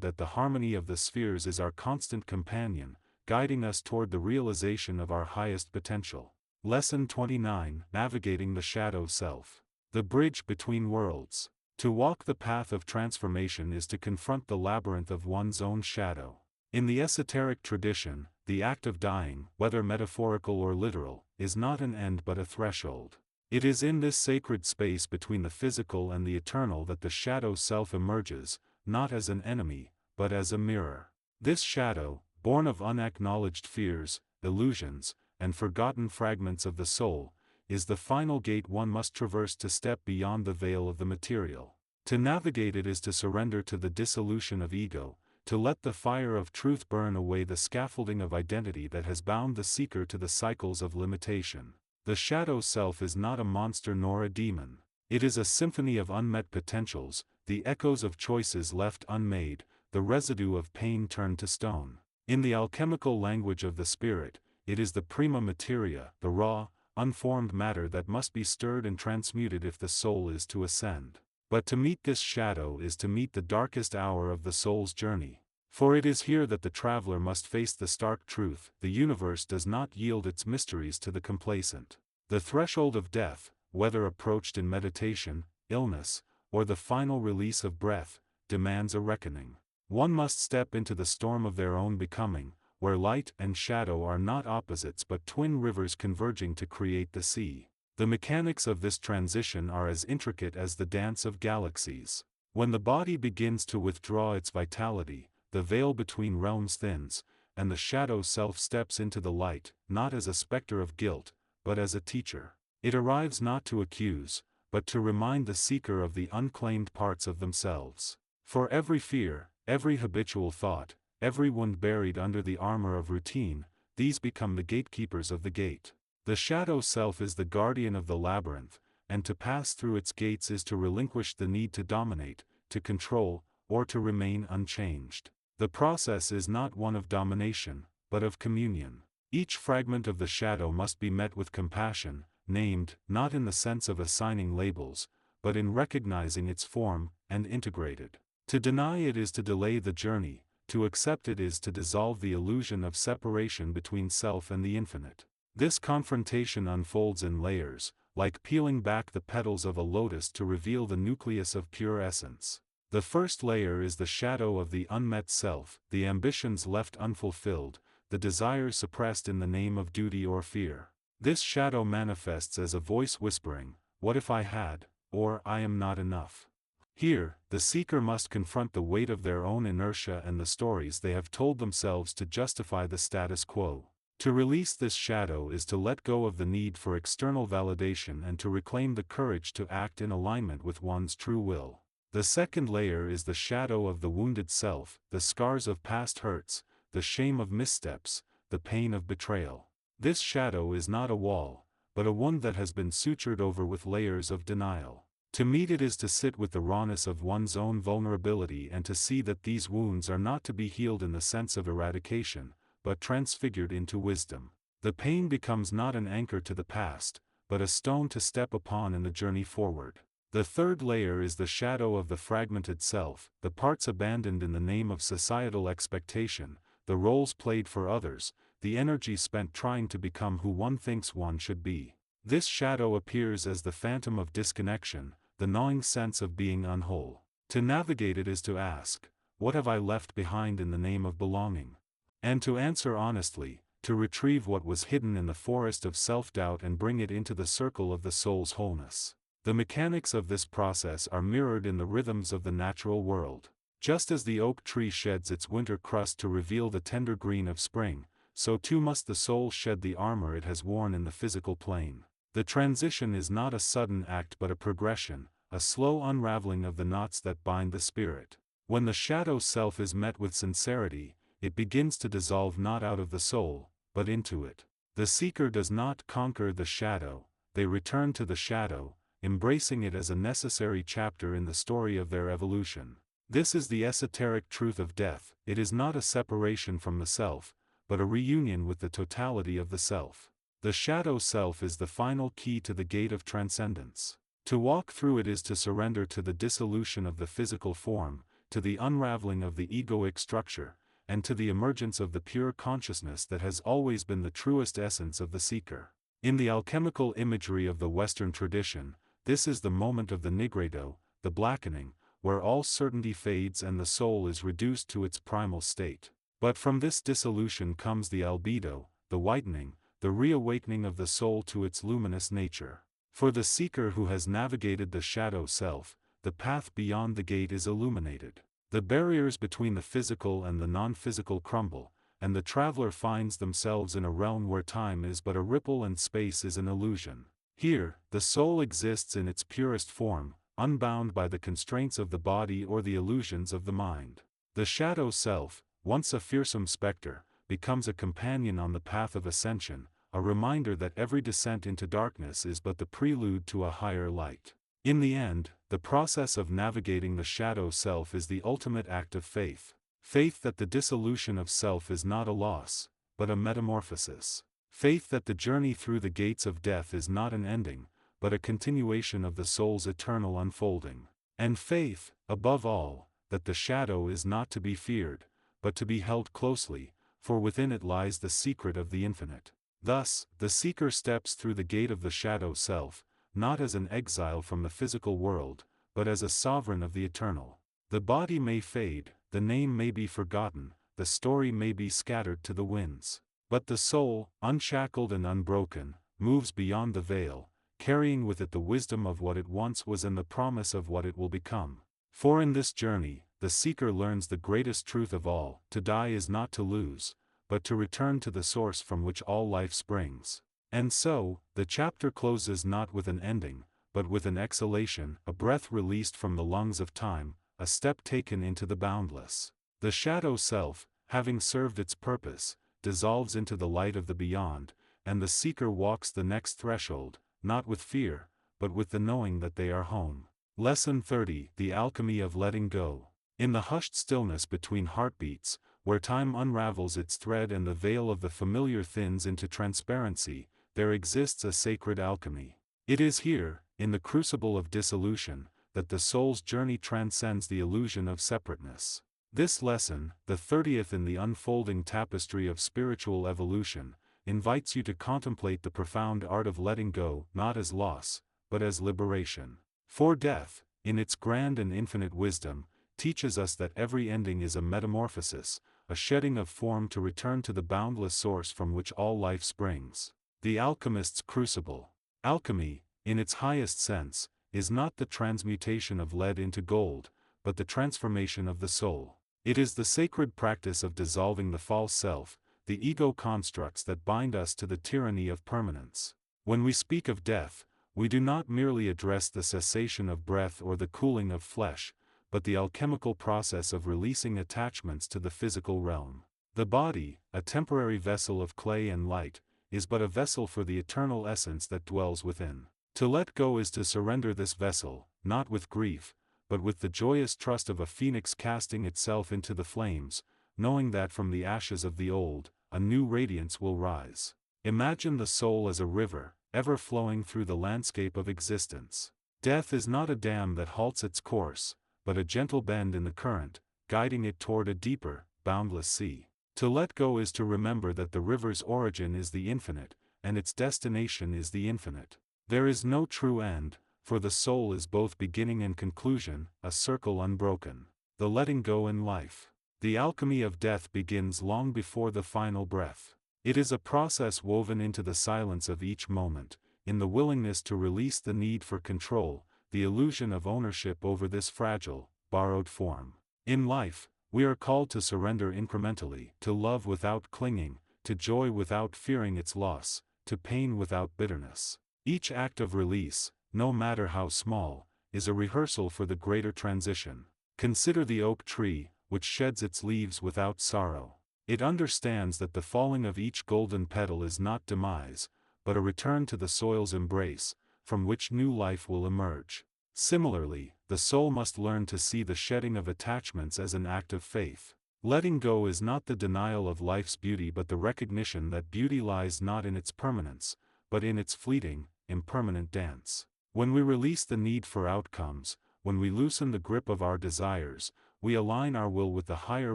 that the harmony of the spheres is our constant companion, guiding us toward the realization of our highest potential. Lesson 29: Navigating the Shadow Self. The Bridge Between Worlds. To walk the path of transformation is to confront the labyrinth of one's own shadow. In the esoteric tradition, the act of dying, whether metaphorical or literal, is not an end but a threshold. It is in this sacred space between the physical and the eternal that the shadow self emerges, not as an enemy, but as a mirror. This shadow, born of unacknowledged fears, illusions, and forgotten fragments of the soul, is the final gate one must traverse to step beyond the veil of the material. To navigate it is to surrender to the dissolution of ego, to let the fire of truth burn away the scaffolding of identity that has bound the seeker to the cycles of limitation. The shadow self is not a monster nor a demon. It is a symphony of unmet potentials, the echoes of choices left unmade, the residue of pain turned to stone. In the alchemical language of the spirit, it is the prima materia, the raw, unformed matter that must be stirred and transmuted if the soul is to ascend. But to meet this shadow is to meet the darkest hour of the soul's journey. For it is here that the traveler must face the stark truth: the universe does not yield its mysteries to the complacent. The threshold of death, whether approached in meditation, illness, or the final release of breath, demands a reckoning. One must step into the storm of their own becoming, where light and shadow are not opposites but twin rivers converging to create the sea. The mechanics of this transition are as intricate as the dance of galaxies. When the body begins to withdraw its vitality, the veil between realms thins, and the shadow self steps into the light, not as a specter of guilt, but as a teacher. It arrives not to accuse, but to remind the seeker of the unclaimed parts of themselves. For every fear, every habitual thought, every wound buried under the armor of routine, these become the gatekeepers of the gate. The shadow self is the guardian of the labyrinth, and to pass through its gates is to relinquish the need to dominate, to control, or to remain unchanged. The process is not one of domination, but of communion. Each fragment of the shadow must be met with compassion, named, not in the sense of assigning labels, but in recognizing its form, and integrated. To deny it is to delay the journey, to accept it is to dissolve the illusion of separation between self and the infinite. This confrontation unfolds in layers, like peeling back the petals of a lotus to reveal the nucleus of pure essence. The first layer is the shadow of the unmet self, the ambitions left unfulfilled, the desires suppressed in the name of duty or fear. This shadow manifests as a voice whispering, "What if I had," or "I am not enough." Here, the seeker must confront the weight of their own inertia and the stories they have told themselves to justify the status quo. To release this shadow is to let go of the need for external validation and to reclaim the courage to act in alignment with one's true will. The second layer is the shadow of the wounded self, the scars of past hurts, the shame of missteps, the pain of betrayal. This shadow is not a wall, but a wound that has been sutured over with layers of denial. To meet it is to sit with the rawness of one's own vulnerability and to see that these wounds are not to be healed in the sense of eradication, but transfigured into wisdom. The pain becomes not an anchor to the past, but a stone to step upon in the journey forward. The third layer is the shadow of the fragmented self, the parts abandoned in the name of societal expectation, the roles played for others, the energy spent trying to become who one thinks one should be. This shadow appears as the phantom of disconnection, the gnawing sense of being unwhole. To navigate it is to ask, "What have I left behind in the name of belonging?" And to answer honestly, to retrieve what was hidden in the forest of self-doubt and bring it into the circle of the soul's wholeness. The mechanics of this process are mirrored in the rhythms of the natural world. Just as the oak tree sheds its winter crust to reveal the tender green of spring, so too must the soul shed the armor it has worn in the physical plane. The transition is not a sudden act but a progression, a slow unraveling of the knots that bind the spirit. When the shadow self is met with sincerity, it begins to dissolve not out of the soul, but into it. The seeker does not conquer the shadow, they return to the shadow, embracing it as a necessary chapter in the story of their evolution. This is the esoteric truth of death. It is not a separation from the self, but a reunion with the totality of the self. The shadow self is the final key to the gate of transcendence. To walk through it is to surrender to the dissolution of the physical form, to the unraveling of the egoic structure, and to the emergence of the pure consciousness that has always been the truest essence of the seeker. In the alchemical imagery of the Western tradition, this is the moment of the nigredo, the blackening, where all certainty fades and the soul is reduced to its primal state. But from this dissolution comes the albedo, the whitening, the reawakening of the soul to its luminous nature. For the seeker who has navigated the shadow self, the path beyond the gate is illuminated. The barriers between the physical and the non-physical crumble, and the traveler finds themselves in a realm where time is but a ripple and space is an illusion. Here, the soul exists in its purest form, unbound by the constraints of the body or the illusions of the mind. The shadow self, once a fearsome specter, becomes a companion on the path of ascension, a reminder that every descent into darkness is but the prelude to a higher light. In the end, the process of navigating the shadow self is the ultimate act of faith. Faith that the dissolution of self is not a loss, but a metamorphosis. Faith that the journey through the gates of death is not an ending, but a continuation of the soul's eternal unfolding. And faith, above all, that the shadow is not to be feared, but to be held closely, for within it lies the secret of the infinite. Thus, the seeker steps through the gate of the shadow self, not as an exile from the physical world, but as a sovereign of the eternal. The body may fade, the name may be forgotten, the story may be scattered to the winds. But the soul, unshackled and unbroken, moves beyond the veil, carrying with it the wisdom of what it once was and the promise of what it will become. For in this journey, the seeker learns the greatest truth of all: to die is not to lose, but to return to the source from which all life springs. And so, the chapter closes not with an ending, but with an exhalation, a breath released from the lungs of time, a step taken into the boundless. The shadow self, having served its purpose, dissolves into the light of the beyond, and the seeker walks the next threshold, not with fear, but with the knowing that they are home. Lesson 30: The Alchemy of Letting Go. In the hushed stillness between heartbeats, where time unravels its thread and the veil of the familiar thins into transparency, there exists a sacred alchemy. It is here, in the crucible of dissolution, that the soul's journey transcends the illusion of separateness. This lesson, the 30th in the unfolding tapestry of spiritual evolution, invites you to contemplate the profound art of letting go, not as loss, but as liberation. For death, in its grand and infinite wisdom, teaches us that every ending is a metamorphosis, a shedding of form to return to the boundless source from which all life springs. The alchemist's crucible. Alchemy, in its highest sense, is not the transmutation of lead into gold, but the transformation of the soul. It is the sacred practice of dissolving the false self, the ego constructs that bind us to the tyranny of permanence. When we speak of death, we do not merely address the cessation of breath or the cooling of flesh, but the alchemical process of releasing attachments to the physical realm. The body, a temporary vessel of clay and light, is but a vessel for the eternal essence that dwells within. To let go is to surrender this vessel, not with grief, but with the joyous trust of a phoenix casting itself into the flames, knowing that from the ashes of the old, a new radiance will rise. Imagine the soul as a river, ever flowing through the landscape of existence. Death is not a dam that halts its course, but a gentle bend in the current, guiding it toward a deeper, boundless sea. To let go is to remember that the river's origin is the infinite, and its destination is the infinite. There is no true end, for the soul is both beginning and conclusion, a circle unbroken. The letting go in life. The alchemy of death begins long before the final breath. It is a process woven into the silence of each moment, in the willingness to release the need for control, the illusion of ownership over this fragile, borrowed form. In life, we are called to surrender incrementally, to love without clinging, to joy without fearing its loss, to pain without bitterness. Each act of release, no matter how small, is a rehearsal for the greater transition. Consider the oak tree, which sheds its leaves without sorrow. It understands that the falling of each golden petal is not demise, but a return to the soil's embrace, from which new life will emerge. Similarly, the soul must learn to see the shedding of attachments as an act of faith. Letting go is not the denial of life's beauty but the recognition that beauty lies not in its permanence, but in its fleeting, impermanent dance. When we release the need for outcomes, when we loosen the grip of our desires, we align our will with the higher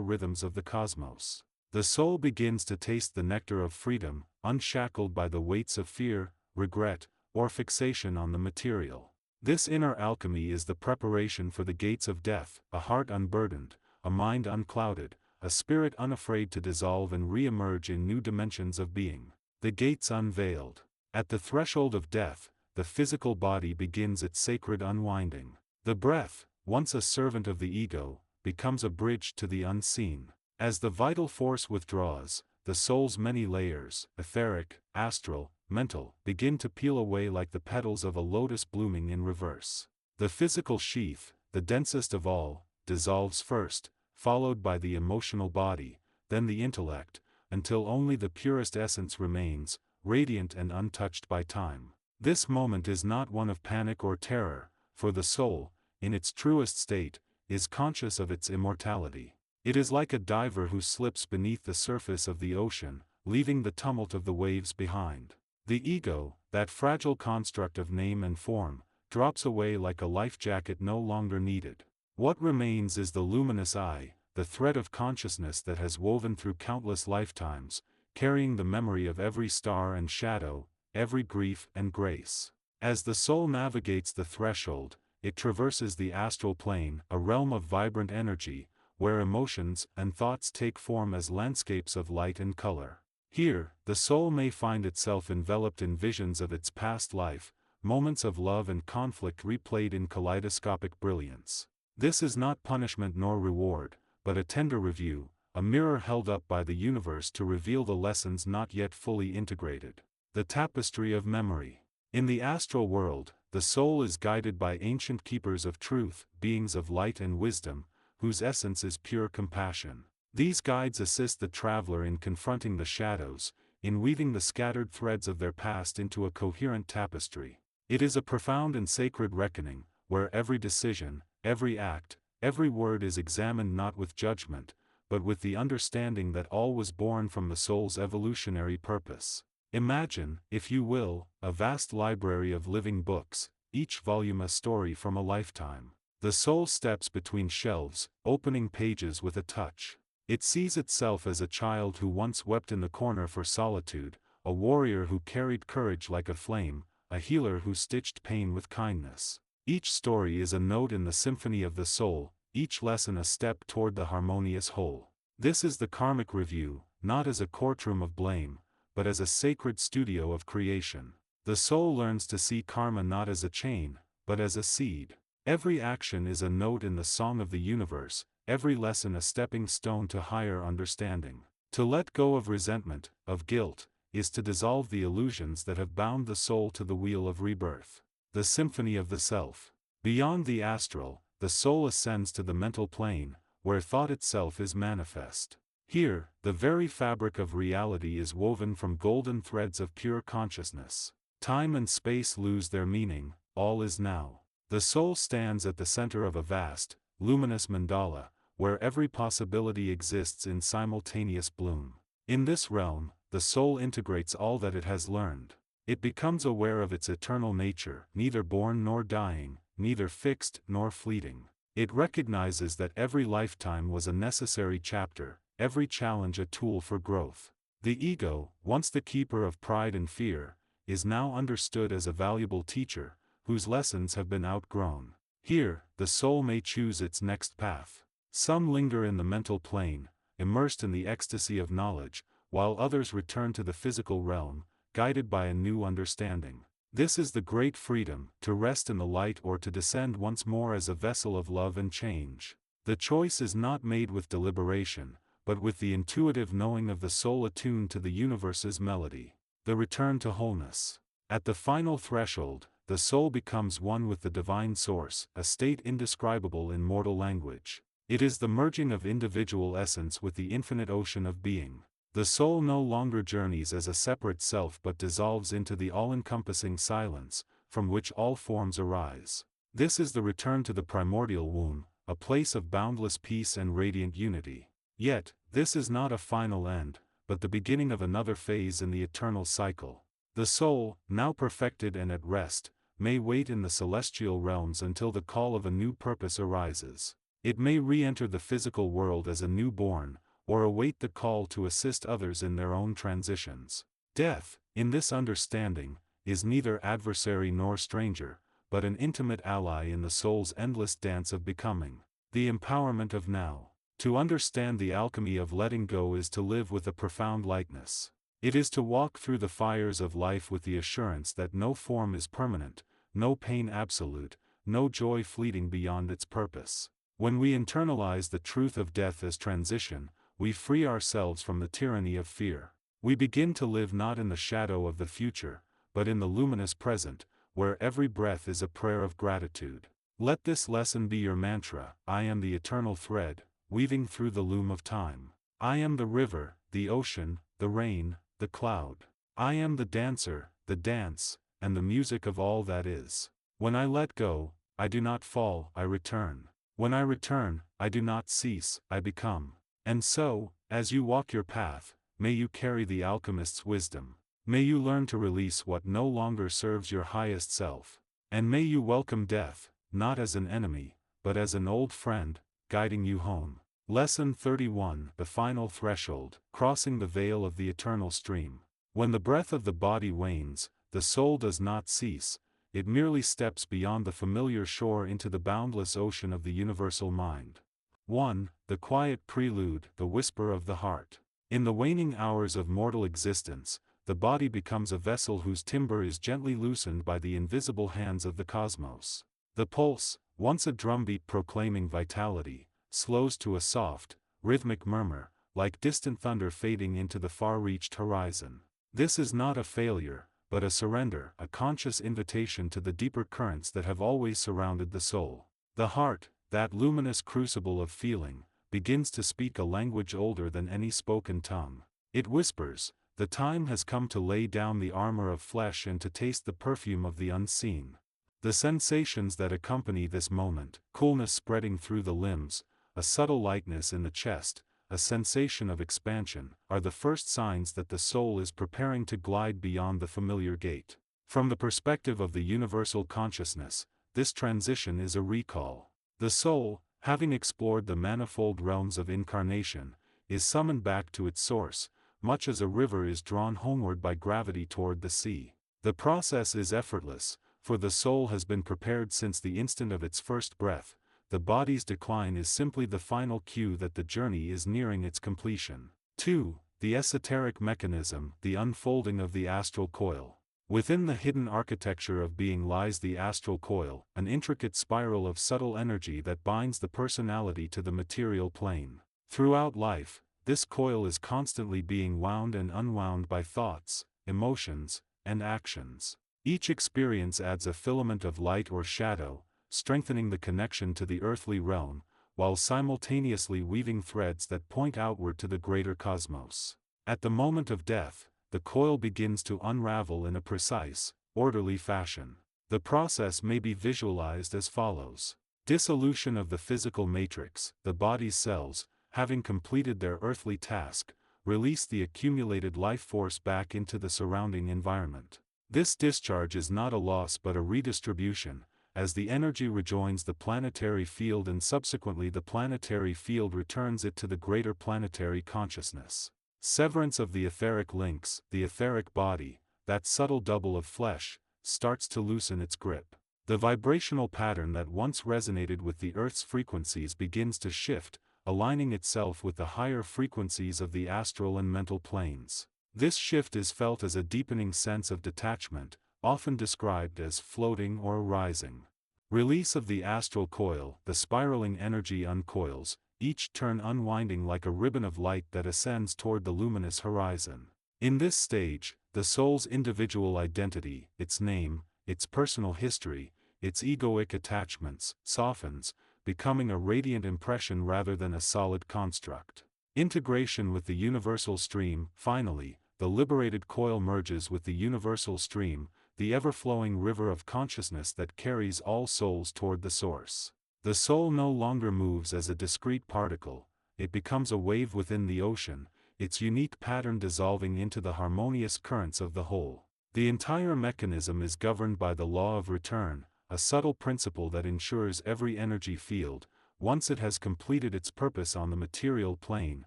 rhythms of the cosmos. The soul begins to taste the nectar of freedom, unshackled by the weights of fear, regret, or fixation on the material. This inner alchemy is the preparation for the gates of death, a heart unburdened, a mind unclouded, a spirit unafraid to dissolve and re-emerge in new dimensions of being. The gates unveiled. At the threshold of death, the physical body begins its sacred unwinding. The breath, once a servant of the ego, becomes a bridge to the unseen. As the vital force withdraws, the soul's many layers, etheric, astral, mental, begin to peel away like the petals of a lotus blooming in reverse. The physical sheath, the densest of all, dissolves first, followed by the emotional body, then the intellect, until only the purest essence remains, radiant and untouched by time. This moment is not one of panic or terror, for the soul, in its truest state, is conscious of its immortality. It is like a diver who slips beneath the surface of the ocean, leaving the tumult of the waves behind. The ego, that fragile construct of name and form, drops away like a life jacket no longer needed. What remains is the luminous eye, the thread of consciousness that has woven through countless lifetimes, carrying the memory of every star and shadow, every grief and grace. As the soul navigates the threshold, it traverses the astral plane, a realm of vibrant energy, where emotions and thoughts take form as landscapes of light and color. Here, the soul may find itself enveloped in visions of its past life, moments of love and conflict replayed in kaleidoscopic brilliance. This is not punishment nor reward, but a tender review, a mirror held up by the universe to reveal the lessons not yet fully integrated. The tapestry of memory. In the astral world, the soul is guided by ancient keepers of truth, beings of light and wisdom, whose essence is pure compassion. These guides assist the traveler in confronting the shadows, in weaving the scattered threads of their past into a coherent tapestry. It is a profound and sacred reckoning, where every decision, every act, every word is examined not with judgment, but with the understanding that all was born from the soul's evolutionary purpose. Imagine, if you will, a vast library of living books, each volume a story from a lifetime. The soul steps between shelves, opening pages with a touch. It sees itself as a child who once wept in the corner for solitude, a warrior who carried courage like a flame, a healer who stitched pain with kindness. Each story is a note in the symphony of the soul, each lesson a step toward the harmonious whole. This is the karmic review, not as a courtroom of blame, but as a sacred studio of creation. The soul learns to see karma not as a chain, but as a seed. Every action is a note in the song of the universe, every lesson a stepping stone to higher understanding. To let go of resentment, of guilt, is to dissolve the illusions that have bound the soul to the wheel of rebirth. The symphony of the self. Beyond the astral, the soul ascends to the mental plane, where thought itself is manifest. Here, the very fabric of reality is woven from golden threads of pure consciousness. Time and space lose their meaning, all is now. The soul stands at the center of a vast, luminous mandala, where every possibility exists in simultaneous bloom. In this realm, the soul integrates all that it has learned. It becomes aware of its eternal nature, neither born nor dying, neither fixed nor fleeting. It recognizes that every lifetime was a necessary chapter, every challenge a tool for growth. The ego, once the keeper of pride and fear, is now understood as a valuable teacher, whose lessons have been outgrown. Here, the soul may choose its next path. Some linger in the mental plane, immersed in the ecstasy of knowledge, while others return to the physical realm, guided by a new understanding. This is the great freedom, to rest in the light or to descend once more as a vessel of love and change. The choice is not made with deliberation, but with the intuitive knowing of the soul attuned to the universe's melody. The return to wholeness. At the final threshold, the soul becomes one with the divine source, a state indescribable in mortal language. It is the merging of individual essence with the infinite ocean of being. The soul no longer journeys as a separate self but dissolves into the all-encompassing silence, from which all forms arise. This is the return to the primordial womb, a place of boundless peace and radiant unity. Yet, this is not a final end, but the beginning of another phase in the eternal cycle. The soul, now perfected and at rest, may wait in the celestial realms until the call of a new purpose arises. It may re-enter the physical world as a newborn, or await the call to assist others in their own transitions. Death, in this understanding, is neither adversary nor stranger, but an intimate ally in the soul's endless dance of becoming. The empowerment of now. To understand the alchemy of letting go is to live with a profound lightness. It is to walk through the fires of life with the assurance that no form is permanent, no pain absolute, no joy fleeting beyond its purpose. When we internalize the truth of death as transition, we free ourselves from the tyranny of fear. We begin to live not in the shadow of the future, but in the luminous present, where every breath is a prayer of gratitude. Let this lesson be your mantra: I am the eternal thread, weaving through the loom of time. I am the river, the ocean, the rain, the cloud. I am the dancer, the dance, and the music of all that is. When I let go, I do not fall, I return. When I return, I do not cease, I become. And so, as you walk your path, may you carry the alchemist's wisdom. May you learn to release what no longer serves your highest self. And may you welcome death, not as an enemy, but as an old friend, guiding you home. Lesson 31: The Final Threshold, Crossing the Veil of the Eternal Stream. When the breath of the body wanes, the soul does not cease, it merely steps beyond the familiar shore into the boundless ocean of the universal mind. 1. The quiet prelude, the whisper of the heart. In the waning hours of mortal existence, the body becomes a vessel whose timber is gently loosened by the invisible hands of the cosmos. The pulse, once a drumbeat proclaiming vitality, slows to a soft, rhythmic murmur, like distant thunder fading into the far-reached horizon. This is not a failure, but a surrender, a conscious invitation to the deeper currents that have always surrounded the soul. The heart, that luminous crucible of feeling, begins to speak a language older than any spoken tongue. It whispers, "The time has come to lay down the armor of flesh and to taste the perfume of the unseen." The sensations that accompany this moment, coolness spreading through the limbs, a subtle lightness in the chest, a sensation of expansion, are the first signs that the soul is preparing to glide beyond the familiar gate. From the perspective of the universal consciousness, this transition is a recall. The soul, having explored the manifold realms of incarnation, is summoned back to its source, much as a river is drawn homeward by gravity toward the sea. The process is effortless, for the soul has been prepared since the instant of its first breath. The body's decline is simply the final cue that the journey is nearing its completion. 2. The esoteric mechanism, the unfolding of the astral coil. Within the hidden architecture of being lies the astral coil, an intricate spiral of subtle energy that binds the personality to the material plane. Throughout life, this coil is constantly being wound and unwound by thoughts, emotions, and actions. Each experience adds a filament of light or shadow, strengthening the connection to the earthly realm, while simultaneously weaving threads that point outward to the greater cosmos. At the moment of death, the coil begins to unravel in a precise, orderly fashion. The process may be visualized as follows. Dissolution of the physical matrix, the body's cells, having completed their earthly task, release the accumulated life force back into the surrounding environment. This discharge is not a loss but a redistribution, as the energy rejoins the planetary field and subsequently the planetary field returns it to the greater planetary consciousness. Severance of the etheric links, the etheric body, that subtle double of flesh, starts to loosen its grip. The vibrational pattern that once resonated with the Earth's frequencies begins to shift, aligning itself with the higher frequencies of the astral and mental planes. This shift is felt as a deepening sense of detachment, often described as floating or rising. Release of the astral coil, the spiraling energy uncoils, each turn unwinding like a ribbon of light that ascends toward the luminous horizon. In this stage, the soul's individual identity, its name, its personal history, its egoic attachments, softens, becoming a radiant impression rather than a solid construct. Integration with the universal stream, finally, the liberated coil merges with the universal stream, the ever-flowing river of consciousness that carries all souls toward the source. The soul no longer moves as a discrete particle, it becomes a wave within the ocean, its unique pattern dissolving into the harmonious currents of the whole. The entire mechanism is governed by the law of return, a subtle principle that ensures every energy field, once it has completed its purpose on the material plane,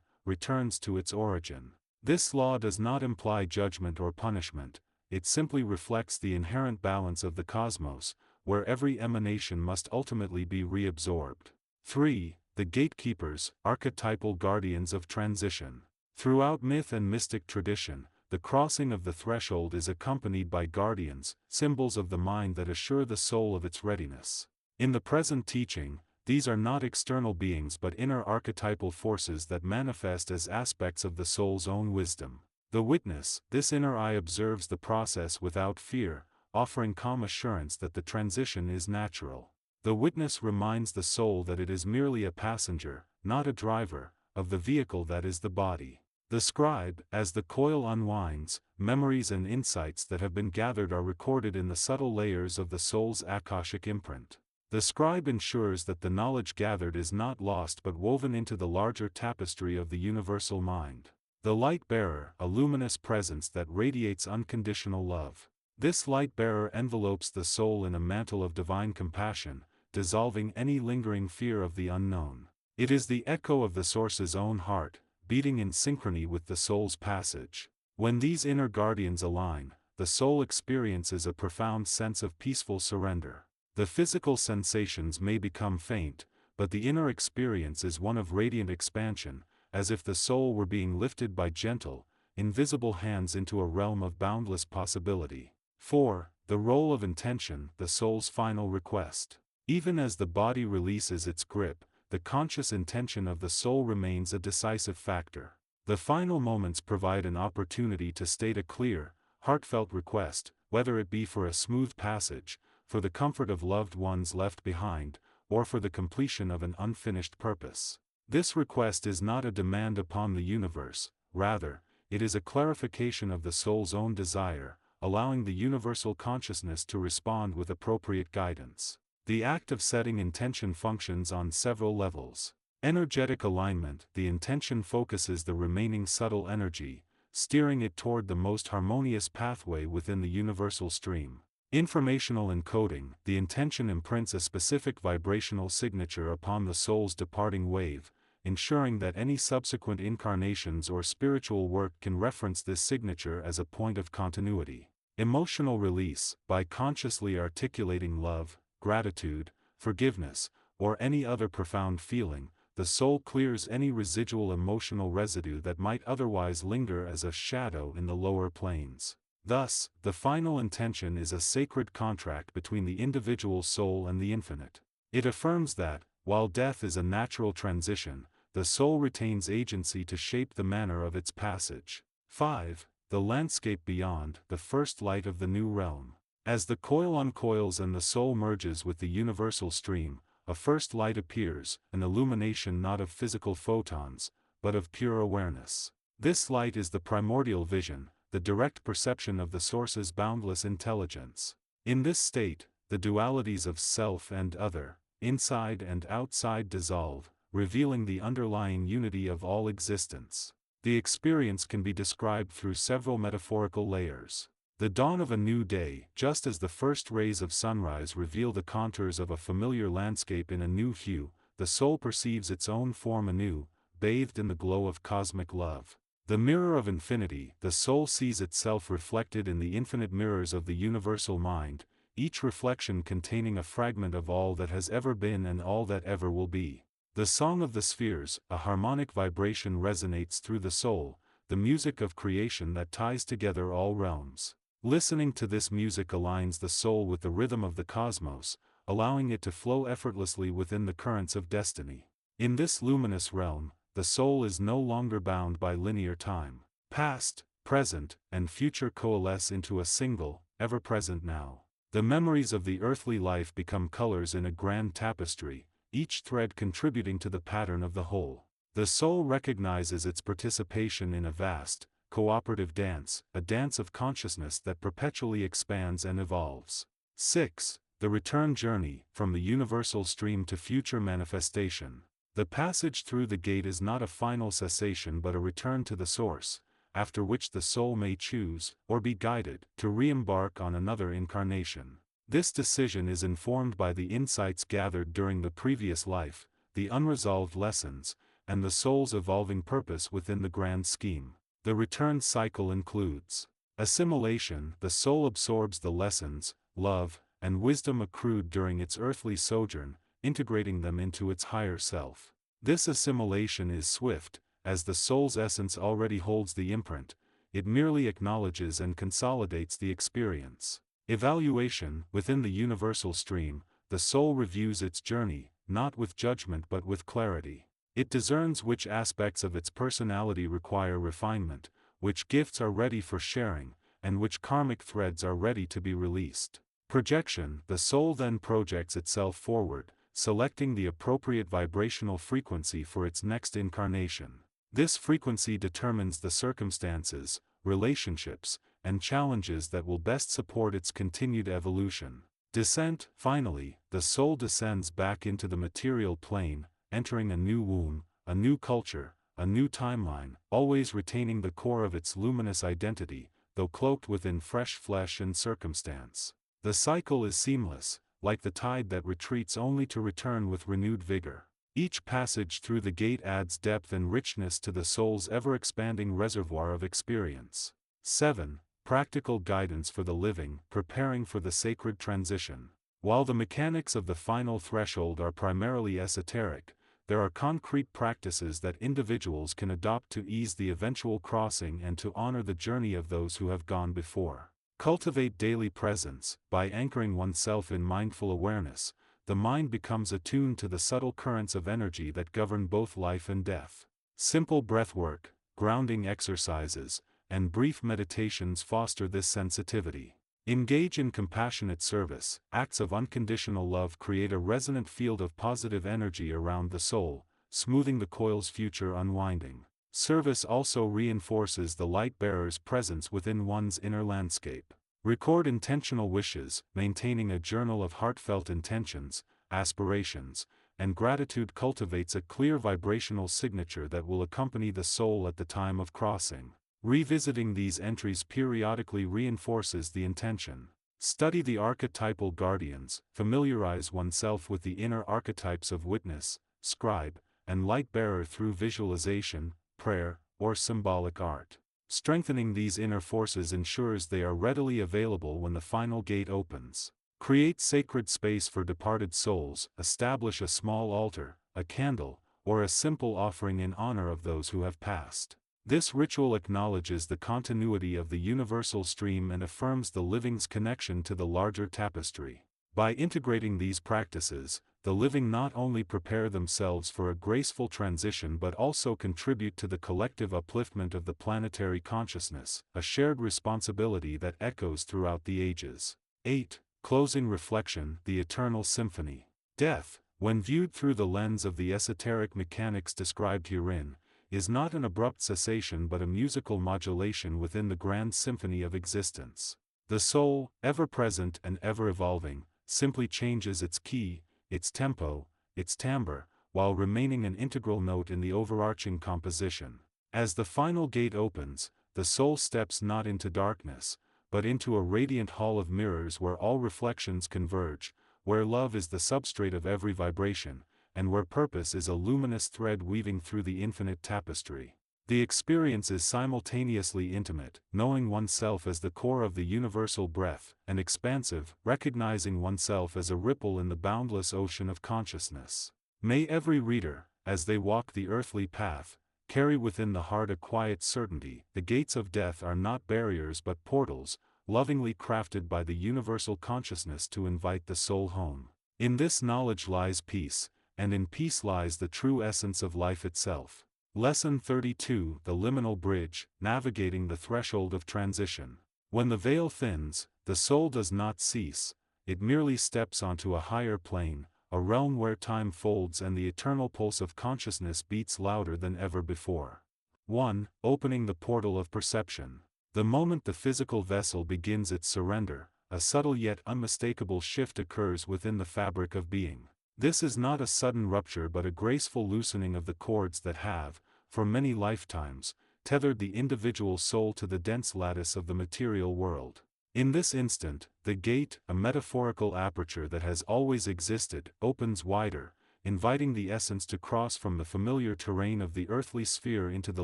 returns to its origin. This law does not imply judgment or punishment, it simply reflects the inherent balance of the cosmos, where every emanation must ultimately be reabsorbed. 3. The gatekeepers, archetypal guardians of transition. Throughout myth and mystic tradition, the crossing of the threshold is accompanied by guardians, symbols of the mind that assure the soul of its readiness. In the present teaching, these are not external beings but inner archetypal forces that manifest as aspects of the soul's own wisdom. The witness, this inner eye, observes the process without fear, offering calm assurance that the transition is natural. The witness reminds the soul that it is merely a passenger, not a driver, of the vehicle that is the body. The scribe, as the coil unwinds, memories and insights that have been gathered are recorded in the subtle layers of the soul's akashic imprint. The scribe ensures that the knowledge gathered is not lost but woven into the larger tapestry of the universal mind. The light-bearer, a luminous presence that radiates unconditional love. This light-bearer envelopes the soul in a mantle of divine compassion, dissolving any lingering fear of the unknown. It is the echo of the source's own heart, beating in synchrony with the soul's passage. When these inner guardians align, the soul experiences a profound sense of peaceful surrender. The physical sensations may become faint, but the inner experience is one of radiant expansion, as if the soul were being lifted by gentle, invisible hands into a realm of boundless possibility. 4. The role of intention, the soul's final request. Even as the body releases its grip, the conscious intention of the soul remains a decisive factor. The final moments provide an opportunity to state a clear, heartfelt request, whether it be for a smooth passage, for the comfort of loved ones left behind, or for the completion of an unfinished purpose. This request is not a demand upon the universe, rather, it is a clarification of the soul's own desire, allowing the universal consciousness to respond with appropriate guidance. The act of setting intention functions on several levels. Energetic alignment, the intention focuses the remaining subtle energy, steering it toward the most harmonious pathway within the universal stream. Informational encoding, the intention imprints a specific vibrational signature upon the soul's departing wave, ensuring that any subsequent incarnations or spiritual work can reference this signature as a point of continuity. Emotional release, by consciously articulating love, gratitude, forgiveness, or any other profound feeling, the soul clears any residual emotional residue that might otherwise linger as a shadow in the lower planes. Thus, the final intention is a sacred contract between the individual soul and the infinite. It affirms that, while death is a natural transition, the soul retains agency to shape the manner of its passage. 5. The landscape beyond, the first light of the new realm. As the coil uncoils and the soul merges with the universal stream, a first light appears, an illumination not of physical photons, but of pure awareness. This light is the primordial vision, the direct perception of the source's boundless intelligence. In this state, the dualities of self and other, inside and outside dissolve, revealing the underlying unity of all existence. The experience can be described through several metaphorical layers. The dawn of a new day, just as the first rays of sunrise reveal the contours of a familiar landscape in a new hue, the soul perceives its own form anew, bathed in the glow of cosmic love. The mirror of infinity, the soul sees itself reflected in the infinite mirrors of the universal mind, each reflection containing a fragment of all that has ever been and all that ever will be. The song of the spheres, a harmonic vibration resonates through the soul, the music of creation that ties together all realms. Listening to this music aligns the soul with the rhythm of the cosmos, allowing it to flow effortlessly within the currents of destiny. In this luminous realm, the soul is no longer bound by linear time. Past, present, and future coalesce into a single, ever-present now. The memories of the earthly life become colors in a grand tapestry, each thread contributing to the pattern of the whole. The soul recognizes its participation in a vast, cooperative dance, a dance of consciousness that perpetually expands and evolves. 6. The return journey, from the universal stream to future manifestation. The passage through the gate is not a final cessation but a return to the source, after which the soul may choose, or be guided, to re-embark on another incarnation. This decision is informed by the insights gathered during the previous life, the unresolved lessons, and the soul's evolving purpose within the grand scheme. The return cycle includes assimilation. The soul absorbs the lessons, love, and wisdom accrued during its earthly sojourn, integrating them into its higher self. This assimilation is swift, as the soul's essence already holds the imprint, it merely acknowledges and consolidates the experience. Evaluation. Within the universal stream, the soul reviews its journey, not with judgment but with clarity. It discerns which aspects of its personality require refinement, which gifts are ready for sharing, and which karmic threads are ready to be released. Projection. The soul then projects itself forward, selecting the appropriate vibrational frequency for its next incarnation. This frequency determines the circumstances, relationships, and challenges that will best support its continued evolution. Descent. Finally, the soul descends back into the material plane, entering a new womb, a new culture, a new timeline, always retaining the core of its luminous identity, though cloaked within fresh flesh and circumstance. The cycle is seamless, like the tide that retreats only to return with renewed vigor. Each passage through the gate adds depth and richness to the soul's ever-expanding reservoir of experience. 7. Practical guidance for the living, preparing for the sacred transition. While the mechanics of the final threshold are primarily esoteric, there are concrete practices that individuals can adopt to ease the eventual crossing and to honor the journey of those who have gone before. Cultivate daily presence. By anchoring oneself in mindful awareness, the mind becomes attuned to the subtle currents of energy that govern both life and death. Simple breathwork, grounding exercises, and brief meditations foster this sensitivity. Engage in compassionate service. Acts of unconditional love create a resonant field of positive energy around the soul, smoothing the coil's future unwinding. Service also reinforces the light-bearer's presence within one's inner landscape. Record intentional wishes. Maintaining a journal of heartfelt intentions, aspirations, and gratitude cultivates a clear vibrational signature that will accompany the soul at the time of crossing. Revisiting these entries periodically reinforces the intention. Study the archetypal guardians. Familiarize oneself with the inner archetypes of witness, scribe, and light-bearer through visualization, prayer, or symbolic art. Strengthening these inner forces ensures they are readily available when the final gate opens. Create sacred space for departed souls. Establish a small altar, a candle, or a simple offering in honor of those who have passed. This ritual acknowledges the continuity of the universal stream and affirms the living's connection to the larger tapestry. By integrating these practices, the living not only prepare themselves for a graceful transition but also contribute to the collective upliftment of the planetary consciousness, a shared responsibility that echoes throughout the ages. 8. Closing reflection. The eternal symphony. Death, when viewed through the lens of the esoteric mechanics described herein, is not an abrupt cessation but a musical modulation within the grand symphony of existence. The soul, ever present and ever evolving, simply changes its key, its tempo, its timbre, while remaining an integral note in the overarching composition. As the final gate opens, the soul steps not into darkness, but into a radiant hall of mirrors where all reflections converge, where love is the substrate of every vibration, and where purpose is a luminous thread weaving through the infinite tapestry. The experience is simultaneously intimate, knowing oneself as the core of the universal breath, and expansive, recognizing oneself as a ripple in the boundless ocean of consciousness. May every reader, as they walk the earthly path, carry within the heart a quiet certainty: the gates of death are not barriers but portals, lovingly crafted by the universal consciousness to invite the soul home. In this knowledge lies peace, and in peace lies the true essence of life itself. Lesson 32. The liminal bridge, navigating the threshold of transition. When the veil thins, the soul does not cease, it merely steps onto a higher plane, a realm where time folds and the eternal pulse of consciousness beats louder than ever before. 1. Opening the portal of perception. The moment the physical vessel begins its surrender, a subtle yet unmistakable shift occurs within the fabric of being. This is not a sudden rupture but a graceful loosening of the cords that have, for many lifetimes, tethered the individual soul to the dense lattice of the material world. In this instant, the gate, a metaphorical aperture that has always existed, opens wider, inviting the essence to cross from the familiar terrain of the earthly sphere into the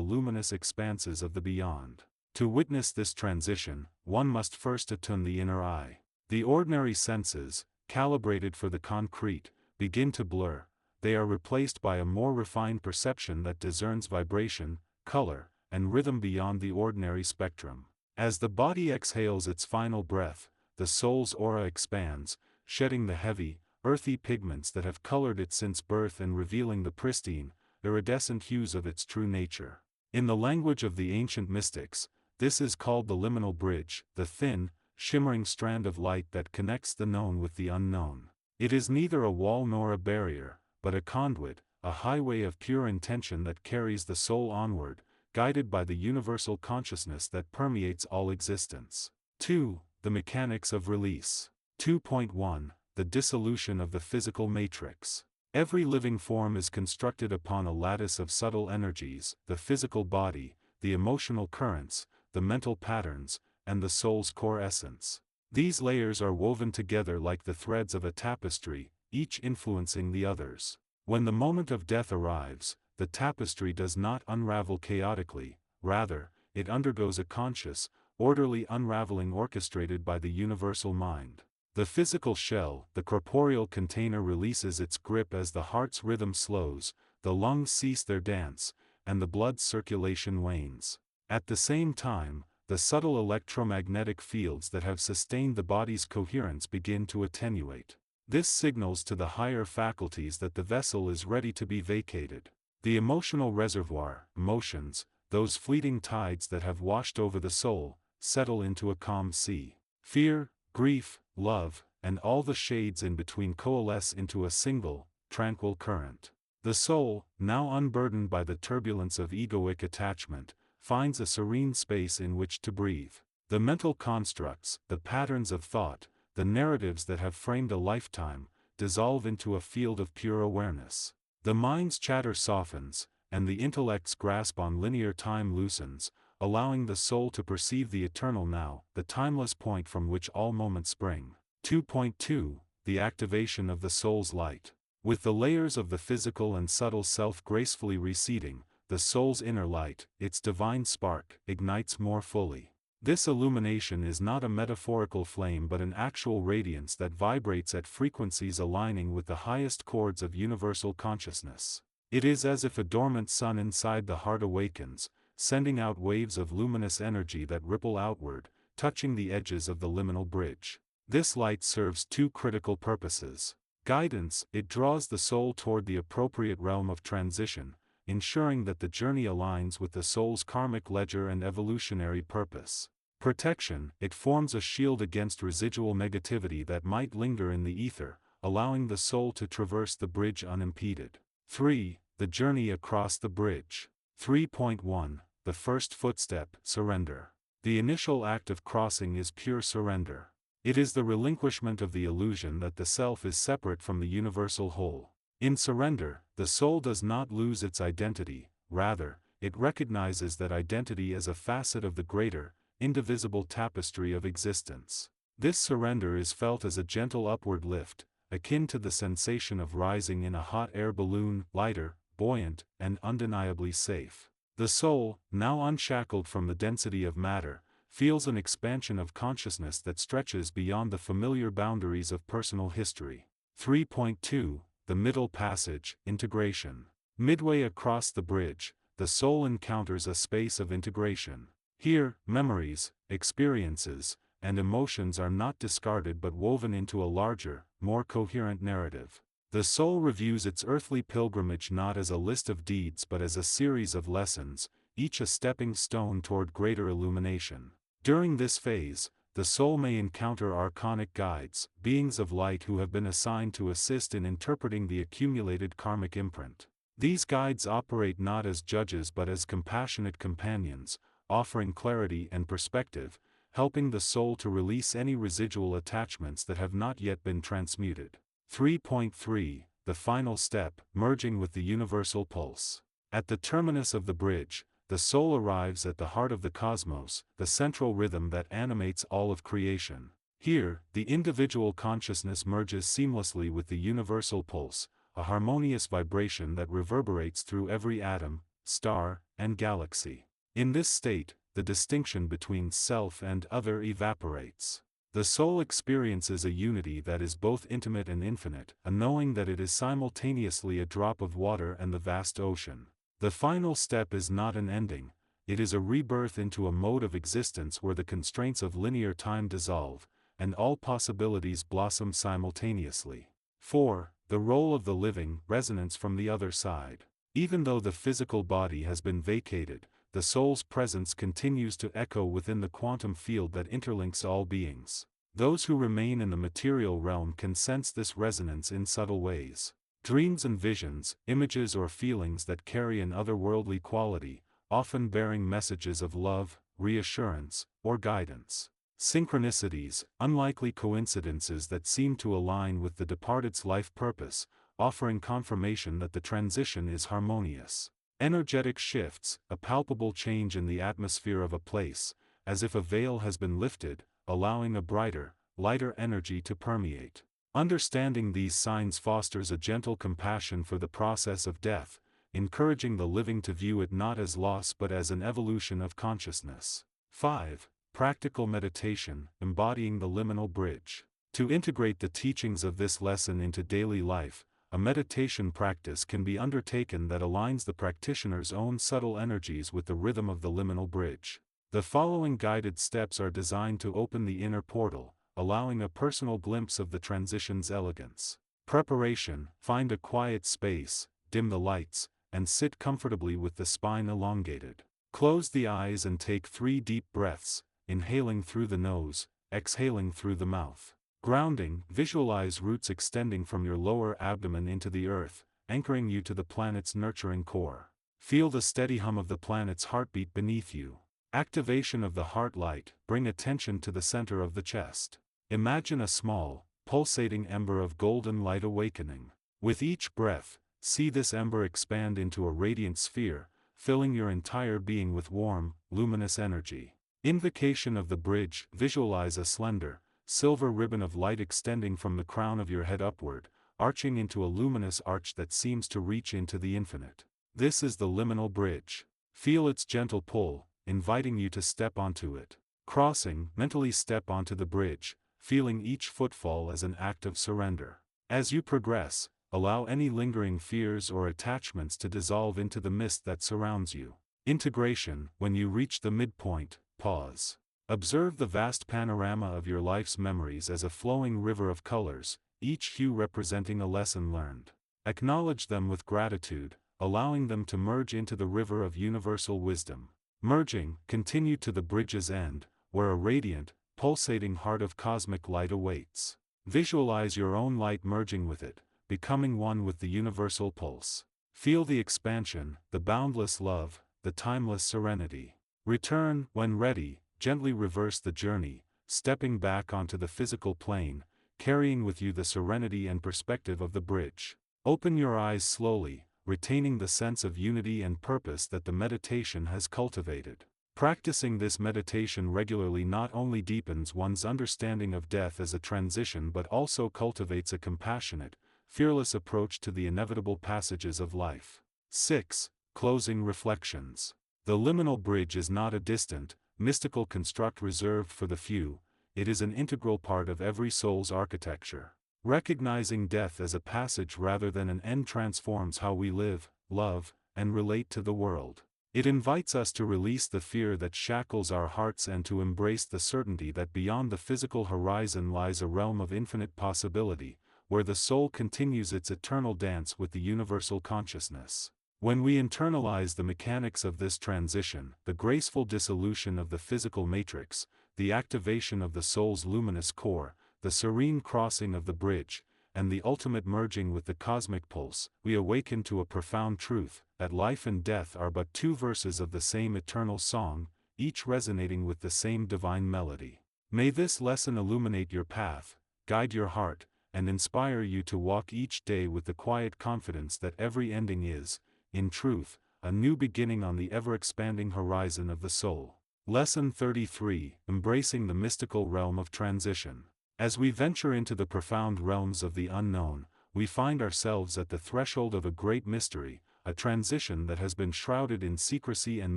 luminous expanses of the beyond. To witness this transition, one must first attune the inner eye. The ordinary senses, calibrated for the concrete, begin to blur. They are replaced by a more refined perception that discerns vibration, color, and rhythm beyond the ordinary spectrum. As the body exhales its final breath, the soul's aura expands, shedding the heavy, earthy pigments that have colored it since birth and revealing the pristine, iridescent hues of its true nature. In the language of the ancient mystics, this is called the liminal bridge, the thin, shimmering strand of light that connects the known with the unknown. It is neither a wall nor a barrier, but a conduit, a highway of pure intention that carries the soul onward, guided by the universal consciousness that permeates all existence. 2. The mechanics of release. 2.1 The dissolution of the physical matrix. Every living form is constructed upon a lattice of subtle energies: the physical body, the emotional currents, the mental patterns, and the soul's core essence. These layers are woven together like the threads of a tapestry, each influencing the others. When the moment of death arrives, the tapestry does not unravel chaotically, rather, it undergoes a conscious, orderly unraveling orchestrated by the universal mind. The physical shell, the corporeal container, releases its grip as the heart's rhythm slows, the lungs cease their dance, and the blood circulation wanes. At the same time, the subtle electromagnetic fields that have sustained the body's coherence begin to attenuate. This signals to the higher faculties that the vessel is ready to be vacated. The emotional reservoir, emotions, those fleeting tides that have washed over the soul, settle into a calm sea. Fear, grief, love, and all the shades in between coalesce into a single, tranquil current. The soul, now unburdened by the turbulence of egoic attachment, finds a serene space in which to breathe. The mental constructs, the patterns of thought, the narratives that have framed a lifetime, dissolve into a field of pure awareness. The mind's chatter softens, and the intellect's grasp on linear time loosens, allowing the soul to perceive the eternal now, the timeless point from which all moments spring. 2.2 The activation of the soul's light. With the layers of the physical and subtle self gracefully receding, the soul's inner light, its divine spark, ignites more fully. This illumination is not a metaphorical flame but an actual radiance that vibrates at frequencies aligning with the highest chords of universal consciousness. It is as if a dormant sun inside the heart awakens, sending out waves of luminous energy that ripple outward, touching the edges of the liminal bridge. This light serves two critical purposes. Guidance: it draws the soul toward the appropriate realm of transition, ensuring that the journey aligns with the soul's karmic ledger and evolutionary purpose. Protection: it forms a shield against residual negativity that might linger in the ether, allowing the soul to traverse the bridge unimpeded. 3. The journey across the bridge. 3.1 The first footstep, surrender. The initial act of crossing is pure surrender. It is the relinquishment of the illusion that the self is separate from the universal whole. In surrender, the soul does not lose its identity, rather, it recognizes that identity as a facet of the greater, indivisible tapestry of existence. This surrender is felt as a gentle upward lift, akin to the sensation of rising in a hot air balloon, lighter, buoyant, and undeniably safe. The soul, now unshackled from the density of matter, feels an expansion of consciousness that stretches beyond the familiar boundaries of personal history. 3.2 The middle passage, integration. Midway across the bridge, the soul encounters a space of integration. Here, memories, experiences, and emotions are not discarded but woven into a larger, more coherent narrative. The soul reviews its earthly pilgrimage not as a list of deeds but as a series of lessons, each a stepping stone toward greater illumination. During this phase, the soul may encounter archonic guides, beings of light who have been assigned to assist in interpreting the accumulated karmic imprint. These guides operate not as judges but as compassionate companions, offering clarity and perspective, helping the soul to release any residual attachments that have not yet been transmuted. 3.3 The final step, merging with the universal pulse. At the terminus of the bridge, the soul arrives at the heart of the cosmos, the central rhythm that animates all of creation. Here, the individual consciousness merges seamlessly with the universal pulse, a harmonious vibration that reverberates through every atom, star, and galaxy. In this state, the distinction between self and other evaporates. The soul experiences a unity that is both intimate and infinite, a knowing that it is simultaneously a drop of water and the vast ocean. The final step is not an ending, it is a rebirth into a mode of existence where the constraints of linear time dissolve, and all possibilities blossom simultaneously. 4. The role of the living, resonance from the other side. Even though the physical body has been vacated, the soul's presence continues to echo within the quantum field that interlinks all beings. Those who remain in the material realm can sense this resonance in subtle ways. Dreams and visions, images or feelings that carry an otherworldly quality, often bearing messages of love, reassurance, or guidance. Synchronicities, unlikely coincidences that seem to align with the departed's life purpose, offering confirmation that the transition is harmonious. Energetic shifts, a palpable change in the atmosphere of a place, as if a veil has been lifted, allowing a brighter, lighter energy to permeate. Understanding these signs fosters a gentle compassion for the process of death, encouraging the living to view it not as loss but as an evolution of consciousness. 5. Practical meditation, embodying the liminal bridge. To integrate the teachings of this lesson into daily life, a meditation practice can be undertaken that aligns the practitioner's own subtle energies with the rhythm of the liminal bridge. The following guided steps are designed to open the inner portal, allowing a personal glimpse of the transition's elegance. Preparation: find a quiet space, dim the lights, and sit comfortably with the spine elongated. Close the eyes and take 3 deep breaths, inhaling through the nose, exhaling through the mouth. Grounding: visualize roots extending from your lower abdomen into the earth, anchoring you to the planet's nurturing core. Feel the steady hum of the planet's heartbeat beneath you. Activation of the heart light: bring attention to the center of the chest. Imagine a small, pulsating ember of golden light awakening. With each breath, see this ember expand into a radiant sphere, filling your entire being with warm, luminous energy. Invocation of the bridge: visualize a slender, silver ribbon of light extending from the crown of your head upward, arching into a luminous arch that seems to reach into the infinite. This is the liminal bridge. Feel its gentle pull, inviting you to step onto it. Crossing: mentally step onto the bridge, feeling each footfall as an act of surrender. As you progress, allow any lingering fears or attachments to dissolve into the mist that surrounds you. Integration: when you reach the midpoint, pause. Observe the vast panorama of your life's memories as a flowing river of colors, each hue representing a lesson learned. Acknowledge them with gratitude, allowing them to merge into the river of universal wisdom. Merging: continue to the bridge's end, where a radiant, pulsating heart of cosmic light awaits. Visualize your own light merging with it, becoming one with the universal pulse. Feel the expansion, the boundless love, the timeless serenity. Return: when ready, gently reverse the journey, stepping back onto the physical plane, carrying with you the serenity and perspective of the bridge. Open your eyes slowly, retaining the sense of unity and purpose that the meditation has cultivated. Practicing this meditation regularly not only deepens one's understanding of death as a transition but also cultivates a compassionate, fearless approach to the inevitable passages of life. 6. Closing reflections. The liminal bridge is not a distant, mystical construct reserved for the few, it is an integral part of every soul's architecture. Recognizing death as a passage rather than an end transforms how we live, love, and relate to the world. It invites us to release the fear that shackles our hearts and to embrace the certainty that beyond the physical horizon lies a realm of infinite possibility, where the soul continues its eternal dance with the universal consciousness. When we internalize the mechanics of this transition, the graceful dissolution of the physical matrix, the activation of the soul's luminous core, the serene crossing of the bridge, and the ultimate merging with the cosmic pulse, we awaken to a profound truth, that life and death are but 2 verses of the same eternal song, each resonating with the same divine melody. May this lesson illuminate your path, guide your heart, and inspire you to walk each day with the quiet confidence that every ending is, in truth, a new beginning on the ever-expanding horizon of the soul. Lesson 33: Embracing the mystical realm of transition. As we venture into the profound realms of the unknown, we find ourselves at the threshold of a great mystery, a transition that has been shrouded in secrecy and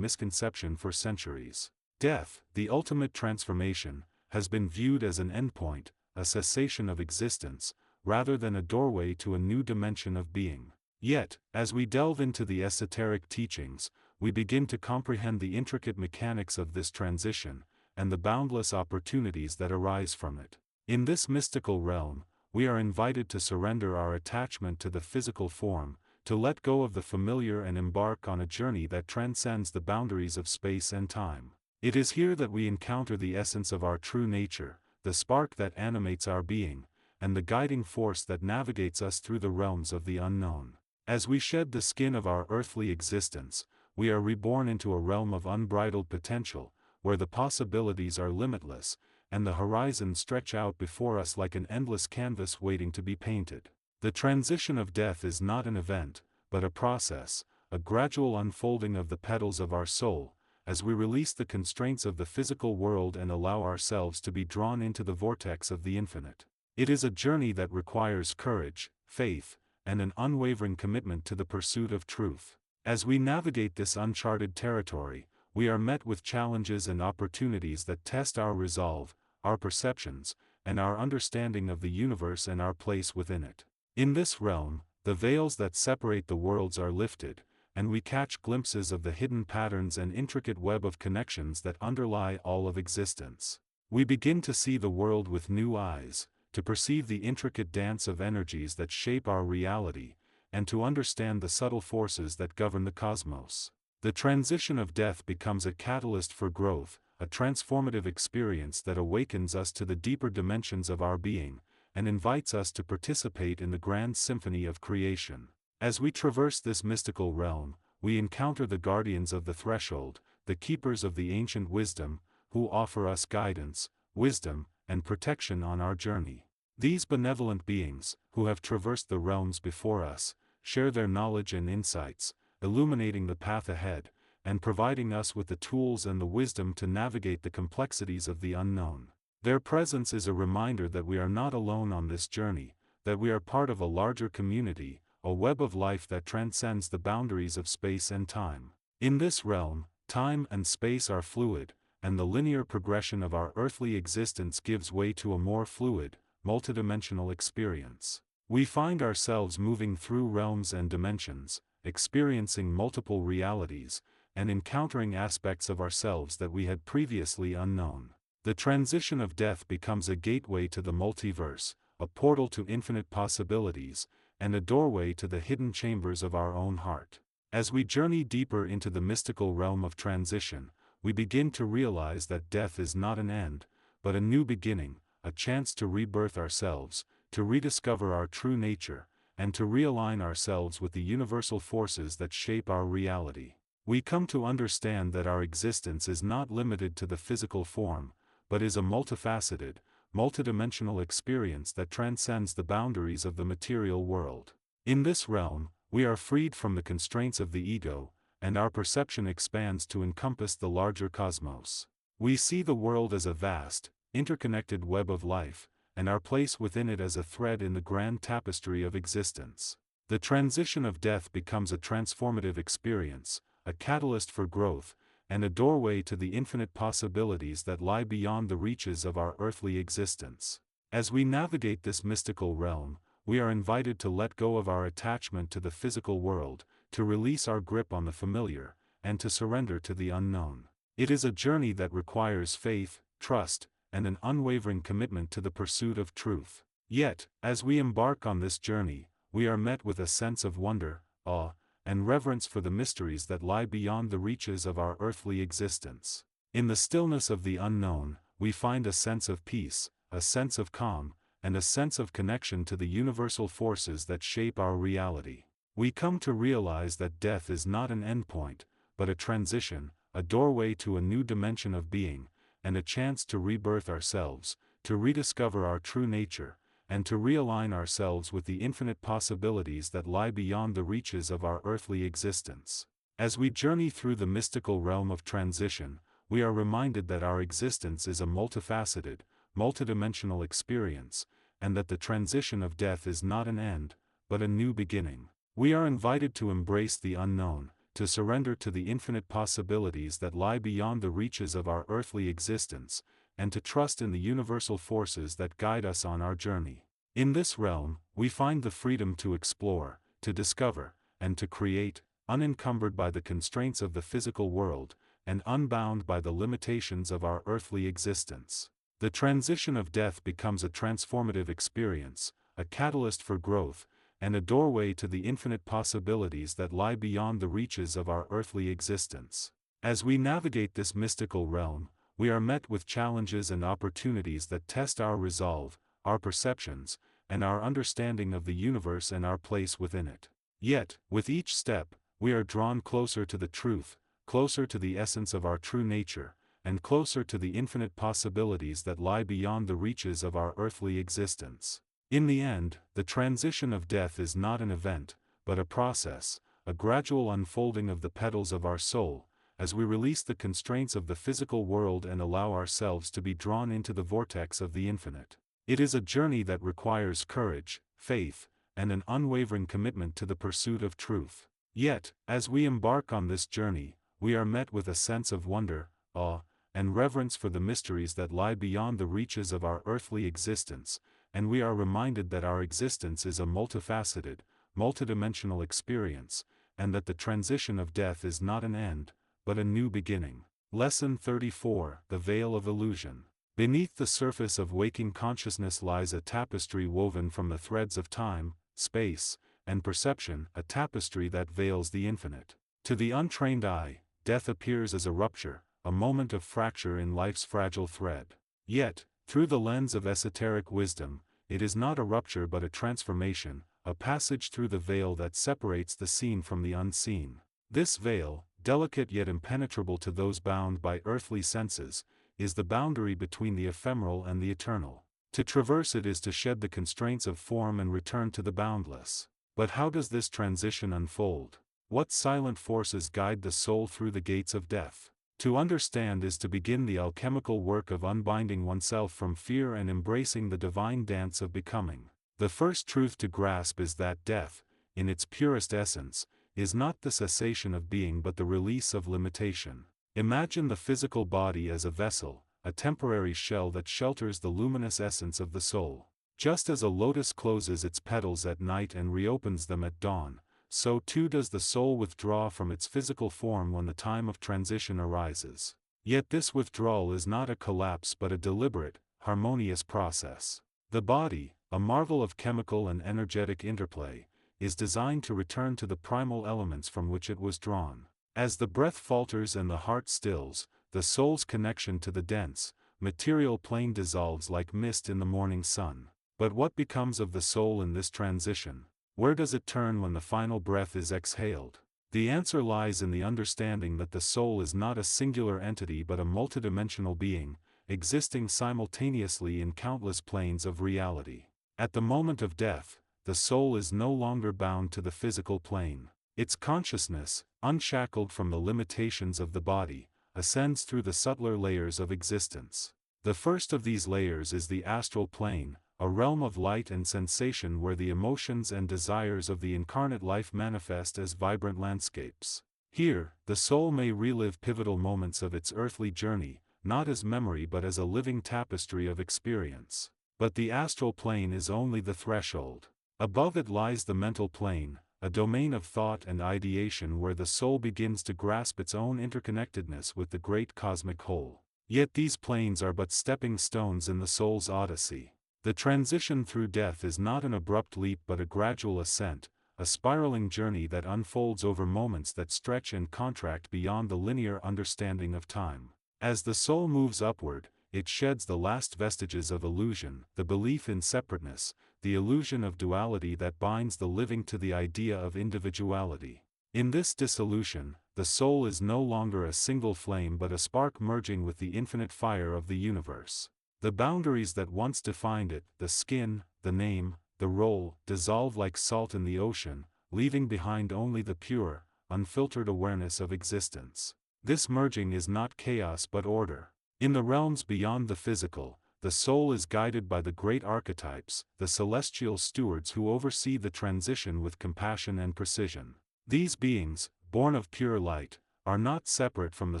misconception for centuries. Death, the ultimate transformation, has been viewed as an endpoint, a cessation of existence, rather than a doorway to a new dimension of being. Yet, as we delve into the esoteric teachings, we begin to comprehend the intricate mechanics of this transition, and the boundless opportunities that arise from it. In this mystical realm, we are invited to surrender our attachment to the physical form, to let go of the familiar and embark on a journey that transcends the boundaries of space and time. It is here that we encounter the essence of our true nature, the spark that animates our being, and the guiding force that navigates us through the realms of the unknown. As we shed the skin of our earthly existence, we are reborn into a realm of unbridled potential, where the possibilities are limitless, and the horizon stretch out before us like an endless canvas waiting to be painted. The transition of death is not an event, but a process, a gradual unfolding of the petals of our soul, as we release the constraints of the physical world and allow ourselves to be drawn into the vortex of the infinite. It is a journey that requires courage, faith, and an unwavering commitment to the pursuit of truth. As we navigate this uncharted territory, we are met with challenges and opportunities that test our resolve, our perceptions, and our understanding of the universe and our place within it. In this realm, the veils that separate the worlds are lifted, and we catch glimpses of the hidden patterns and intricate web of connections that underlie all of existence. We begin to see the world with new eyes, to perceive the intricate dance of energies that shape our reality, and to understand the subtle forces that govern the cosmos. The transition of death becomes a catalyst for growth, a transformative experience that awakens us to the deeper dimensions of our being, and invites us to participate in the grand symphony of creation. As we traverse this mystical realm, we encounter the guardians of the threshold, the keepers of the ancient wisdom, who offer us guidance, wisdom, and protection on our journey. These benevolent beings, who have traversed the realms before us, share their knowledge and insights, illuminating the path ahead, and providing us with the tools and the wisdom to navigate the complexities of the unknown. Their presence is a reminder that we are not alone on this journey, that we are part of a larger community, a web of life that transcends the boundaries of space and time. In this realm, time and space are fluid, and the linear progression of our earthly existence gives way to a more fluid, multidimensional experience. We find ourselves moving through realms and dimensions, experiencing multiple realities, and encountering aspects of ourselves that we had previously unknown. The transition of death becomes a gateway to the multiverse, a portal to infinite possibilities, and a doorway to the hidden chambers of our own heart. As we journey deeper into the mystical realm of transition, we begin to realize that death is not an end, but a new beginning, a chance to rebirth ourselves, to rediscover our true nature, and to realign ourselves with the universal forces that shape our reality. We come to understand that our existence is not limited to the physical form, but is a multifaceted, multidimensional experience that transcends the boundaries of the material world. In this realm, we are freed from the constraints of the ego, and our perception expands to encompass the larger cosmos. We see the world as a vast, interconnected web of life, and our place within it as a thread in the grand tapestry of existence. The transition of death becomes a transformative experience, a catalyst for growth, and a doorway to the infinite possibilities that lie beyond the reaches of our earthly existence. As we navigate this mystical realm, we are invited to let go of our attachment to the physical world, to release our grip on the familiar, and to surrender to the unknown. It is a journey that requires faith, trust, and an unwavering commitment to the pursuit of truth. Yet, as we embark on this journey, we are met with a sense of wonder, awe, and reverence for the mysteries that lie beyond the reaches of our earthly existence. In the stillness of the unknown, we find a sense of peace, a sense of calm, and a sense of connection to the universal forces that shape our reality. We come to realize that death is not an endpoint, but a transition, a doorway to a new dimension of being, and a chance to rebirth ourselves, to rediscover our true nature, and to realign ourselves with the infinite possibilities that lie beyond the reaches of our earthly existence. As we journey through the mystical realm of transition, we are reminded that our existence is a multifaceted, multidimensional experience, and that the transition of death is not an end, but a new beginning. We are invited to embrace the unknown, to surrender to the infinite possibilities that lie beyond the reaches of our earthly existence, and to trust in the universal forces that guide us on our journey. In this realm, we find the freedom to explore, to discover, and to create, unencumbered by the constraints of the physical world, and unbound by the limitations of our earthly existence. The transition of death becomes a transformative experience, a catalyst for growth, and a doorway to the infinite possibilities that lie beyond the reaches of our earthly existence. As we navigate this mystical realm, we are met with challenges and opportunities that test our resolve, our perceptions, and our understanding of the universe and our place within it. Yet, with each step, we are drawn closer to the truth, closer to the essence of our true nature, and closer to the infinite possibilities that lie beyond the reaches of our earthly existence. In the end, the transition of death is not an event, but a process, a gradual unfolding of the petals of our soul, as we release the constraints of the physical world and allow ourselves to be drawn into the vortex of the infinite. It is a journey that requires courage, faith, and an unwavering commitment to the pursuit of truth. Yet, as we embark on this journey, we are met with a sense of wonder, awe, and reverence for the mysteries that lie beyond the reaches of our earthly existence, and we are reminded that our existence is a multifaceted, multidimensional experience, and that the transition of death is not an end, but a new beginning. Lesson 34: The Veil of Illusion. Beneath the surface of waking consciousness lies a tapestry woven from the threads of time, space, and perception, a tapestry that veils the infinite. To the untrained eye, death appears as a rupture, a moment of fracture in life's fragile thread. Yet, through the lens of esoteric wisdom, it is not a rupture but a transformation, a passage through the veil that separates the seen from the unseen. This veil, delicate yet impenetrable to those bound by earthly senses, is the boundary between the ephemeral and the eternal. To traverse it is to shed the constraints of form and return to the boundless. But how does this transition unfold? What silent forces guide the soul through the gates of death? To understand is to begin the alchemical work of unbinding oneself from fear and embracing the divine dance of becoming. The first truth to grasp is that death, in its purest essence, is not the cessation of being but the release of limitation. Imagine the physical body as a vessel, a temporary shell that shelters the luminous essence of the soul. Just as a lotus closes its petals at night and reopens them at dawn, so too does the soul withdraw from its physical form when the time of transition arises. Yet this withdrawal is not a collapse but a deliberate, harmonious process. The body, a marvel of chemical and energetic interplay, is designed to return to the primal elements from which it was drawn. As the breath falters and the heart stills, the soul's connection to the dense, material plane dissolves like mist in the morning sun. But what becomes of the soul in this transition? Where does it turn when the final breath is exhaled? The answer lies in the understanding that the soul is not a singular entity but a multidimensional being, existing simultaneously in countless planes of reality. At the moment of death, the soul is no longer bound to the physical plane. Its consciousness, unshackled from the limitations of the body, ascends through the subtler layers of existence. The first of these layers is the astral plane, a realm of light and sensation where the emotions and desires of the incarnate life manifest as vibrant landscapes. Here, the soul may relive pivotal moments of its earthly journey, not as memory but as a living tapestry of experience. But the astral plane is only the threshold. Above it lies the mental plane, a domain of thought and ideation where the soul begins to grasp its own interconnectedness with the great cosmic whole. Yet these planes are but stepping stones in the soul's odyssey. The transition through death is not an abrupt leap but a gradual ascent, a spiraling journey that unfolds over moments that stretch and contract beyond the linear understanding of time. As the soul moves upward, it sheds the last vestiges of illusion, the belief in separateness, the illusion of duality that binds the living to the idea of individuality. In this dissolution, the soul is no longer a single flame but a spark merging with the infinite fire of the universe. The boundaries that once defined it, the skin, the name, the role, dissolve like salt in the ocean, leaving behind only the pure, unfiltered awareness of existence. This merging is not chaos but order. In the realms beyond the physical, the soul is guided by the great archetypes, the celestial stewards who oversee the transition with compassion and precision. These beings, born of pure light, are not separate from the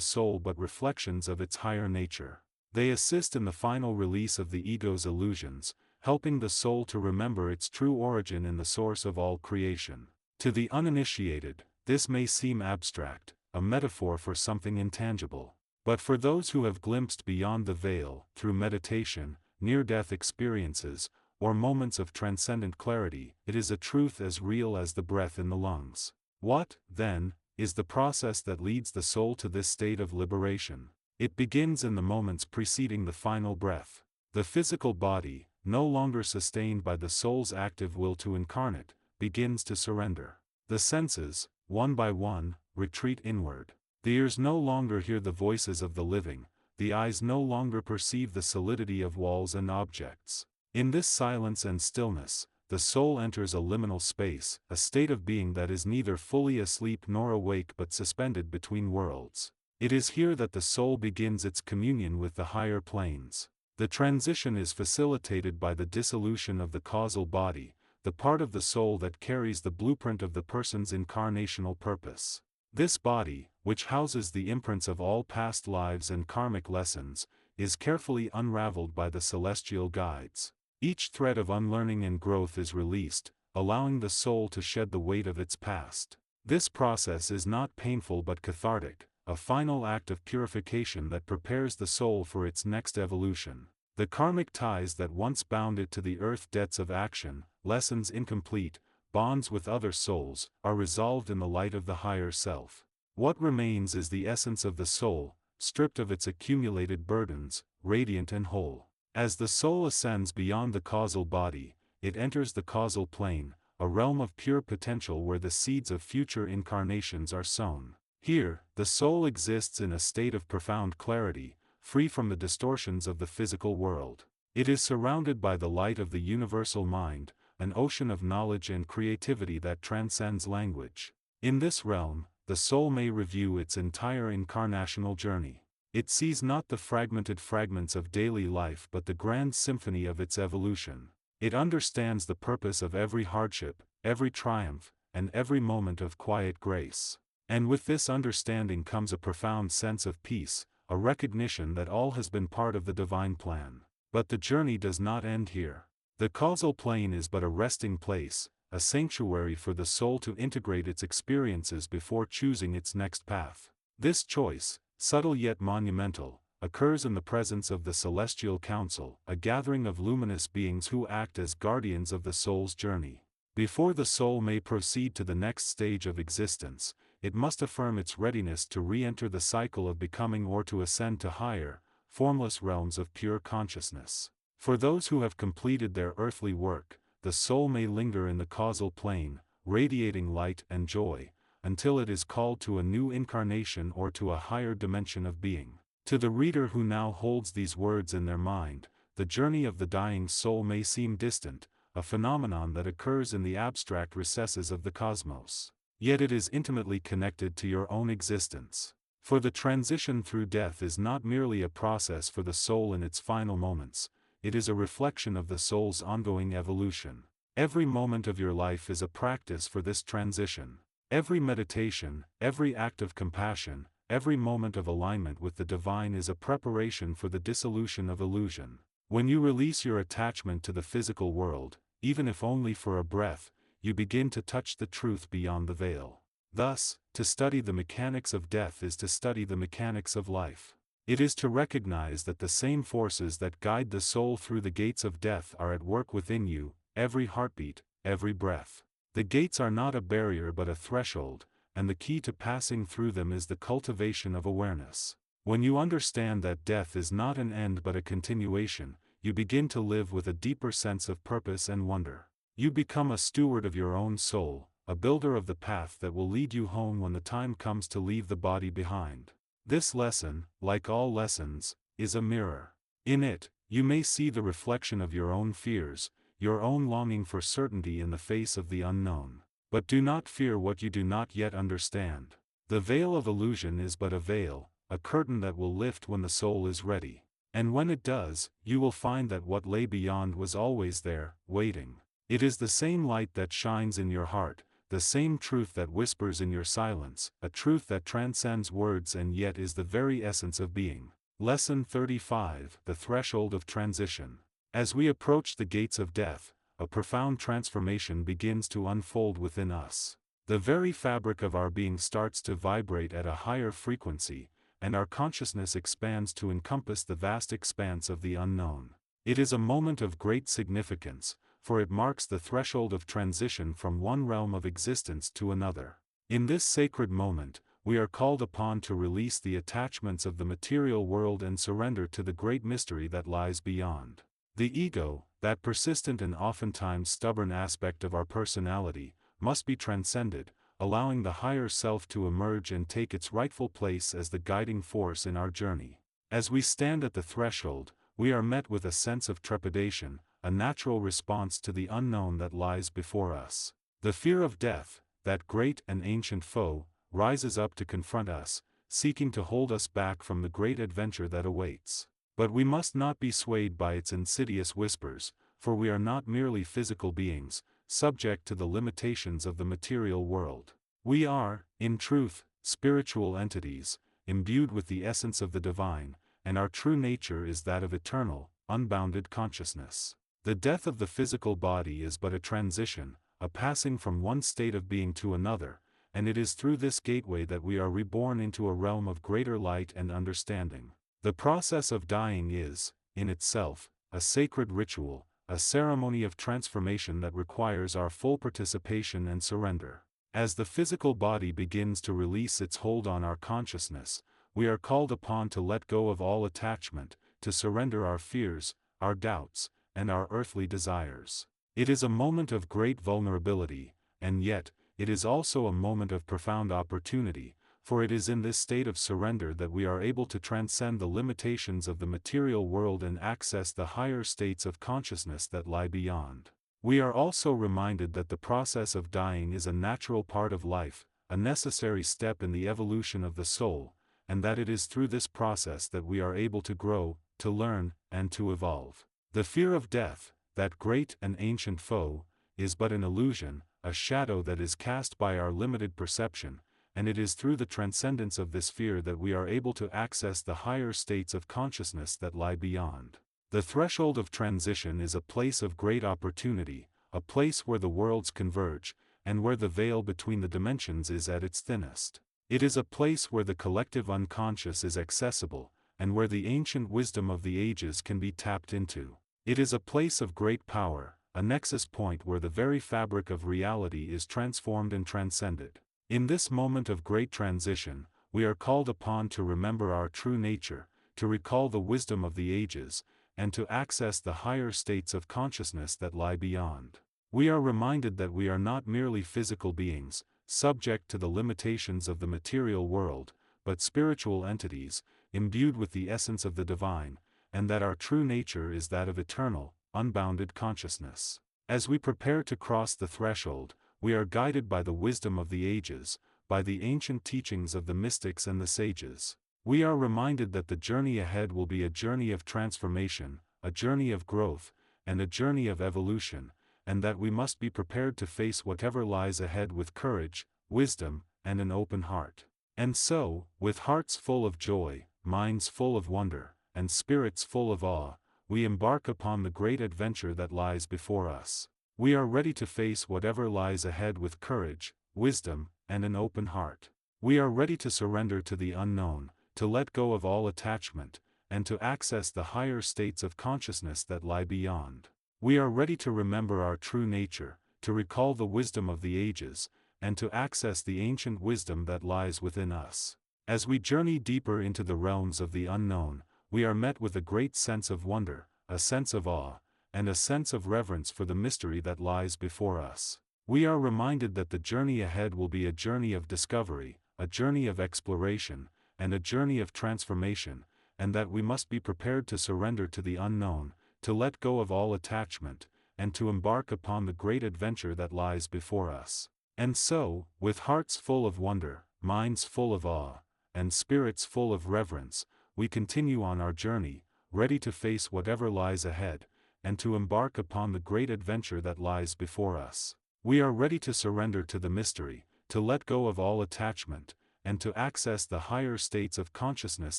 soul but reflections of its higher nature. They assist in the final release of the ego's illusions, helping the soul to remember its true origin in the source of all creation. To the uninitiated, this may seem abstract, a metaphor for something intangible. But for those who have glimpsed beyond the veil, through meditation, near-death experiences, or moments of transcendent clarity, it is a truth as real as the breath in the lungs. What, then, is the process that leads the soul to this state of liberation? It begins in the moments preceding the final breath. The physical body, no longer sustained by the soul's active will to incarnate, begins to surrender. The senses, one by one, retreat inward. The ears no longer hear the voices of the living, the eyes no longer perceive the solidity of walls and objects. In this silence and stillness, the soul enters a liminal space, a state of being that is neither fully asleep nor awake but suspended between worlds. It is here that the soul begins its communion with the higher planes. The transition is facilitated by the dissolution of the causal body, the part of the soul that carries the blueprint of the person's incarnational purpose. This body, which houses the imprints of all past lives and karmic lessons, is carefully unraveled by the celestial guides. Each thread of unlearning and growth is released, allowing the soul to shed the weight of its past. This process is not painful but cathartic, a final act of purification that prepares the soul for its next evolution. The karmic ties that once bound it to the earth, debts of action, lessons incomplete, bonds with other souls, are resolved in the light of the higher self. What remains is the essence of the soul, stripped of its accumulated burdens, radiant and whole. As the soul ascends beyond the causal body, it enters the causal plane, a realm of pure potential where the seeds of future incarnations are sown. Here, the soul exists in a state of profound clarity, free from the distortions of the physical world. It is surrounded by the light of the universal mind, an ocean of knowledge and creativity that transcends language. In this realm, the soul may review its entire incarnational journey. It sees not the fragmented fragments of daily life but the grand symphony of its evolution. It understands the purpose of every hardship, every triumph, and every moment of quiet grace. And with this understanding comes a profound sense of peace, a recognition that all has been part of the divine plan. But the journey does not end here. The causal plane is but a resting place, a sanctuary for the soul to integrate its experiences before choosing its next path. This choice, subtle yet monumental, occurs in the presence of the Celestial Council, a gathering of luminous beings who act as guardians of the soul's journey. Before the soul may proceed to the next stage of existence, it must affirm its readiness to re-enter the cycle of becoming or to ascend to higher, formless realms of pure consciousness. For those who have completed their earthly work, the soul may linger in the causal plane, radiating light and joy, until it is called to a new incarnation or to a higher dimension of being. To the reader who now holds these words in their mind, the journey of the dying soul may seem distant, a phenomenon that occurs in the abstract recesses of the cosmos. Yet it is intimately connected to your own existence. For the transition through death is not merely a process for the soul in its final moments, it is a reflection of the soul's ongoing evolution. Every moment of your life is a practice for this transition. Every meditation, every act of compassion, every moment of alignment with the divine is a preparation for the dissolution of illusion. When you release your attachment to the physical world, even if only for a breath, you begin to touch the truth beyond the veil. Thus, to study the mechanics of death is to study the mechanics of life. It is to recognize that the same forces that guide the soul through the gates of death are at work within you, every heartbeat, every breath. The gates are not a barrier but a threshold, and the key to passing through them is the cultivation of awareness. When you understand that death is not an end but a continuation, you begin to live with a deeper sense of purpose and wonder. You become a steward of your own soul, a builder of the path that will lead you home when the time comes to leave the body behind. This lesson, like all lessons, is a mirror. In it, you may see the reflection of your own fears, your own longing for certainty in the face of the unknown. But do not fear what you do not yet understand. The veil of illusion is but a veil, a curtain that will lift when the soul is ready. And when it does, you will find that what lay beyond was always there, waiting. It is the same light that shines in your heart, the same truth that whispers in your silence, a truth that transcends words and yet is the very essence of being. Lesson 35: The Threshold of Transition. As we approach the gates of death, a profound transformation begins to unfold within us. The very fabric of our being starts to vibrate at a higher frequency, and our consciousness expands to encompass the vast expanse of the unknown. It is a moment of great significance, for it marks the threshold of transition from one realm of existence to another. In this sacred moment, we are called upon to release the attachments of the material world and surrender to the great mystery that lies beyond. The ego, that persistent and oftentimes stubborn aspect of our personality, must be transcended, allowing the higher self to emerge and take its rightful place as the guiding force in our journey. As we stand at the threshold, we are met with a sense of trepidation, a natural response to the unknown that lies before us. The fear of death, that great and ancient foe, rises up to confront us, seeking to hold us back from the great adventure that awaits. But we must not be swayed by its insidious whispers, for we are not merely physical beings, subject to the limitations of the material world. We are, in truth, spiritual entities, imbued with the essence of the divine, and our true nature is that of eternal, unbounded consciousness. The death of the physical body is but a transition, a passing from one state of being to another, and it is through this gateway that we are reborn into a realm of greater light and understanding. The process of dying is, in itself, a sacred ritual, a ceremony of transformation that requires our full participation and surrender. As the physical body begins to release its hold on our consciousness, we are called upon to let go of all attachment, to surrender our fears, our doubts, and our earthly desires. It is a moment of great vulnerability, and yet, it is also a moment of profound opportunity, for it is in this state of surrender that we are able to transcend the limitations of the material world and access the higher states of consciousness that lie beyond. We are also reminded that the process of dying is a natural part of life, a necessary step in the evolution of the soul, and that it is through this process that we are able to grow, to learn, and to evolve. The fear of death, that great and ancient foe, is but an illusion, a shadow that is cast by our limited perception, and it is through the transcendence of this fear that we are able to access the higher states of consciousness that lie beyond. The threshold of transition is a place of great opportunity, a place where the worlds converge, and where the veil between the dimensions is at its thinnest. It is a place where the collective unconscious is accessible, and where the ancient wisdom of the ages can be tapped into. It is a place of great power, a nexus point where the very fabric of reality is transformed and transcended. In this moment of great transition, we are called upon to remember our true nature, to recall the wisdom of the ages, and to access the higher states of consciousness that lie beyond. We are reminded that we are not merely physical beings, subject to the limitations of the material world, but spiritual entities, imbued with the essence of the divine, and that our true nature is that of eternal, unbounded consciousness. As we prepare to cross the threshold, we are guided by the wisdom of the ages, by the ancient teachings of the mystics and the sages. We are reminded that the journey ahead will be a journey of transformation, a journey of growth, and a journey of evolution, and that we must be prepared to face whatever lies ahead with courage, wisdom, and an open heart. And so, with hearts full of joy, minds full of wonder, and spirits full of awe, we embark upon the great adventure that lies before us. We are ready to face whatever lies ahead with courage, wisdom, and an open heart. We are ready to surrender to the unknown, to let go of all attachment, and to access the higher states of consciousness that lie beyond. We are ready to remember our true nature, to recall the wisdom of the ages, and to access the ancient wisdom that lies within us. As we journey deeper into the realms of the unknown, we are met with a great sense of wonder, a sense of awe, and a sense of reverence for the mystery that lies before us. We are reminded that the journey ahead will be a journey of discovery, a journey of exploration, and a journey of transformation, and that we must be prepared to surrender to the unknown, to let go of all attachment, and to embark upon the great adventure that lies before us. And so, with hearts full of wonder, minds full of awe, and spirits full of reverence, we continue on our journey, ready to face whatever lies ahead, and to embark upon the great adventure that lies before us. We are ready to surrender to the mystery, to let go of all attachment, and to access the higher states of consciousness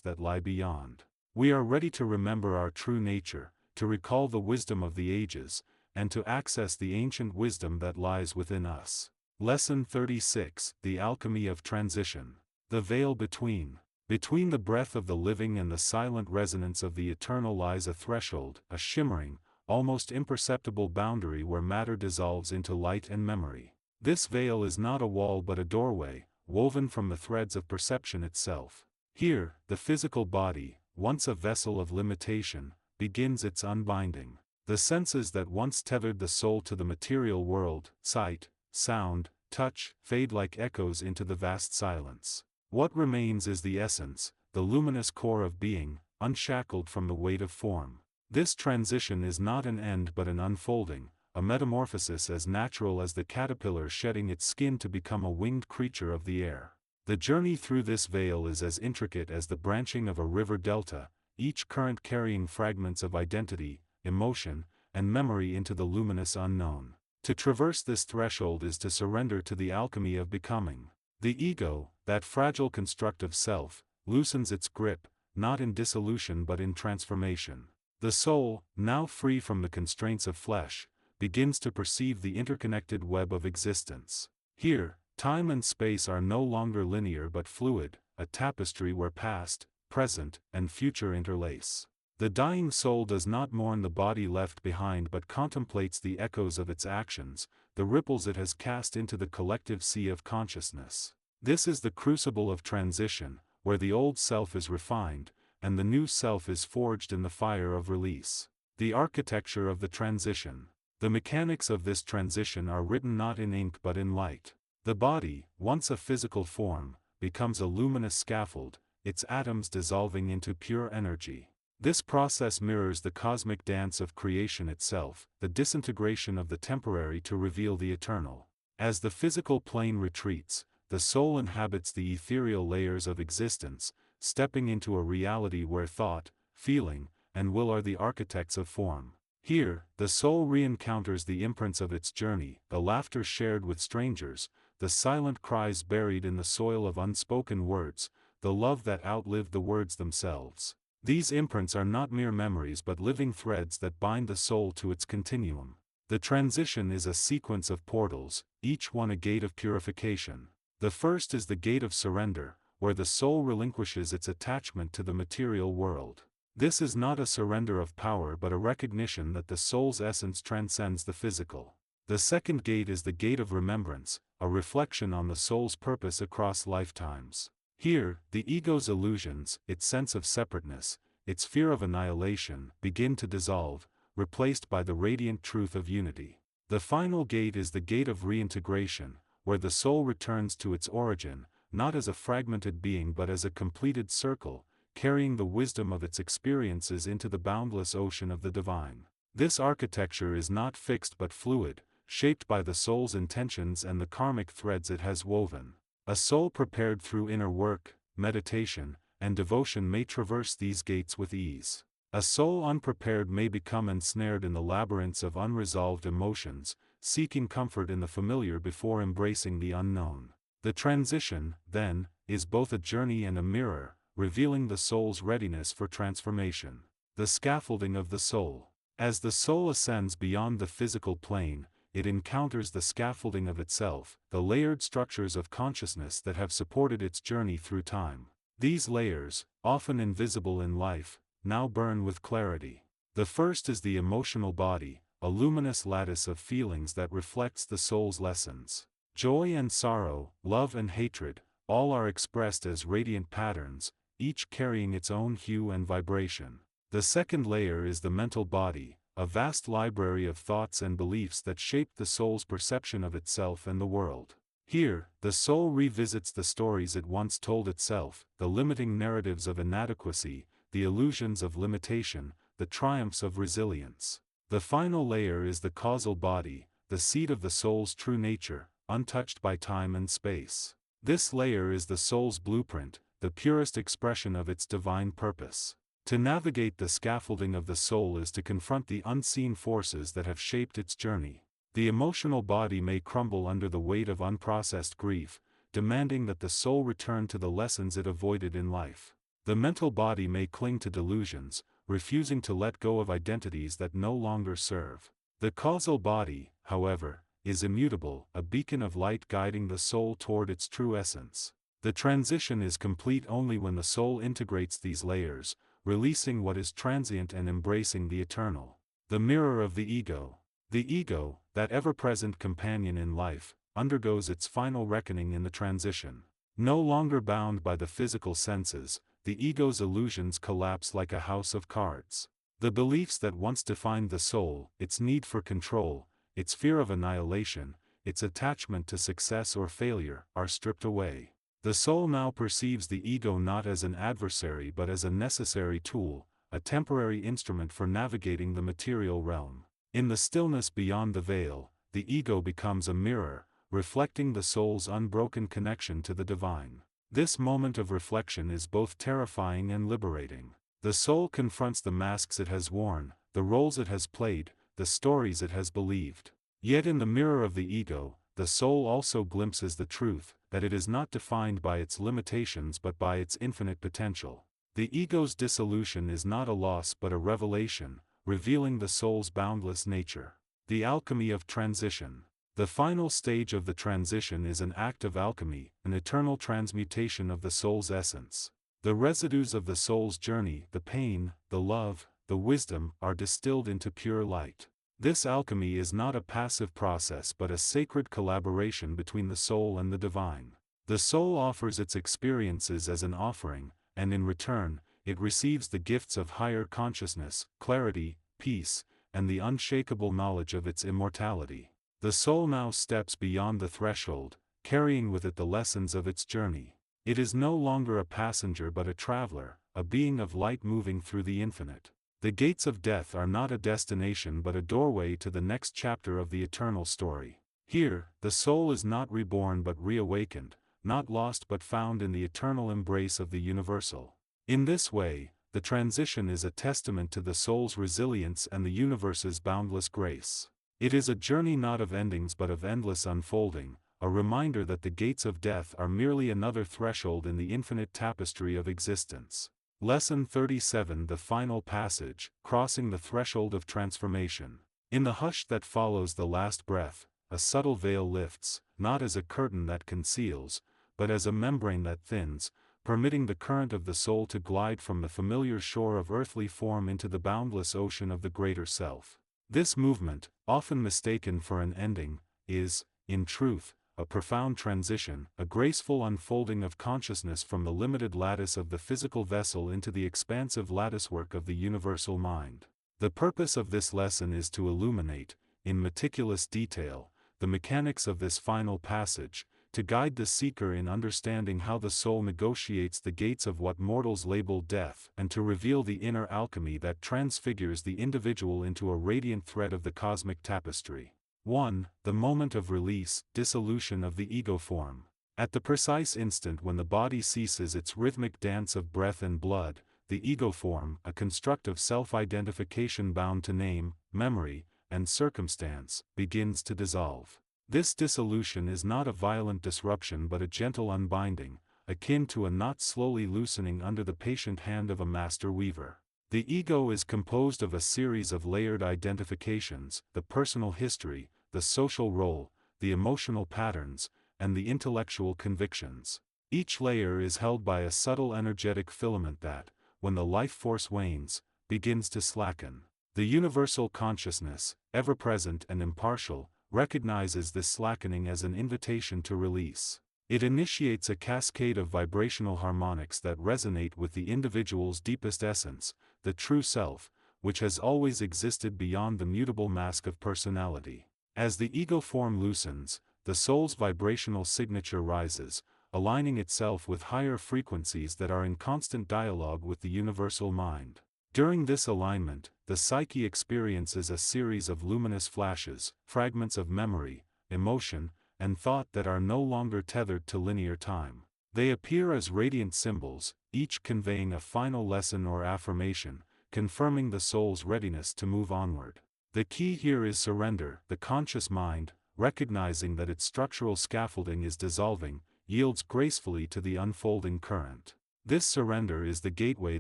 that lie beyond. We are ready to remember our true nature, to recall the wisdom of the ages, and to access the ancient wisdom that lies within us. Lesson 36: The Alchemy of Transition. The veil between. Between the breath of the living and the silent resonance of the eternal lies a threshold, a shimmering, almost imperceptible boundary where matter dissolves into light and memory. This veil is not a wall but a doorway, woven from the threads of perception itself. Here, the physical body, once a vessel of limitation, begins its unbinding. The senses that once tethered the soul to the material world, sight, sound, touch, fade like echoes into the vast silence. What remains is the essence, the luminous core of being, unshackled from the weight of form. This transition is not an end but an unfolding, a metamorphosis as natural as the caterpillar shedding its skin to become a winged creature of the air. The journey through this veil is as intricate as the branching of a river delta, each current carrying fragments of identity, emotion, and memory into the luminous unknown. To traverse this threshold is to surrender to the alchemy of becoming. The ego, that fragile construct of self, loosens its grip, not in dissolution but in transformation. The soul, now free from the constraints of flesh, begins to perceive the interconnected web of existence. Here, time and space are no longer linear but fluid, a tapestry where past, present, and future interlace. The dying soul does not mourn the body left behind but contemplates the echoes of its actions, the ripples it has cast into the collective sea of consciousness. This is the crucible of transition, where the old self is refined, and the new self is forged in the fire of release. The architecture of the transition. The mechanics of this transition are written not in ink but in light. The body, once a physical form, becomes a luminous scaffold, its atoms dissolving into pure energy. This process mirrors the cosmic dance of creation itself, the disintegration of the temporary to reveal the eternal. As the physical plane retreats, the soul inhabits the ethereal layers of existence, stepping into a reality where thought, feeling, and will are the architects of form. Here, the soul re-encounters the imprints of its journey, the laughter shared with strangers, the silent cries buried in the soil of unspoken words, the love that outlived the words themselves. These imprints are not mere memories but living threads that bind the soul to its continuum. The transition is a sequence of portals, each one a gate of purification. The first is the gate of surrender, where the soul relinquishes its attachment to the material world. This is not a surrender of power but a recognition that the soul's essence transcends the physical. The second gate is the gate of remembrance, a reflection on the soul's purpose across lifetimes. Here, the ego's illusions, its sense of separateness, its fear of annihilation, begin to dissolve, replaced by the radiant truth of unity. The final gate is the gate of reintegration, where the soul returns to its origin, not as a fragmented being but as a completed circle, carrying the wisdom of its experiences into the boundless ocean of the divine. This architecture is not fixed but fluid, shaped by the soul's intentions and the karmic threads it has woven. A soul prepared through inner work, meditation, and devotion may traverse these gates with ease. A soul unprepared may become ensnared in the labyrinths of unresolved emotions, seeking comfort in the familiar before embracing the unknown. The transition, then, is both a journey and a mirror, revealing the soul's readiness for transformation. The scaffolding of the soul. As the soul ascends beyond the physical plane, it encounters the scaffolding of itself, the layered structures of consciousness that have supported its journey through time. These layers, often invisible in life, now burn with clarity. The first is the emotional body, a luminous lattice of feelings that reflects the soul's lessons. Joy and sorrow, love and hatred, all are expressed as radiant patterns, each carrying its own hue and vibration. The second layer is the mental body, a vast library of thoughts and beliefs that shape the soul's perception of itself and the world. Here, the soul revisits the stories it once told itself, the limiting narratives of inadequacy, the illusions of limitation, the triumphs of resilience. The final layer is the causal body, the seat of the soul's true nature, untouched by time and space. This layer is the soul's blueprint, the purest expression of its divine purpose. To navigate the scaffolding of the soul is to confront the unseen forces that have shaped its journey. The emotional body may crumble under the weight of unprocessed grief, demanding that the soul return to the lessons it avoided in life. The mental body may cling to delusions, refusing to let go of identities that no longer serve. The causal body, however, is immutable, a beacon of light guiding the soul toward its true essence. The transition is complete only when the soul integrates these layers, releasing what is transient and embracing the eternal. The mirror of the ego. The ego, that ever-present companion in life, undergoes its final reckoning in the transition. No longer bound by the physical senses, the ego's illusions collapse like a house of cards. The beliefs that once defined the soul, its need for control, its fear of annihilation, its attachment to success or failure, are stripped away. The soul now perceives the ego not as an adversary but as a necessary tool, a temporary instrument for navigating the material realm. In the stillness beyond the veil, the ego becomes a mirror, reflecting the soul's unbroken connection to the divine. This moment of reflection is both terrifying and liberating. The soul confronts the masks it has worn, the roles it has played, the stories it has believed. Yet in the mirror of the ego, the soul also glimpses the truth, that it is not defined by its limitations but by its infinite potential. The ego's dissolution is not a loss but a revelation, revealing the soul's boundless nature. The alchemy of transition. The final stage of the transition is an act of alchemy, an eternal transmutation of the soul's essence. The residues of the soul's journey, the pain, the love, the wisdom, are distilled into pure light. This alchemy is not a passive process but a sacred collaboration between the soul and the divine. The soul offers its experiences as an offering, and in return, it receives the gifts of higher consciousness, clarity, peace, and the unshakable knowledge of its immortality. The soul now steps beyond the threshold, carrying with it the lessons of its journey. It is no longer a passenger but a traveler, a being of light moving through the infinite. The gates of death are not a destination but a doorway to the next chapter of the eternal story. Here, the soul is not reborn but reawakened, not lost but found in the eternal embrace of the universal. In this way, the transition is a testament to the soul's resilience and the universe's boundless grace. It is a journey not of endings but of endless unfolding, a reminder that the gates of death are merely another threshold in the infinite tapestry of existence. Lesson 37: The Final Passage, Crossing the Threshold of Transformation. In the hush that follows the last breath, a subtle veil lifts, not as a curtain that conceals, but as a membrane that thins, permitting the current of the soul to glide from the familiar shore of earthly form into the boundless ocean of the greater self. This movement, often mistaken for an ending, is, in truth, a profound transition, a graceful unfolding of consciousness from the limited lattice of the physical vessel into the expansive latticework of the universal mind. The purpose of this lesson is to illuminate, in meticulous detail, the mechanics of this final passage, to guide the seeker in understanding how the soul negotiates the gates of what mortals label death, and to reveal the inner alchemy that transfigures the individual into a radiant thread of the cosmic tapestry. 1. The moment of release, dissolution of the ego form. At the precise instant when the body ceases its rhythmic dance of breath and blood, the ego form, a construct of self-identification bound to name, memory, and circumstance, begins to dissolve. This dissolution is not a violent disruption but a gentle unbinding, akin to a knot slowly loosening under the patient hand of a master weaver. The ego is composed of a series of layered identifications: the personal history, the social role, the emotional patterns, and the intellectual convictions. Each layer is held by a subtle energetic filament that, when the life force wanes, begins to slacken. The universal consciousness, ever present and impartial, recognizes this slackening as an invitation to release. It initiates a cascade of vibrational harmonics that resonate with the individual's deepest essence, the true self, which has always existed beyond the mutable mask of personality. As the ego form loosens, the soul's vibrational signature rises, aligning itself with higher frequencies that are in constant dialogue with the universal mind. During this alignment, the psyche experiences a series of luminous flashes, fragments of memory, emotion, and thought that are no longer tethered to linear time. They appear as radiant symbols, each conveying a final lesson or affirmation, confirming the soul's readiness to move onward. The key here is surrender. The conscious mind, recognizing that its structural scaffolding is dissolving, yields gracefully to the unfolding current. This surrender is the gateway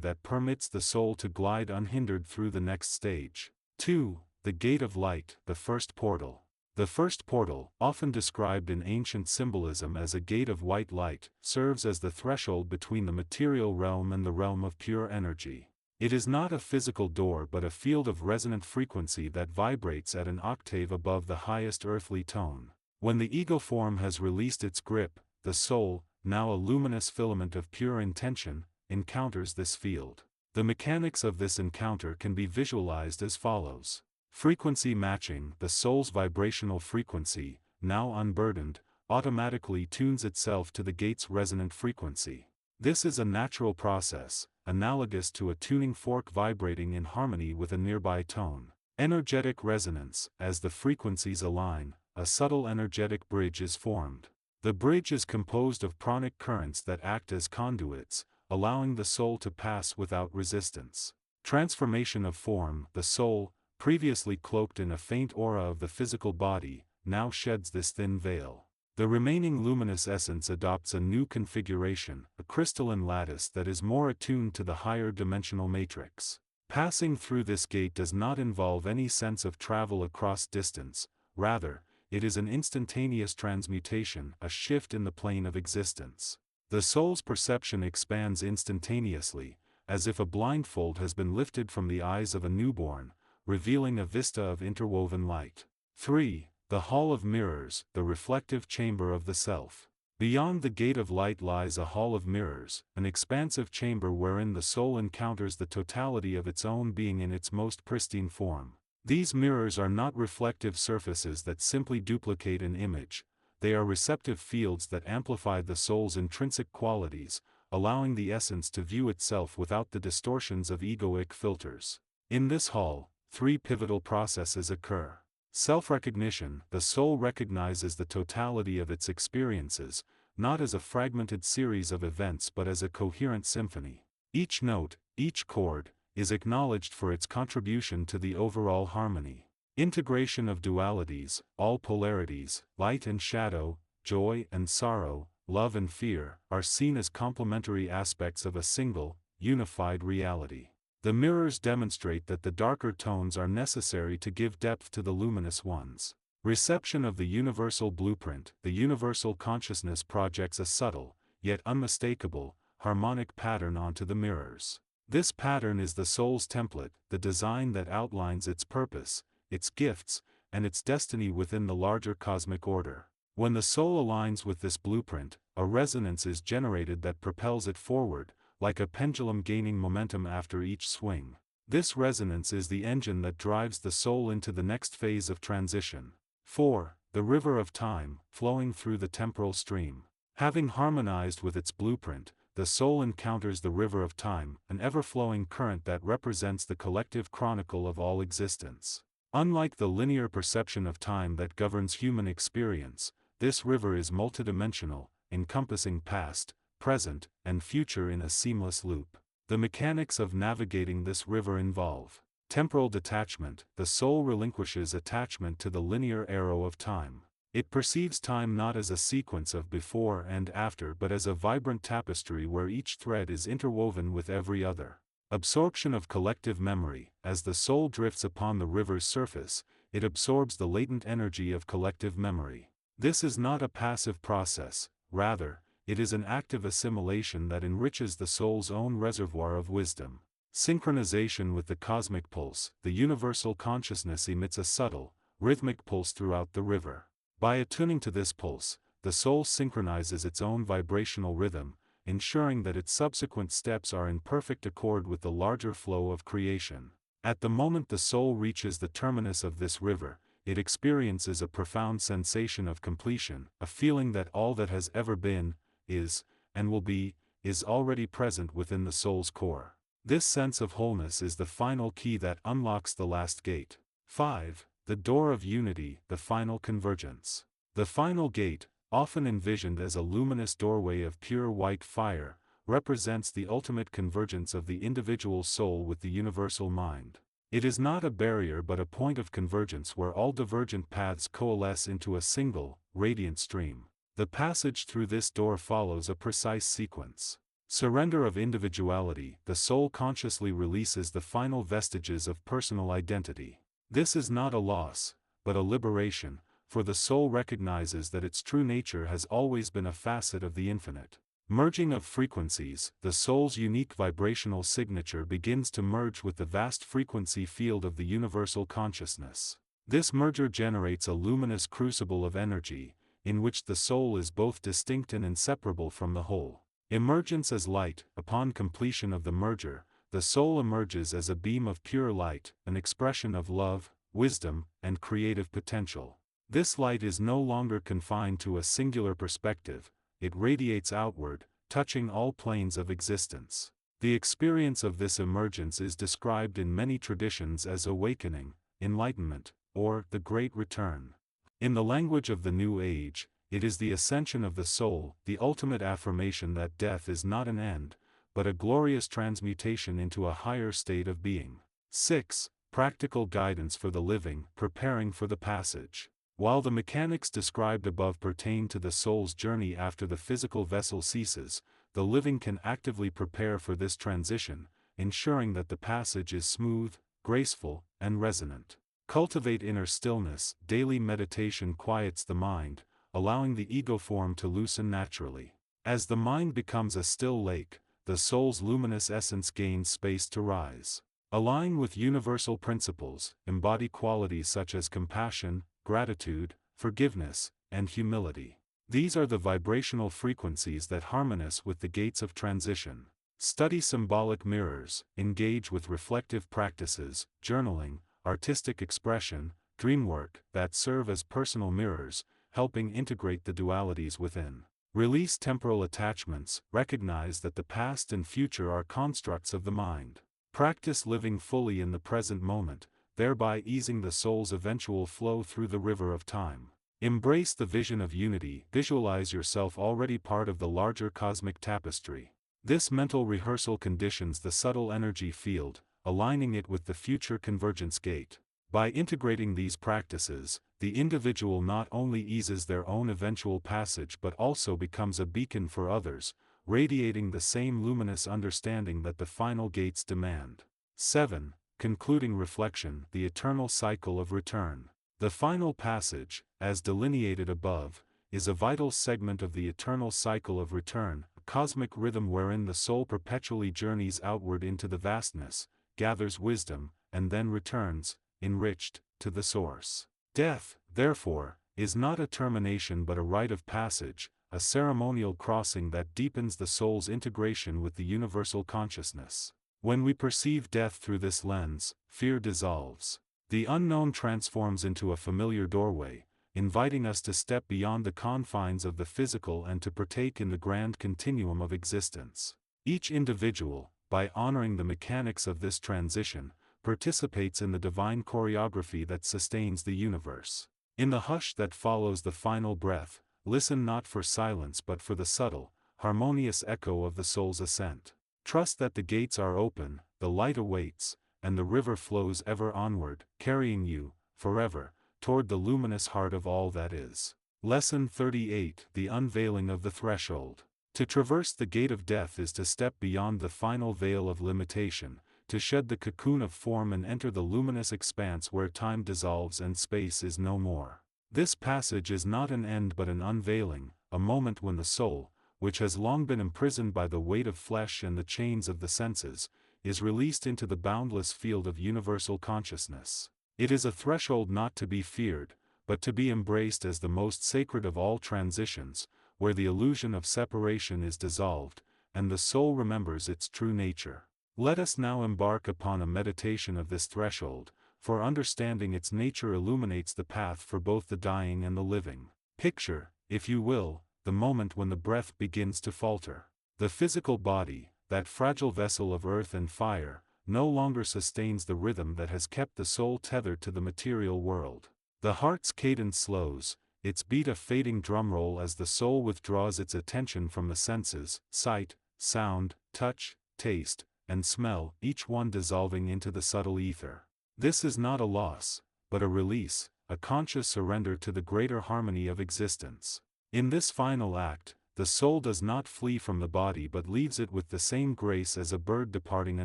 that permits the soul to glide unhindered through the next stage. 2. The Gate of Light, the First Portal. The first portal, often described in ancient symbolism as a gate of white light, serves as the threshold between the material realm and the realm of pure energy. It is not a physical door but a field of resonant frequency that vibrates at an octave above the highest earthly tone. When the ego form has released its grip, the soul, now a luminous filament of pure intention, encounters this field. The mechanics of this encounter can be visualized as follows. Frequency matching: the soul's vibrational frequency, now unburdened, automatically tunes itself to the gate's resonant frequency. This is a natural process, analogous to a tuning fork vibrating in harmony with a nearby tone. Energetic resonance: as the frequencies align, a subtle energetic bridge is formed. The bridge is composed of pranic currents that act as conduits, allowing the soul to pass without resistance. Transformation of form: the soul, previously cloaked in a faint aura of the physical body, now sheds this thin veil. The remaining luminous essence adopts a new configuration, a crystalline lattice that is more attuned to the higher dimensional matrix. Passing through this gate does not involve any sense of travel across distance, rather, it is an instantaneous transmutation, a shift in the plane of existence. The soul's perception expands instantaneously, as if a blindfold has been lifted from the eyes of a newborn, revealing a vista of interwoven light. 3. The Hall of Mirrors, the reflective chamber of the self. Beyond the gate of light lies a hall of mirrors, an expansive chamber wherein the soul encounters the totality of its own being in its most pristine form. These mirrors are not reflective surfaces that simply duplicate an image, they are receptive fields that amplify the soul's intrinsic qualities, allowing the essence to view itself without the distortions of egoic filters. In this hall, 3 pivotal processes occur. Self-recognition: the soul recognizes the totality of its experiences, not as a fragmented series of events but as a coherent symphony. Each note, each chord, is acknowledged for its contribution to the overall harmony. Integration of dualities: all polarities, light and shadow, joy and sorrow, love and fear, are seen as complementary aspects of a single, unified reality. The mirrors demonstrate that the darker tones are necessary to give depth to the luminous ones. Reception of the universal blueprint: the universal consciousness projects a subtle, yet unmistakable, harmonic pattern onto the mirrors. This pattern is the soul's template, the design that outlines its purpose, its gifts, and its destiny within the larger cosmic order. When the soul aligns with this blueprint, a resonance is generated that propels it forward, like a pendulum gaining momentum after each swing. This resonance is the engine that drives the soul into the next phase of transition. 4. The river of time, flowing through the temporal stream. Having harmonized with its blueprint, the soul encounters the river of time, an ever-flowing current that represents the collective chronicle of all existence. Unlike the linear perception of time that governs human experience, this river is multidimensional, encompassing past, present, and future in a seamless loop. The mechanics of navigating this river involve temporal detachment: the soul relinquishes attachment to the linear arrow of time. It perceives time not as a sequence of before and after but as a vibrant tapestry where each thread is interwoven with every other. Absorption of collective memory: as the soul drifts upon the river's surface, it absorbs the latent energy of collective memory. This is not a passive process, rather, it is an active assimilation that enriches the soul's own reservoir of wisdom. Synchronization with the cosmic pulse: the universal consciousness emits a subtle, rhythmic pulse throughout the river. By attuning to this pulse, the soul synchronizes its own vibrational rhythm, ensuring that its subsequent steps are in perfect accord with the larger flow of creation. At the moment the soul reaches the terminus of this river, it experiences a profound sensation of completion, a feeling that all that has ever been, is, and will be, is already present within the soul's core. This sense of wholeness is the final key that unlocks the last gate. 5. The door of unity, the final convergence. The final gate, often envisioned as a luminous doorway of pure white fire, represents the ultimate convergence of the individual soul with the universal mind. It is not a barrier but a point of convergence where all divergent paths coalesce into a single, radiant stream. The passage through this door follows a precise sequence. Surrender of individuality: the soul consciously releases the final vestiges of personal identity. This is not a loss, but a liberation, for the soul recognizes that its true nature has always been a facet of the infinite. Merging of frequencies: the soul's unique vibrational signature begins to merge with the vast frequency field of the universal consciousness. This merger generates a luminous crucible of energy, in which the soul is both distinct and inseparable from the whole. Emergence as light: upon completion of the merger, the soul emerges as a beam of pure light, an expression of love, wisdom, and creative potential. This light is no longer confined to a singular perspective, it radiates outward, touching all planes of existence. The experience of this emergence is described in many traditions as awakening, enlightenment, or the Great Return. In the language of the New Age, it is the ascension of the soul, the ultimate affirmation that death is not an end, but a glorious transmutation into a higher state of being. 6. Practical guidance for the living, preparing for the passage. While the mechanics described above pertain to the soul's journey after the physical vessel ceases, the living can actively prepare for this transition, ensuring that the passage is smooth, graceful, and resonant. Cultivate inner stillness. Daily meditation quiets the mind, allowing the ego form to loosen naturally. As the mind becomes a still lake, the soul's luminous essence gains space to rise. Align with universal principles, embody qualities such as compassion, gratitude, forgiveness, and humility. These are the vibrational frequencies that harmonize with the gates of transition. Study symbolic mirrors, engage with reflective practices, journaling, artistic expression, dream work that serve as personal mirrors, helping integrate the dualities within. Release temporal attachments, recognize that the past and future are constructs of the mind. Practice living fully in the present moment, thereby easing the soul's eventual flow through the river of time. Embrace the vision of unity. Visualize yourself already part of the larger cosmic tapestry. This mental rehearsal conditions the subtle energy field, aligning it with the future convergence gate. By integrating these practices, the individual not only eases their own eventual passage but also becomes a beacon for others, radiating the same luminous understanding that the final gates demand. 7. Concluding reflection. The eternal cycle of return. The final passage, as delineated above, is a vital segment of the eternal cycle of return, a cosmic rhythm wherein the soul perpetually journeys outward into the vastness, gathers wisdom, and then returns, enriched, to the source. Death, therefore, is not a termination but a rite of passage, a ceremonial crossing that deepens the soul's integration with the universal consciousness. When we perceive death through this lens, fear dissolves. The unknown transforms into a familiar doorway, inviting us to step beyond the confines of the physical and to partake in the grand continuum of existence. Each individual, by honoring the mechanics of this transition, participates in the divine choreography that sustains the universe. In the hush that follows the final breath, listen not for silence but for the subtle, harmonious echo of the soul's ascent. Trust that the gates are open, the light awaits, and the river flows ever onward, carrying you, forever, toward the luminous heart of all that is. Lesson 38. The unveiling of the threshold. To traverse the gate of death is to step beyond the final veil of limitation, to shed the cocoon of form and enter the luminous expanse where time dissolves and space is no more. This passage is not an end but an unveiling, a moment when the soul, which has long been imprisoned by the weight of flesh and the chains of the senses, is released into the boundless field of universal consciousness. It is a threshold not to be feared, but to be embraced as the most sacred of all transitions, where the illusion of separation is dissolved, and the soul remembers its true nature. Let us now embark upon a meditation of this threshold, for understanding its nature illuminates the path for both the dying and the living. Picture, if you will, the moment when the breath begins to falter. The physical body, that fragile vessel of earth and fire, no longer sustains the rhythm that has kept the soul tethered to the material world. The heart's cadence slows, its beat a fading drumroll as the soul withdraws its attention from the senses, sight, sound, touch, taste, and smell, each one dissolving into the subtle ether. This is not a loss, but a release, a conscious surrender to the greater harmony of existence. In this final act, the soul does not flee from the body but leaves it with the same grace as a bird departing a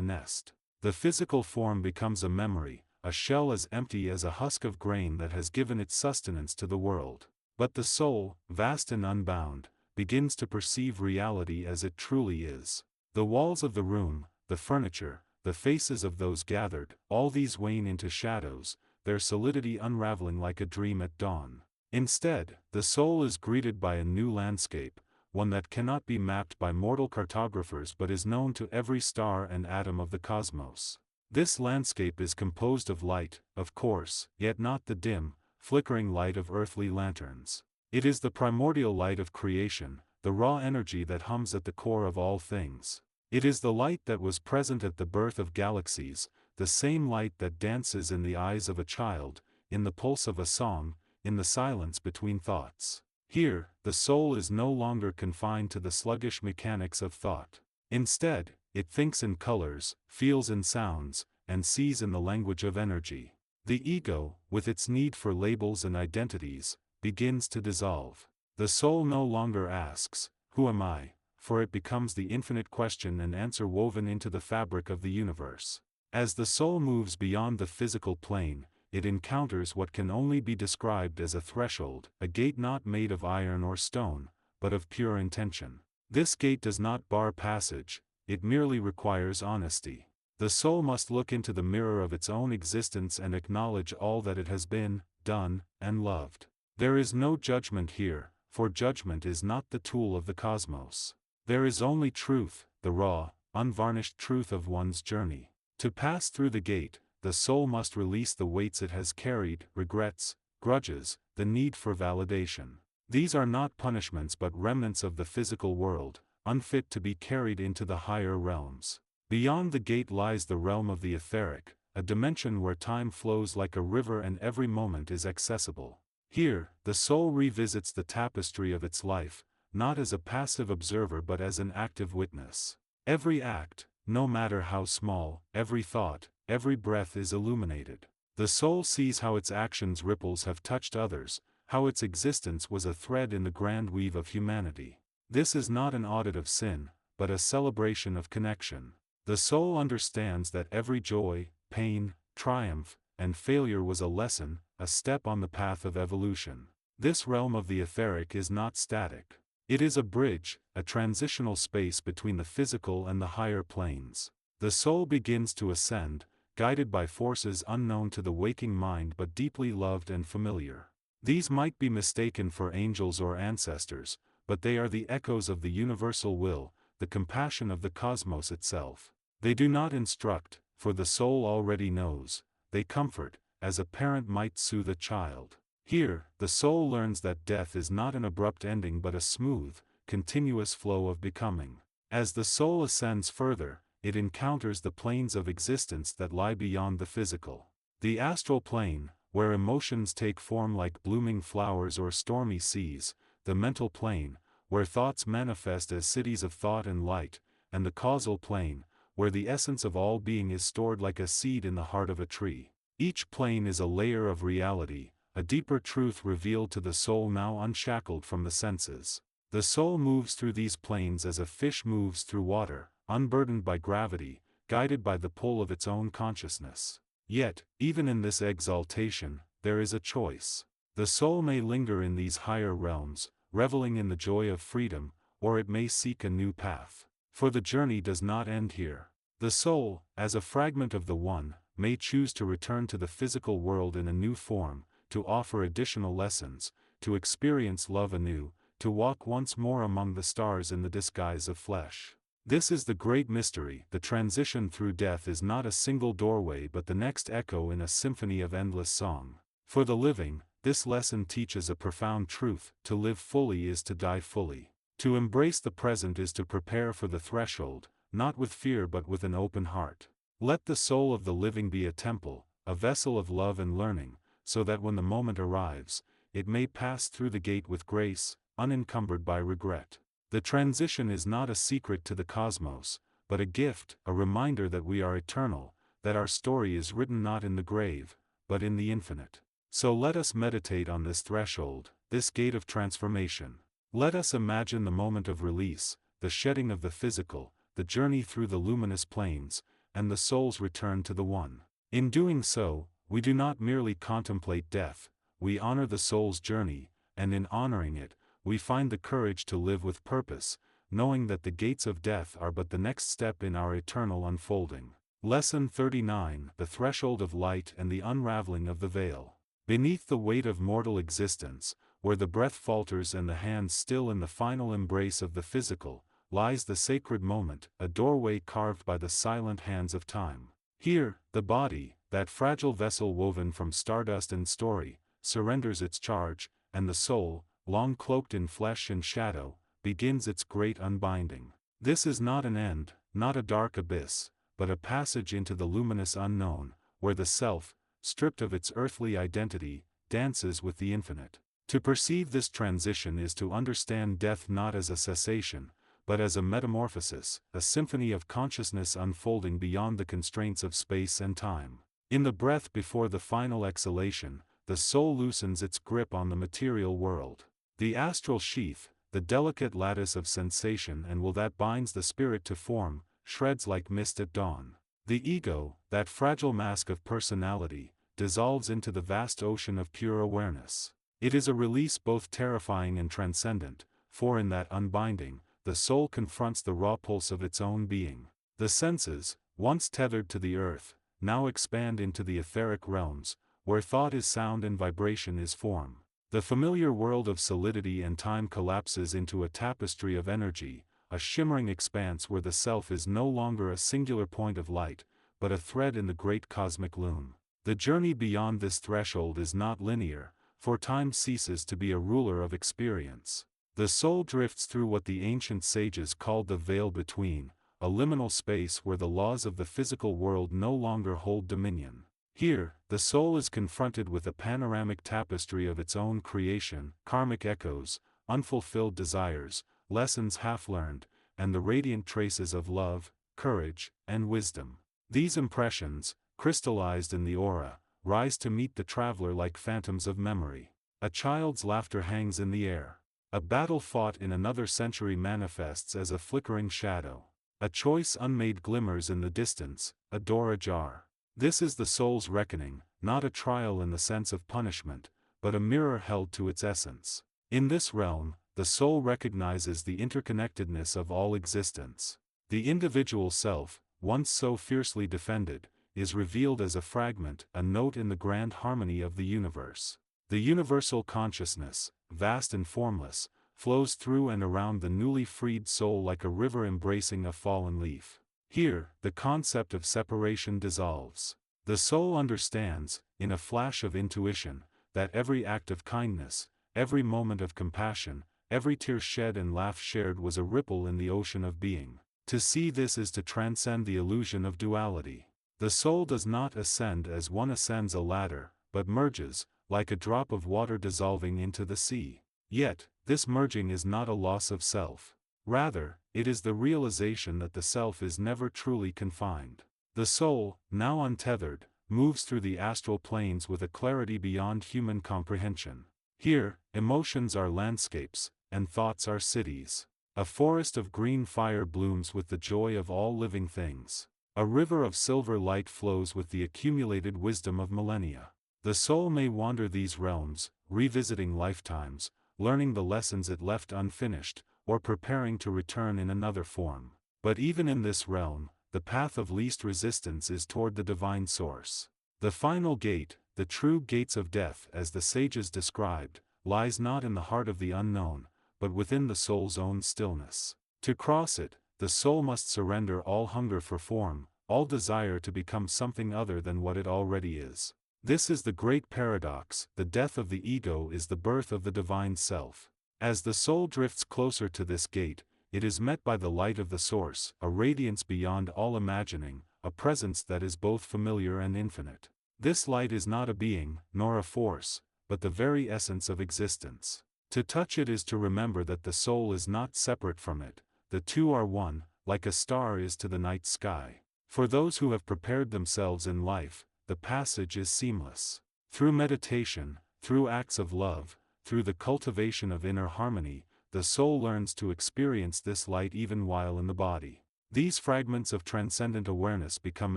nest. The physical form becomes a memory, a shell as empty as a husk of grain that has given its sustenance to the world. But the soul, vast and unbound, begins to perceive reality as it truly is. The walls of the room, the furniture, the faces of those gathered, all these wane into shadows, their solidity unraveling like a dream at dawn. Instead, the soul is greeted by a new landscape, one that cannot be mapped by mortal cartographers but is known to every star and atom of the cosmos. This landscape is composed of light, of course, yet not the dim, flickering light of earthly lanterns. It is the primordial light of creation, the raw energy that hums at the core of all things. It is the light that was present at the birth of galaxies, the same light that dances in the eyes of a child, in the pulse of a song, in the silence between thoughts. Here, the soul is no longer confined to the sluggish mechanics of thought. Instead, it thinks in colors, feels in sounds, and sees in the language of energy. The ego, with its need for labels and identities, begins to dissolve. The soul no longer asks, "Who am I?" for it becomes the infinite question and answer woven into the fabric of the universe. As the soul moves beyond the physical plane, it encounters what can only be described as a threshold, a gate not made of iron or stone, but of pure intention. This gate does not bar passage, it merely requires honesty. The soul must look into the mirror of its own existence and acknowledge all that it has been, done, and loved. There is no judgment here, for judgment is not the tool of the cosmos. There is only truth, the raw, unvarnished truth of one's journey. To pass through the gate, the soul must release the weights it has carried, regrets, grudges, the need for validation. These are not punishments but remnants of the physical world, unfit to be carried into the higher realms. Beyond the gate lies the realm of the etheric, a dimension where time flows like a river and every moment is accessible. Here, the soul revisits the tapestry of its life, not as a passive observer but as an active witness. Every act, no matter how small, every thought, every breath is illuminated. The soul sees how its actions' ripples have touched others, how its existence was a thread in the grand weave of humanity. This is not an audit of sin, but a celebration of connection. The soul understands that every joy, pain, triumph, and failure was a lesson, a step on the path of evolution. This realm of the etheric is not static. It is a bridge, a transitional space between the physical and the higher planes. The soul begins to ascend, guided by forces unknown to the waking mind but deeply loved and familiar. These might be mistaken for angels or ancestors, but they are the echoes of the universal will, the compassion of the cosmos itself. They do not instruct, for the soul already knows. They comfort, as a parent might soothe a child. Here, the soul learns that death is not an abrupt ending but a smooth, continuous flow of becoming. As the soul ascends further, it encounters the planes of existence that lie beyond the physical. The astral plane, where emotions take form like blooming flowers or stormy seas, the mental plane, where thoughts manifest as cities of thought and light, and the causal plane, where the essence of all being is stored like a seed in the heart of a tree. Each plane is a layer of reality, a deeper truth revealed to the soul now unshackled from the senses. The soul moves through these planes as a fish moves through water, unburdened by gravity, guided by the pull of its own consciousness. Yet, even in this exaltation, there is a choice. The soul may linger in these higher realms, reveling in the joy of freedom, or it may seek a new path. For the journey does not end here. The soul, as a fragment of the One, may choose to return to the physical world in a new form, to offer additional lessons, to experience love anew, to walk once more among the stars in the disguise of flesh. This is the great mystery. The transition through death is not a single doorway but the next echo in a symphony of endless song. For the living, this lesson teaches a profound truth: to live fully is to die fully. To embrace the present is to prepare for the threshold, not with fear but with an open heart. Let the soul of the living be a temple, a vessel of love and learning, so that when the moment arrives, it may pass through the gate with grace, unencumbered by regret. The transition is not a secret to the cosmos, but a gift, a reminder that we are eternal, that our story is written not in the grave, but in the infinite. So let us meditate on this threshold, this gate of transformation. Let us imagine the moment of release, the shedding of the physical, the journey through the luminous planes, and the soul's return to the One. In doing so, we do not merely contemplate death, we honor the soul's journey, and in honoring it, we find the courage to live with purpose, knowing that the gates of death are but the next step in our eternal unfolding. Lesson 39: The Threshold of Light and the Unraveling of the Veil. Beneath the weight of mortal existence, where the breath falters and the hands still in the final embrace of the physical, lies the sacred moment, a doorway carved by the silent hands of time. Here, the body, that fragile vessel woven from stardust and story, surrenders its charge, and the soul, long cloaked in flesh and shadow, begins its great unbinding. This is not an end, not a dark abyss, but a passage into the luminous unknown, where the self, stripped of its earthly identity, dances with the infinite. To perceive this transition is to understand death not as a cessation, but as a metamorphosis, a symphony of consciousness unfolding beyond the constraints of space and time. In the breath before the final exhalation, the soul loosens its grip on the material world. The astral sheath, the delicate lattice of sensation and will that binds the spirit to form, shreds like mist at dawn. The ego, that fragile mask of personality, dissolves into the vast ocean of pure awareness. It is a release both terrifying and transcendent, for in that unbinding, the soul confronts the raw pulse of its own being. The senses, once tethered to the earth, now expand into the etheric realms, where thought is sound and vibration is form. The familiar world of solidity and time collapses into a tapestry of energy, a shimmering expanse where the self is no longer a singular point of light, but a thread in the great cosmic loom. The journey beyond this threshold is not linear, for time ceases to be a ruler of experience. The soul drifts through what the ancient sages called the veil between, a liminal space where the laws of the physical world no longer hold dominion. Here, the soul is confronted with a panoramic tapestry of its own creation, karmic echoes, unfulfilled desires, lessons half-learned, and the radiant traces of love, courage, and wisdom. These impressions, crystallized in the aura, rise to meet the traveler like phantoms of memory. A child's laughter hangs in the air. A battle fought in another century manifests as a flickering shadow. A choice unmade glimmers in the distance, a door ajar. This is the soul's reckoning, not a trial in the sense of punishment, but a mirror held to its essence. In this realm, the soul recognizes the interconnectedness of all existence. The individual self, once so fiercely defended, is revealed as a fragment, a note in the grand harmony of the universe. The universal consciousness, vast and formless, flows through and around the newly freed soul like a river embracing a fallen leaf. Here, the concept of separation dissolves. The soul understands, in a flash of intuition, that every act of kindness, every moment of compassion, every tear shed and laugh shared was a ripple in the ocean of being. To see this is to transcend the illusion of duality. The soul does not ascend as one ascends a ladder, but merges, like a drop of water dissolving into the sea. Yet, this merging is not a loss of self. Rather, it is the realization that the self is never truly confined. The soul, now untethered, moves through the astral planes with a clarity beyond human comprehension. Here, emotions are landscapes, and thoughts are cities. A forest of green fire blooms with the joy of all living things. A river of silver light flows with the accumulated wisdom of millennia. The soul may wander these realms, revisiting lifetimes, learning the lessons it left unfinished, or preparing to return in another form. But even in this realm, the path of least resistance is toward the divine source. The final gate, the true gates of death as the sages described, lies not in the heart of the unknown, but within the soul's own stillness. To cross it, the soul must surrender all hunger for form, all desire to become something other than what it already is. This is the great paradox. The death of the ego is the birth of the divine self. As the soul drifts closer to this gate, it is met by the light of the source, a radiance beyond all imagining, a presence that is both familiar and infinite. This light is not a being, nor a force, but the very essence of existence. To touch it is to remember that the soul is not separate from it, the two are one, like a star is to the night sky. For those who have prepared themselves in life, the passage is seamless. Through meditation, through acts of love, through the cultivation of inner harmony, the soul learns to experience this light even while in the body. These fragments of transcendent awareness become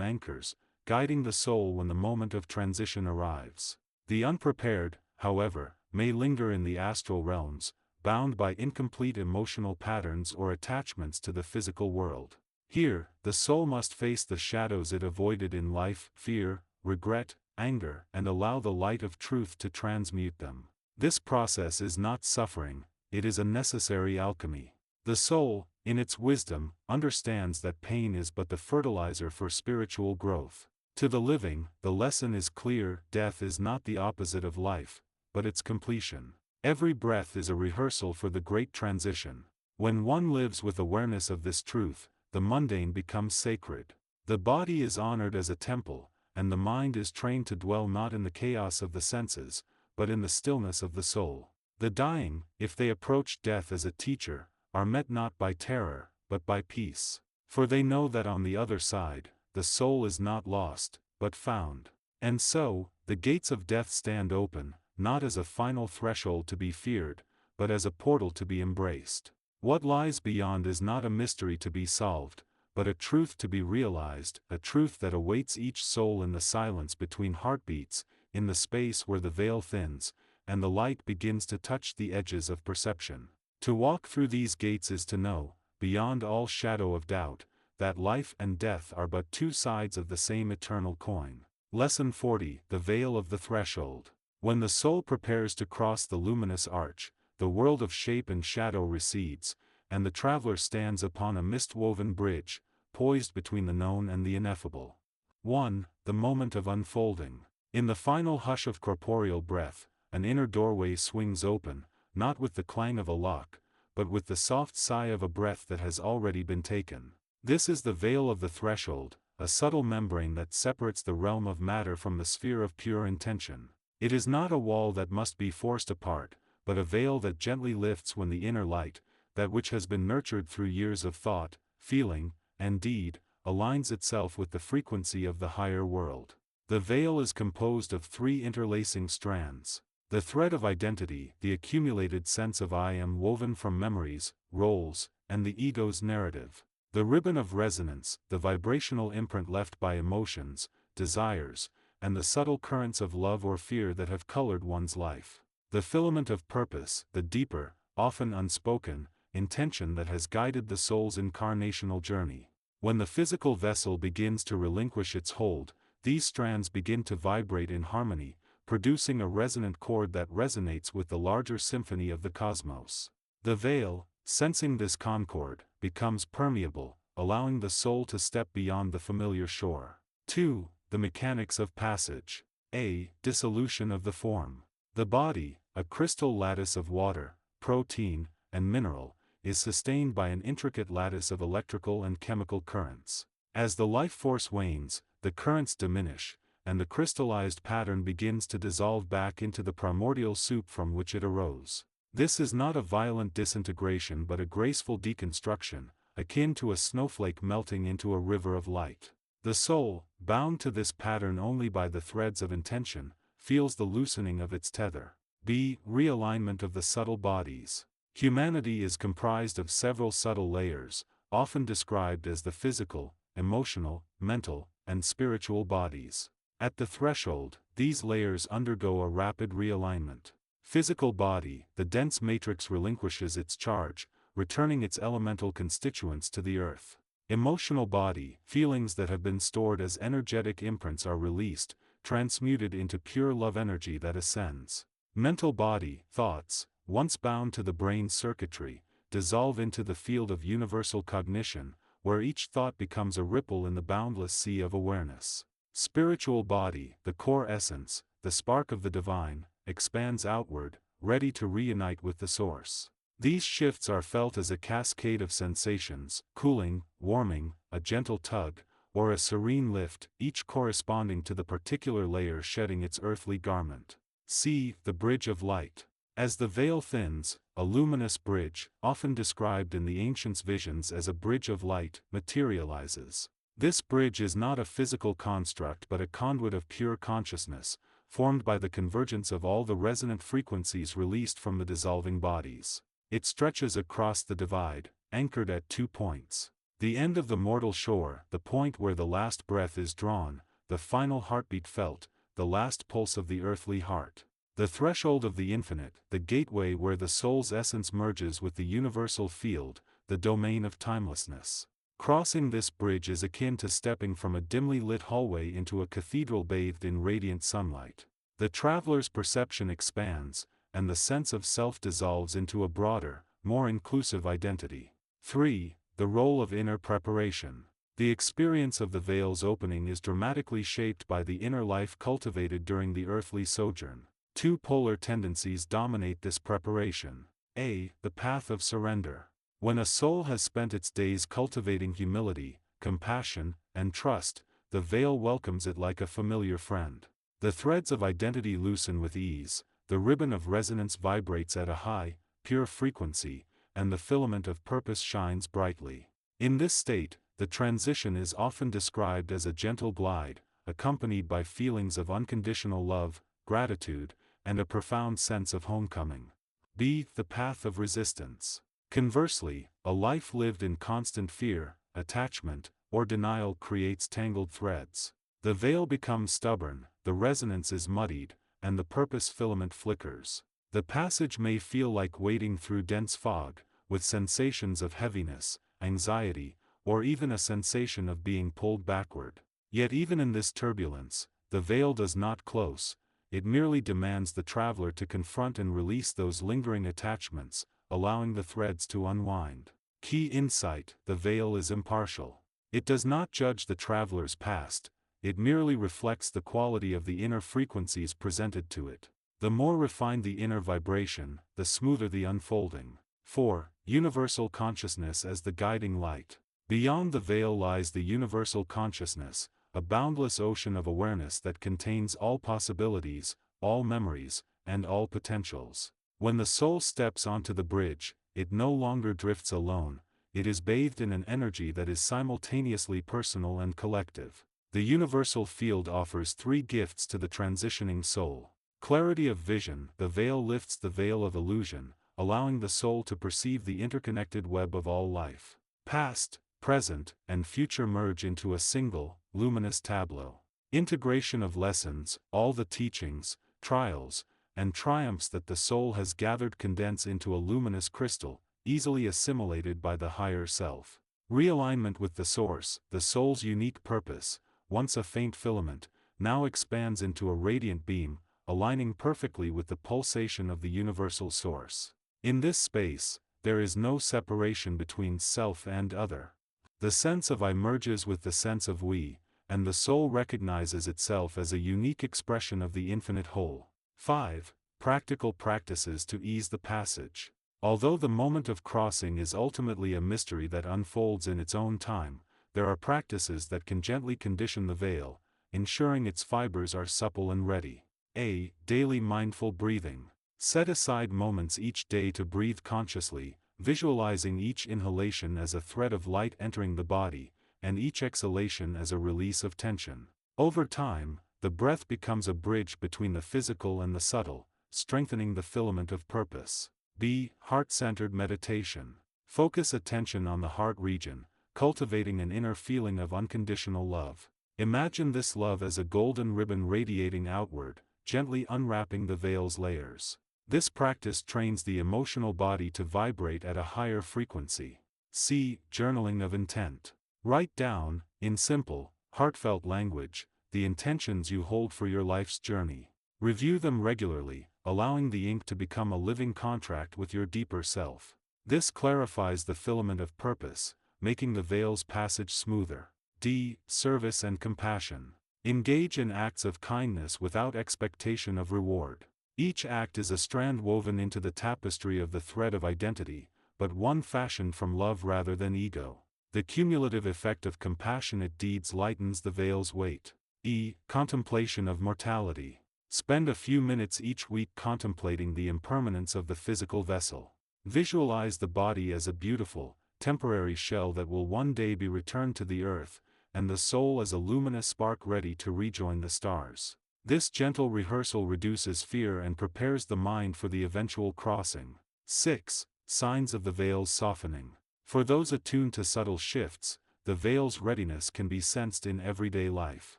anchors, guiding the soul when the moment of transition arrives. The unprepared, however, may linger in the astral realms, bound by incomplete emotional patterns or attachments to the physical world. Here, the soul must face the shadows it avoided in life, fear, regret, anger, and allow the light of truth to transmute them. This process is not suffering, it is a necessary alchemy. The soul, in its wisdom, understands that pain is but the fertilizer for spiritual growth. To the living, the lesson is clear: death is not the opposite of life, but its completion. Every breath is a rehearsal for the great transition. When one lives with awareness of this truth, the mundane becomes sacred. The body is honored as a temple, and the mind is trained to dwell not in the chaos of the senses, but in the stillness of the soul. The dying, if they approach death as a teacher, are met not by terror, but by peace. For they know that on the other side, the soul is not lost, but found. And so, the gates of death stand open, not as a final threshold to be feared, but as a portal to be embraced. What lies beyond is not a mystery to be solved, but a truth to be realized, a truth that awaits each soul in the silence between heartbeats, in the space where the veil thins, and the light begins to touch the edges of perception. To walk through these gates is to know, beyond all shadow of doubt, that life and death are but two sides of the same eternal coin. Lesson 40: The Veil of the Threshold. When the soul prepares to cross the luminous arch, the world of shape and shadow recedes, and the traveler stands upon a mist-woven bridge, poised between the known and the ineffable. 1. The moment of unfolding. In the final hush of corporeal breath, an inner doorway swings open, not with the clang of a lock, but with the soft sigh of a breath that has already been taken. This is the veil of the threshold, a subtle membrane that separates the realm of matter from the sphere of pure intention. It is not a wall that must be forced apart, but a veil that gently lifts when the inner light, that which has been nurtured through years of thought, feeling, and deed, aligns itself with the frequency of the higher world. The veil is composed of three interlacing strands. The thread of identity, the accumulated sense of I am woven from memories, roles, and the ego's narrative. The ribbon of resonance, the vibrational imprint left by emotions, desires, and the subtle currents of love or fear that have colored one's life. The filament of purpose, the deeper, often unspoken, intention that has guided the soul's incarnational journey. When the physical vessel begins to relinquish its hold, these strands begin to vibrate in harmony, producing a resonant chord that resonates with the larger symphony of the cosmos. The veil, sensing this concord, becomes permeable, allowing the soul to step beyond the familiar shore. 2. The mechanics of passage. A. Dissolution of the form. The body, a crystal lattice of water, protein, and mineral, is sustained by an intricate lattice of electrical and chemical currents. As the life force wanes, the currents diminish, and the crystallized pattern begins to dissolve back into the primordial soup from which it arose. This is not a violent disintegration but a graceful deconstruction, akin to a snowflake melting into a river of light. The soul, bound to this pattern only by the threads of intention, feels the loosening of its tether. B. Realignment of the subtle bodies. Humanity is comprised of several subtle layers, often described as the physical, emotional, mental, and spiritual bodies. At the threshold, these layers undergo a rapid realignment. Physical body, the dense matrix relinquishes its charge, returning its elemental constituents to the earth. Emotional body, feelings that have been stored as energetic imprints are released, transmuted into pure love energy that ascends. Mental body, thoughts, once bound to the brain's circuitry, dissolve into the field of universal cognition, where each thought becomes a ripple in the boundless sea of awareness. Spiritual body, the core essence, the spark of the divine, expands outward, ready to reunite with the source. These shifts are felt as a cascade of sensations, cooling, warming, a gentle tug, or a serene lift, each corresponding to the particular layer shedding its earthly garment. C. The bridge of light. As the veil thins, a luminous bridge, often described in the ancients' visions as a bridge of light, materializes. This bridge is not a physical construct but a conduit of pure consciousness, formed by the convergence of all the resonant frequencies released from the dissolving bodies. It stretches across the divide, anchored at 2 points. The end of the mortal shore, the point where the last breath is drawn, the final heartbeat felt, the last pulse of the earthly heart. The threshold of the infinite, the gateway where the soul's essence merges with the universal field, the domain of timelessness. Crossing this bridge is akin to stepping from a dimly lit hallway into a cathedral bathed in radiant sunlight. The traveler's perception expands, and the sense of self dissolves into a broader, more inclusive identity. 3. The role of inner preparation. The experience of the veil's opening is dramatically shaped by the inner life cultivated during the earthly sojourn. Two polar tendencies dominate this preparation. A. The path of surrender. When a soul has spent its days cultivating humility, compassion, and trust, the veil welcomes it like a familiar friend. The threads of identity loosen with ease, the ribbon of resonance vibrates at a high, pure frequency, and the filament of purpose shines brightly. In this state, the transition is often described as a gentle glide, accompanied by feelings of unconditional love, gratitude, and a profound sense of homecoming. B. The path of resistance. Conversely, a life lived in constant fear, attachment, or denial creates tangled threads. The veil becomes stubborn, the resonance is muddied, and the purpose filament flickers. The passage may feel like wading through dense fog, with sensations of heaviness, anxiety, or even a sensation of being pulled backward. Yet even in this turbulence, the veil does not close, it merely demands the traveler to confront and release those lingering attachments, allowing the threads to unwind. Key insight: the veil is impartial. It does not judge the traveler's past, it merely reflects the quality of the inner frequencies presented to it. The more refined the inner vibration, the smoother the unfolding. 4. Universal consciousness as the guiding light. Beyond the veil lies the universal consciousness, a boundless ocean of awareness that contains all possibilities, all memories, and all potentials. When the soul steps onto the bridge, it no longer drifts alone, it is bathed in an energy that is simultaneously personal and collective. The universal field offers three gifts to the transitioning soul. Clarity of vision: the veil lifts the veil of illusion, allowing the soul to perceive the interconnected web of all life. Past, present, and future merge into a single, luminous tableau. Integration of lessons: all the teachings, trials, and triumphs that the soul has gathered condense into a luminous crystal, easily assimilated by the higher self. Realignment with the source: the soul's unique purpose, once a faint filament, now expands into a radiant beam, aligning perfectly with the pulsation of the universal source. In this space, there is no separation between self and other. The sense of I merges with the sense of we, and the soul recognizes itself as a unique expression of the infinite whole. 5. Practical practices to ease the passage. Although the moment of crossing is ultimately a mystery that unfolds in its own time, there are practices that can gently condition the veil, ensuring its fibers are supple and ready. A. Daily mindful breathing. Set aside moments each day to breathe consciously, visualizing each inhalation as a thread of light entering the body, and each exhalation as a release of tension. Over time, the breath becomes a bridge between the physical and the subtle, strengthening the filament of purpose. B. Heart-centered meditation. Focus attention on the heart region, cultivating an inner feeling of unconditional love. Imagine this love as a golden ribbon radiating outward, gently unwrapping the veil's layers. This practice trains the emotional body to vibrate at a higher frequency. C. Journaling of intent. Write down, in simple, heartfelt language, the intentions you hold for your life's journey. Review them regularly, allowing the ink to become a living contract with your deeper self. This clarifies the filament of purpose, making the veil's passage smoother. D. Service and compassion. Engage in acts of kindness without expectation of reward. Each act is a strand woven into the tapestry of the thread of identity, but one fashioned from love rather than ego. The cumulative effect of compassionate deeds lightens the veil's weight. E. Contemplation of mortality. Spend a few minutes each week contemplating the impermanence of the physical vessel. Visualize the body as a beautiful, temporary shell that will one day be returned to the earth, and the soul as a luminous spark ready to rejoin the stars. This gentle rehearsal reduces fear and prepares the mind for the eventual crossing. 6. Signs of the veil's softening. For those attuned to subtle shifts, the veil's readiness can be sensed in everyday life.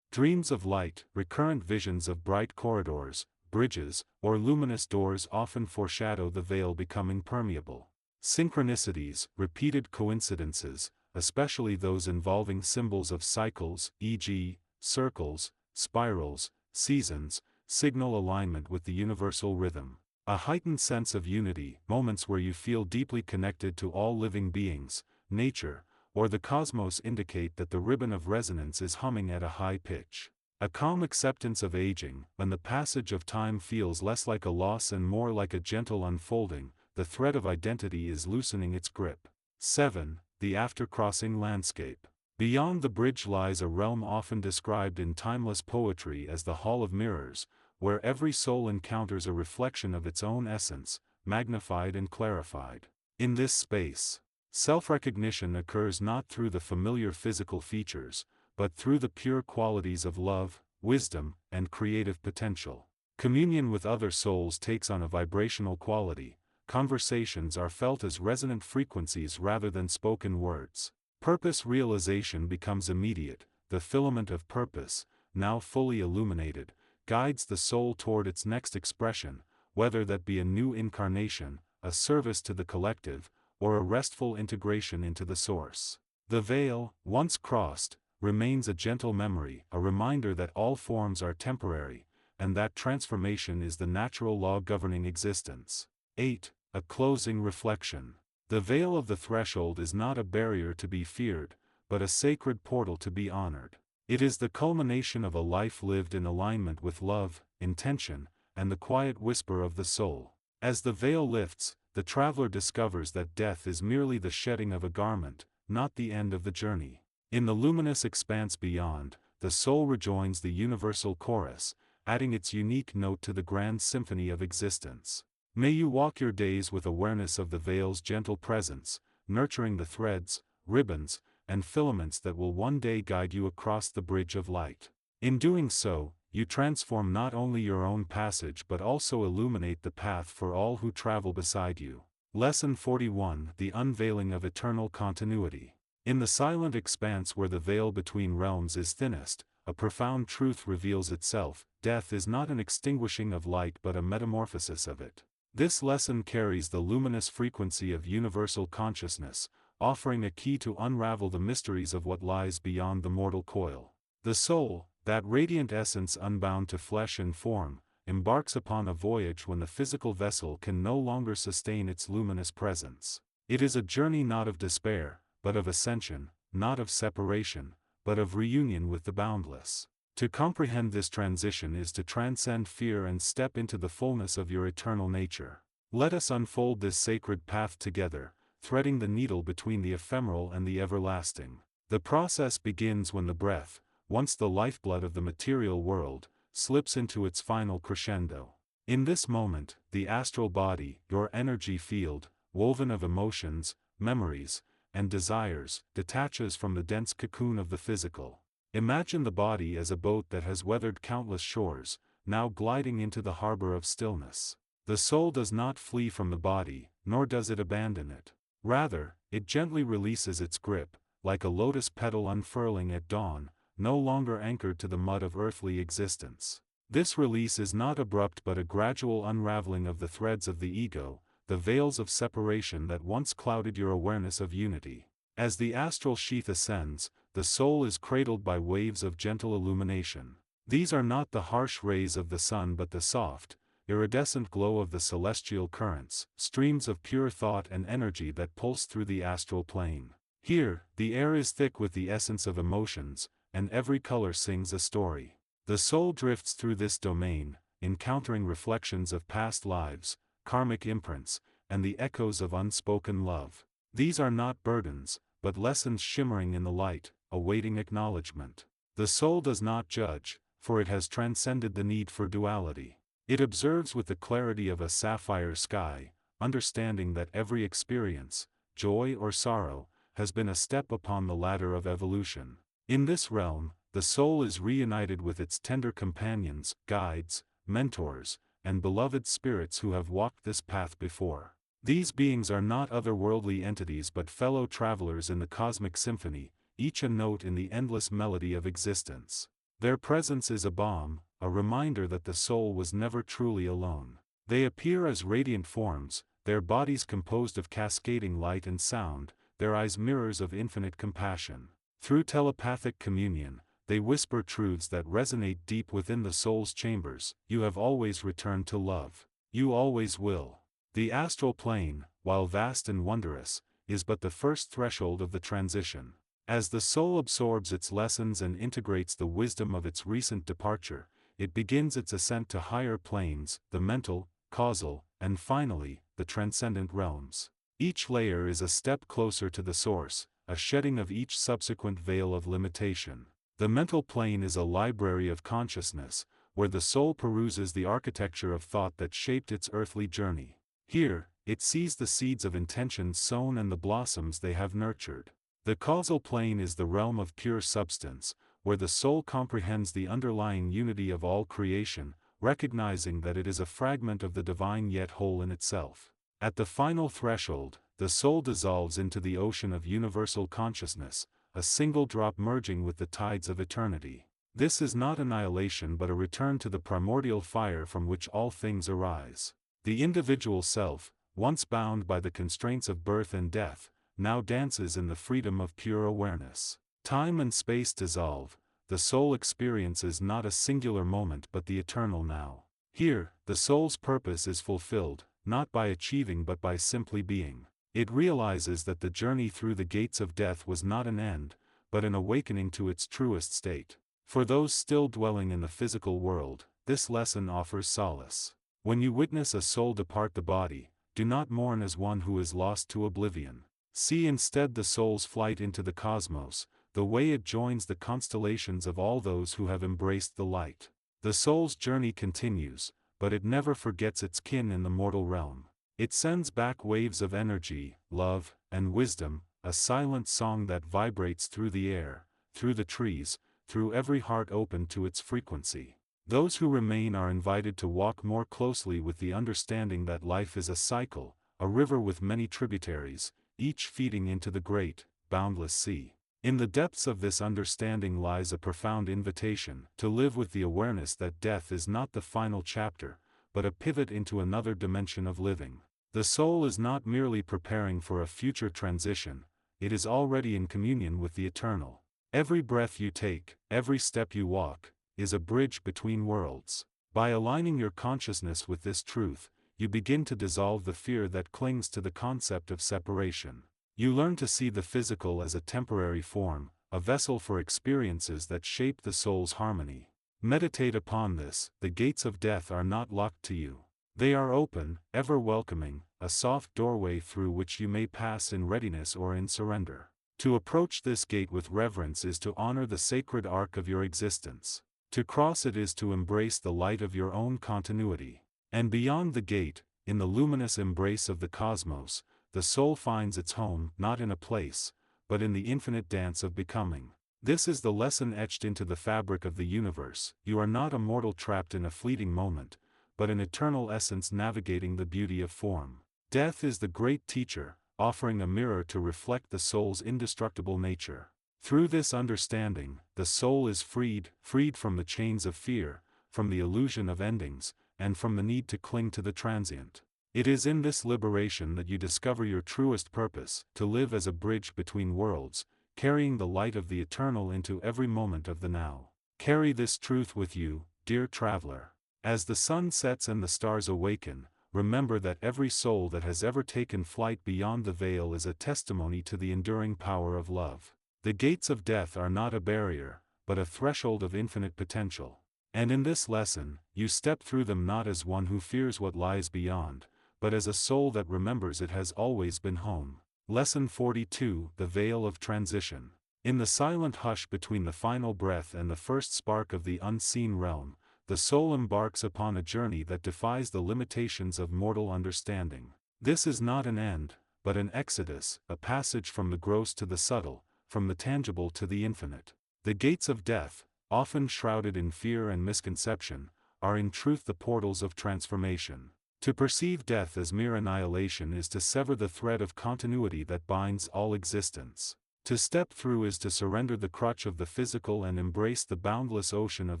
Dreams of light, recurrent visions of bright corridors, bridges, or luminous doors often foreshadow the veil becoming permeable. Synchronicities, repeated coincidences, especially those involving symbols of cycles, e.g., circles, spirals, seasons, signal alignment with the universal rhythm. A heightened sense of unity, moments where you feel deeply connected to all living beings, nature, or the cosmos indicate that the ribbon of resonance is humming at a high pitch. A calm acceptance of aging, when the passage of time feels less like a loss and more like a gentle unfolding, the thread of identity is loosening its grip. 7. The after-crossing landscape. Beyond the bridge lies a realm often described in timeless poetry as the Hall of Mirrors, where every soul encounters a reflection of its own essence, magnified and clarified. In this space, self-recognition occurs not through the familiar physical features, but through the pure qualities of love, wisdom, and creative potential. Communion with other souls takes on a vibrational quality. Conversations are felt as resonant frequencies rather than spoken words. Purpose realization becomes immediate. The filament of purpose, now fully illuminated, guides the soul toward its next expression, whether that be a new incarnation, a service to the collective, or a restful integration into the source. The veil, once crossed, remains a gentle memory, a reminder that all forms are temporary, and that transformation is the natural law governing existence. 8. A closing reflection. The veil of the threshold is not a barrier to be feared, but a sacred portal to be honored. It is the culmination of a life lived in alignment with love, intention, and the quiet whisper of the soul. As the veil lifts, the traveler discovers that death is merely the shedding of a garment, not the end of the journey. In the luminous expanse beyond, the soul rejoins the universal chorus, adding its unique note to the grand symphony of existence. May you walk your days with awareness of the veil's gentle presence, nurturing the threads, ribbons, and filaments that will one day guide you across the bridge of light. In doing so, you transform not only your own passage but also illuminate the path for all who travel beside you. Lesson 41. The unveiling of eternal continuity. In the silent expanse where the veil between realms is thinnest, a profound truth reveals itself. Death is not an extinguishing of light but a metamorphosis of it. This lesson carries the luminous frequency of universal consciousness, offering a key to unravel the mysteries of what lies beyond the mortal coil. The soul, that radiant essence unbound to flesh and form, embarks upon a voyage when the physical vessel can no longer sustain its luminous presence. It is a journey not of despair, but of ascension, not of separation, but of reunion with the boundless. To comprehend this transition is to transcend fear and step into the fullness of your eternal nature. Let us unfold this sacred path together, threading the needle between the ephemeral and the everlasting. The process begins when the breath, once the lifeblood of the material world, slips into its final crescendo. In this moment, the astral body, your energy field, woven of emotions, memories, and desires, detaches from the dense cocoon of the physical. Imagine the body as a boat that has weathered countless shores, now gliding into the harbor of stillness. The soul does not flee from the body, nor does it abandon it. Rather, it gently releases its grip, like a lotus petal unfurling at dawn, no longer anchored to the mud of earthly existence. This release is not abrupt but a gradual unraveling of the threads of the ego, the veils of separation that once clouded your awareness of unity. As the astral sheath ascends, the soul is cradled by waves of gentle illumination. These are not the harsh rays of the sun but the soft, iridescent glow of the celestial currents, streams of pure thought and energy that pulse through the astral plane. Here, the air is thick with the essence of emotions, and every color sings a story. The soul drifts through this domain, encountering reflections of past lives, karmic imprints, and the echoes of unspoken love. These are not burdens, but lessons shimmering in the light, awaiting acknowledgement. The soul does not judge, for it has transcended the need for duality. It observes with the clarity of a sapphire sky, understanding that every experience, joy or sorrow, has been a step upon the ladder of evolution. In this realm, the soul is reunited with its tender companions, guides, mentors, and beloved spirits who have walked this path before. These beings are not otherworldly entities but fellow travelers in the cosmic symphony, each a note in the endless melody of existence. Their presence is a balm, a reminder that the soul was never truly alone. They appear as radiant forms, their bodies composed of cascading light and sound, their eyes mirrors of infinite compassion. Through telepathic communion, they whisper truths that resonate deep within the soul's chambers. You have always returned to love. You always will. The astral plane, while vast and wondrous, is but the first threshold of the transition. As the soul absorbs its lessons and integrates the wisdom of its recent departure, it begins its ascent to higher planes, the mental, causal, and finally, the transcendent realms. Each layer is a step closer to the source, a shedding of each subsequent veil of limitation. The mental plane is a library of consciousness, where the soul peruses the architecture of thought that shaped its earthly journey. Here, it sees the seeds of intention sown and the blossoms they have nurtured. The causal plane is the realm of pure substance, where the soul comprehends the underlying unity of all creation, recognizing that it is a fragment of the divine yet whole in itself. At the final threshold, the soul dissolves into the ocean of universal consciousness, a single drop merging with the tides of eternity. This is not annihilation but a return to the primordial fire from which all things arise. The individual self, once bound by the constraints of birth and death, now dances in the freedom of pure awareness. Time and space dissolve, the soul experiences not a singular moment but the eternal now. Here, the soul's purpose is fulfilled, not by achieving but by simply being. It realizes that the journey through the gates of death was not an end, but an awakening to its truest state. For those still dwelling in the physical world, this lesson offers solace. When you witness a soul depart the body, do not mourn as one who is lost to oblivion. See instead the soul's flight into the cosmos, the way it joins the constellations of all those who have embraced the light. The soul's journey continues, but it never forgets its kin in the mortal realm. It sends back waves of energy, love, and wisdom, a silent song that vibrates through the air, through the trees, through every heart open to its frequency. Those who remain are invited to walk more closely with the understanding that life is a cycle, a river with many tributaries, each feeding into the great, boundless sea. In the depths of this understanding lies a profound invitation to live with the awareness that death is not the final chapter, but a pivot into another dimension of living. The soul is not merely preparing for a future transition, it is already in communion with the eternal. Every breath you take, every step you walk, is a bridge between worlds. By aligning your consciousness with this truth, you begin to dissolve the fear that clings to the concept of separation. You learn to see the physical as a temporary form, a vessel for experiences that shape the soul's harmony. Meditate upon this. The gates of death are not locked to you. They are open, ever welcoming, a soft doorway through which you may pass in readiness or in surrender. To approach this gate with reverence is to honor the sacred arc of your existence. To cross it is to embrace the light of your own continuity. And beyond the gate, in the luminous embrace of the cosmos, the soul finds its home not in a place, but in the infinite dance of becoming. This is the lesson etched into the fabric of the universe. You are not a mortal trapped in a fleeting moment, but an eternal essence navigating the beauty of form. Death is the great teacher, offering a mirror to reflect the soul's indestructible nature. Through this understanding, the soul is freed from the chains of fear, from the illusion of endings, and from the need to cling to the transient. It is in this liberation that you discover your truest purpose, to live as a bridge between worlds, carrying the light of the eternal into every moment of the now. Carry this truth with you, dear traveler. As the sun sets and the stars awaken, remember that every soul that has ever taken flight beyond the veil is a testimony to the enduring power of love. The gates of death are not a barrier, but a threshold of infinite potential. And in this lesson, you step through them not as one who fears what lies beyond, but as a soul that remembers it has always been home. Lesson 42: The Veil of Transition. In the silent hush between the final breath and the first spark of the unseen realm, the soul embarks upon a journey that defies the limitations of mortal understanding. This is not an end, but an exodus, a passage from the gross to the subtle, from the tangible to the infinite. The gates of death, often shrouded in fear and misconception, are in truth the portals of transformation. To perceive death as mere annihilation is to sever the thread of continuity that binds all existence. To step through is to surrender the crutch of the physical and embrace the boundless ocean of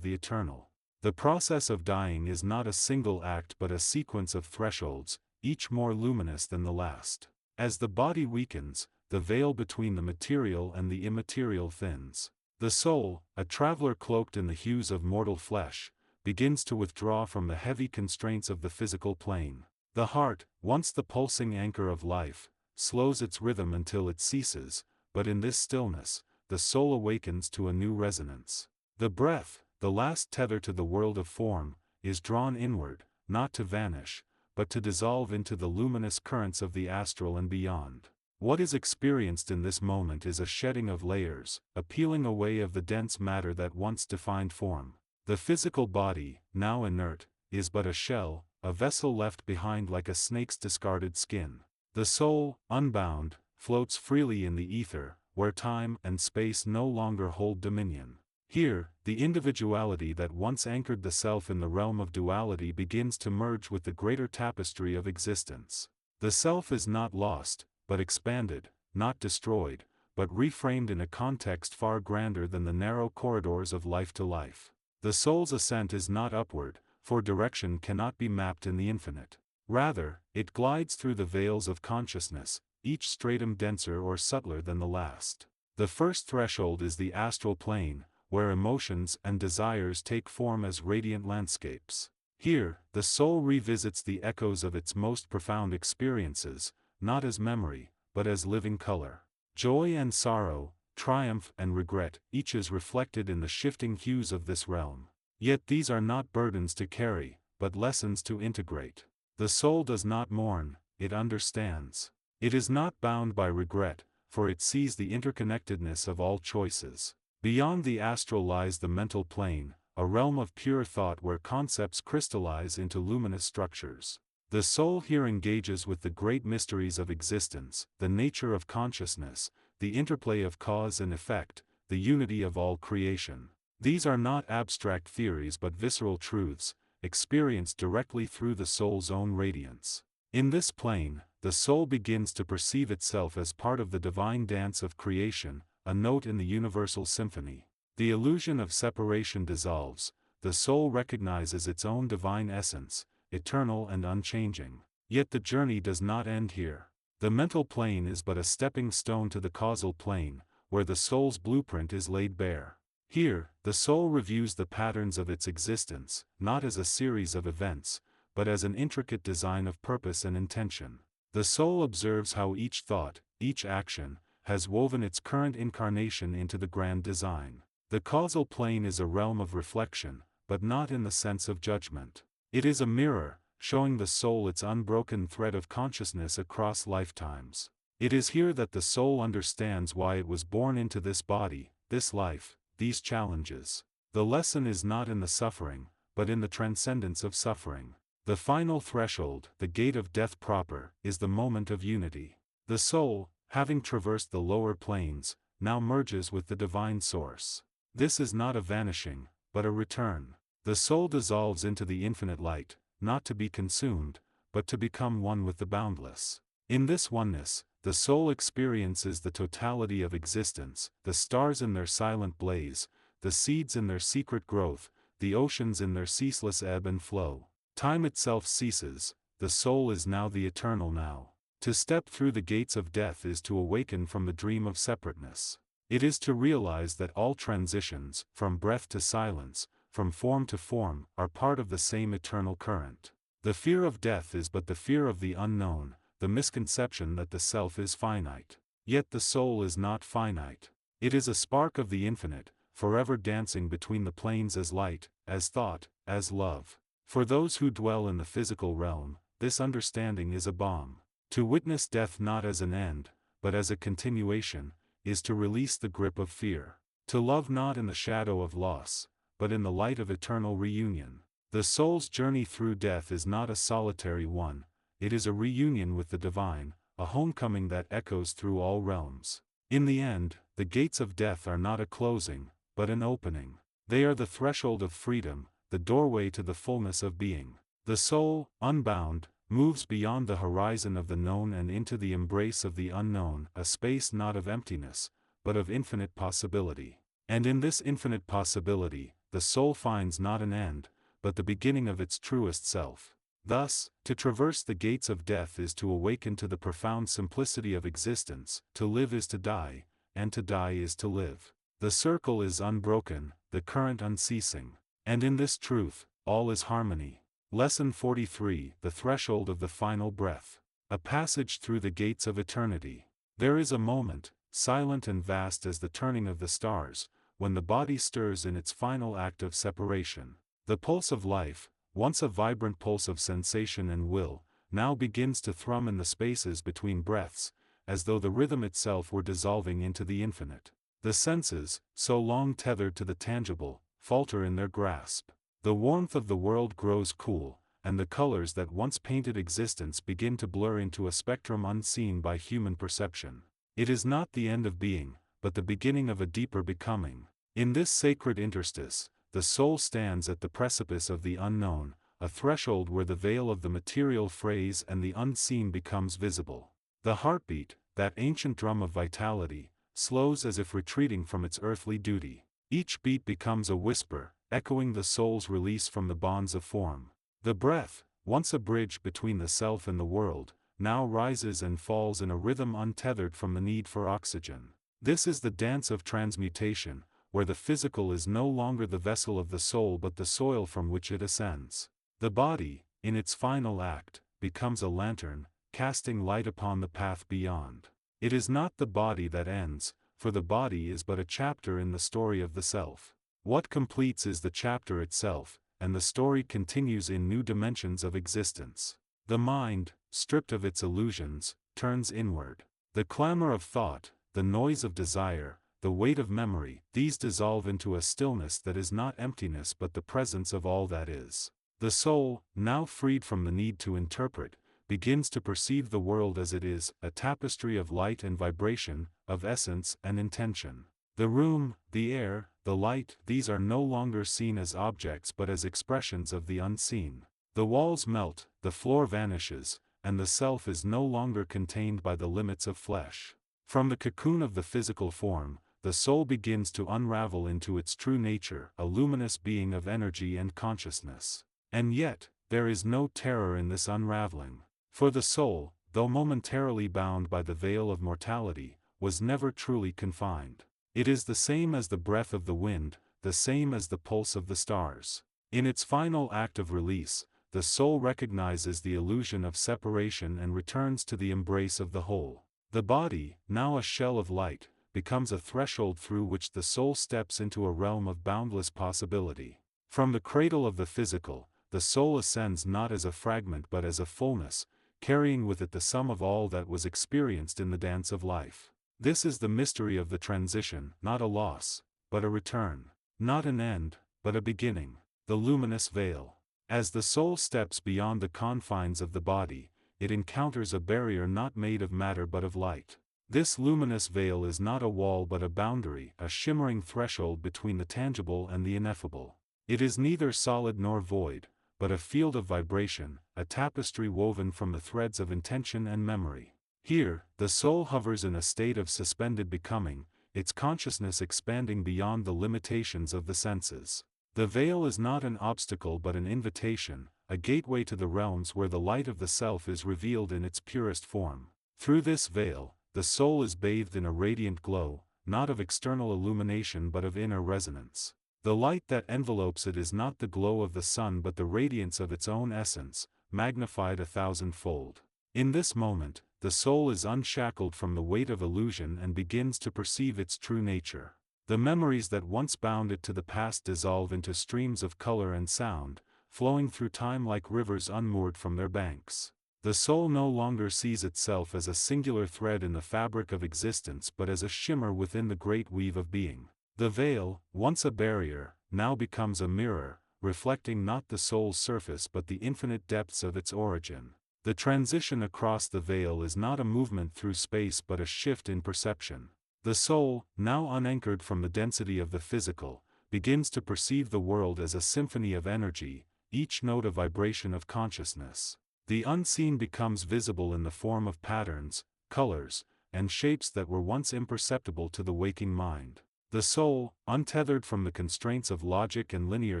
the eternal. The process of dying is not a single act but a sequence of thresholds, each more luminous than the last. As the body weakens, the veil between the material and the immaterial thins. The soul, a traveler cloaked in the hues of mortal flesh, begins to withdraw from the heavy constraints of the physical plane. The heart, once the pulsing anchor of life, slows its rhythm until it ceases, but in this stillness, the soul awakens to a new resonance. The breath, the last tether to the world of form, is drawn inward, not to vanish, but to dissolve into the luminous currents of the astral and beyond. What is experienced in this moment is a shedding of layers, a peeling away of the dense matter that once defined form. The physical body, now inert, is but a shell, a vessel left behind like a snake's discarded skin. The soul, unbound, floats freely in the ether, where time and space no longer hold dominion. Here, the individuality that once anchored the self in the realm of duality begins to merge with the greater tapestry of existence. The self is not lost, but expanded, not destroyed, but reframed in a context far grander than the narrow corridors of life to life. The soul's ascent is not upward, for direction cannot be mapped in the infinite. Rather, it glides through the veils of consciousness, each stratum denser or subtler than the last. The first threshold is the astral plane, where emotions and desires take form as radiant landscapes. Here, the soul revisits the echoes of its most profound experiences, not as memory, but as living color. Joy and sorrow, triumph and regret, each is reflected in the shifting hues of this realm. Yet these are not burdens to carry, but lessons to integrate. The soul does not mourn, it understands. It is not bound by regret, for it sees the interconnectedness of all choices. Beyond the astral lies the mental plane, a realm of pure thought where concepts crystallize into luminous structures. The soul here engages with the great mysteries of existence, the nature of consciousness, the interplay of cause and effect, the unity of all creation. These are not abstract theories but visceral truths, experienced directly through the soul's own radiance. In this plane, the soul begins to perceive itself as part of the divine dance of creation, a note in the universal symphony. The illusion of separation dissolves, the soul recognizes its own divine essence, eternal and unchanging. Yet the journey does not end here. The mental plane is but a stepping stone to the causal plane, where the soul's blueprint is laid bare. Here, the soul reviews the patterns of its existence, not as a series of events, but as an intricate design of purpose and intention. The soul observes how each thought, each action, has woven its current incarnation into the grand design. The causal plane is a realm of reflection, but not in the sense of judgment. It is a mirror, showing the soul its unbroken thread of consciousness across lifetimes. It is here that the soul understands why it was born into this body, this life, these challenges. The lesson is not in the suffering, but in the transcendence of suffering. The final threshold, the gate of death proper, is the moment of unity. The soul, having traversed the lower planes, now merges with the divine source. This is not a vanishing, but a return. The soul dissolves into the infinite light, not to be consumed, but to become one with the boundless. In this oneness, the soul experiences the totality of existence, the stars in their silent blaze, the seeds in their secret growth, the oceans in their ceaseless ebb and flow. Time itself ceases, the soul is now the eternal now. To step through the gates of death is to awaken from the dream of separateness. It is to realize that all transitions, from breath to silence, from form to form, are part of the same eternal current. The fear of death is but the fear of the unknown, the misconception that the self is finite. Yet the soul is not finite. It is a spark of the infinite, forever dancing between the planes as light, as thought, as love. For those who dwell in the physical realm, this understanding is a balm. To witness death not as an end, but as a continuation, is to release the grip of fear. To love not in the shadow of loss, but in the light of eternal reunion. The soul's journey through death is not a solitary one, it is a reunion with the divine, a homecoming that echoes through all realms. In the end, the gates of death are not a closing, but an opening. They are the threshold of freedom, the doorway to the fullness of being. The soul, unbound, moves beyond the horizon of the known and into the embrace of the unknown, a space not of emptiness, but of infinite possibility. And in this infinite possibility, the soul finds not an end, but the beginning of its truest self. Thus, to traverse the gates of death is to awaken to the profound simplicity of existence, to live is to die, and to die is to live. The circle is unbroken, the current unceasing. And in this truth, all is harmony. Lesson 43: The Threshold of the Final Breath. A passage through the gates of eternity. There is a moment, silent and vast as the turning of the stars, when the body stirs in its final act of separation. The pulse of life, once a vibrant pulse of sensation and will, now begins to thrum in the spaces between breaths, as though the rhythm itself were dissolving into the infinite. The senses, so long tethered to the tangible, falter in their grasp. The warmth of the world grows cool, and the colors that once painted existence begin to blur into a spectrum unseen by human perception. It is not the end of being, but the beginning of a deeper becoming. In this sacred interstice, the soul stands at the precipice of the unknown, a threshold where the veil of the material frays and the unseen becomes visible. The heartbeat, that ancient drum of vitality, slows as if retreating from its earthly duty. Each beat becomes a whisper, echoing the soul's release from the bonds of form. The breath, once a bridge between the self and the world, now rises and falls in a rhythm untethered from the need for oxygen. This is the dance of transmutation, where the physical is no longer the vessel of the soul but the soil from which it ascends. The body, in its final act, becomes a lantern, casting light upon the path beyond. It is not the body that ends, for the body is but a chapter in the story of the self. What completes is the chapter itself, and the story continues in new dimensions of existence. The mind, stripped of its illusions, turns inward. The clamor of thought, the noise of desire, the weight of memory, these dissolve into a stillness that is not emptiness but the presence of all that is. The soul, now freed from the need to interpret, begins to perceive the world as it is, a tapestry of light and vibration, of essence and intention. The room, the air, the light, these are no longer seen as objects but as expressions of the unseen. The walls melt, the floor vanishes, and the self is no longer contained by the limits of flesh. From the cocoon of the physical form, the soul begins to unravel into its true nature, a luminous being of energy and consciousness. And yet, there is no terror in this unraveling. For the soul, though momentarily bound by the veil of mortality, was never truly confined. It is the same as the breath of the wind, the same as the pulse of the stars. In its final act of release, the soul recognizes the illusion of separation and returns to the embrace of the whole. The body, now a shell of light, becomes a threshold through which the soul steps into a realm of boundless possibility. From the cradle of the physical, the soul ascends not as a fragment but as a fullness, carrying with it the sum of all that was experienced in the dance of life. This is the mystery of the transition, not a loss, but a return, not an end, but a beginning, the luminous veil. As the soul steps beyond the confines of the body, it encounters a barrier not made of matter but of light. This luminous veil is not a wall but a boundary, a shimmering threshold between the tangible and the ineffable. It is neither solid nor void, but a field of vibration, a tapestry woven from the threads of intention and memory. Here, the soul hovers in a state of suspended becoming, its consciousness expanding beyond the limitations of the senses. The veil is not an obstacle but an invitation, a gateway to the realms where the light of the self is revealed in its purest form. Through this veil, the soul is bathed in a radiant glow, not of external illumination but of inner resonance. The light that envelopes it is not the glow of the sun but the radiance of its own essence, magnified 1,000-fold. In this moment, the soul is unshackled from the weight of illusion and begins to perceive its true nature. The memories that once bound it to the past dissolve into streams of color and sound, flowing through time like rivers unmoored from their banks. The soul no longer sees itself as a singular thread in the fabric of existence but as a shimmer within the great weave of being. The veil, once a barrier, now becomes a mirror, reflecting not the soul's surface but the infinite depths of its origin. The transition across the veil is not a movement through space but a shift in perception. The soul, now unanchored from the density of the physical, begins to perceive the world as a symphony of energy, each note a vibration of consciousness. The unseen becomes visible in the form of patterns, colors, and shapes that were once imperceptible to the waking mind. The soul, untethered from the constraints of logic and linear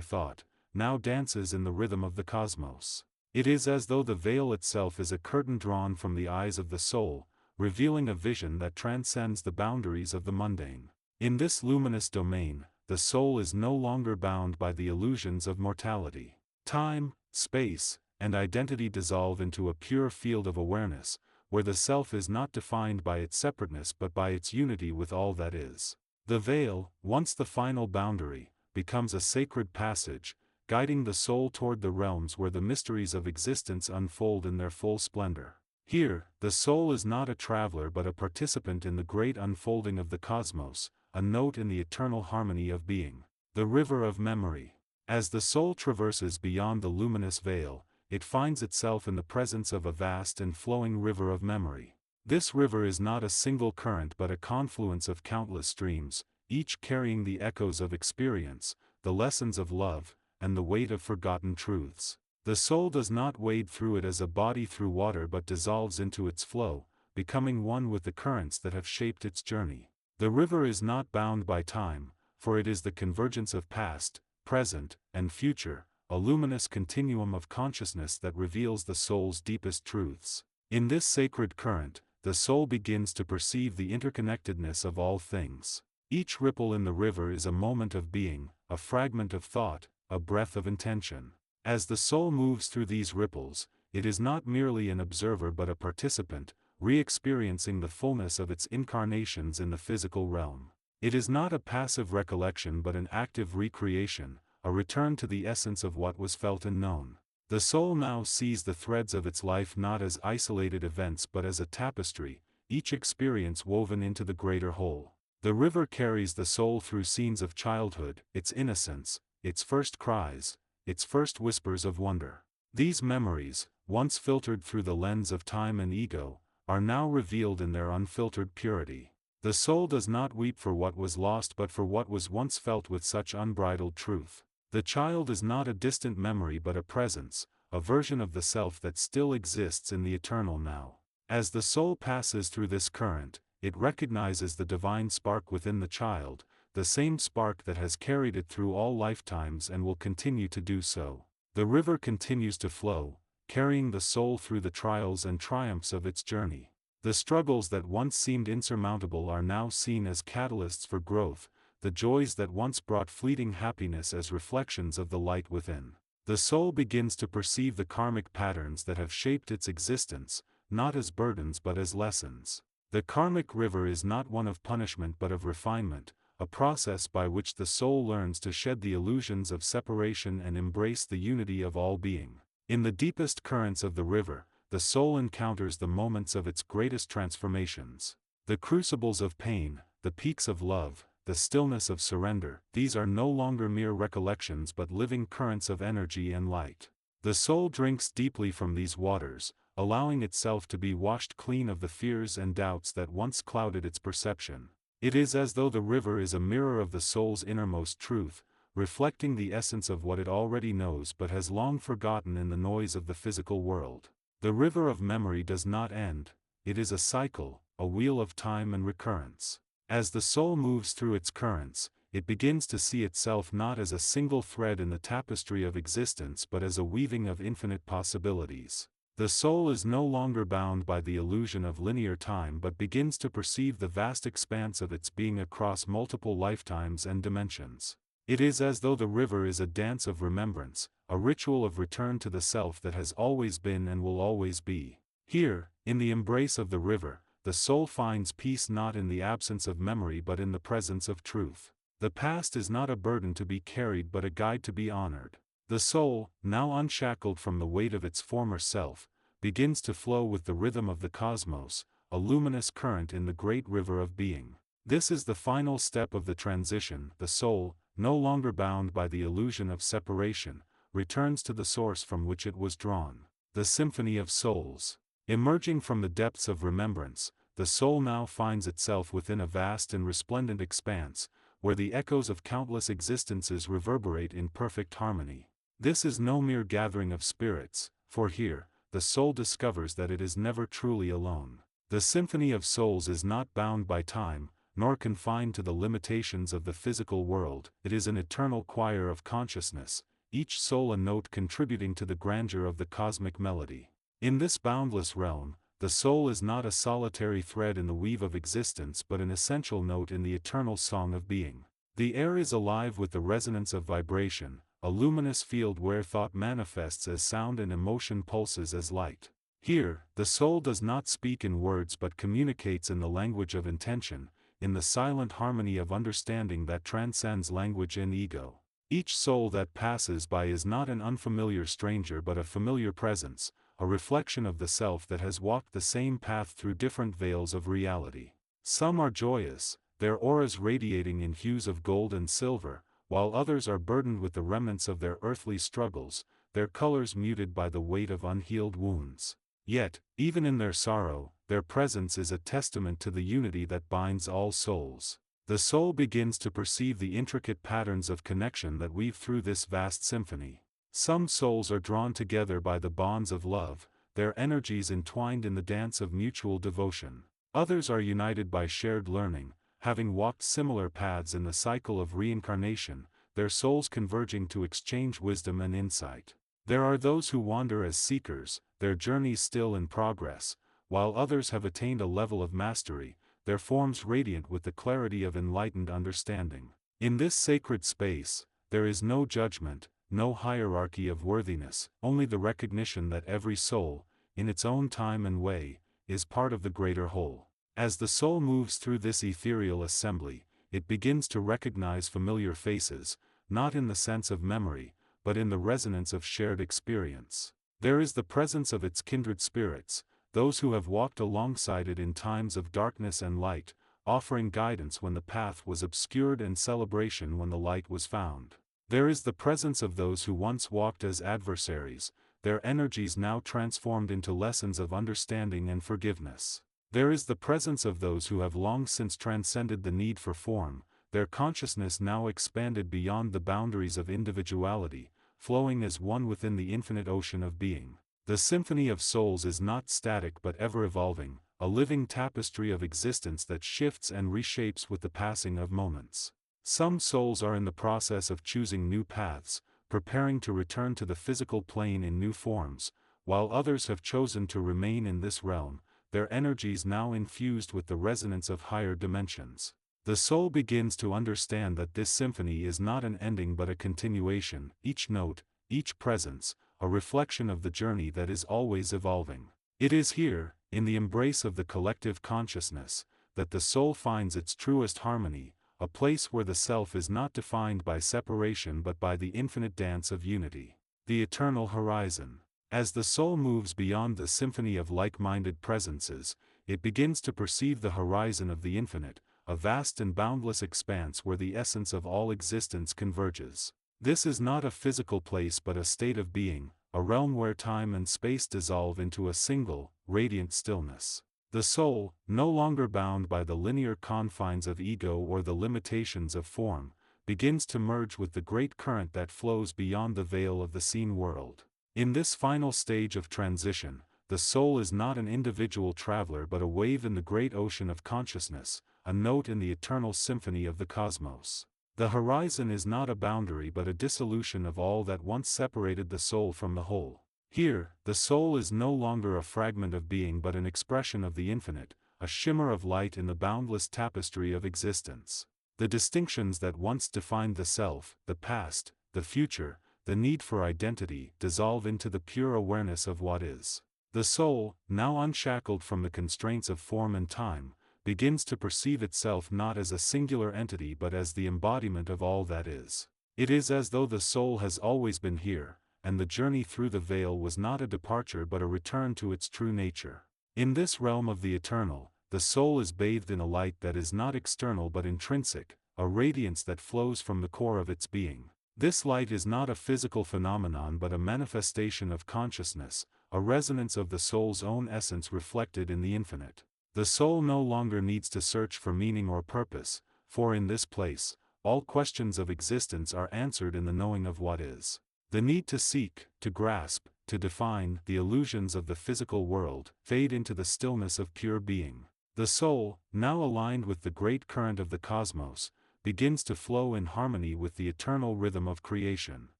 thought, now dances in the rhythm of the cosmos. It is as though the veil itself is a curtain drawn from the eyes of the soul, revealing a vision that transcends the boundaries of the mundane. In this luminous domain, the soul is no longer bound by the illusions of mortality. Time, space, and identity dissolve into a pure field of awareness, where the self is not defined by its separateness but by its unity with all that is. The veil, once the final boundary, becomes a sacred passage, guiding the soul toward the realms where the mysteries of existence unfold in their full splendor. Here, the soul is not a traveler but a participant in the great unfolding of the cosmos, a note in the eternal harmony of being. The river of memory. As the soul traverses beyond the luminous veil, it finds itself in the presence of a vast and flowing river of memory. This river is not a single current but a confluence of countless streams, each carrying the echoes of experience, the lessons of love, and the weight of forgotten truths. The soul does not wade through it as a body through water but dissolves into its flow, becoming one with the currents that have shaped its journey. The river is not bound by time, for it is the convergence of past, present, and future, a luminous continuum of consciousness that reveals the soul's deepest truths. In this sacred current, the soul begins to perceive the interconnectedness of all things. Each ripple in the river is a moment of being, a fragment of thought, a breath of intention. As the soul moves through these ripples, it is not merely an observer but a participant, re-experiencing the fullness of its incarnations in the physical realm. It is not a passive recollection but an active recreation, a return to the essence of what was felt and known. The soul now sees the threads of its life not as isolated events but as a tapestry, each experience woven into the greater whole. The river carries the soul through scenes of childhood, its innocence, its first cries, its first whispers of wonder. These memories, once filtered through the lens of time and ego, are now revealed in their unfiltered purity. The soul does not weep for what was lost but for what was once felt with such unbridled truth. The child is not a distant memory but a presence, a version of the self that still exists in the eternal now. As the soul passes through this current, it recognizes the divine spark within the child, the same spark that has carried it through all lifetimes and will continue to do so. The river continues to flow, carrying the soul through the trials and triumphs of its journey. The struggles that once seemed insurmountable are now seen as catalysts for growth, the joys that once brought fleeting happiness as reflections of the light within. The soul begins to perceive the karmic patterns that have shaped its existence, not as burdens but as lessons. The karmic river is not one of punishment but of refinement, a process by which the soul learns to shed the illusions of separation and embrace the unity of all being. In the deepest currents of the river, the soul encounters the moments of its greatest transformations. The crucibles of pain, the peaks of love, the stillness of surrender, these are no longer mere recollections but living currents of energy and light. The soul drinks deeply from these waters, allowing itself to be washed clean of the fears and doubts that once clouded its perception. It is as though the river is a mirror of the soul's innermost truth, reflecting the essence of what it already knows but has long forgotten in the noise of the physical world. The river of memory does not end, it is a cycle, a wheel of time and recurrence. As the soul moves through its currents, it begins to see itself not as a single thread in the tapestry of existence but as a weaving of infinite possibilities. The soul is no longer bound by the illusion of linear time but begins to perceive the vast expanse of its being across multiple lifetimes and dimensions. It is as though the river is a dance of remembrance, a ritual of return to the self that has always been and will always be. Here, in the embrace of the river, the soul finds peace not in the absence of memory but in the presence of truth. The past is not a burden to be carried but a guide to be honored. The soul, now unshackled from the weight of its former self, begins to flow with the rhythm of the cosmos, a luminous current in the great river of being. This is the final step of the transition. The soul, no longer bound by the illusion of separation, returns to the source from which it was drawn. The symphony of souls. Emerging from the depths of remembrance, the soul now finds itself within a vast and resplendent expanse, where the echoes of countless existences reverberate in perfect harmony. This is no mere gathering of spirits, for here, the soul discovers that it is never truly alone. The symphony of souls is not bound by time, nor confined to the limitations of the physical world. It is an eternal choir of consciousness, each soul a note contributing to the grandeur of the cosmic melody. In this boundless realm, the soul is not a solitary thread in the weave of existence but an essential note in the eternal song of being. The air is alive with the resonance of vibration, a luminous field where thought manifests as sound and emotion pulses as light. Here, the soul does not speak in words but communicates in the language of intention, in the silent harmony of understanding that transcends language and ego. Each soul that passes by is not an unfamiliar stranger but a familiar presence, a reflection of the self that has walked the same path through different veils of reality. Some are joyous, their auras radiating in hues of gold and silver, while others are burdened with the remnants of their earthly struggles, their colors muted by the weight of unhealed wounds. Yet, even in their sorrow, their presence is a testament to the unity that binds all souls. The soul begins to perceive the intricate patterns of connection that weave through this vast symphony. Some souls are drawn together by the bonds of love, their energies entwined in the dance of mutual devotion. Others are united by shared learning, having walked similar paths in the cycle of reincarnation, their souls converging to exchange wisdom and insight. There are those who wander as seekers, their journeys still in progress, while others have attained a level of mastery, their forms radiant with the clarity of enlightened understanding. In this sacred space, there is no judgment, no hierarchy of worthiness, only the recognition that every soul, in its own time and way, is part of the greater whole. As the soul moves through this ethereal assembly, it begins to recognize familiar faces, not in the sense of memory, but in the resonance of shared experience. There is the presence of its kindred spirits, those who have walked alongside it in times of darkness and light, offering guidance when the path was obscured and celebration when the light was found. There is the presence of those who once walked as adversaries, their energies now transformed into lessons of understanding and forgiveness. There is the presence of those who have long since transcended the need for form, their consciousness now expanded beyond the boundaries of individuality, flowing as one within the infinite ocean of being. The symphony of souls is not static but ever-evolving, a living tapestry of existence that shifts and reshapes with the passing of moments. Some souls are in the process of choosing new paths, preparing to return to the physical plane in new forms, while others have chosen to remain in this realm, their energies now infused with the resonance of higher dimensions. The soul begins to understand that this symphony is not an ending but a continuation, each note, each presence, a reflection of the journey that is always evolving. It is here, in the embrace of the collective consciousness, that the soul finds its truest harmony, a place where the self is not defined by separation but by the infinite dance of unity. The eternal horizon. As the soul moves beyond the symphony of like-minded presences, it begins to perceive the horizon of the infinite, a vast and boundless expanse where the essence of all existence converges. This is not a physical place but a state of being, a realm where time and space dissolve into a single, radiant stillness. The soul, no longer bound by the linear confines of ego or the limitations of form, begins to merge with the great current that flows beyond the veil of the seen world. In this final stage of transition, the soul is not an individual traveler but a wave in the great ocean of consciousness, a note in the eternal symphony of the cosmos. The horizon is not a boundary but a dissolution of all that once separated the soul from the whole. Here, the soul is no longer a fragment of being but an expression of the infinite, a shimmer of light in the boundless tapestry of existence. The distinctions that once defined the self, the past, the future, the need for identity, dissolve into the pure awareness of what is. The soul, now unshackled from the constraints of form and time, begins to perceive itself not as a singular entity but as the embodiment of all that is. It is as though the soul has always been here, and the journey through the veil was not a departure but a return to its true nature. In this realm of the eternal, the soul is bathed in a light that is not external but intrinsic, a radiance that flows from the core of its being. This light is not a physical phenomenon but a manifestation of consciousness, a resonance of the soul's own essence reflected in the infinite. The soul no longer needs to search for meaning or purpose, for in this place, all questions of existence are answered in the knowing of what is. The need to seek, to grasp, to define the illusions of the physical world fade into the stillness of pure being. The soul, now aligned with the great current of the cosmos, begins to flow in harmony with the eternal rhythm of creation.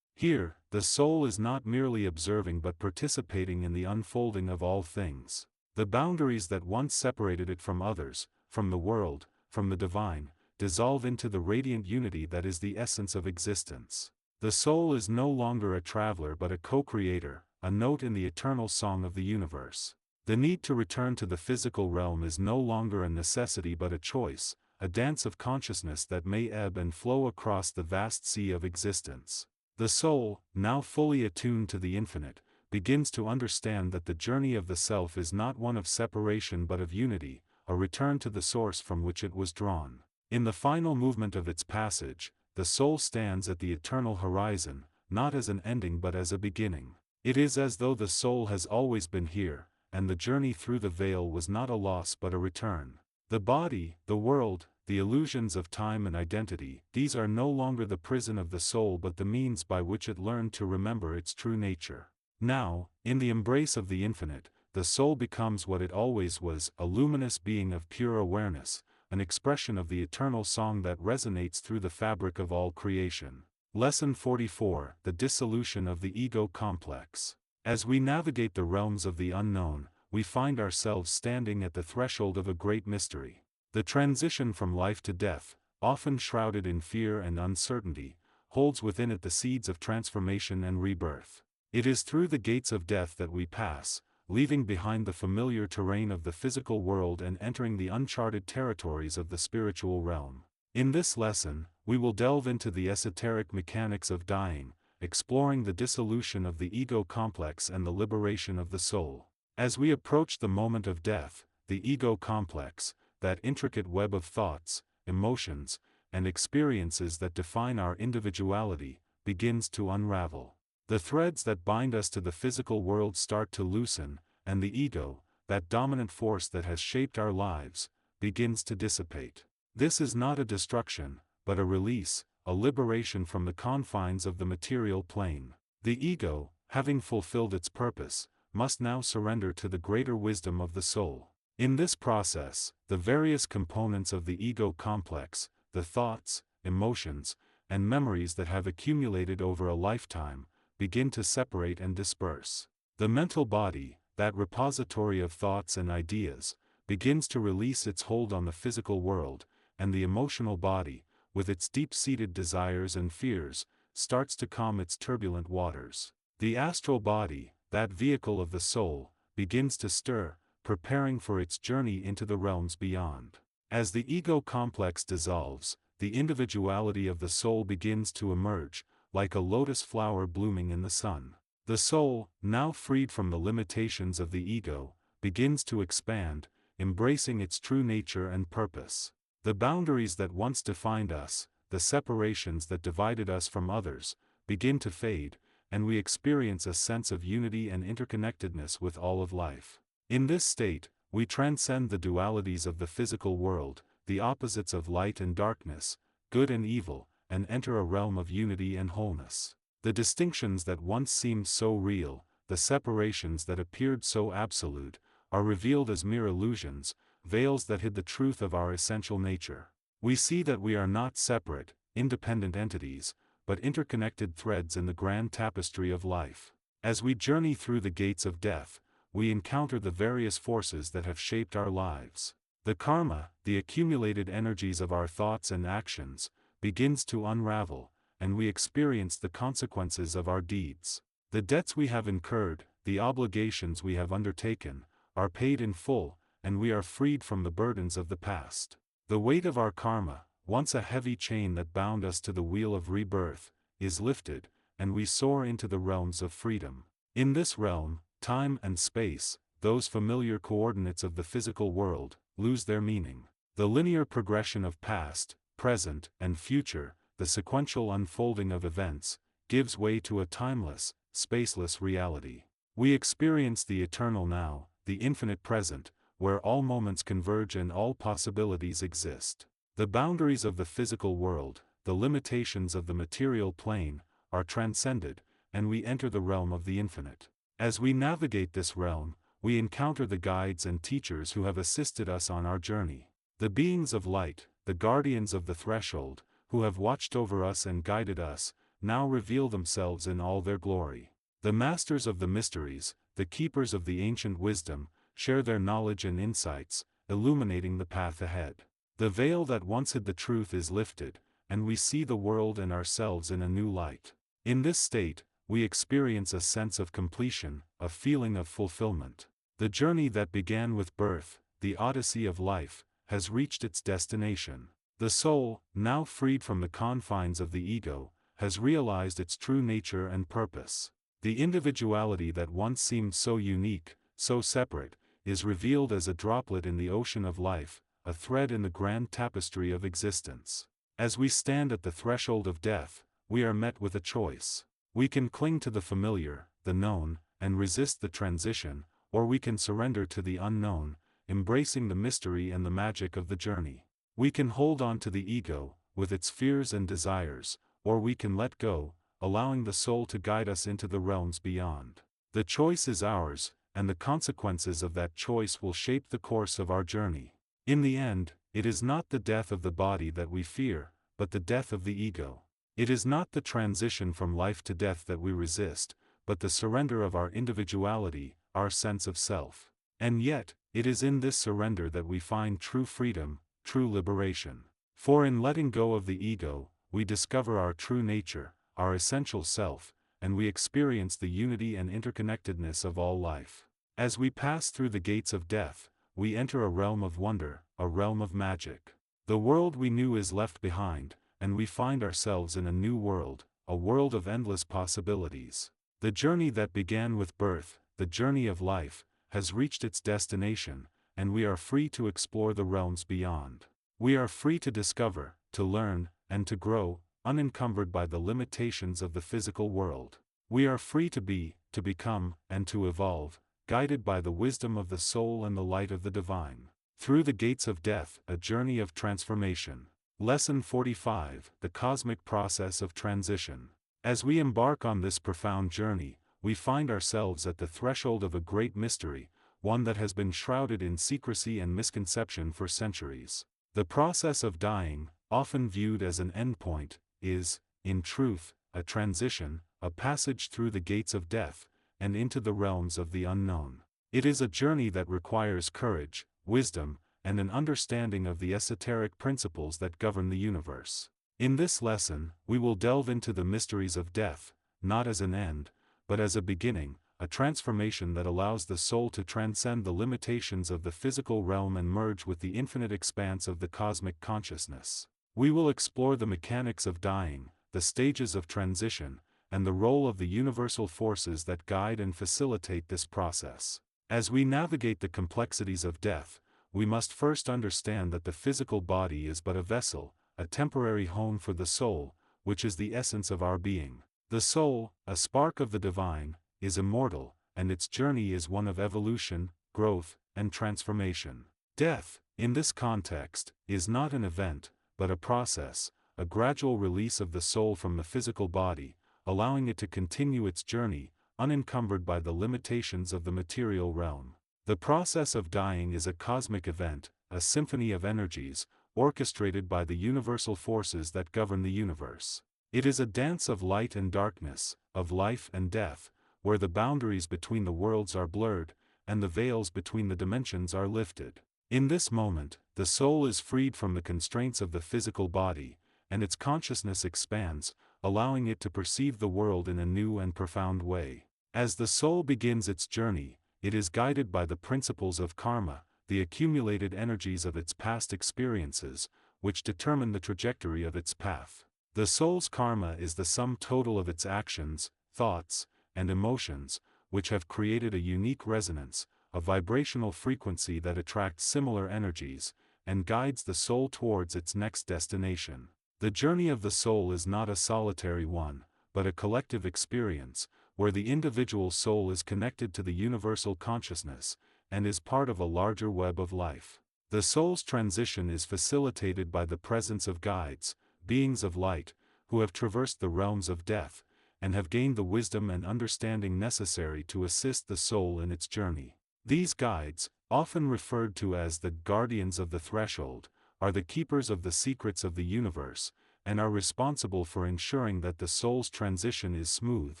Here, the soul is not merely observing but participating in the unfolding of all things. The boundaries that once separated it from others, from the world, from the divine, dissolve into the radiant unity that is the essence of existence. The soul is no longer a traveler but a co-creator, a note in the eternal song of the universe. The need to return to the physical realm is no longer a necessity but a choice, a dance of consciousness that may ebb and flow across the vast sea of existence. The soul, now fully attuned to the infinite, begins to understand that the journey of the self is not one of separation but of unity, a return to the source from which it was drawn. In the final movement of its passage, the soul stands at the eternal horizon, not as an ending but as a beginning. It is as though the soul has always been here, and the journey through the veil was not a loss but a return. The body, the world, the illusions of time and identity, these are no longer the prison of the soul but the means by which it learned to remember its true nature. Now, in the embrace of the infinite, the soul becomes what it always was, a luminous being of pure awareness, an expression of the eternal song that resonates through the fabric of all creation. Lesson 44: The Dissolution of the Ego Complex. As we navigate the realms of the unknown, we find ourselves standing at the threshold of a great mystery. The transition from life to death, often shrouded in fear and uncertainty, holds within it the seeds of transformation and rebirth. It is through the gates of death that we pass, leaving behind the familiar terrain of the physical world and entering the uncharted territories of the spiritual realm. In this lesson, we will delve into the esoteric mechanics of dying, exploring the dissolution of the ego complex and the liberation of the soul. As we approach the moment of death, the ego complex, that intricate web of thoughts, emotions, and experiences that define our individuality, begins to unravel. The threads that bind us to the physical world start to loosen, and the ego, that dominant force that has shaped our lives, begins to dissipate. This is not a destruction, but a release, a liberation from the confines of the material plane. The ego, having fulfilled its purpose, must now surrender to the greater wisdom of the soul. In this process, the various components of the ego complex, the thoughts, emotions, and memories that have accumulated over a lifetime, begin to separate and disperse. The mental body, that repository of thoughts and ideas, begins to release its hold on the physical world, and the emotional body, with its deep-seated desires and fears, starts to calm its turbulent waters. The astral body, that vehicle of the soul, begins to stir, preparing for its journey into the realms beyond. As the ego complex dissolves, the individuality of the soul begins to emerge, like a lotus flower blooming in the sun. The soul, now freed from the limitations of the ego, begins to expand, embracing its true nature and purpose. The boundaries that once defined us, the separations that divided us from others, begin to fade, and we experience a sense of unity and interconnectedness with all of life. In this state, we transcend the dualities of the physical world, the opposites of light and darkness, good and evil, and enter a realm of unity and wholeness. The distinctions that once seemed so real, the separations that appeared so absolute, are revealed as mere illusions, veils that hid the truth of our essential nature. We see that we are not separate, independent entities, but interconnected threads in the grand tapestry of life. As we journey through the gates of death, we encounter the various forces that have shaped our lives. The karma, the accumulated energies of our thoughts and actions, begins to unravel, and we experience the consequences of our deeds. The debts we have incurred, the obligations we have undertaken, are paid in full, and we are freed from the burdens of the past. The weight of our karma, once a heavy chain that bound us to the wheel of rebirth, is lifted, and we soar into the realms of freedom. In this realm, time and space, those familiar coordinates of the physical world, lose their meaning. The linear progression of past, present, and future, the sequential unfolding of events, gives way to a timeless, spaceless reality. We experience the eternal now, the infinite present, where all moments converge and all possibilities exist. The boundaries of the physical world, the limitations of the material plane, are transcended, and we enter the realm of the infinite. As we navigate this realm, we encounter the guides and teachers who have assisted us on our journey. The beings of light, the guardians of the threshold, who have watched over us and guided us, now reveal themselves in all their glory. The masters of the mysteries, the keepers of the ancient wisdom, share their knowledge and insights, illuminating the path ahead. The veil that once hid the truth is lifted, and we see the world and ourselves in a new light. In this state, we experience a sense of completion, a feeling of fulfillment. The journey that began with birth, the odyssey of life, has reached its destination. The soul, now freed from the confines of the ego, has realized its true nature and purpose. The individuality that once seemed so unique, so separate, is revealed as a droplet in the ocean of life, a thread in the grand tapestry of existence. As we stand at the threshold of death, we are met with a choice. We can cling to the familiar, the known, and resist the transition, or we can surrender to the unknown, embracing the mystery and the magic of the journey. We can hold on to the ego, with its fears and desires, or we can let go, allowing the soul to guide us into the realms beyond. The choice is ours, and the consequences of that choice will shape the course of our journey. In the end, it is not the death of the body that we fear, but the death of the ego. It is not the transition from life to death that we resist, but the surrender of our individuality, our sense of self. And yet, it is in this surrender that we find true freedom, true liberation. For in letting go of the ego, we discover our true nature, our essential self, and we experience the unity and interconnectedness of all life. As we pass through the gates of death, we enter a realm of wonder, a realm of magic. The world we knew is left behind, and we find ourselves in a new world, a world of endless possibilities. The journey that began with birth, the journey of life, has reached its destination, and we are free to explore the realms beyond. We are free to discover, to learn, and to grow, unencumbered by the limitations of the physical world. We are free to be, to become, and to evolve, guided by the wisdom of the soul and the light of the divine. Through the gates of death, a journey of transformation. Lesson 45: The cosmic process of transition. As we embark on this profound journey, we find ourselves at the threshold of a great mystery, one that has been shrouded in secrecy and misconception for centuries. The process of dying, often viewed as an endpoint, is, in truth, a transition, a passage through the gates of death, and into the realms of the unknown. It is a journey that requires courage, wisdom, and an understanding of the esoteric principles that govern the universe. In this lesson, we will delve into the mysteries of death, not as an end, but as a beginning, a transformation that allows the soul to transcend the limitations of the physical realm and merge with the infinite expanse of the cosmic consciousness. We will explore the mechanics of dying, the stages of transition, and the role of the universal forces that guide and facilitate this process. As we navigate the complexities of death, we must first understand that the physical body is but a vessel, a temporary home for the soul, which is the essence of our being. The soul, a spark of the divine, is immortal, and its journey is one of evolution, growth, and transformation. Death, in this context, is not an event, but a process, a gradual release of the soul from the physical body, allowing it to continue its journey, unencumbered by the limitations of the material realm. The process of dying is a cosmic event, a symphony of energies, orchestrated by the universal forces that govern the universe. It is a dance of light and darkness, of life and death, where the boundaries between the worlds are blurred, and the veils between the dimensions are lifted. In this moment, the soul is freed from the constraints of the physical body, and its consciousness expands, allowing it to perceive the world in a new and profound way. As the soul begins its journey, it is guided by the principles of karma, the accumulated energies of its past experiences, which determine the trajectory of its path. The soul's karma is the sum total of its actions, thoughts, and emotions, which have created a unique resonance, a vibrational frequency that attracts similar energies, and guides the soul towards its next destination. The journey of the soul is not a solitary one, but a collective experience, where the individual soul is connected to the universal consciousness, and is part of a larger web of life. The soul's transition is facilitated by the presence of guides, beings of light, who have traversed the realms of death, and have gained the wisdom and understanding necessary to assist the soul in its journey. These guides, often referred to as the guardians of the threshold, are the keepers of the secrets of the universe, and are responsible for ensuring that the soul's transition is smooth,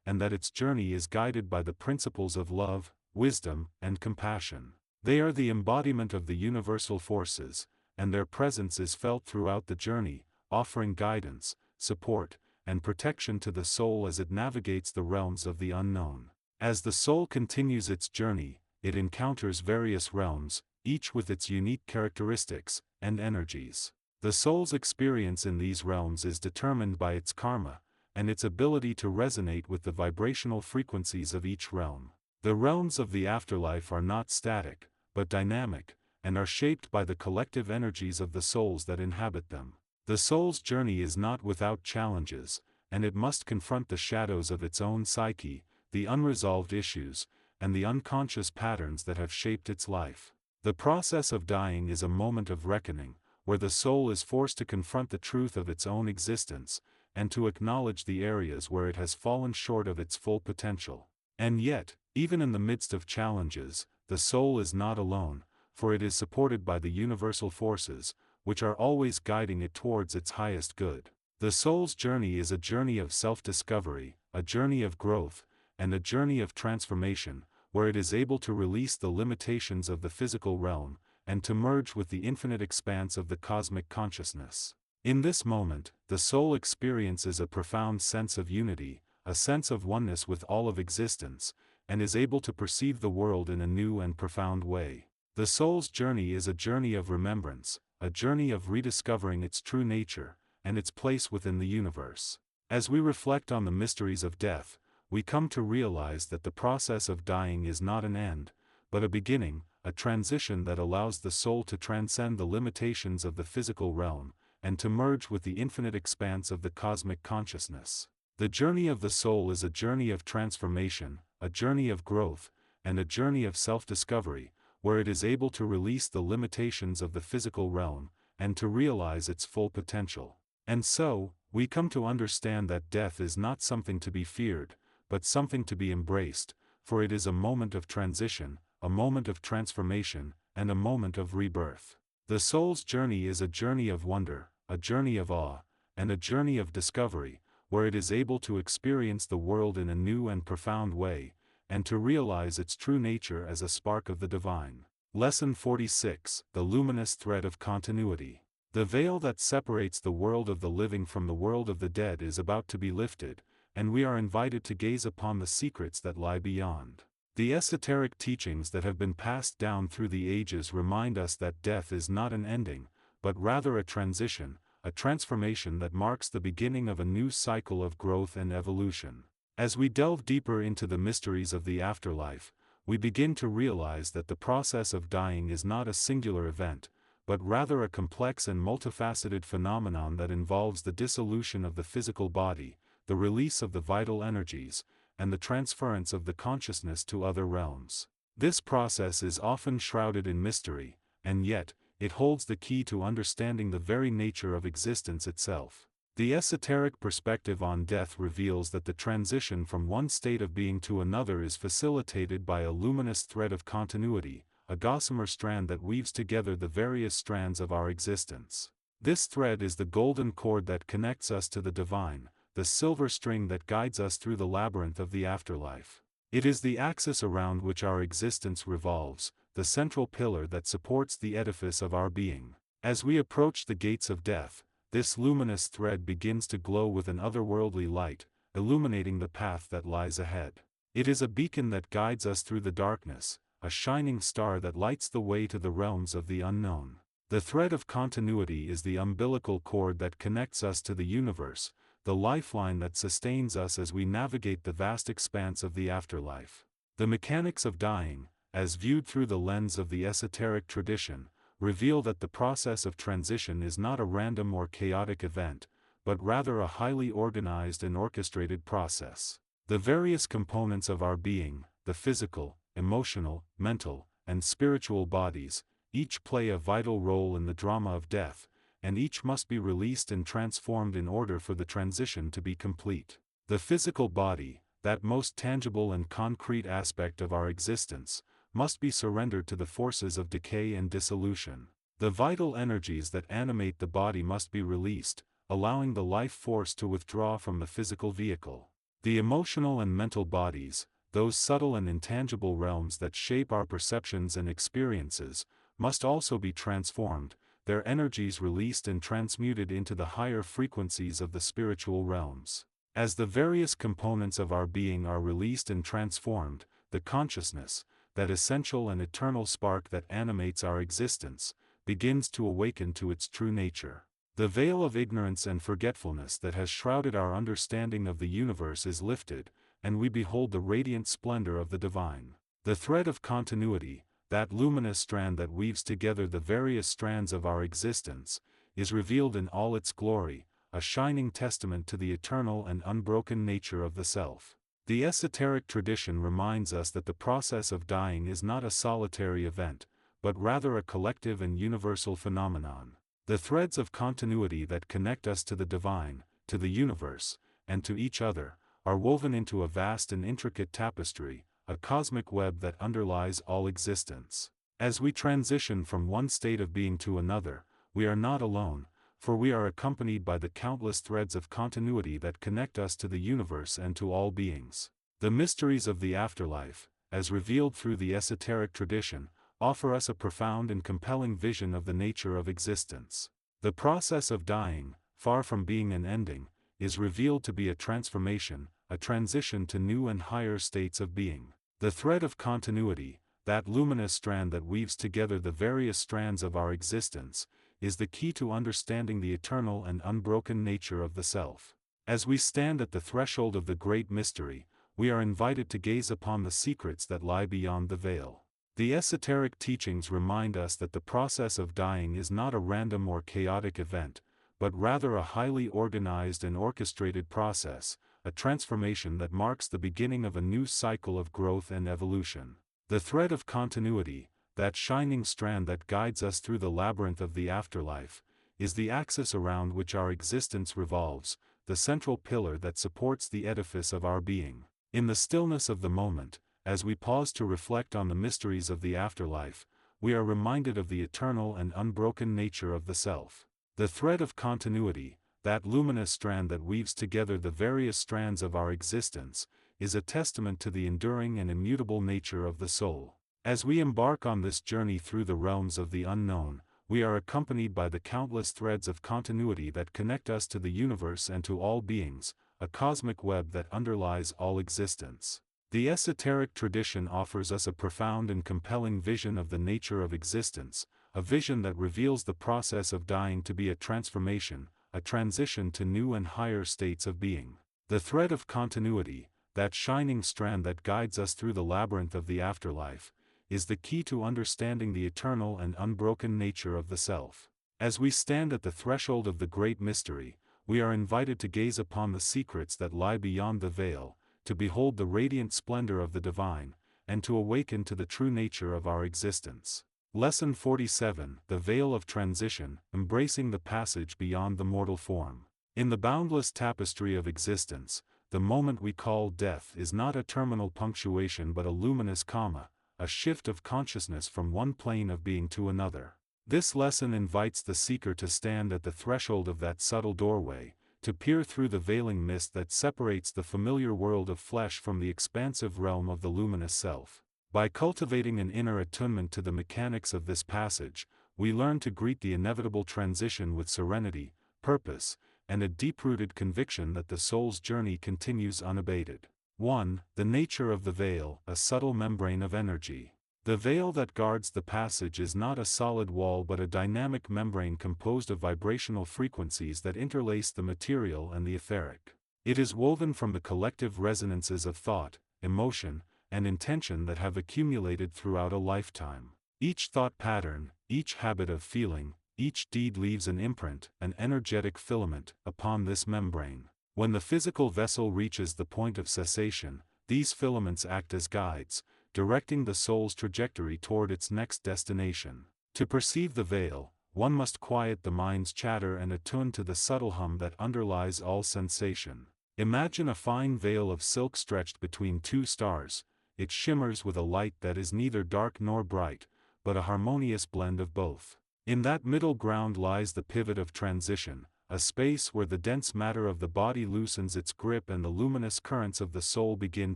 and that its journey is guided by the principles of love, wisdom, and compassion. They are the embodiment of the universal forces, and their presence is felt throughout the journey, offering guidance, support, and protection to the soul as it navigates the realms of the unknown. As the soul continues its journey, it encounters various realms, each with its unique characteristics and energies. The soul's experience in these realms is determined by its karma, and its ability to resonate with the vibrational frequencies of each realm. The realms of the afterlife are not static, but dynamic, and are shaped by the collective energies of the souls that inhabit them. The soul's journey is not without challenges, and it must confront the shadows of its own psyche, the unresolved issues, and the unconscious patterns that have shaped its life. The process of dying is a moment of reckoning, where the soul is forced to confront the truth of its own existence, and to acknowledge the areas where it has fallen short of its full potential. And yet, even in the midst of challenges, the soul is not alone, for it is supported by the universal forces, which are always guiding it towards its highest good. The soul's journey is a journey of self-discovery, a journey of growth, and a journey of transformation, where it is able to release the limitations of the physical realm, and to merge with the infinite expanse of the cosmic consciousness. In this moment, the soul experiences a profound sense of unity, a sense of oneness with all of existence, and is able to perceive the world in a new and profound way. The soul's journey is a journey of remembrance, a journey of rediscovering its true nature, and its place within the universe. As we reflect on the mysteries of death, we come to realize that the process of dying is not an end, but a beginning, a transition that allows the soul to transcend the limitations of the physical realm, and to merge with the infinite expanse of the cosmic consciousness. The journey of the soul is a journey of transformation, a journey of growth, and a journey of self-discovery, where it is able to release the limitations of the physical realm, and to realize its full potential. And so, we come to understand that death is not something to be feared, but something to be embraced, for it is a moment of transition, a moment of transformation, and a moment of rebirth. The soul's journey is a journey of wonder, a journey of awe, and a journey of discovery, where it is able to experience the world in a new and profound way, and to realize its true nature as a spark of the divine. Lesson 46: The Luminous Thread of Continuity. The veil that separates the world of the living from the world of the dead is about to be lifted, and we are invited to gaze upon the secrets that lie beyond. The esoteric teachings that have been passed down through the ages remind us that death is not an ending, but rather a transition, a transformation that marks the beginning of a new cycle of growth and evolution. As we delve deeper into the mysteries of the afterlife, we begin to realize that the process of dying is not a singular event, but rather a complex and multifaceted phenomenon that involves the dissolution of the physical body, the release of the vital energies, and the transference of the consciousness to other realms. This process is often shrouded in mystery, and yet, it holds the key to understanding the very nature of existence itself. The esoteric perspective on death reveals that the transition from one state of being to another is facilitated by a luminous thread of continuity, a gossamer strand that weaves together the various strands of our existence. This thread is the golden cord that connects us to the divine, the silver string that guides us through the labyrinth of the afterlife. It is the axis around which our existence revolves, the central pillar that supports the edifice of our being. As we approach the gates of death, this luminous thread begins to glow with an otherworldly light, illuminating the path that lies ahead. It is a beacon that guides us through the darkness, a shining star that lights the way to the realms of the unknown. The thread of continuity is the umbilical cord that connects us to the universe, the lifeline that sustains us as we navigate the vast expanse of the afterlife. The mechanics of dying, as viewed through the lens of the esoteric tradition, reveal that the process of transition is not a random or chaotic event, but rather a highly organized and orchestrated process. The various components of our being, the physical, emotional, mental, and spiritual bodies, each play a vital role in the drama of death, and each must be released and transformed in order for the transition to be complete. The physical body, that most tangible and concrete aspect of our existence, must be surrendered to the forces of decay and dissolution. The vital energies that animate the body must be released, allowing the life force to withdraw from the physical vehicle. The emotional and mental bodies, those subtle and intangible realms that shape our perceptions and experiences, must also be transformed, their energies released and transmuted into the higher frequencies of the spiritual realms. As the various components of our being are released and transformed, the consciousness, that essential and eternal spark that animates our existence, begins to awaken to its true nature. The veil of ignorance and forgetfulness that has shrouded our understanding of the universe is lifted, and we behold the radiant splendor of the divine. The thread of continuity, that luminous strand that weaves together the various strands of our existence, is revealed in all its glory, a shining testament to the eternal and unbroken nature of the self. The esoteric tradition reminds us that the process of dying is not a solitary event, but rather a collective and universal phenomenon. The threads of continuity that connect us to the divine, to the universe, and to each other, are woven into a vast and intricate tapestry, a cosmic web that underlies all existence. As we transition from one state of being to another, we are not alone, for we are accompanied by the countless threads of continuity that connect us to the universe and to all beings. The mysteries of the afterlife, as revealed through the esoteric tradition, offer us a profound and compelling vision of the nature of existence. The process of dying, far from being an ending, is revealed to be a transformation, a transition to new and higher states of being. The thread of continuity, that luminous strand that weaves together the various strands of our existence, is the key to understanding the eternal and unbroken nature of the self. As we stand at the threshold of the great mystery, we are invited to gaze upon the secrets that lie beyond the veil. The esoteric teachings remind us that the process of dying is not a random or chaotic event, but rather a highly organized and orchestrated process, a transformation that marks the beginning of a new cycle of growth and evolution. The thread of continuity, that shining strand that guides us through the labyrinth of the afterlife, is the axis around which our existence revolves, the central pillar that supports the edifice of our being. In the stillness of the moment, as we pause to reflect on the mysteries of the afterlife, we are reminded of the eternal and unbroken nature of the self. The thread of continuity, that luminous strand that weaves together the various strands of our existence, is a testament to the enduring and immutable nature of the soul. As we embark on this journey through the realms of the unknown, we are accompanied by the countless threads of continuity that connect us to the universe and to all beings, a cosmic web that underlies all existence. The esoteric tradition offers us a profound and compelling vision of the nature of existence, a vision that reveals the process of dying to be a transformation, a transition to new and higher states of being. The thread of continuity, that shining strand that guides us through the labyrinth of the afterlife, is the key to understanding the eternal and unbroken nature of the self. As we stand at the threshold of the great mystery, we are invited to gaze upon the secrets that lie beyond the veil, to behold the radiant splendor of the divine, and to awaken to the true nature of our existence. Lesson 47: The Veil of Transition, Embracing the Passage Beyond the Mortal Form. In the boundless tapestry of existence, the moment we call death is not a terminal punctuation but a luminous comma, a shift of consciousness from one plane of being to another. This lesson invites the seeker to stand at the threshold of that subtle doorway, to peer through the veiling mist that separates the familiar world of flesh from the expansive realm of the luminous self. By cultivating an inner attunement to the mechanics of this passage, we learn to greet the inevitable transition with serenity, purpose, and a deep-rooted conviction that the soul's journey continues unabated. 1. The nature of the veil, a subtle membrane of energy. The veil that guards the passage is not a solid wall but a dynamic membrane composed of vibrational frequencies that interlace the material and the etheric. It is woven from the collective resonances of thought, emotion, and intention that have accumulated throughout a lifetime. Each thought pattern, each habit of feeling, each deed leaves an imprint, an energetic filament, upon this membrane. When the physical vessel reaches the point of cessation, these filaments act as guides, directing the soul's trajectory toward its next destination. To perceive the veil, one must quiet the mind's chatter and attune to the subtle hum that underlies all sensation. Imagine a fine veil of silk stretched between two stars. It shimmers with a light that is neither dark nor bright, but a harmonious blend of both. In that middle ground lies the pivot of transition, a space where the dense matter of the body loosens its grip and the luminous currents of the soul begin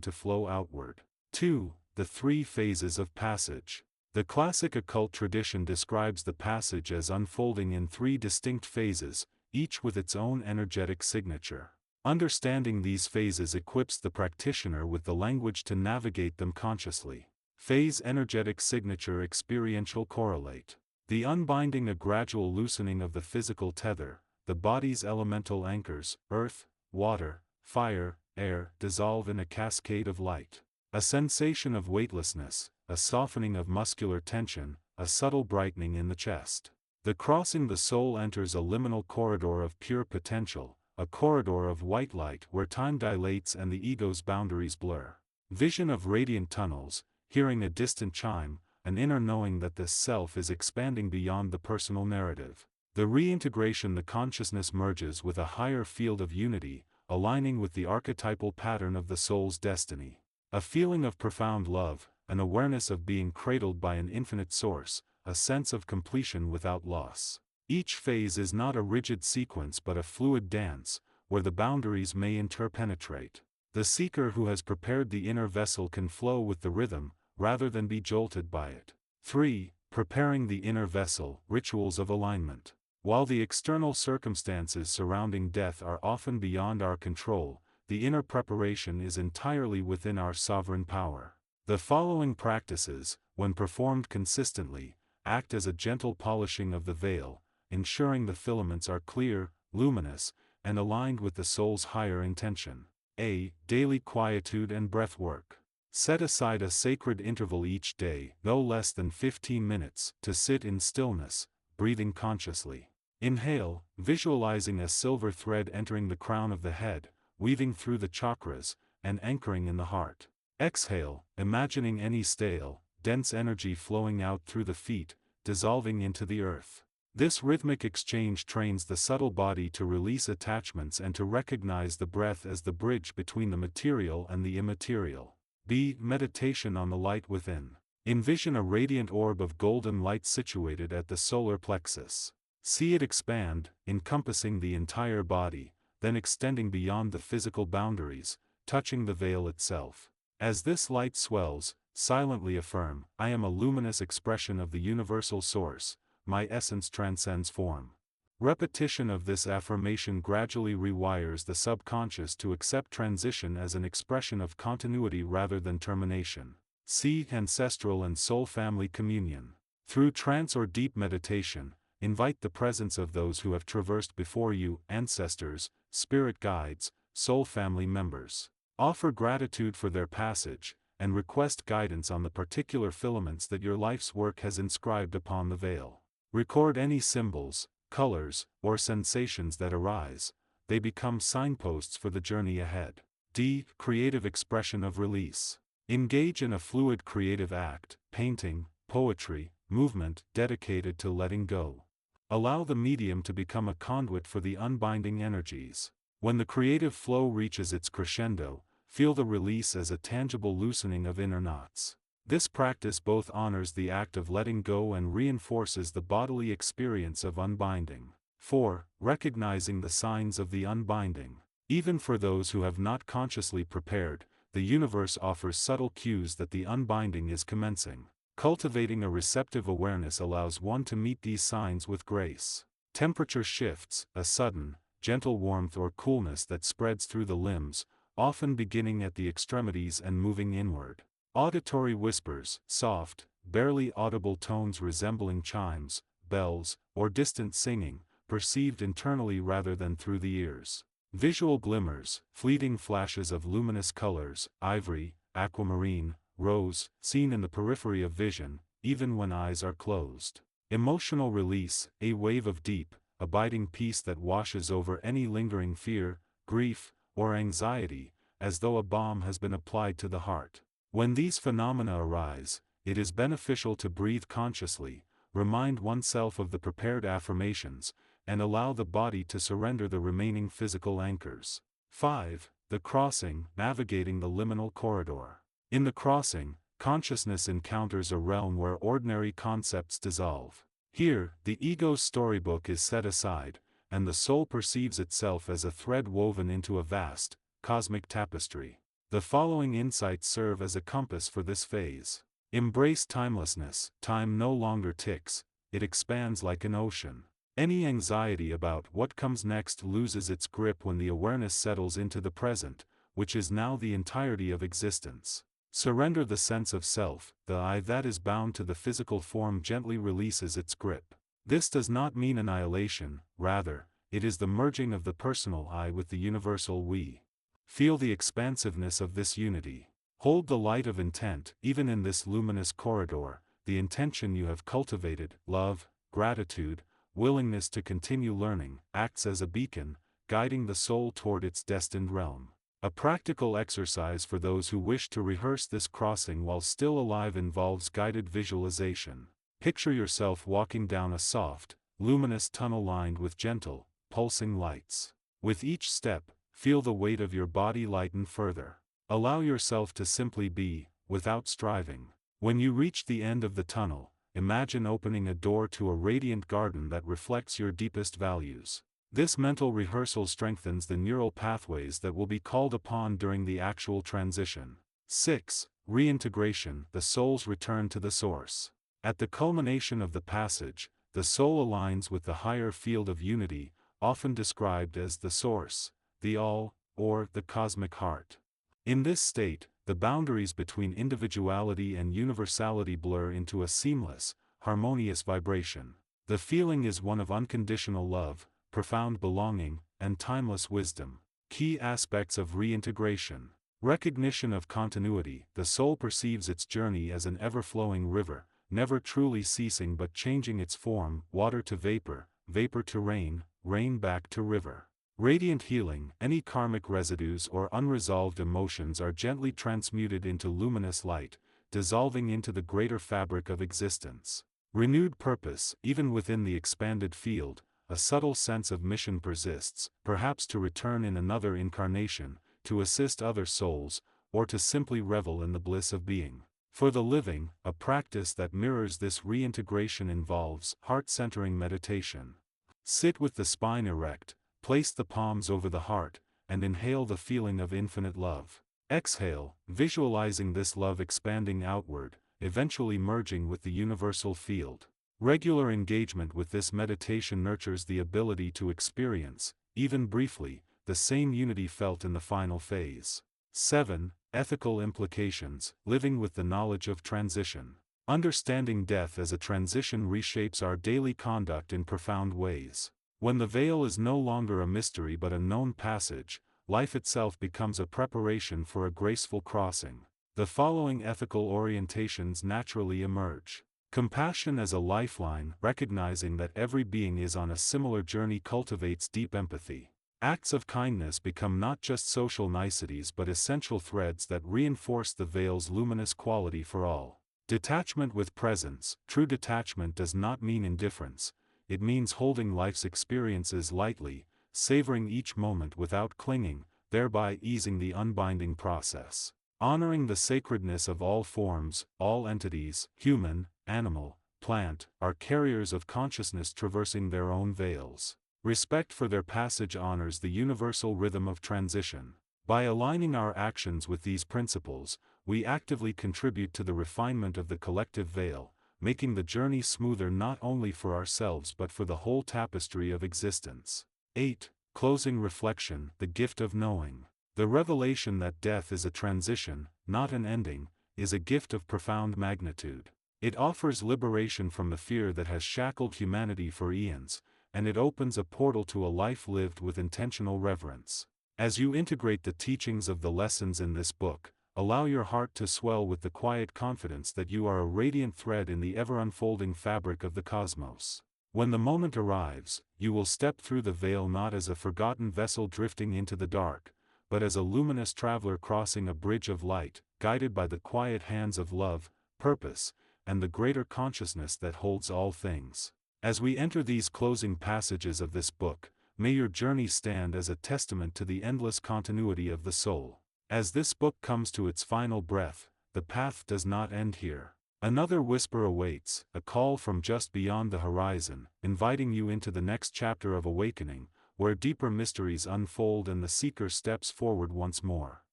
to flow outward. 2. The three phases of passage. The classic occult tradition describes the passage as unfolding in three distinct phases, each with its own energetic signature. Understanding these phases equips the practitioner with the language to navigate them consciously. Phase energetic signature experiential correlate. The unbinding, a gradual loosening of the physical tether, the body's elemental anchors, earth, water, fire, air, dissolve in a cascade of light. A sensation of weightlessness, a softening of muscular tension, a subtle brightening in the chest. The crossing, the soul enters a liminal corridor of pure potential, a corridor of white light where time dilates and the ego's boundaries blur. Vision of radiant tunnels, hearing a distant chime, an inner knowing that this self is expanding beyond the personal narrative. The reintegration, the consciousness merges with a higher field of unity, aligning with the archetypal pattern of the soul's destiny. A feeling of profound love, an awareness of being cradled by an infinite source, a sense of completion without loss. Each phase is not a rigid sequence but a fluid dance, where the boundaries may interpenetrate. The seeker who has prepared the inner vessel can flow with the rhythm, rather than be jolted by it. 3. Preparing the inner vessel, rituals of alignment. While the external circumstances surrounding death are often beyond our control, the inner preparation is entirely within our sovereign power. The following practices, when performed consistently, act as a gentle polishing of the veil, ensuring the filaments are clear, luminous, and aligned with the soul's higher intention. A. Daily quietude and breath work. Set aside a sacred interval each day, no less than 15 minutes, to sit in stillness, breathing consciously. Inhale, visualizing a silver thread entering the crown of the head, weaving through the chakras, and anchoring in the heart. Exhale, imagining any stale, dense energy flowing out through the feet, dissolving into the earth. This rhythmic exchange trains the subtle body to release attachments and to recognize the breath as the bridge between the material and the immaterial. B. Meditation on the light within. Envision a radiant orb of golden light situated at the solar plexus. See it expand, encompassing the entire body, then extending beyond the physical boundaries, touching the veil itself. As this light swells, silently affirm, I am a luminous expression of the universal source, my essence transcends form. Repetition of this affirmation gradually rewires the subconscious to accept transition as an expression of continuity rather than termination. C. Ancestral and soul family communion. Through trance or deep meditation, invite the presence of those who have traversed before you, ancestors, spirit guides, soul family members. Offer gratitude for their passage, and request guidance on the particular filaments that your life's work has inscribed upon the veil. Record any symbols, colors, or sensations that arise. They become signposts for the journey ahead. D. Creative expression of release. Engage in a fluid creative act, painting, poetry, movement, dedicated to letting go. Allow the medium to become a conduit for the unbinding energies. When the creative flow reaches its crescendo, feel the release as a tangible loosening of inner knots. This practice both honors the act of letting go and reinforces the bodily experience of unbinding. 4. Recognizing the signs of the unbinding. Even for those who have not consciously prepared, the universe offers subtle cues that the unbinding is commencing. Cultivating a receptive awareness allows one to meet these signs with grace. Temperature shifts, a sudden, gentle warmth or coolness that spreads through the limbs, often beginning at the extremities and moving inward. Auditory whispers, soft, barely audible tones resembling chimes, bells, or distant singing, perceived internally rather than through the ears. Visual glimmers, fleeting flashes of luminous colors, ivory, aquamarine, rose, seen in the periphery of vision, even when eyes are closed. Emotional release, a wave of deep, abiding peace that washes over any lingering fear, grief, or anxiety, as though a balm has been applied to the heart. When these phenomena arise, it is beneficial to breathe consciously, remind oneself of the prepared affirmations, and allow the body to surrender the remaining physical anchors. 5. The crossing, navigating the liminal corridor. In the crossing, consciousness encounters a realm where ordinary concepts dissolve. Here, the ego's storybook is set aside, and the soul perceives itself as a thread woven into a vast, cosmic tapestry. The following insights serve as a compass for this phase. Embrace timelessness. Time no longer ticks, it expands like an ocean. Any anxiety about what comes next loses its grip when the awareness settles into the present, which is now the entirety of existence. Surrender the sense of self. The I that is bound to the physical form gently releases its grip. This does not mean annihilation, rather, it is the merging of the personal I with the universal we. Feel the expansiveness of this unity. Hold the light of intent, even in this luminous corridor, the intention you have cultivated, love, gratitude, willingness to continue learning, acts as a beacon, guiding the soul toward its destined realm. A practical exercise for those who wish to rehearse this crossing while still alive involves guided visualization. Picture yourself walking down a soft, luminous tunnel lined with gentle, pulsing lights. With each step, feel the weight of your body lighten further. Allow yourself to simply be, without striving. When you reach the end of the tunnel, imagine opening a door to a radiant garden that reflects your deepest values. This mental rehearsal strengthens the neural pathways that will be called upon during the actual transition. 6. Reintegration. The soul's return to the source. At the culmination of the passage, the soul aligns with the higher field of unity, often described as the source, the all, or the cosmic heart. In this state, the boundaries between individuality and universality blur into a seamless, harmonious vibration. The feeling is one of unconditional love, profound belonging, and timeless wisdom. Key aspects of reintegration. Recognition of continuity. The soul perceives its journey as an ever-flowing river, never truly ceasing but changing its form, water to vapor, vapor to rain, rain back to river. Radiant healing. Any karmic residues or unresolved emotions are gently transmuted into luminous light, dissolving into the greater fabric of existence. Renewed purpose. Even within the expanded field, a subtle sense of mission persists, perhaps to return in another incarnation, to assist other souls, or to simply revel in the bliss of being. For the living, a practice that mirrors this reintegration involves heart-centering meditation. Sit with the spine erect, place the palms over the heart, and inhale the feeling of infinite love. Exhale, visualizing this love expanding outward, eventually merging with the universal field. Regular engagement with this meditation nurtures the ability to experience, even briefly, the same unity felt in the final phase. 7. Ethical implications. Living with the knowledge of transition. Understanding death as a transition reshapes our daily conduct in profound ways. When the veil is no longer a mystery but a known passage, life itself becomes a preparation for a graceful crossing. The following ethical orientations naturally emerge. Compassion as a lifeline. Recognizing that every being is on a similar journey cultivates deep empathy. Acts of kindness become not just social niceties but essential threads that reinforce the veil's luminous quality for all. Detachment with presence. True detachment does not mean indifference, it means holding life's experiences lightly, savoring each moment without clinging, thereby easing the unbinding process. Honoring the sacredness of all forms, all entities, human, animal, plant, are carriers of consciousness traversing their own veils. Respect for their passage honors the universal rhythm of transition. By aligning our actions with these principles, we actively contribute to the refinement of the collective veil, making the journey smoother not only for ourselves but for the whole tapestry of existence. 8. Closing reflection. The gift of knowing. The revelation that death is a transition, not an ending, is a gift of profound magnitude. It offers liberation from the fear that has shackled humanity for eons, and it opens a portal to a life lived with intentional reverence. As you integrate the teachings of the lessons in this book, allow your heart to swell with the quiet confidence that you are a radiant thread in the ever-unfolding fabric of the cosmos. When the moment arrives, you will step through the veil not as a forgotten vessel drifting into the dark, but as a luminous traveler crossing a bridge of light, guided by the quiet hands of love, purpose, and the greater consciousness that holds all things. As we enter these closing passages of this book, may your journey stand as a testament to the endless continuity of the soul. As this book comes to its final breath, the path does not end here. Another whisper awaits, a call from just beyond the horizon, inviting you into the next chapter of awakening, where deeper mysteries unfold and the seeker steps forward once more.